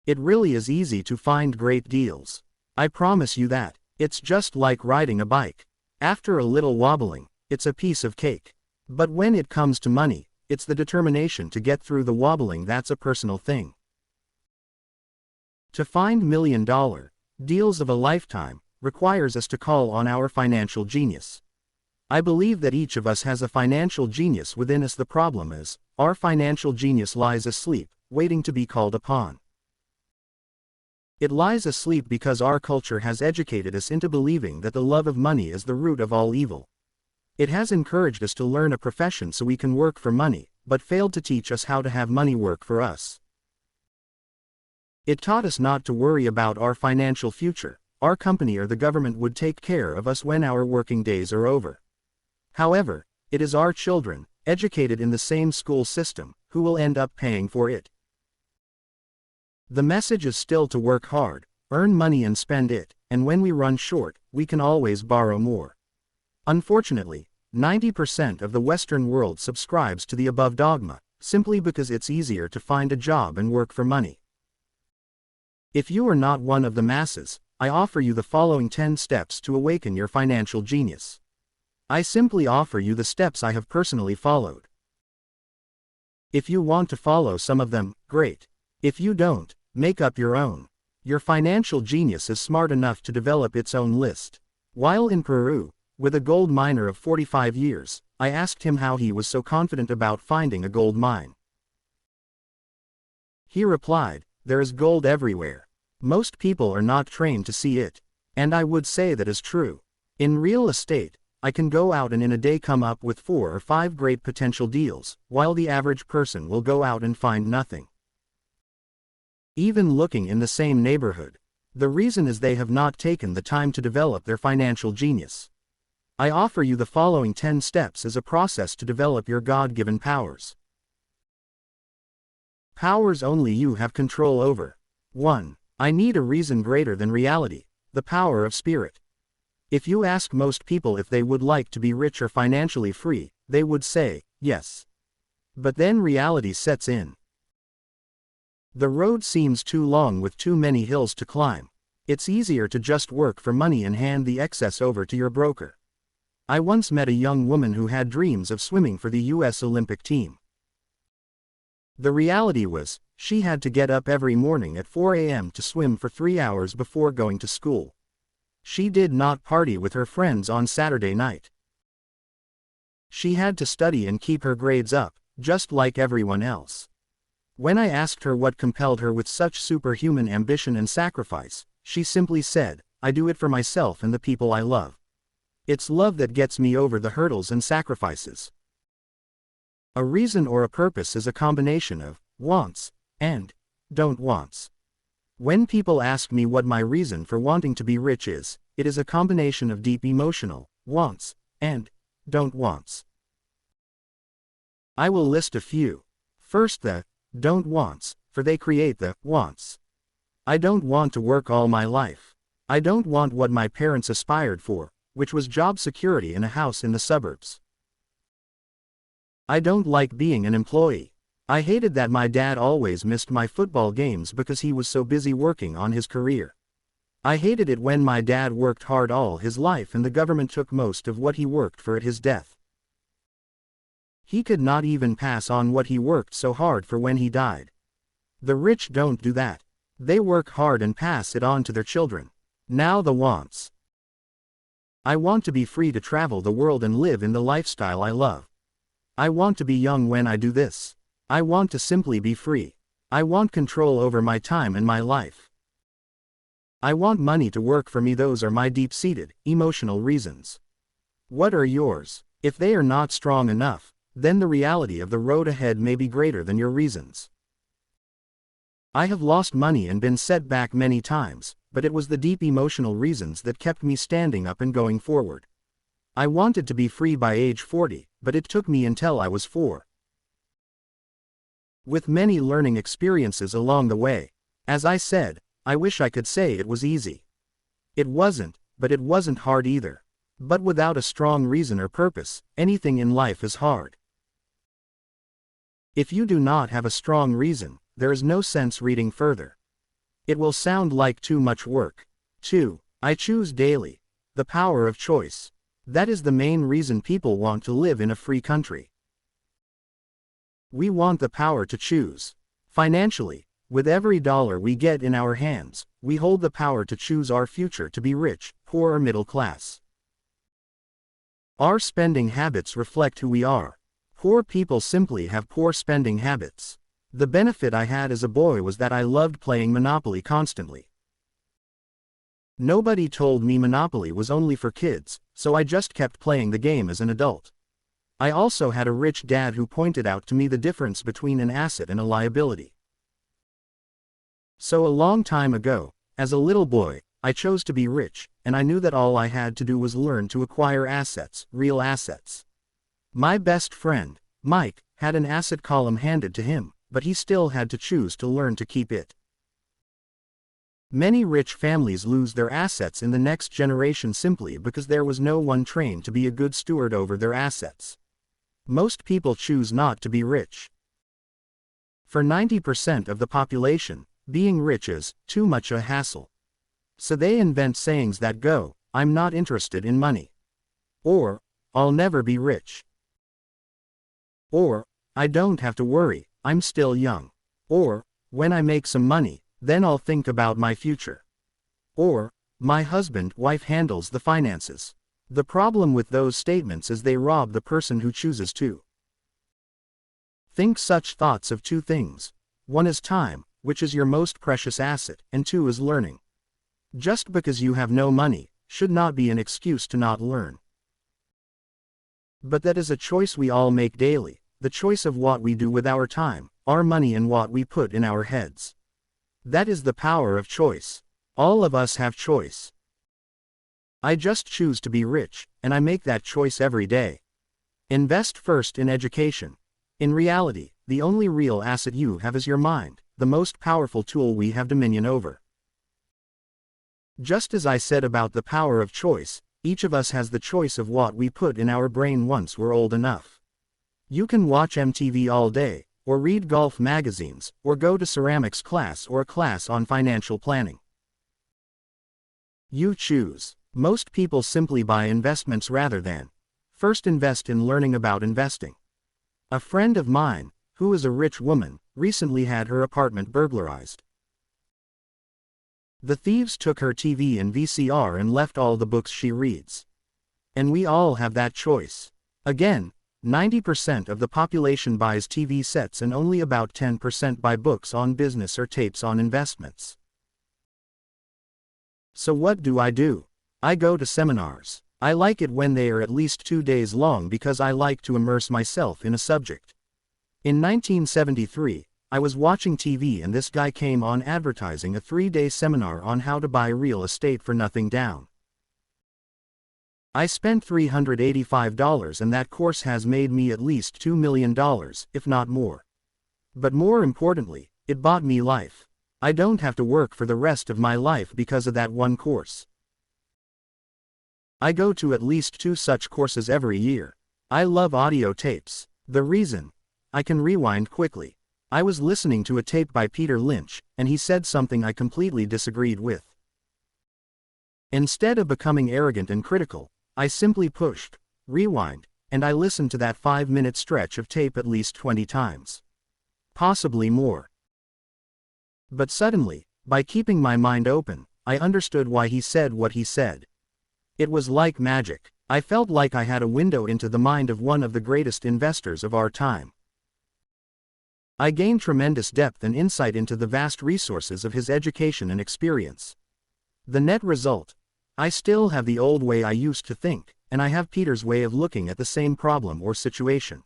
It really is easy to find great deals. I promise you that. It's just like riding a bike. After a little wobbling, it's a piece of cake. But when it comes to money, it's the determination to get through the wobbling that's a personal thing. To find million-dollar deals of a lifetime requires us to call on our financial genius. I believe that each of us has a financial genius within us. The problem is, our financial genius lies asleep, waiting to be called upon. It lies asleep because our culture has educated us into believing that the love of money is the root of all evil. It has encouraged us to learn a profession so we can work for money, but failed to teach us how to have money work for us. It taught us not to worry about our financial future. Our company or the government would take care of us when our working days are over. However, it is our children, educated in the same school system, who will end up paying for it. The message is still to work hard, earn money and spend it, and when we run short, we can always borrow more. Unfortunately, 90% of the Western world subscribes to the above dogma, simply because it's easier to find a job and work for money. If you are not one of the masses, I offer you the following 10 steps to awaken your financial genius. I simply offer you the steps I have personally followed. If you want to follow some of them, great. If you don't, make up your own. Your financial genius is smart enough to develop its own list. While in Peru, with a gold miner of 45 years, I asked him how he was so confident about finding a gold mine. He replied, "There is gold everywhere. Most people are not trained to see it." And I would say that is true. In real estate, I can go out and in a day come up with 4 or 5 great potential deals, while the average person will go out and find nothing. Even looking in the same neighborhood. The reason is they have not taken the time to develop their financial genius. I offer you the following 10 steps as a process to develop your God-given powers. Powers only you have control over. 1. I need a reason greater than reality, the power of spirit. If you ask most people if they would like to be rich or financially free, they would say, yes. But then reality sets in. The road seems too long with too many hills to climb. It's easier to just work for money and hand the excess over to your broker. I once met a young woman who had dreams of swimming for the US Olympic team. The reality was, she had to get up every morning at 4 a.m. to swim for 3 hours before going to school. She did not party with her friends on Saturday night. She had to study and keep her grades up, just like everyone else. When I asked her what compelled her with such superhuman ambition and sacrifice, she simply said, "I do it for myself and the people I love. It's love that gets me over the hurdles and sacrifices." A reason or a purpose is a combination of wants and don't wants. When people ask me what my reason for wanting to be rich is, it is a combination of deep emotional wants and don't wants. I will list a few. First, the don't wants, for they create the wants. I don't want to work all my life. I don't want what my parents aspired for, which was job security in a house in the suburbs. I don't like being an employee. I hated that my dad always missed my football games because he was so busy working on his career. I hated it when my dad worked hard all his life and the government took most of what he worked for at his death. He could not even pass on what he worked so hard for when he died. The rich don't do that. They work hard and pass it on to their children. Now the wants. I want to be free to travel the world and live in the lifestyle I love. I want to be young when I do this. I want to simply be free. I want control over my time and my life. I want money to work for me. Those are my deep-seated, emotional reasons. What are yours? If they are not strong enough, then the reality of the road ahead may be greater than your reasons. I have lost money and been set back many times, but it was the deep emotional reasons that kept me standing up and going forward. I wanted to be free by age 40, but it took me until I was 4. With many learning experiences along the way. As I said, I wish I could say it was easy. It wasn't, but it wasn't hard either. But without a strong reason or purpose, anything in life is hard. If you do not have a strong reason, there is no sense reading further. It will sound like too much work. 2. I choose daily. The power of choice. That is the main reason people want to live in a free country. We want the power to choose. Financially, with every dollar we get in our hands, we hold the power to choose our future to be rich, poor or middle class. Our spending habits reflect who we are. Poor people simply have poor spending habits. The benefit I had as a boy was that I loved playing Monopoly constantly. Nobody told me Monopoly was only for kids, so I just kept playing the game as an adult. I also had a rich dad who pointed out to me the difference between an asset and a liability. So a long time ago, as a little boy, I chose to be rich, and I knew that all I had to do was learn to acquire assets, real assets. My best friend, Mike, had an asset column handed to him, but he still had to choose to learn to keep it. Many rich families lose their assets in the next generation simply because there was no one trained to be a good steward over their assets. Most people choose not to be rich. For 90% of the population, being rich is too much a hassle. So they invent sayings that go, "I'm not interested in money." Or, "I'll never be rich." Or, "I don't have to worry, I'm still young." Or, "When I make some money, Then I'll think about my future. Or, my husband/wife handles the finances. The problem with those statements is they rob the person who chooses to think such thoughts of two things. One is time, which is your most precious asset, and two is learning. Just because you have no money, should not be an excuse to not learn. But that is a choice we all make daily, the choice of what we do with our time, our money, and what we put in our heads. That is the power of choice. All of us have choice. I just choose to be rich, and I make that choice every day. Invest first in education. In reality, the only real asset you have is your mind, the most powerful tool we have dominion over. Just as I said about the power of choice, each of us has the choice of what we put in our brain once we're old enough. You can watch MTV all day, or read golf magazines, or go to ceramics class or a class on financial planning. You choose. Most people simply buy investments rather than first invest in learning about investing. A friend of mine, who is a rich woman, recently had her apartment burglarized. The thieves took her TV and VCR and left all the books she reads. And we all have that choice. Again, 90% of the population buys TV sets and only about 10% buy books on business or tapes on investments. So what do? I go to seminars. I like it when they are at least 2 days long because I like to immerse myself in a subject. In 1973, I was watching TV and this guy came on advertising a 3-day seminar on how to buy real estate for nothing down. I spent $385 and that course has made me at least $2 million, if not more. But more importantly, it bought me life. I don't have to work for the rest of my life because of that one course. I go to at least 2 such courses every year. I love audio tapes. The reason? I can rewind quickly. I was listening to a tape by Peter Lynch, and he said something I completely disagreed with. Instead of becoming arrogant and critical, I simply pushed rewind, and I listened to that 5-minute stretch of tape at least 20 times. Possibly more. But suddenly, by keeping my mind open, I understood why he said what he said. It was like magic. I felt like I had a window into the mind of one of the greatest investors of our time. I gained tremendous depth and insight into the vast resources of his education and experience. The net result? I still have the old way I used to think, and I have Peter's way of looking at the same problem or situation.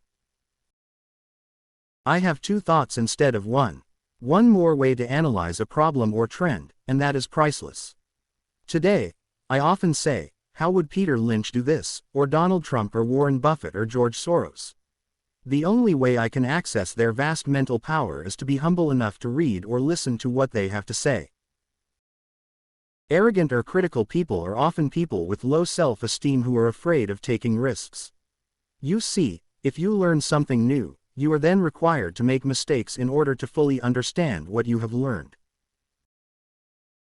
I have 2 thoughts instead of one. One more way to analyze a problem or trend, and that is priceless. Today, I often say, how would Peter Lynch do this, or Donald Trump or Warren Buffett or George Soros? The only way I can access their vast mental power is to be humble enough to read or listen to what they have to say. Arrogant or critical people are often people with low self-esteem who are afraid of taking risks. You see, if you learn something new, you are then required to make mistakes in order to fully understand what you have learned.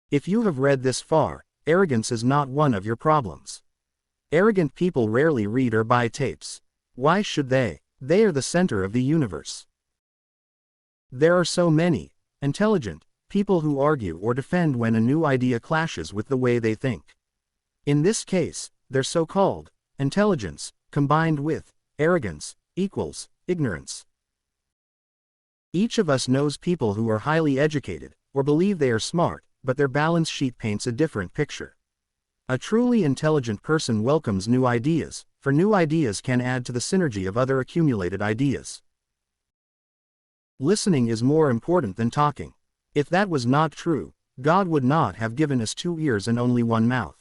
If you have read this far, arrogance is not one of your problems. Arrogant people rarely read or buy tapes. Why should they? They are the center of the universe. There are so many intelligent people who argue or defend when a new idea clashes with the way they think. In this case, their so-called intelligence, combined with arrogance, equals ignorance. Each of us knows people who are highly educated, or believe they are smart, but their balance sheet paints a different picture. A truly intelligent person welcomes new ideas, for new ideas can add to the synergy of other accumulated ideas. Listening is more important than talking. If that was not true, God would not have given us 2 ears and only 1 mouth.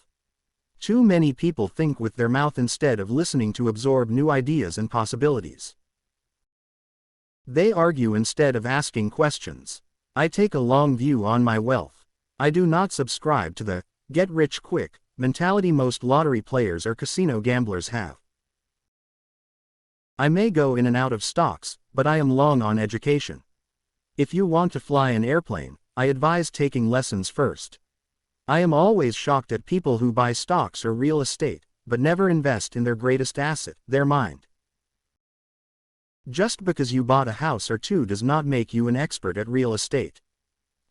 Too many people think with their mouth instead of listening to absorb new ideas and possibilities. They argue instead of asking questions. I take a long view on my wealth. I do not subscribe to the get-rich-quick mentality most lottery players or casino gamblers have. I may go in and out of stocks, but I am long on education. If you want to fly an airplane, I advise taking lessons first. I am always shocked at people who buy stocks or real estate, but never invest in their greatest asset, their mind. Just because you bought a house or 2 does not make you an expert at real estate.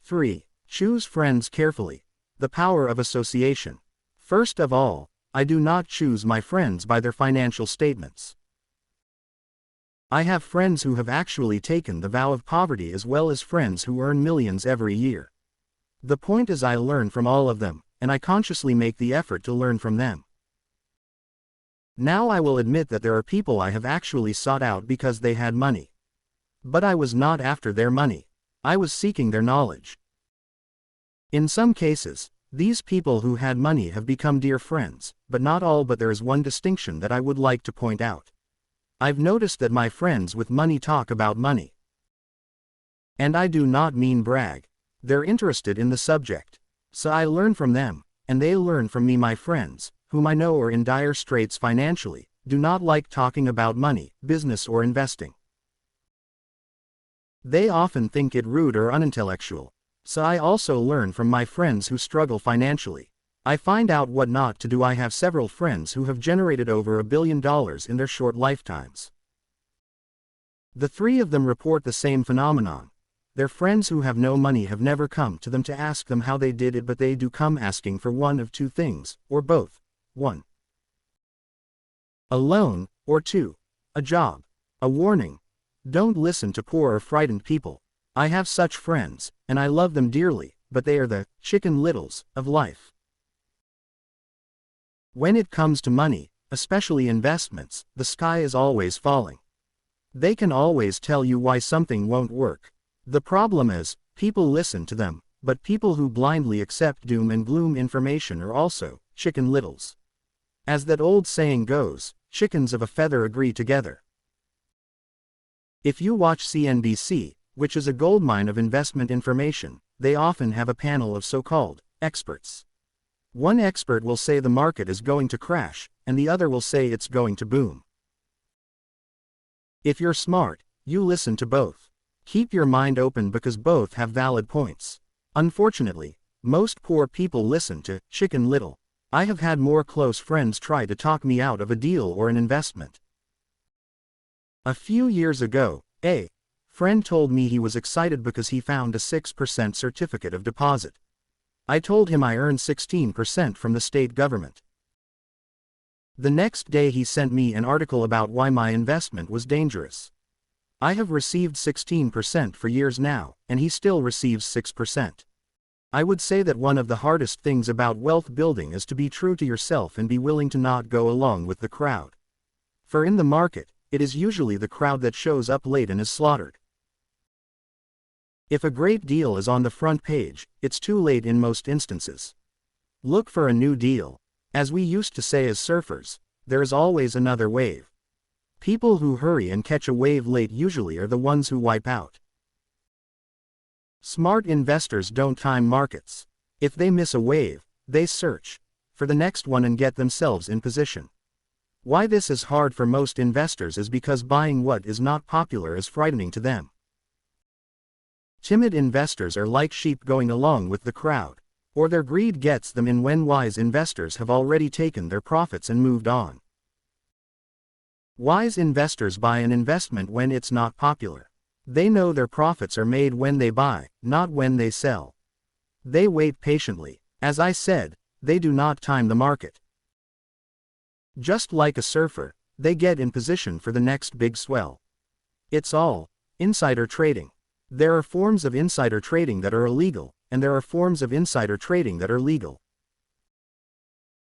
3. Choose friends carefully. The power of association. First of all, I do not choose my friends by their financial statements. I have friends who have actually taken the vow of poverty as well as friends who earn millions every year. The point is I learn from all of them, and I consciously make the effort to learn from them. Now I will admit that there are people I have actually sought out because they had money. But I was not after their money. I was seeking their knowledge. In some cases, these people who had money have become dear friends, but not all. But there is one distinction that I would like to point out. I've noticed that my friends with money talk about money. And I do not mean brag. They're interested in the subject. So I learn from them, and they learn from me. My friends, whom I know are in dire straits financially, do not like talking about money, business or investing. They often think it rude or unintellectual. So I also learn from my friends who struggle financially. I find out what not to do. I have several friends who have generated over $1 billion in their short lifetimes. The three of them report the same phenomenon. Their friends who have no money have never come to them to ask them how they did it, but they do come asking for one of two things, or both. 1. A loan, or 2. A job. A warning. Don't listen to poor or frightened people. I have such friends, and I love them dearly, but they are the Chicken Littles of life. When it comes to money, especially investments, the sky is always falling. They can always tell you why something won't work. The problem is, people listen to them, but people who blindly accept doom and gloom information are also Chicken Littles. As that old saying goes, chickens of a feather agree together. If you watch CNBC, which is a goldmine of investment information, they often have a panel of so-called experts. One expert will say the market is going to crash, and the other will say it's going to boom. If you're smart, you listen to both. Keep your mind open because both have valid points. Unfortunately, most poor people listen to Chicken Little. I have had more close friends try to talk me out of a deal or an investment. A few years ago, a friend told me he was excited because he found a 6% certificate of deposit. I told him I earned 16% from the state government. The next day he sent me an article about why my investment was dangerous. I have received 16% for years now, and he still receives 6%. I would say that one of the hardest things about wealth building is to be true to yourself and be willing to not go along with the crowd. For in the market, it is usually the crowd that shows up late and is slaughtered. If a great deal is on the front page, it's too late in most instances. Look for a new deal. As we used to say as surfers, there is always another wave. People who hurry and catch a wave late usually are the ones who wipe out. Smart investors don't time markets. If they miss a wave, they search for the next one and get themselves in position. Why this is hard for most investors is because buying what is not popular is frightening to them. Timid investors are like sheep going along with the crowd, or their greed gets them in when wise investors have already taken their profits and moved on. Wise investors buy an investment when it's not popular. They know their profits are made when they buy, not when they sell. They wait patiently. As I said, they do not time the market. Just like a surfer, they get in position for the next big swell. It's all insider trading. There are forms of insider trading that are illegal, and there are forms of insider trading that are legal.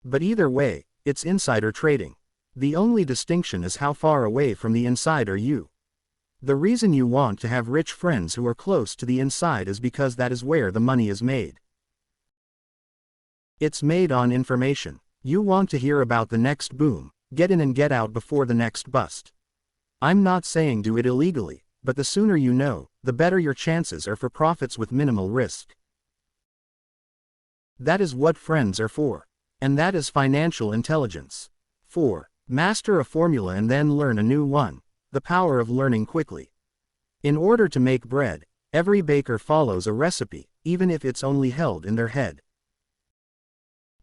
But either way, it's insider trading. The only distinction is how far away from the inside are you. The reason you want to have rich friends who are close to the inside is because that is where the money is made. It's made on information. You want to hear about the next boom, get in and get out before the next bust. I'm not saying do it illegally, but the sooner you know, the better your chances are for profits with minimal risk. That is what friends are for. And that is financial intelligence. 4. Master a formula and then learn a new one. The power of learning quickly. In order to make bread, every baker follows a recipe, even if it's only held in their head.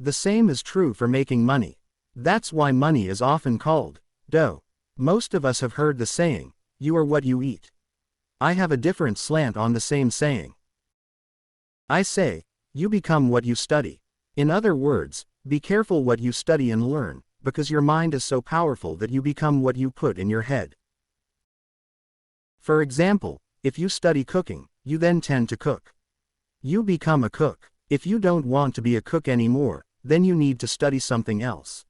The same is true for making money. That's why money is often called dough. Most of us have heard the saying, you are what you eat. I have a different slant on the same saying. I say, you become what you study. In other words, be careful what you study and learn, because your mind is so powerful that you become what you put in your head. For example, if you study cooking, you then tend to cook. You become a cook. If you don't want to be a cook anymore, then you need to study something else.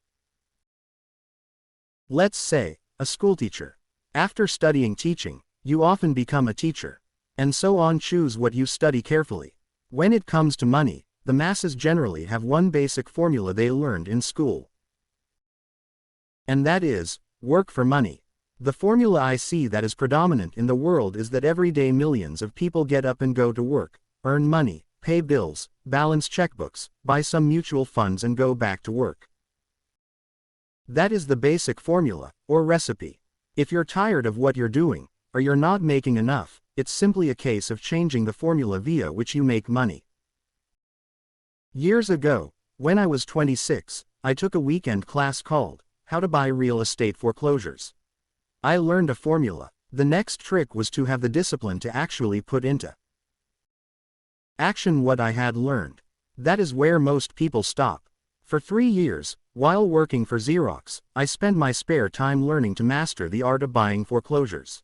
Let's say, a schoolteacher. After studying teaching, you often become a teacher. And so on. Choose what you study carefully. When it comes to money, the masses generally have one basic formula they learned in school. And that is, work for money. The formula I see that is predominant in the world is that every day millions of people get up and go to work, earn money, pay bills, balance checkbooks, buy some mutual funds and go back to work. That is the basic formula, or recipe. If you're tired of what you're doing, or you're not making enough, it's simply a case of changing the formula via which you make money. Years ago, when I was 26, I took a weekend class called How to Buy Real Estate Foreclosures. I learned a formula. The next trick was to have the discipline to actually put into action what I had learned. That is where most people stop. For 3 years, while working for Xerox, I spent my spare time learning to master the art of buying foreclosures.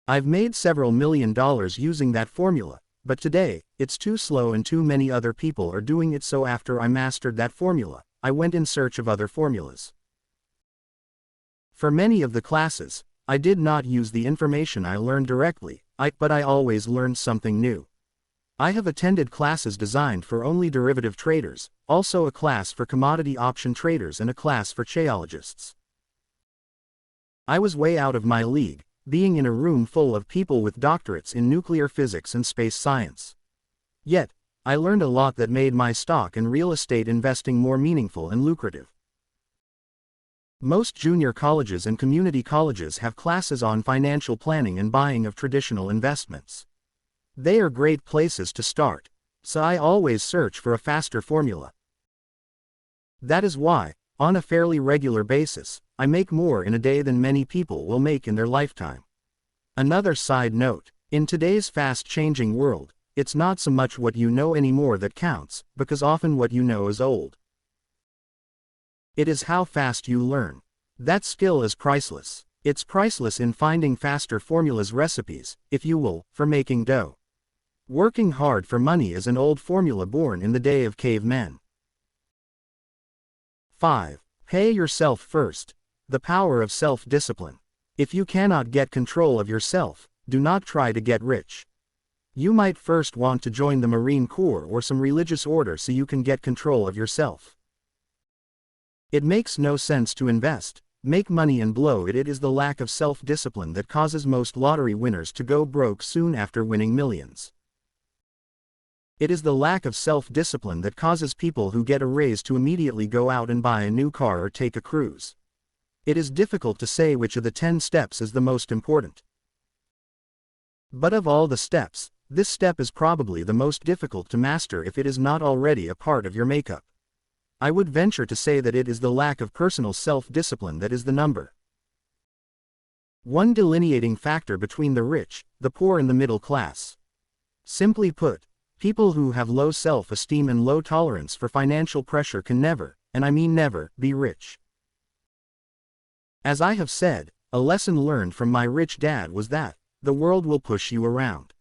I've made several $1 million using that formula, but today, it's too slow and too many other people are doing it. So after I mastered that formula, I went in search of other formulas. For many of the classes, I did not use the information I learned directly, but I always learned something new. I have attended classes designed for only derivative traders, also a class for commodity option traders and a class for geologists. I was way out of my league, being in a room full of people with doctorates in nuclear physics and space science. Yet, I learned a lot that made my stock and real estate investing more meaningful and lucrative. Most junior colleges and community colleges have classes on financial planning and buying of traditional investments. They are great places to start, so I always search for a faster formula. That is why, on a fairly regular basis, I make more in a day than many people will make in their lifetime. Another side note, in today's fast-changing world, it's not so much what you know anymore that counts, because often what you know is old. It is how fast you learn. That skill is priceless. It's priceless in finding faster formulas, recipes, if you will, for making dough. Working hard for money is an old formula born in the day of cavemen. 5. Pay yourself first. The power of self-discipline. If you cannot get control of yourself, do not try to get rich. You might first want to join the Marine Corps or some religious order so you can get control of yourself. It makes no sense to invest, make money and blow it. It is the lack of self-discipline that causes most lottery winners to go broke soon after winning millions. It is the lack of self-discipline that causes people who get a raise to immediately go out and buy a new car or take a cruise. It is difficult to say which of the 10 steps is the most important. But of all the steps, this step is probably the most difficult to master if it is not already a part of your makeup. I would venture to say that it is the lack of personal self-discipline that is the number one delineating factor between the rich, the poor and the middle class. Simply put, people who have low self-esteem and low tolerance for financial pressure can never, and I mean never, be rich. As I have said, a lesson learned from my rich dad was that the world will push you around.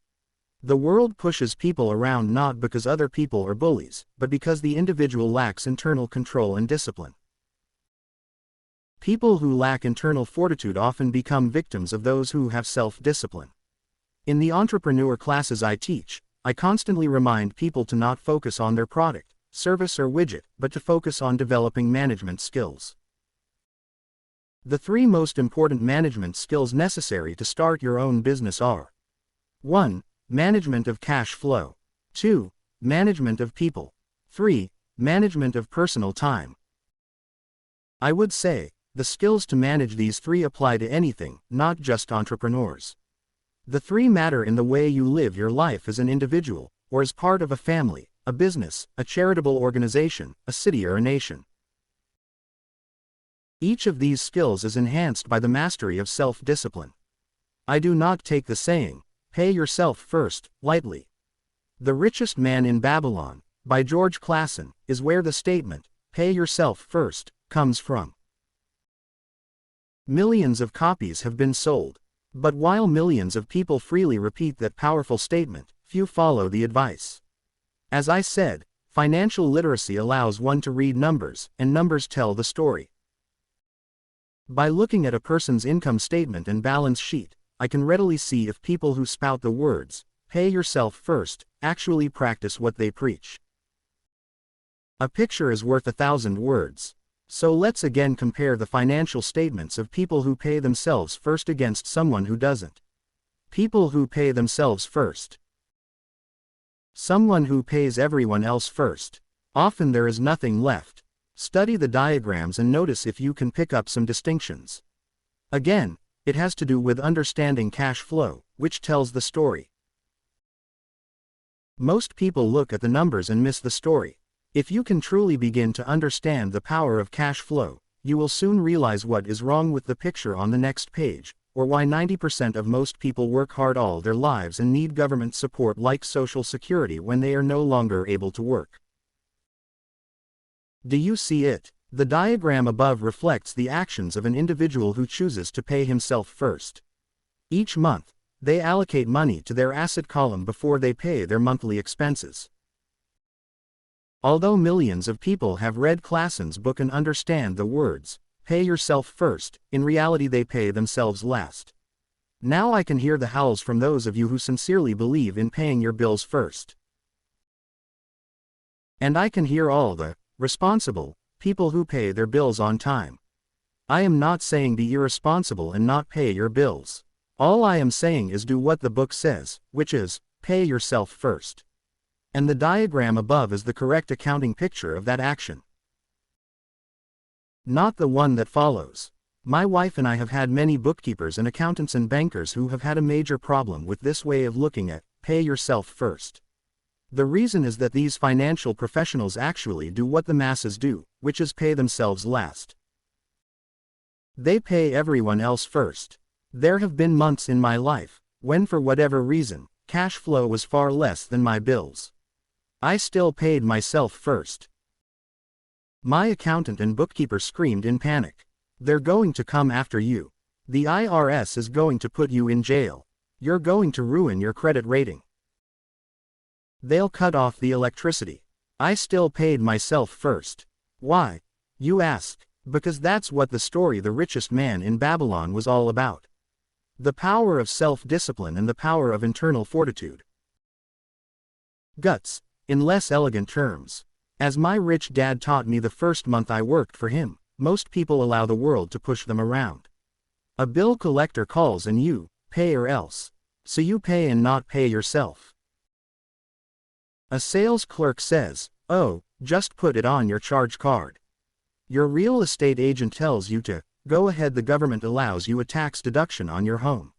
The world pushes people around not because other people are bullies, but because the individual lacks internal control and discipline. People who lack internal fortitude often become victims of those who have self-discipline. In the entrepreneur classes I teach, I constantly remind people to not focus on their product, service or widget, but to focus on developing management skills. The 3 most important management skills necessary to start your own business are: 1. Management of cash flow. 2. Management of people. 3. Management of personal time. I would say, the skills to manage these 3 apply to anything, not just entrepreneurs. The 3 matter in the way you live your life as an individual, or as part of a family, a business, a charitable organization, a city or a nation. Each of these skills is enhanced by the mastery of self-discipline. I do not take the saying, "Pay yourself first," lightly. The Richest Man in Babylon, by George Clason, is where the statement, "Pay yourself first," comes from. Millions of copies have been sold. But while millions of people freely repeat that powerful statement, few follow the advice. As I said, financial literacy allows one to read numbers, and numbers tell the story. By looking at a person's income statement and balance sheet, I can readily see if people who spout the words, "Pay yourself first," actually practice what they preach. A picture is worth 1,000 words. So let's again compare the financial statements of people who pay themselves first against someone who doesn't. People who pay themselves first. Someone who pays everyone else first. Often there is nothing left. Study the diagrams and notice if you can pick up some distinctions. Again, it has to do with understanding cash flow, which tells the story. Most people look at the numbers and miss the story. If you can truly begin to understand the power of cash flow, you will soon realize what is wrong with the picture on the next page, or why 90% of most people work hard all their lives and need government support like Social Security when they are no longer able to work. Do you see it? The diagram above reflects the actions of an individual who chooses to pay himself first. Each month, they allocate money to their asset column before they pay their monthly expenses. Although millions of people have read Clason's book and understand the words, "Pay yourself first," in reality they pay themselves last. Now I can hear the howls from those of you who sincerely believe in paying your bills first. And I can hear all the responsible people who pay their bills on time. I am not saying be irresponsible and not pay your bills. All I am saying is do what the book says, which is, pay yourself first. And the diagram above is the correct accounting picture of that action. Not the one that follows. My wife and I have had many bookkeepers and accountants and bankers who have had a major problem with this way of looking at, pay yourself first. The reason is that these financial professionals actually do what the masses do, which is pay themselves last. They pay everyone else first. There have been months in my life, when for whatever reason, cash flow was far less than my bills. I still paid myself first. My accountant and bookkeeper screamed in panic. "They're going to come after you. The IRS is going to put you in jail. You're going to ruin your credit rating. They'll cut off the electricity." I still paid myself first. Why? You ask. Because that's what the story The Richest Man in Babylon was all about. The power of self-discipline and the power of internal fortitude. Guts, in less elegant terms. As my rich dad taught me the first month I worked for him, most people allow the world to push them around. A bill collector calls and you, pay or else. So you pay and not pay yourself. A sales clerk says, "Oh, just put it on your charge card." Your real estate agent tells you to, "Go ahead, the government allows you a tax deduction on your home."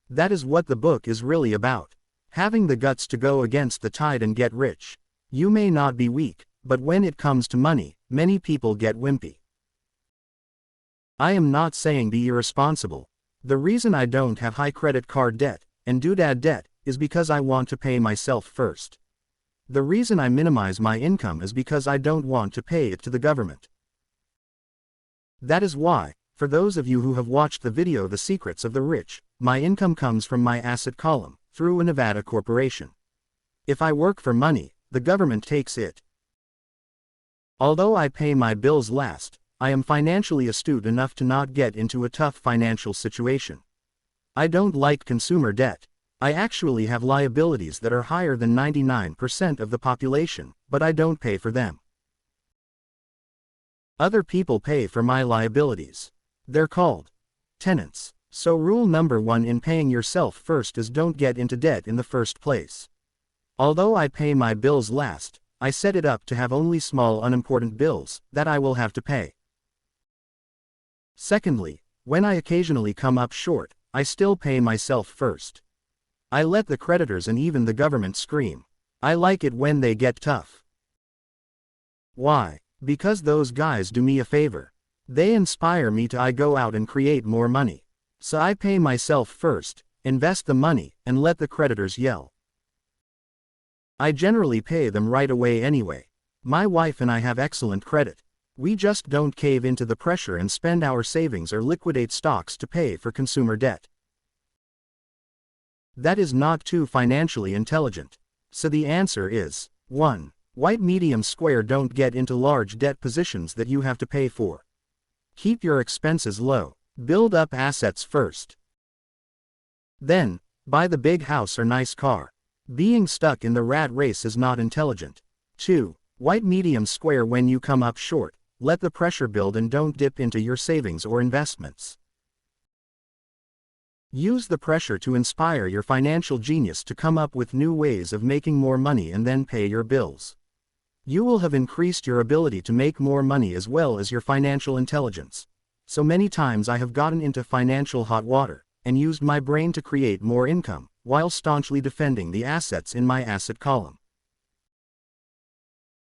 That is what the book is really about. Having the guts to go against the tide and get rich. You may not be weak, but when it comes to money, many people get wimpy. I am not saying be irresponsible. The reason I don't have high credit card debt, and doodad debt, is because I want to pay myself first. The reason I minimize my income is because I don't want to pay it to the government. That is why, for those of you who have watched the video The Secrets of the Rich, my income comes from my asset column, through a Nevada corporation. If I work for money, the government takes it. Although I pay my bills last, I am financially astute enough to not get into a tough financial situation. I don't like consumer debt. I actually have liabilities that are higher than 99% of the population, but I don't pay for them. Other people pay for my liabilities. They're called tenants. So rule number 1 in paying yourself first is don't get into debt in the first place. Although I pay my bills last, I set it up to have only small unimportant bills that I will have to pay. Secondly, when I occasionally come up short, I still pay myself first. I let the creditors and even the government scream. I like it when they get tough. Why? Because those guys do me a favor. They inspire me to go out and create more money. So I pay myself first, invest the money, and let the creditors yell. I generally pay them right away anyway. My wife and I have excellent credit. We just don't cave into the pressure and spend our savings or liquidate stocks to pay for consumer debt. That is not too financially intelligent. So the answer is 1. White medium square. Don't get into large debt positions that you have to pay for. Keep your expenses low. Build up assets first. Then, buy the big house or nice car. Being stuck in the rat race is not intelligent. 2. White medium square. When you come up short, let the pressure build and don't dip into your savings or investments. Use the pressure to inspire your financial genius to come up with new ways of making more money and then pay your bills. You will have increased your ability to make more money as well as your financial intelligence. So many times I have gotten into financial hot water and used my brain to create more income, while staunchly defending the assets in my asset column.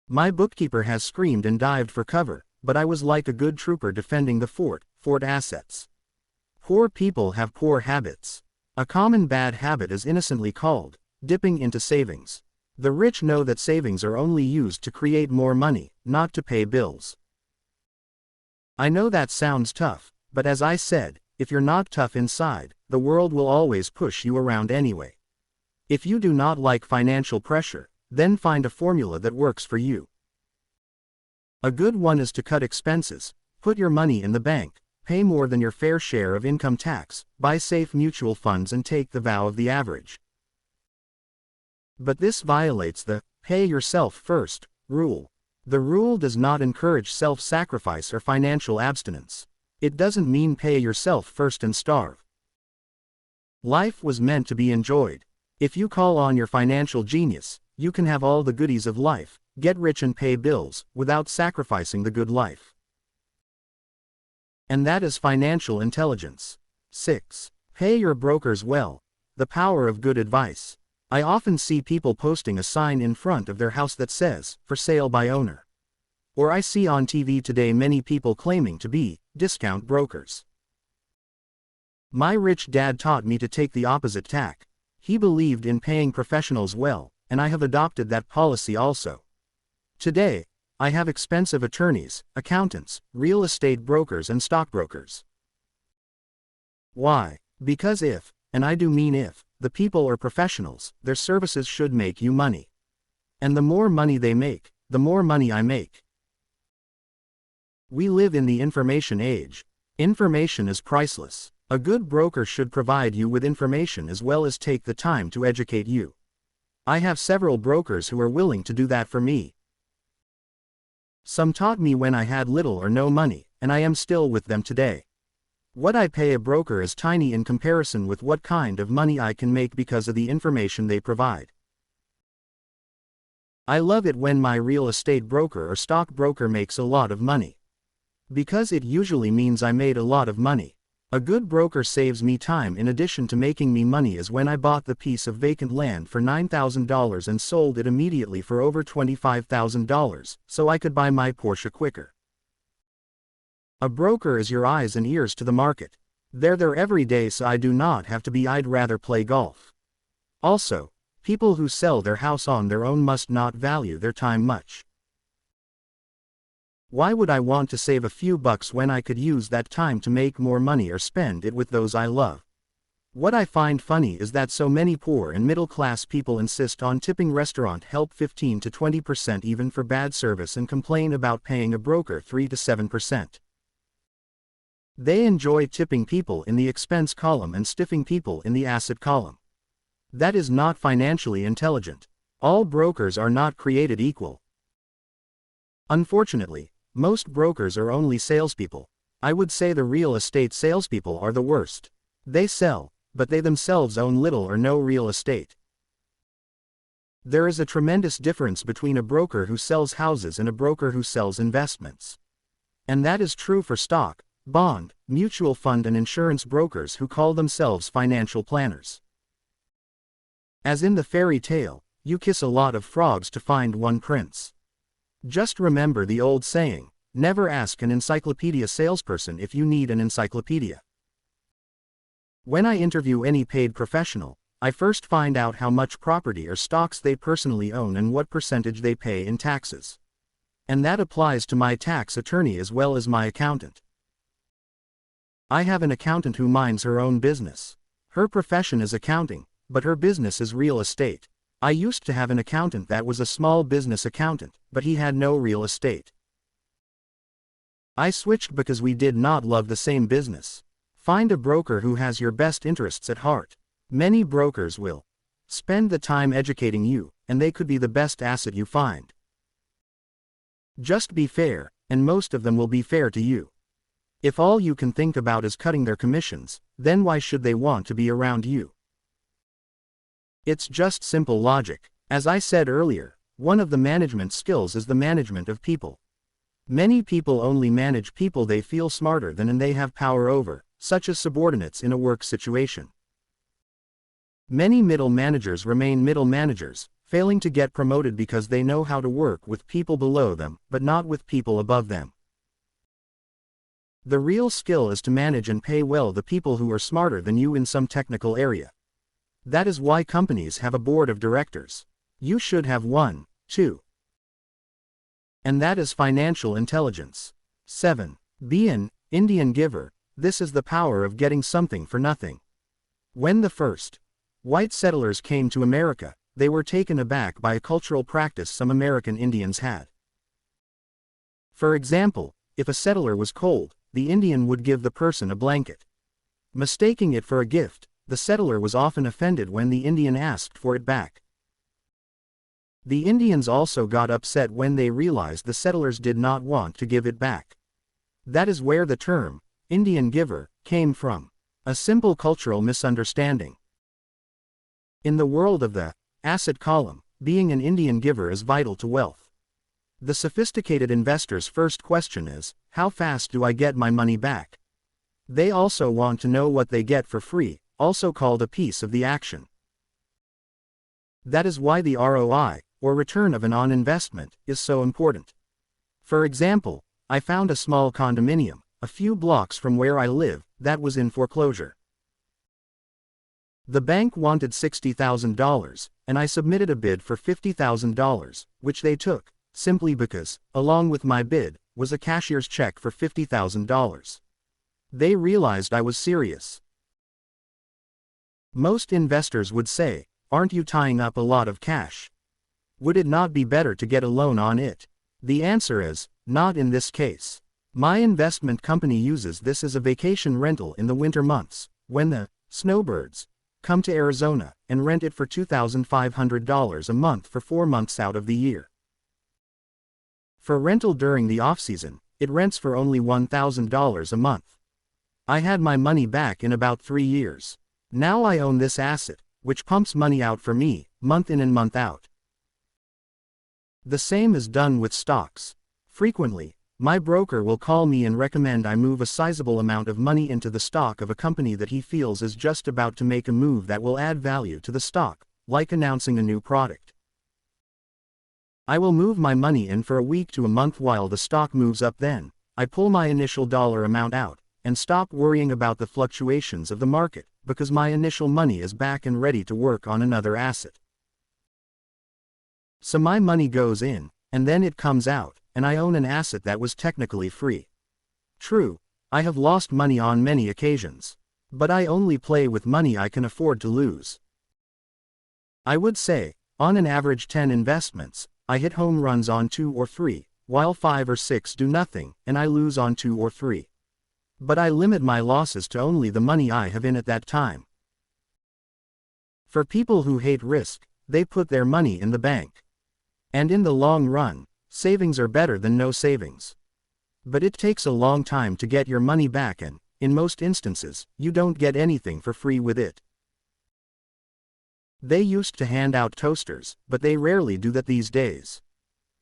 My bookkeeper has screamed and dived for cover, but I was like a good trooper defending the fort assets. Poor people have poor habits. A common bad habit is innocently called dipping into savings. The rich know that savings are only used to create more money, not to pay bills. I know that sounds tough, but as I said, if you're not tough inside, the world will always push you around anyway. If you do not like financial pressure, then find a formula that works for you. A good one is to cut expenses, put your money in the bank, pay more than your fair share of income tax, buy safe mutual funds and take the vow of the average. But this violates the pay yourself first rule. The rule does not encourage self-sacrifice or financial abstinence. It doesn't mean pay yourself first and starve. Life was meant to be enjoyed. If you call on your financial genius, you can have all the goodies of life, get rich and pay bills, without sacrificing the good life. And that is financial intelligence. 6. Pay your brokers well. The power of good advice. I often see people posting a sign in front of their house that says, "For sale by owner." Or I see on TV today many people claiming to be discount brokers. My rich dad taught me to take the opposite tack. He believed in paying professionals well, and I have adopted that policy also. Today, I have expensive attorneys, accountants, real estate brokers and stockbrokers. Why? Because if, and I do mean if, the people are professionals, their services should make you money. And the more money they make, the more money I make. We live in the information age. Information is priceless. A good broker should provide you with information as well as take the time to educate you. I have several brokers who are willing to do that for me. Some taught me when I had little or no money, and I am still with them today. What I pay a broker is tiny in comparison with what kind of money I can make because of the information they provide. I love it when my real estate broker or stockbroker makes a lot of money. Because it usually means I made a lot of money. A good broker saves me time in addition to making me money, as when I bought the piece of vacant land for $9,000 and sold it immediately for over $25,000, so I could buy my Porsche quicker. A broker is your eyes and ears to the market. They're there every day, so I do not have to be. I'd rather play golf. Also, people who sell their house on their own must not value their time much. Why would I want to save a few bucks when I could use that time to make more money or spend it with those I love? What I find funny is that so many poor and middle-class people insist on tipping restaurant help 15 to 20% even for bad service and complain about paying a broker 3 to 7%. They enjoy tipping people in the expense column and stiffing people in the asset column. That is not financially intelligent. All brokers are not created equal. Unfortunately, most brokers are only salespeople. I would say the real estate salespeople are the worst. They sell, but they themselves own little or no real estate. There is a tremendous difference between a broker who sells houses and a broker who sells investments. And that is true for stock, bond, mutual fund and insurance brokers who call themselves financial planners. As in the fairy tale, you kiss a lot of frogs to find one prince. Just remember the old saying, never ask an encyclopedia salesperson if you need an encyclopedia. When I interview any paid professional, I first find out how much property or stocks they personally own and what percentage they pay in taxes. And that applies to my tax attorney as well as my accountant. I have an accountant who minds her own business. Her profession is accounting, but her business is real estate. I used to have an accountant that was a small business accountant, but he had no real estate. I switched because we did not love the same business. Find a broker who has your best interests at heart. Many brokers will spend the time educating you, and they could be the best asset you find. Just be fair, and most of them will be fair to you. If all you can think about is cutting their commissions, then why should they want to be around you? It's just simple logic. As I said earlier, one of the management skills is the management of people. Many people only manage people they feel smarter than and they have power over, such as subordinates in a work situation. Many middle managers remain middle managers, failing to get promoted because they know how to work with people below them, but not with people above them. The real skill is to manage and pay well the people who are smarter than you in some technical area. That is why companies have a board of directors. You should have one, too. And that is financial intelligence. 7. Be an Indian giver. This is the power of getting something for nothing. When the first white settlers came to America, they were taken aback by a cultural practice some American Indians had. For example, if a settler was cold, the Indian would give the person a blanket. Mistaking it for a gift, the settler was often offended when the Indian asked for it back. The Indians also got upset when they realized the settlers did not want to give it back. That is where the term, Indian giver, came from. A simple cultural misunderstanding. In the world of the asset column, being an Indian giver is vital to wealth. The sophisticated investor's first question is, how fast do I get my money back? They also want to know what they get for free, also called a piece of the action. That is why the ROI, or return of an on investment, is so important. For example, I found a small condominium, a few blocks from where I live, that was in foreclosure. The bank wanted $60,000, and I submitted a bid for $50,000, which they took, simply because, along with my bid, was a cashier's check for $50,000. They realized I was serious. Most investors would say, aren't you tying up a lot of cash? Would it not be better to get a loan on it? The answer is, not in this case. My investment company uses this as a vacation rental in the winter months, when the snowbirds come to Arizona and rent it for $2,500 a month for 4 months out of the year. For rental during the off-season, it rents for only $1,000 a month. I had my money back in about 3 years. Now I own this asset, which pumps money out for me, month in and month out. The same is done with stocks. Frequently, my broker will call me and recommend I move a sizable amount of money into the stock of a company that he feels is just about to make a move that will add value to the stock, like announcing a new product. I will move my money in for a week to a month while the stock moves up. Then I pull my initial dollar amount out, and stop worrying about the fluctuations of the market, because my initial money is back and ready to work on another asset. So my money goes in, and then it comes out, and I own an asset that was technically free. True, I have lost money on many occasions. But I only play with money I can afford to lose. I would say, on an average 10 investments, I hit home runs on 2 or 3, while 5 or 6 do nothing, and I lose on 2 or 3. But I limit my losses to only the money I have in at that time. For people who hate risk, they put their money in the bank. And in the long run, savings are better than no savings. But it takes a long time to get your money back, and, in most instances, you don't get anything for free with it. They used to hand out toasters, but they rarely do that these days.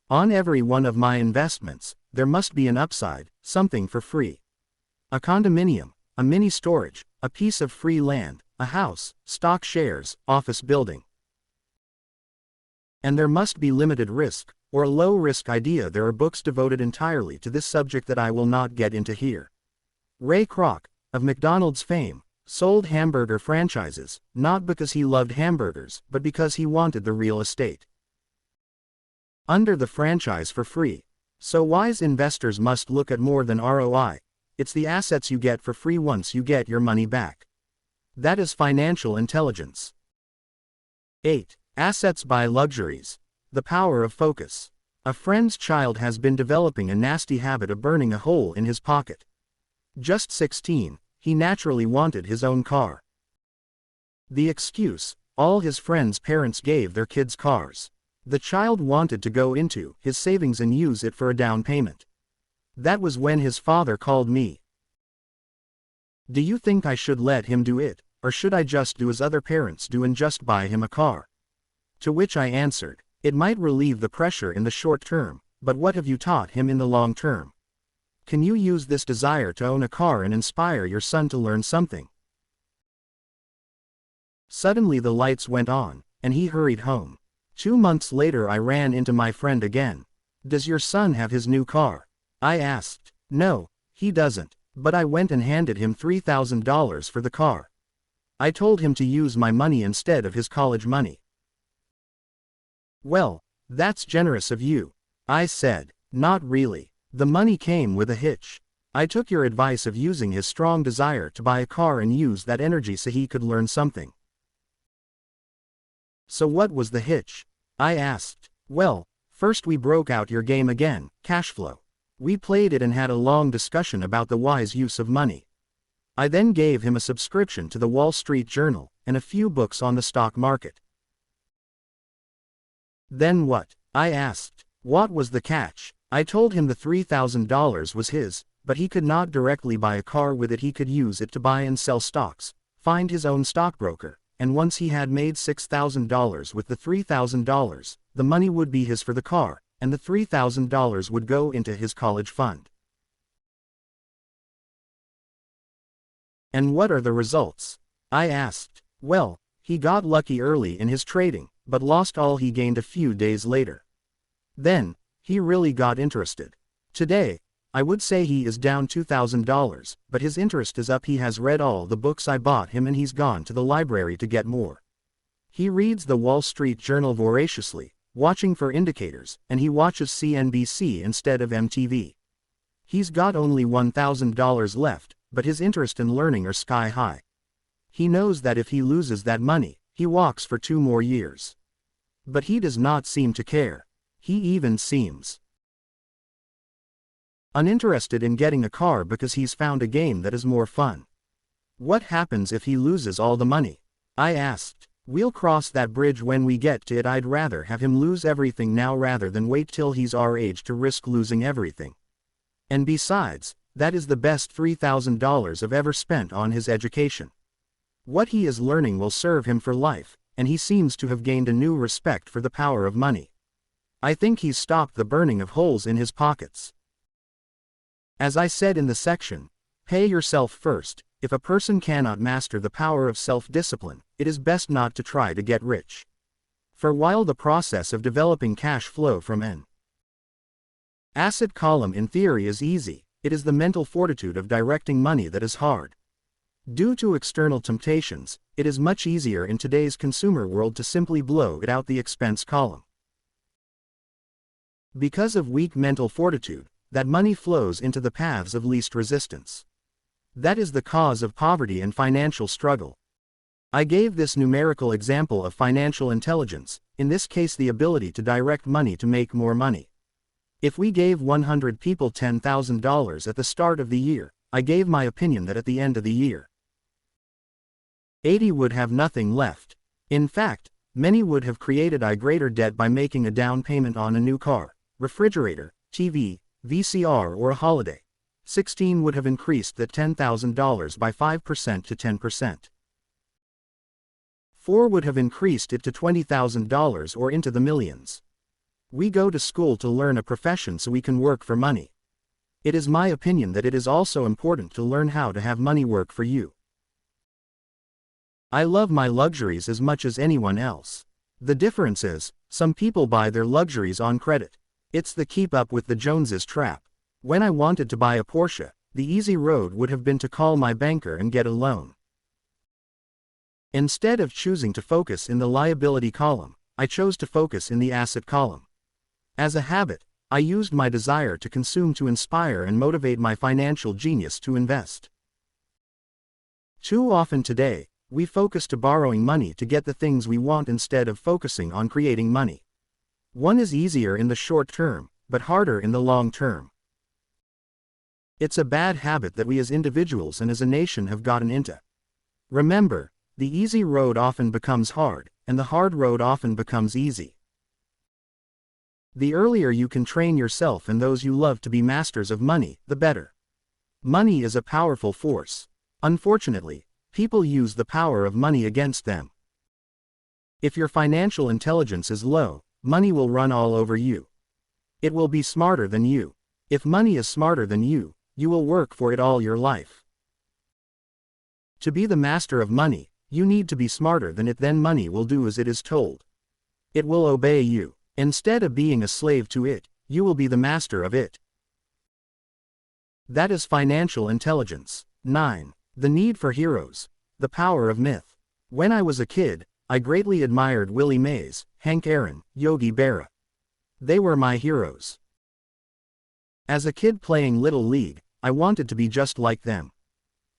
On every one of my investments, there must be an upside, something for free. A condominium, a mini storage, a piece of free land, a house, stock shares, office building. And there must be limited risk, or a low-risk idea. There are books devoted entirely to this subject that I will not get into here. Ray Kroc, of McDonald's fame, Sold hamburger franchises, not because he loved hamburgers, but because he wanted the real estate under the franchise for free. So wise investors must look at more than ROI. It's the assets you get for free once you get your money back. That is financial intelligence. 8. Assets buy luxuries. The power of focus. A friend's child has been developing a nasty habit of burning a hole in his pocket. Just 16, he naturally wanted his own car. The excuse: all his friends' parents gave their kids cars. The child wanted to go into his savings and use it for a down payment. That was when his father called me. Do you think I should let him do it, or should I just do as other parents do and just buy him a car? To which I answered, it might relieve the pressure in the short term, but what have you taught him in the long term? Can you use this desire to own a car and inspire your son to learn something? Suddenly the lights went on, and he hurried home. 2 months later I ran into my friend again. Does your son have his new car? I asked. No, he doesn't, but I went and handed him $3,000 for the car. I told him to use my money instead of his college money. Well, that's generous of you, I said. Not really. The money came with a hitch. I took your advice of using his strong desire to buy a car and use that energy so he could learn something. So what was the hitch? I asked. Well, first we broke out your game again, cash flow. We played it and had a long discussion about the wise use of money. I then gave him a subscription to the Wall Street Journal, and a few books on the stock market. Then what? I asked. What was the catch? I told him the $3,000 was his, but he could not directly buy a car with it. He could use it to buy and sell stocks, find his own stockbroker, and once he had made $6,000 with the $3,000, the money would be his for the car, and the $3,000 would go into his college fund. And what are the results? I asked. Well, he got lucky early in his trading, but lost all he gained a few days later. Then, he really got interested. Today, I would say he is down $2,000, but his interest is up. He has read all the books I bought him and he's gone to the library to get more. He reads the Wall Street Journal voraciously, watching for indicators, and he watches CNBC instead of MTV. He's got only $1,000 left, but his interest in learning are sky high. He knows that if he loses that money, he walks for 2 more years. But he does not seem to care. He even seems uninterested in getting a car because he's found a game that is more fun. What happens if he loses all the money? I asked. We'll cross that bridge when we get to it. I'd rather have him lose everything now rather than wait till he's our age to risk losing everything. And besides, that is the best $3,000 I've ever spent on his education. What he is learning will serve him for life, and he seems to have gained a new respect for the power of money. I think he's stopped the burning of holes in his pockets. As I said in the section, pay yourself first. If a person cannot master the power of self-discipline, it is best not to try to get rich. For while the process of developing cash flow from an asset column in theory is easy, it is the mental fortitude of directing money that is hard. Due to external temptations, it is much easier in today's consumer world to simply blow it out the expense column. Because of weak mental fortitude, that money flows into the paths of least resistance. That is the cause of poverty and financial struggle. I gave this numerical example of financial intelligence, in this case the ability to direct money to make more money. If we gave 100 people $10,000 at the start of the year, I gave my opinion that at the end of the year, 80 would have nothing left. In fact, many would have created a greater debt by making a down payment on a new car, refrigerator, TV, VCR or a holiday. 16 would have increased that $10,000 by 5% to 10%. 4 would have increased it to $20,000 or into the millions. We go to school to learn a profession so we can work for money. It is my opinion that it is also important to learn how to have money work for you. I love my luxuries as much as anyone else. The difference is, some people buy their luxuries on credit. It's the keep up with the Joneses trap. When I wanted to buy a Porsche, the easy road would have been to call my banker and get a loan. Instead of choosing to focus in the liability column, I chose to focus in the asset column. As a habit, I used my desire to consume to inspire and motivate my financial genius to invest. Too often today, we focus to borrowing money to get the things we want instead of focusing on creating money. One is easier in the short term, but harder in the long term. It's a bad habit that we as individuals and as a nation have gotten into. Remember, the easy road often becomes hard, and the hard road often becomes easy. The earlier you can train yourself and those you love to be masters of money, the better. Money is a powerful force. Unfortunately, people use the power of money against them. If your financial intelligence is low, money will run all over you. It will be smarter than you. If money is smarter than you will work for it all your life. To be the master of money, you need to be smarter than it, then money will do as it is told. It will obey you. Instead of being a slave to it, you will be the master of it. That is financial intelligence. 9. The need for heroes. The power of myth. When I was a kid, I greatly admired Willie Mays, Hank Aaron, Yogi Berra. They were my heroes. As a kid playing Little League, I wanted to be just like them.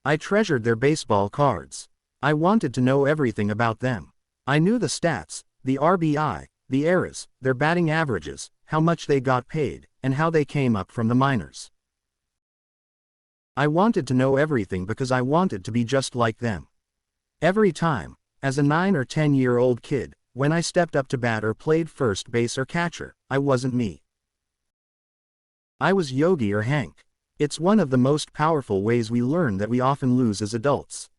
I treasured their baseball cards. I wanted to know everything about them. I knew the stats, the RBI, the eras, their batting averages, how much they got paid, and how they came up from the minors. I wanted to know everything because I wanted to be just like them. Every time, as a 9 or 10-year-old kid, when I stepped up to bat or played first base or catcher, I wasn't me. I was Yogi or Hank. It's one of the most powerful ways we learn that we often lose as adults.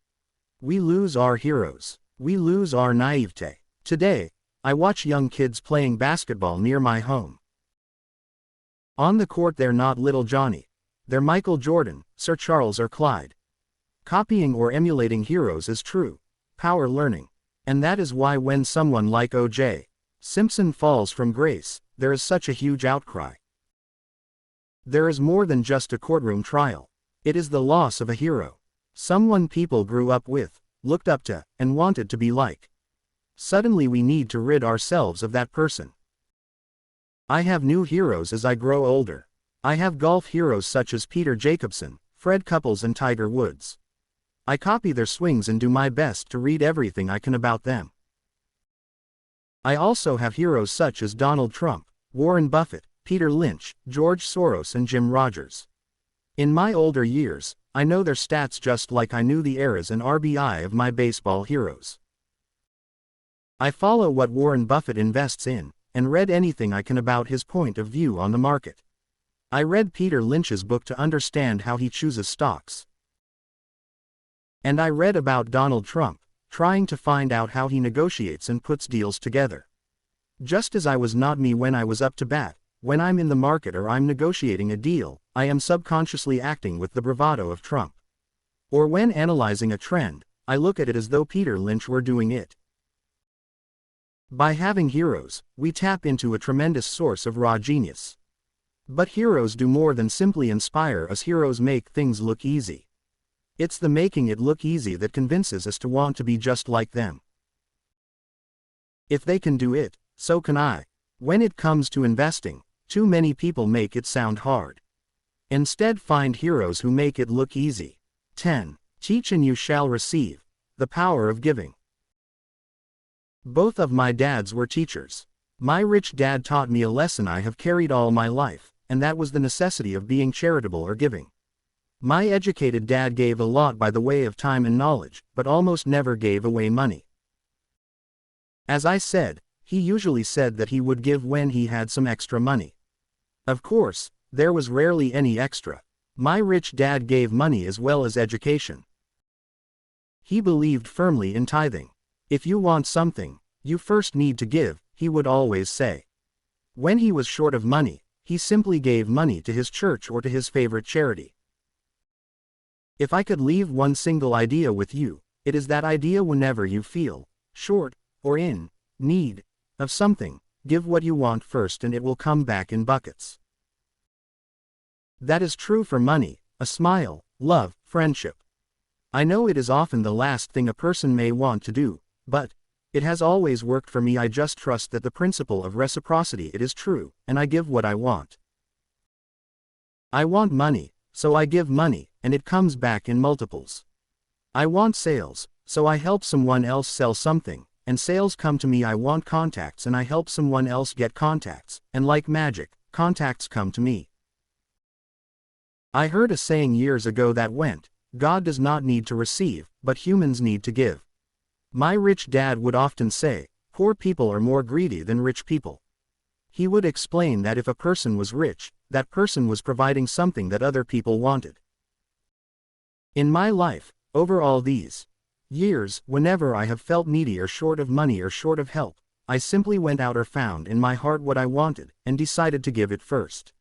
We lose our heroes. We lose our naivete. Today, I watch young kids playing basketball near my home. On the court they're not little Johnny. They're Michael Jordan, Sir Charles or Clyde. Copying or emulating heroes is true power learning. And that is why when someone like O.J. Simpson falls from grace, there is such a huge outcry. There is more than just a courtroom trial. It is the loss of a hero. Someone people grew up with, looked up to, and wanted to be like. Suddenly we need to rid ourselves of that person. I have new heroes as I grow older. I have golf heroes such as Peter Jacobsen, Fred Couples and Tiger Woods. I copy their swings and do my best to read everything I can about them. I also have heroes such as Donald Trump, Warren Buffett, Peter Lynch, George Soros and Jim Rogers. In my older years, I know their stats just like I knew the eras and RBI of my baseball heroes. I follow what Warren Buffett invests in, and read anything I can about his point of view on the market. I read Peter Lynch's book to understand how he chooses stocks. And I read about Donald Trump, trying to find out how he negotiates and puts deals together. Just as I was not me when I was up to bat, when I'm in the market or I'm negotiating a deal, I am subconsciously acting with the bravado of Trump. Or when analyzing a trend, I look at it as though Peter Lynch were doing it. By having heroes, we tap into a tremendous source of raw genius. But heroes do more than simply inspire us. Heroes make things look easy. It's the making it look easy that convinces us to want to be just like them. If they can do it, so can I. When it comes to investing, too many people make it sound hard. Instead, find heroes who make it look easy. 10. Teach and you shall receive. The power of giving. Both of my dads were teachers. My rich dad taught me a lesson I have carried all my life, and that was the necessity of being charitable or giving. My educated dad gave a lot by the way of time and knowledge, but almost never gave away money. As I said, he usually said that he would give when he had some extra money. Of course, there was rarely any extra. My rich dad gave money as well as education. He believed firmly in tithing. If you want something, you first need to give, he would always say. When he was short of money, he simply gave money to his church or to his favorite charity. If I could leave one single idea with you, it is that idea: whenever you feel short or in need of something, give what you want first and it will come back in buckets. That is true for money, a smile, love, friendship. I know it is often the last thing a person may want to do, but it has always worked for me. I just trust that the principle of reciprocity it is true, and I give what I want. I want money, so I give money, and it comes back in multiples. I want sales, so I help someone else sell something, and sales come to me. I want contacts and I help someone else get contacts, and like magic, contacts come to me. I heard a saying years ago that went, God does not need to receive, but humans need to give. My rich dad would often say, poor people are more greedy than rich people. He would explain that if a person was rich, that person was providing something that other people wanted. In my life, over all these years, whenever I have felt needy or short of money or short of help, I simply went out or found in my heart what I wanted, and decided to give it first.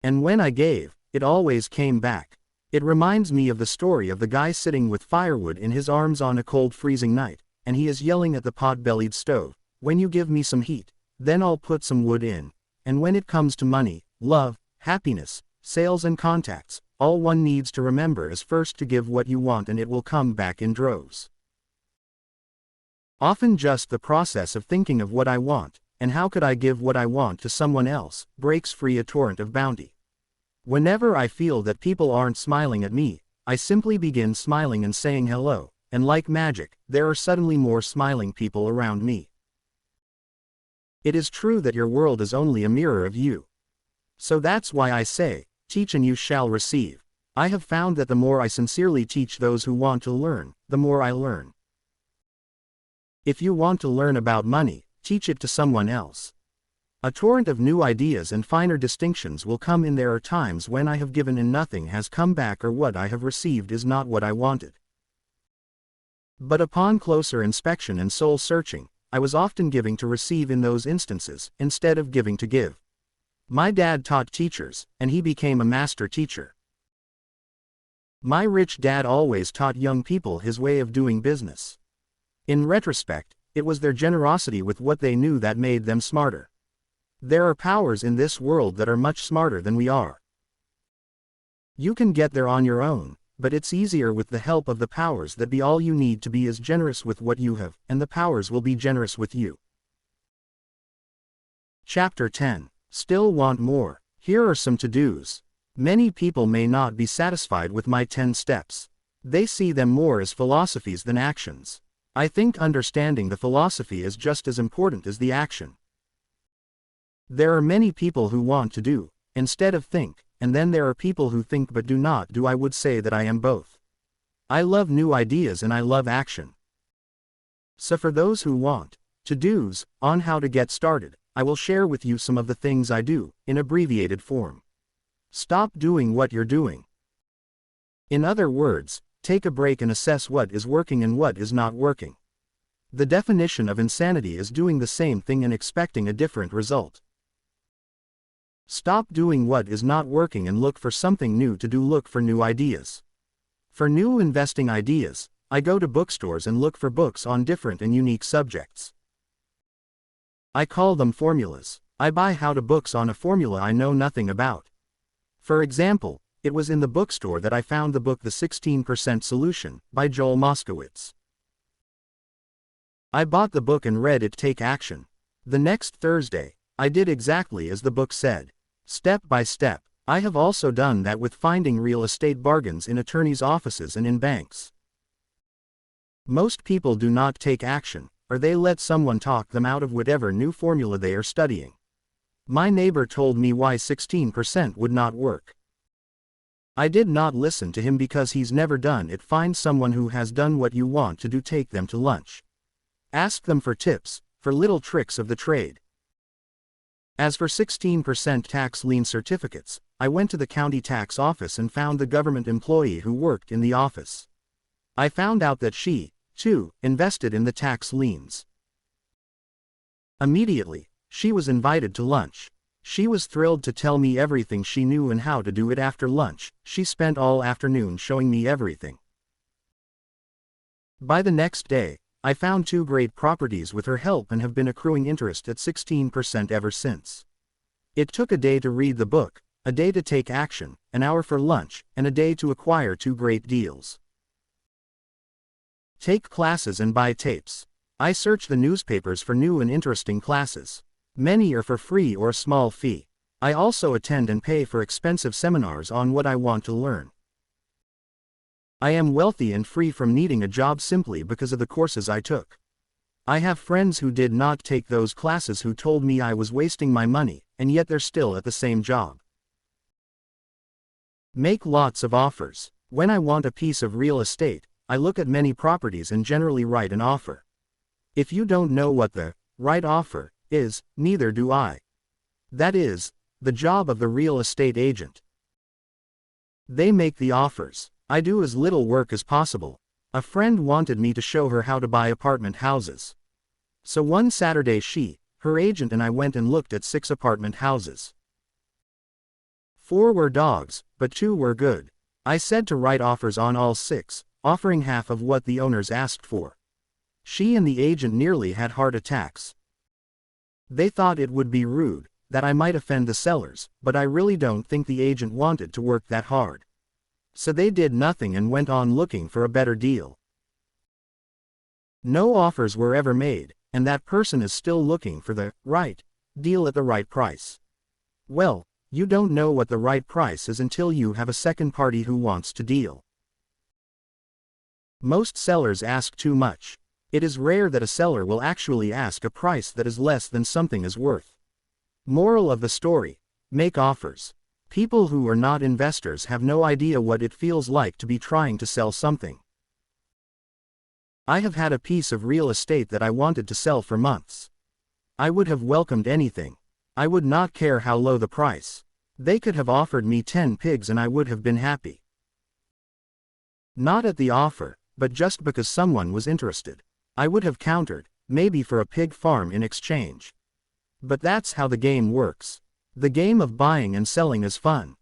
And when I gave, it always came back. It reminds me of the story of the guy sitting with firewood in his arms on a cold freezing night, and he is yelling at the pot-bellied stove, when you give me some heat, then I'll put some wood in. And when it comes to money, love, happiness, sales and contacts, all one needs to remember is first to give what you want and it will come back in droves. Often just the process of thinking of what I want, and how could I give what I want to someone else, breaks free a torrent of bounty. Whenever I feel that people aren't smiling at me, I simply begin smiling and saying hello, and like magic, there are suddenly more smiling people around me. It is true that your world is only a mirror of you. So that's why I say, teach and you shall receive. I have found that the more I sincerely teach those who want to learn, the more I learn. If you want to learn about money, teach it to someone else. A torrent of new ideas and finer distinctions will come in. There are times when I have given and nothing has come back, or what I have received is not what I wanted. But upon closer inspection and soul searching, I was often giving to receive in those instances, instead of giving to give. My dad taught teachers, and he became a master teacher. My rich dad always taught young people his way of doing business. In retrospect, it was their generosity with what they knew that made them smarter. There are powers in this world that are much smarter than we are. You can get there on your own, but it's easier with the help of the powers that be. All you need to be is generous with what you have, and the powers will be generous with you. Chapter 10. Still want more. Here are some to-dos. Many people may not be satisfied with my 10 steps. They see them more as philosophies than actions. I think understanding the philosophy is just as important as the action. There are many people who want to do, instead of think, and then there are people who think but do not do. I would say that I am both. I love new ideas and I love action. So for those who want to-dos on how to get started, I will share with you some of the things I do, in abbreviated form. Stop doing what you're doing. In other words, take a break and assess what is working and what is not working. The definition of insanity is doing the same thing and expecting a different result. Stop doing what is not working and look for something new to do. Look for new ideas. For new investing ideas, I go to bookstores and look for books on different and unique subjects. I call them formulas. I buy how-to books on a formula I know nothing about. For example, it was in the bookstore that I found the book The 16% Solution, by Joel Moskowitz. I bought the book and read it. Take action. The next Thursday, I did exactly as the book said. Step by step. I have also done that with finding real estate bargains in attorneys' offices and in banks. Most people do not take action, or they let someone talk them out of whatever new formula they are studying. My neighbor told me why 16% would not work. I did not listen to him because he's never done it. Find someone who has done what you want to do. Take them to lunch. Ask them for tips, for little tricks of the trade. As for 16% tax lien certificates, I went to the county tax office and found the government employee who worked in the office. I found out that she, too, invested in the tax liens. Immediately, she was invited to lunch. She was thrilled to tell me everything she knew and how to do it. After lunch, she spent all afternoon showing me everything. By the next day, I found 2 great properties with her help and have been accruing interest at 16% ever since. It took a day to read the book, a day to take action, an hour for lunch, and a day to acquire 2 great deals. Take classes and buy tapes. I search the newspapers for new and interesting classes. Many are for free or a small fee. I also attend and pay for expensive seminars on what I want to learn. I am wealthy and free from needing a job simply because of the courses I took. I have friends who did not take those classes who told me I was wasting my money, and yet they're still at the same job. Make lots of offers. When I want a piece of real estate, I look at many properties and generally write an offer. If you don't know what the right offer is, neither do I. That is the job of the real estate agent. They make the offers. I do as little work as possible. A friend wanted me to show her how to buy apartment houses. So one Saturday her agent and I went and looked at 6 apartment houses. 4 were dogs, but 2 were good. I said to write offers on all 6, offering half of what the owners asked for. She and the agent nearly had heart attacks. They thought it would be rude, that I might offend the sellers, but I really don't think the agent wanted to work that hard. So they did nothing and went on looking for a better deal. No offers were ever made, and that person is still looking for the right deal at the right price. Well, you don't know what the right price is until you have a second party who wants to deal. Most sellers ask too much. It is rare that a seller will actually ask a price that is less than something is worth. Moral of the story: make offers. People who are not investors have no idea what it feels like to be trying to sell something. I have had a piece of real estate that I wanted to sell for months. I would have welcomed anything. I would not care how low the price. They could have offered me 10 pigs and I would have been happy. Not at the offer, but just because someone was interested. I would have countered, maybe for a pig farm in exchange. But that's how the game works. The game of buying and selling is fun.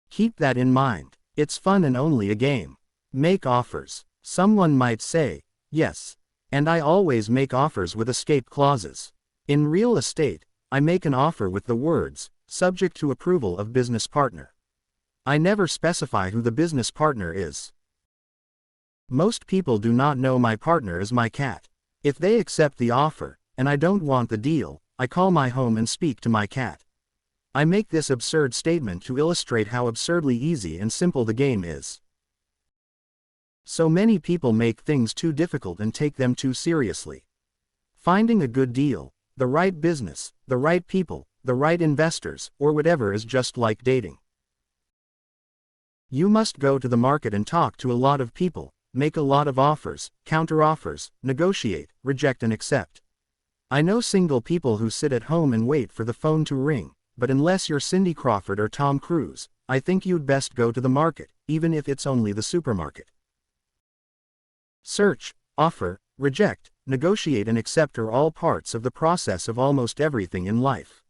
Keep that in mind. It's fun and only a game. Make offers. Someone might say, yes. And I always make offers with escape clauses. In real estate, I make an offer with the words, subject to approval of business partner. I never specify who the business partner is. Most people do not know my partner is my cat. If they accept the offer, and I don't want the deal, I call my home and speak to my cat. I make this absurd statement to illustrate how absurdly easy and simple the game is. So many people make things too difficult and take them too seriously. Finding a good deal, the right business, the right people, the right investors, or whatever is just like dating. You must go to the market and talk to a lot of people, make a lot of offers, counter offers, negotiate, reject and accept. I know single people who sit at home and wait for the phone to ring, but unless you're Cindy Crawford or Tom Cruise, I think you'd best go to the market, even if it's only the supermarket. Search, offer, reject, negotiate and accept are all parts of the process of almost everything in life.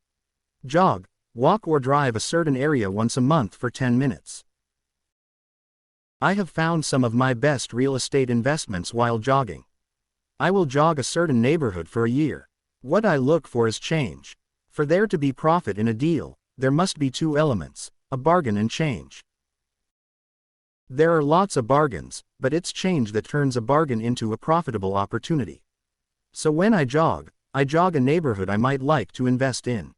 Jog, walk or drive a certain area once a month for 10 minutes. I have found some of my best real estate investments while jogging. I will jog a certain neighborhood for a year. What I look for is change. For there to be profit in a deal, there must be 2 elements, a bargain and change. There are lots of bargains, but it's change that turns a bargain into a profitable opportunity. So when I jog a neighborhood I might like to invest in.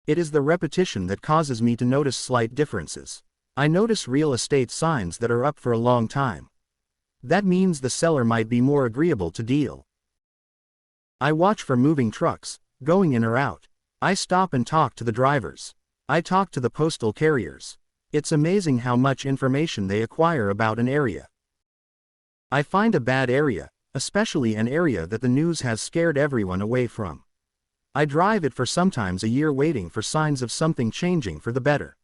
It is the repetition that causes me to notice slight differences. I notice real estate signs that are up for a long time. That means the seller might be more agreeable to deal. I watch for moving trucks, going in or out. I stop and talk to the drivers. I talk to the postal carriers. It's amazing how much information they acquire about an area. I find a bad area, especially an area that the news has scared everyone away from. I drive it for sometimes a year waiting for signs of something changing for the better.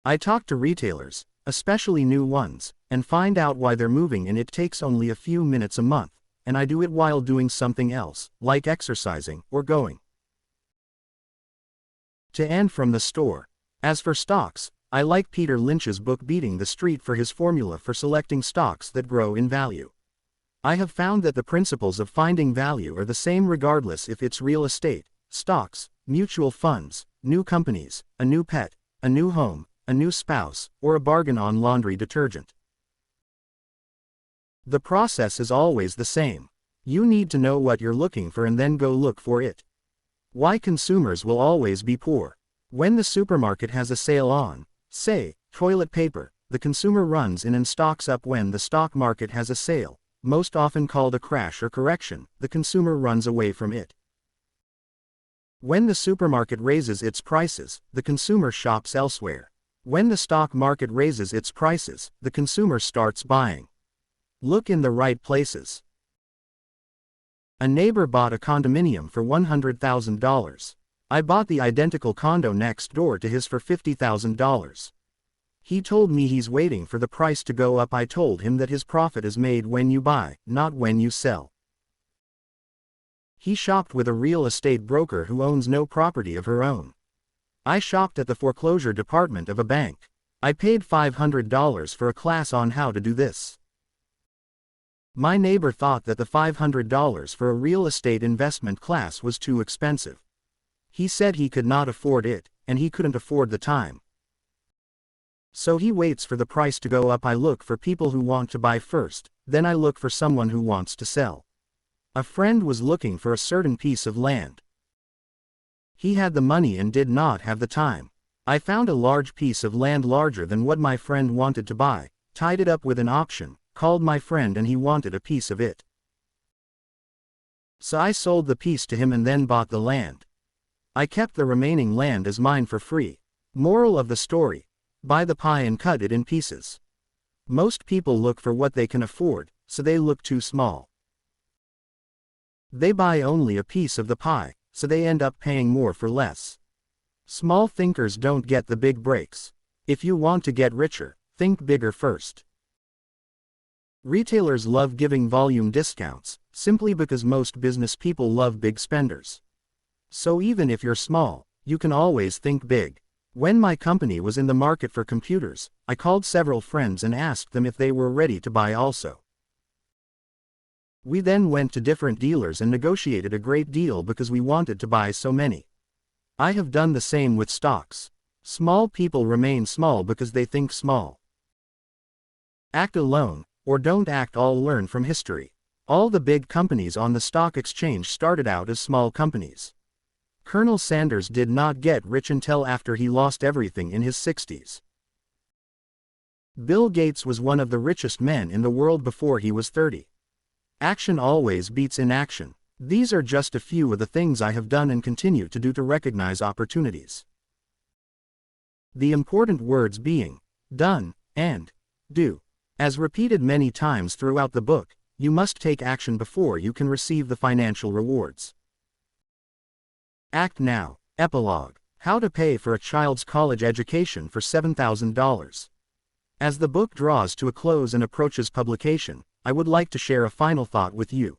I talk to retailers, especially new ones, and find out why they're moving, and it takes only a few minutes a month, and I do it while doing something else, like exercising or going to and from the store. As for stocks, I like Peter Lynch's book Beating the Street for his formula for selecting stocks that grow in value. I have found that the principles of finding value are the same regardless if it's real estate, stocks, mutual funds, new companies, a new pet, a new home, a new spouse, or a bargain on laundry detergent. The process is always the same. You need to know what you're looking for and then go look for it. Why consumers will always be poor. When the supermarket has a sale on, say, toilet paper, the consumer runs in and stocks up. When the stock market has a sale, most often called a crash or correction, the consumer runs away from it. When the supermarket raises its prices, the consumer shops elsewhere. When the stock market raises its prices, the consumer starts buying. Look in the right places. A neighbor bought a condominium for $100,000. I bought the identical condo next door to his for $50,000. He told me he's waiting for the price to go up. I told him that his profit is made when you buy, not when you sell. He shopped with a real estate broker who owns no property of her own. I shopped at the foreclosure department of a bank. I paid $500 for a class on how to do this. My neighbor thought that the $500 for a real estate investment class was too expensive. He said he could not afford it, and he couldn't afford the time. So he waits for the price to go up. I look for people who want to buy first, then I look for someone who wants to sell. A friend was looking for a certain piece of land. He had the money and did not have the time. I found a large piece of land larger than what my friend wanted to buy, tied it up with an option, called my friend, and he wanted a piece of it. So I sold the piece to him and then bought the land. I kept the remaining land as mine for free. Moral of the story: buy the pie and cut it in pieces. Most people look for what they can afford, so they look too small. They buy only a piece of the pie, so they end up paying more for less. Small thinkers don't get the big breaks. If you want to get richer, think bigger first. Retailers love giving volume discounts, simply because most business people love big spenders. So even if you're small, you can always think big. When my company was in the market for computers, I called several friends and asked them if they were ready to buy also. We then went to different dealers and negotiated a great deal because we wanted to buy so many. I have done the same with stocks. Small people remain small because they think small. Act alone, or don't act. All learn from history. All the big companies on the stock exchange started out as small companies. Colonel Sanders did not get rich until after he lost everything in his 60s. Bill Gates was one of the richest men in the world before he was 30. Action always beats inaction. These are just a few of the things I have done and continue to do to recognize opportunities. The important words being done and do. As repeated many times throughout the book, you must take action before you can receive the financial rewards. Act now. Epilogue. How to pay for a child's college education for $7,000. As the book draws to a close and approaches publication, I would like to share a final thought with you.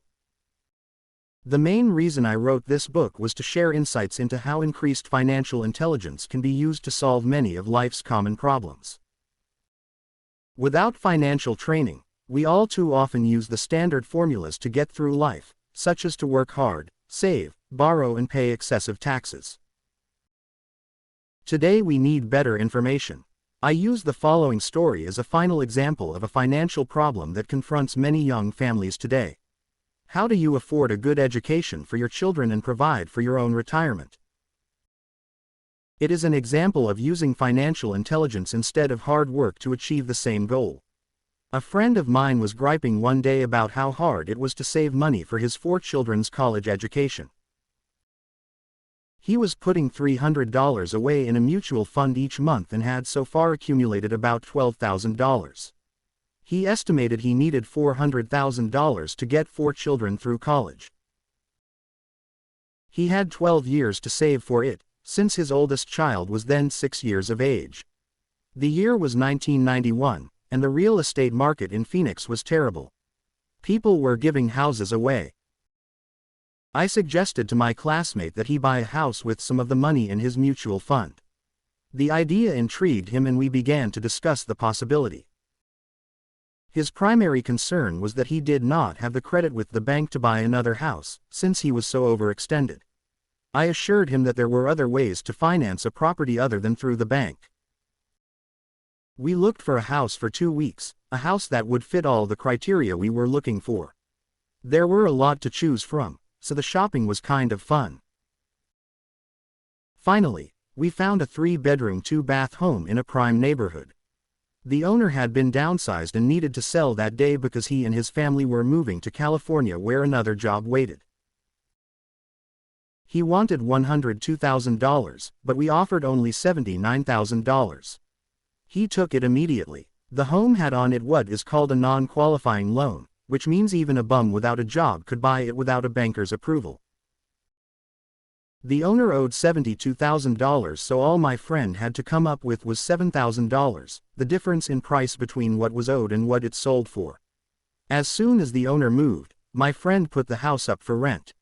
The main reason I wrote this book was to share insights into how increased financial intelligence can be used to solve many of life's common problems. Without financial training, we all too often use the standard formulas to get through life, such as to work hard, save, borrow, and pay excessive taxes. Today we need better information. I use the following story as a final example of a financial problem that confronts many young families today. How do you afford a good education for your children and provide for your own retirement? It is an example of using financial intelligence instead of hard work to achieve the same goal. A friend of mine was griping one day about how hard it was to save money for his 4 children's college education. He was putting $300 away in a mutual fund each month and had so far accumulated about $12,000. He estimated he needed $400,000 to get 4 children through college. He had 12 years to save for it, since his oldest child was then 6 years of age. The year was 1991, and the real estate market in Phoenix was terrible. People were giving houses away. I suggested to my classmate that he buy a house with some of the money in his mutual fund. The idea intrigued him and we began to discuss the possibility. His primary concern was that he did not have the credit with the bank to buy another house, since he was so overextended. I assured him that there were other ways to finance a property other than through the bank. We looked for a house for 2 weeks, a house that would fit all the criteria we were looking for. There were a lot to choose from, so the shopping was kind of fun. Finally, we found a 3-bedroom 2-bath home in a prime neighborhood. The owner had been downsized and needed to sell that day because he and his family were moving to California where another job waited. He wanted $102,000, but we offered only $79,000. He took it immediately. The home had on it what is called a non-qualifying loan, which means even a bum without a job could buy it without a banker's approval. The owner owed $72,000, so all my friend had to come up with was $7,000, the difference in price between what was owed and what it sold for. As soon as the owner moved, my friend put the house up for rent.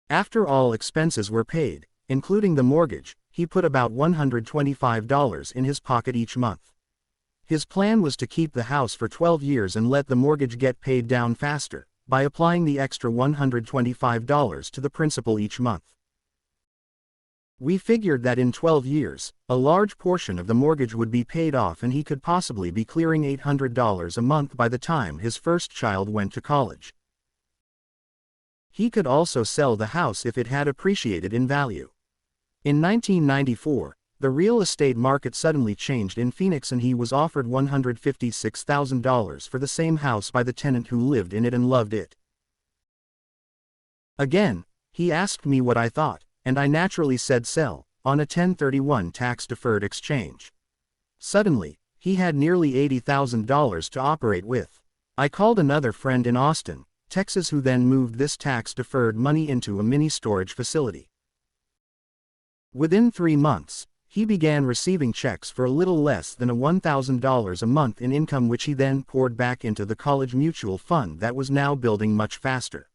After all expenses were paid, including the mortgage, he put about $125 in his pocket each month. His plan was to keep the house for 12 years and let the mortgage get paid down faster, by applying the extra $125 to the principal each month. We figured that in 12 years, a large portion of the mortgage would be paid off and he could possibly be clearing $800 a month by the time his first child went to college. He could also sell the house if it had appreciated in value. In 1994, the real estate market suddenly changed in Phoenix and he was offered $156,000 for the same house by the tenant who lived in it and loved it. Again, he asked me what I thought, and I naturally said sell, on a 1031 tax-deferred exchange. Suddenly, he had nearly $80,000 to operate with. I called another friend in Austin, Texas who then moved this tax-deferred money into a mini storage facility. Within 3 months, he began receiving checks for a little less than $1,000 a month in income which he then poured back into the college mutual fund that was now building much faster.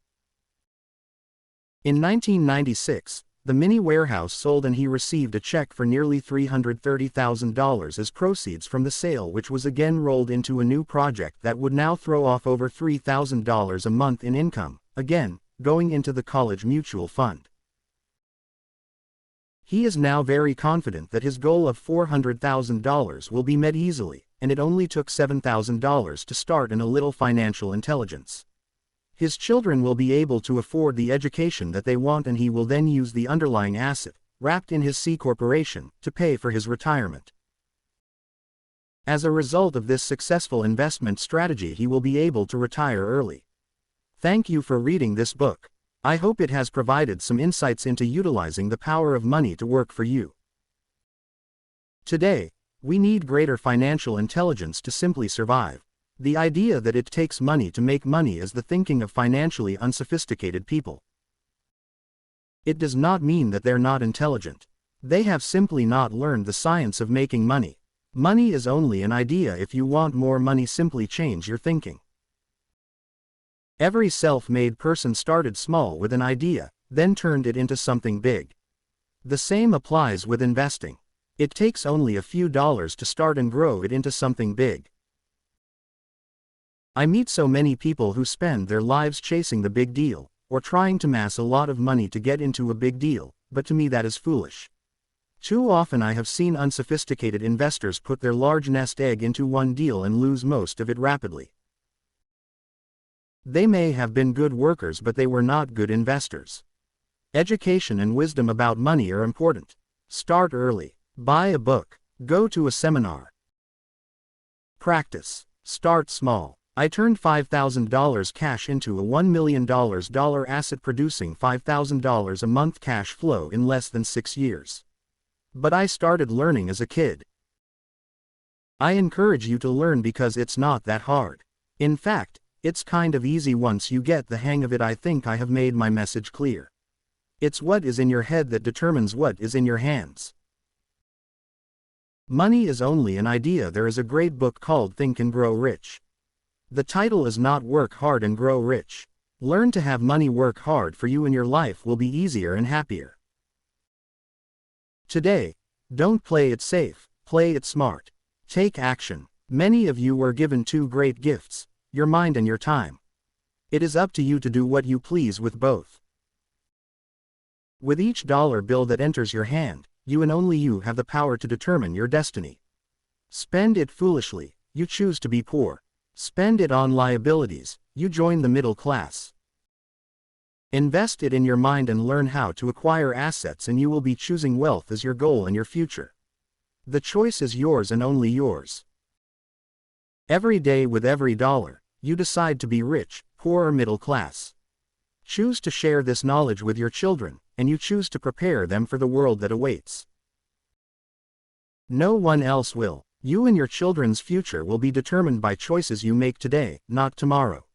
In 1996, the mini warehouse sold and he received a check for nearly $330,000 as proceeds from the sale, which was again rolled into a new project that would now throw off over $3,000 a month in income, again, going into the college mutual fund. He is now very confident that his goal of $400,000 will be met easily, and it only took $7,000 to start and a little financial intelligence. His children will be able to afford the education that they want and he will then use the underlying asset, wrapped in his C corporation, to pay for his retirement. As a result of this successful investment strategy, he will be able to retire early. Thank you for reading this book. I hope it has provided some insights into utilizing the power of money to work for you. Today, we need greater financial intelligence to simply survive. The idea that it takes money to make money is the thinking of financially unsophisticated people. It does not mean that they're not intelligent. They have simply not learned the science of making money. Money is only an idea. If you want more money, simply change your thinking. Every self-made person started small with an idea, then turned it into something big. The same applies with investing. It takes only a few dollars to start and grow it into something big. I meet so many people who spend their lives chasing the big deal, or trying to amass a lot of money to get into a big deal, but to me that is foolish. Too often I have seen unsophisticated investors put their large nest egg into one deal and lose most of it rapidly. They may have been good workers, but they were not good investors. Education and wisdom about money are important. Start early. Buy a book. Go to a seminar. Practice. Start small. I turned $5,000 cash into a $1 million asset, producing $5,000 a month cash flow in less than 6 years. But I started learning as a kid. I encourage you to learn because it's not that hard. In fact, it's kind of easy once you get the hang of it. I think I have made my message clear. It's what is in your head that determines what is in your hands. Money is only an idea. There is a great book called Think and Grow Rich. The title is not Work Hard and Grow Rich. Learn to have money work hard for you and your life will be easier and happier. Today, don't play it safe, play it smart. Take action. Many of you were given 2 great gifts, your mind and your time. It is up to you to do what you please with both. With each dollar bill that enters your hand, you and only you have the power to determine your destiny. Spend it foolishly, you choose to be poor. Spend it on liabilities, you join the middle class. Invest it in your mind and learn how to acquire assets, and you will be choosing wealth as your goal in your future. The choice is yours and only yours. Every day with every dollar, you decide to be rich, poor or middle class. Choose to share this knowledge with your children, and you choose to prepare them for the world that awaits. No one else will. You and your children's future will be determined by choices you make today, not tomorrow.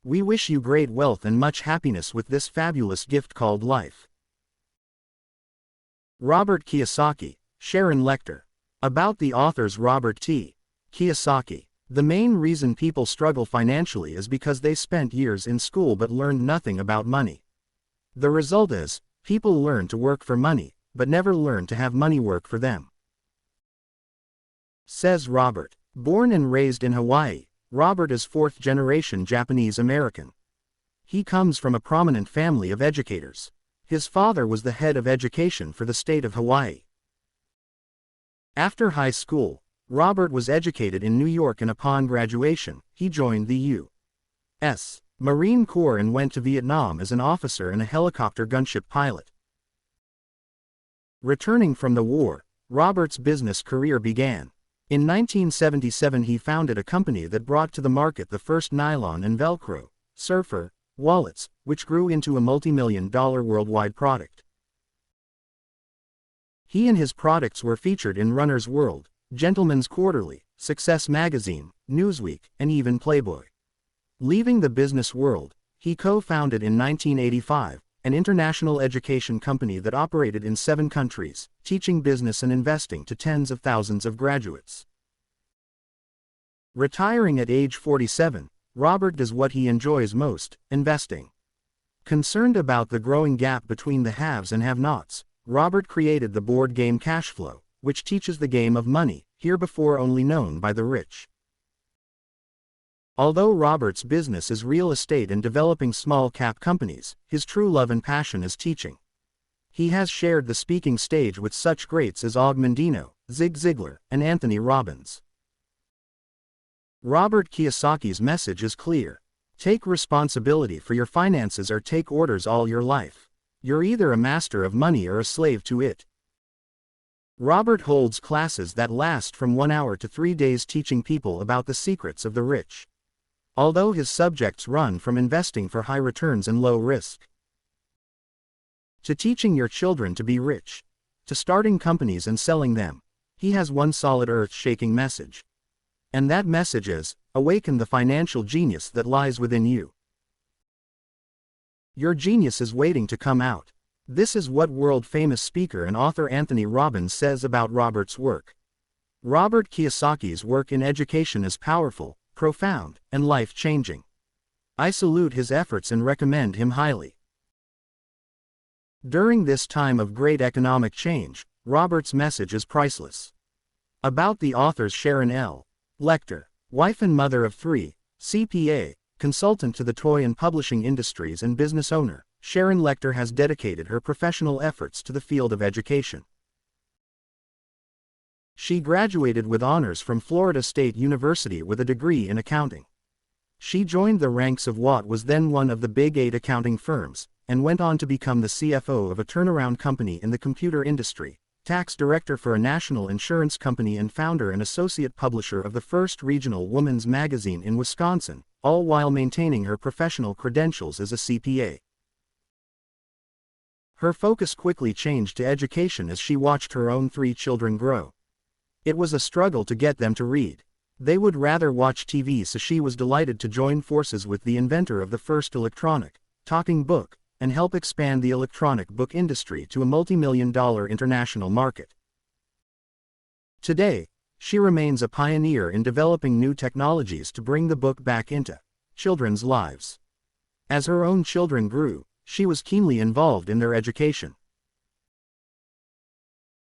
We wish you great wealth and much happiness with this fabulous gift called life. Robert Kiyosaki, Sharon Lechter. About the authors Robert T. Kiyosaki. The main reason people struggle financially is because they spent years in school but learned nothing about money. The result is, people learn to work for money, but never learn to have money work for them. Says Robert. Born and raised in Hawaii, Robert is fourth-generation Japanese American. He comes from a prominent family of educators. His father was the head of education for the state of Hawaii. After high school, Robert was educated in New York, and upon graduation, he joined the U.S. Marine Corps and went to Vietnam as an officer and a helicopter gunship pilot. Returning from the war, Robert's business career began. In 1977 he founded a company that brought to the market the first nylon and Velcro, surfer, wallets, which grew into a multi-million-dollar worldwide product. He and his products were featured in Runner's World, Gentleman's Quarterly, Success Magazine, Newsweek, and even Playboy. Leaving the business world, he co-founded in 1985, an international education company that operated in 7 countries, teaching business and investing to tens of thousands of graduates. Retiring at age 47, Robert does what he enjoys most, investing. Concerned about the growing gap between the haves and have-nots, Robert created the board game Cashflow, which teaches the game of money, heretofore only known by the rich. Although Robert's business is real estate and developing small-cap companies, his true love and passion is teaching. He has shared the speaking stage with such greats as Og Mandino, Zig Ziglar, and Anthony Robbins. Robert Kiyosaki's message is clear. Take responsibility for your finances or take orders all your life. You're either a master of money or a slave to it. Robert holds classes that last from 1 hour to 3 days, teaching people about the secrets of the rich. Although his subjects run from investing for high returns and low risk, to teaching your children to be rich, to starting companies and selling them, he has one solid earth-shaking message. And that message is, awaken the financial genius that lies within you. Your genius is waiting to come out. This is what world-famous speaker and author Anthony Robbins says about Robert's work. Robert Kiyosaki's work in education is powerful, profound, and life-changing. I salute his efforts and recommend him highly. During this time of great economic change, Robert's message is priceless. About the authors Sharon L. Lechter, wife and mother of 3, CPA, consultant to the toy and publishing industries and business owner, Sharon Lechter has dedicated her professional efforts to the field of education. She graduated with honors from Florida State University with a degree in accounting. She joined the ranks of what was then one of the Big 8 accounting firms, and went on to become the CFO of a turnaround company in the computer industry, tax director for a national insurance company, and founder and associate publisher of the first regional women's magazine in Wisconsin, all while maintaining her professional credentials as a CPA. Her focus quickly changed to education as she watched her own 3 children grow. It was a struggle to get them to read. They would rather watch TV, so she was delighted to join forces with the inventor of the first electronic, talking book, and help expand the electronic book industry to a multi-million-dollar international market. Today, she remains a pioneer in developing new technologies to bring the book back into children's lives. As her own children grew, she was keenly involved in their education.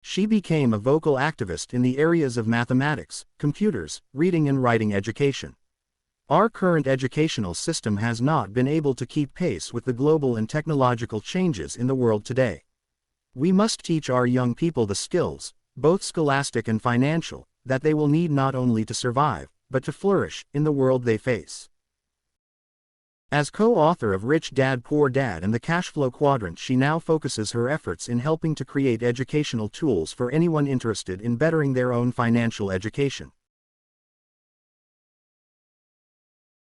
She became a vocal activist in the areas of mathematics, computers, reading and writing education. Our current educational system has not been able to keep pace with the global and technological changes in the world today. We must teach our young people the skills, both scholastic and financial, that they will need not only to survive, but to flourish in the world they face. As co-author of Rich Dad Poor Dad and the Cashflow Quadrant, she now focuses her efforts in helping to create educational tools for anyone interested in bettering their own financial education.